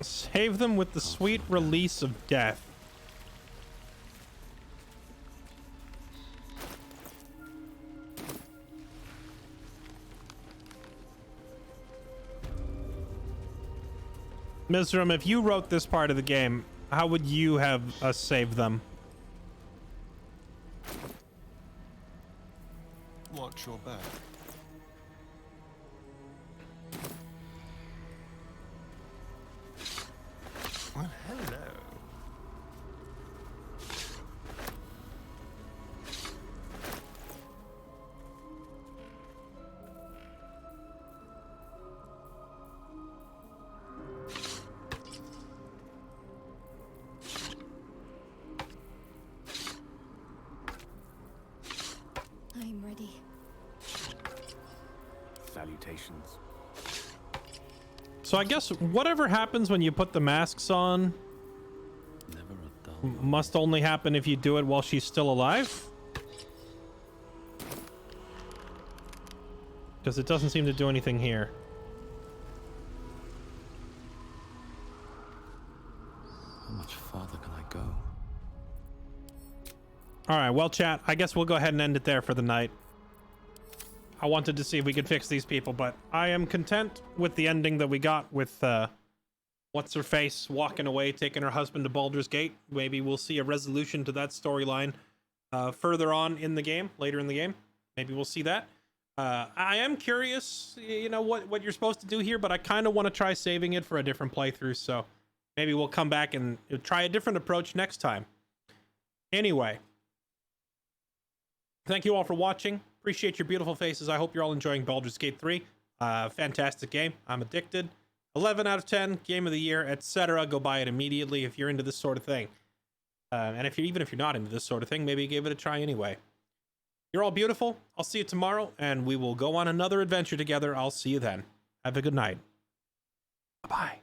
Save them with the sweet release of death. Mizram, if you wrote this part of the game, how would you have us save them? Watch your back. Well, hello. I'm ready. Salutations. So I guess whatever happens when you put the masks on must only happen if you do it while she's still alive. Because it doesn't seem to do anything here. How much farther can I go? All right, well, chat, I guess we'll go ahead and end it there for the night. I wanted to see if we could fix these people, but I am content with the ending that we got with what's-her-face walking away, taking her husband to Baldur's Gate. Maybe we'll see a resolution to that storyline further on in the game, later in the game. Maybe we'll see that. I am curious, you know, what you're supposed to do here, but I kind of want to try saving it for a different playthrough, so maybe we'll come back and try a different approach next time. Anyway, thank you all for watching. Appreciate your beautiful faces. I hope you're all enjoying Baldur's Gate 3. Fantastic game. I'm addicted. 11 out of 10, game of the year, etc. Go buy it immediately if you're into this sort of thing. And even if you're not into this sort of thing, maybe give it a try anyway. You're all beautiful. I'll see you tomorrow, and we will go on another adventure together. I'll see you then. Have a good night. Bye-bye.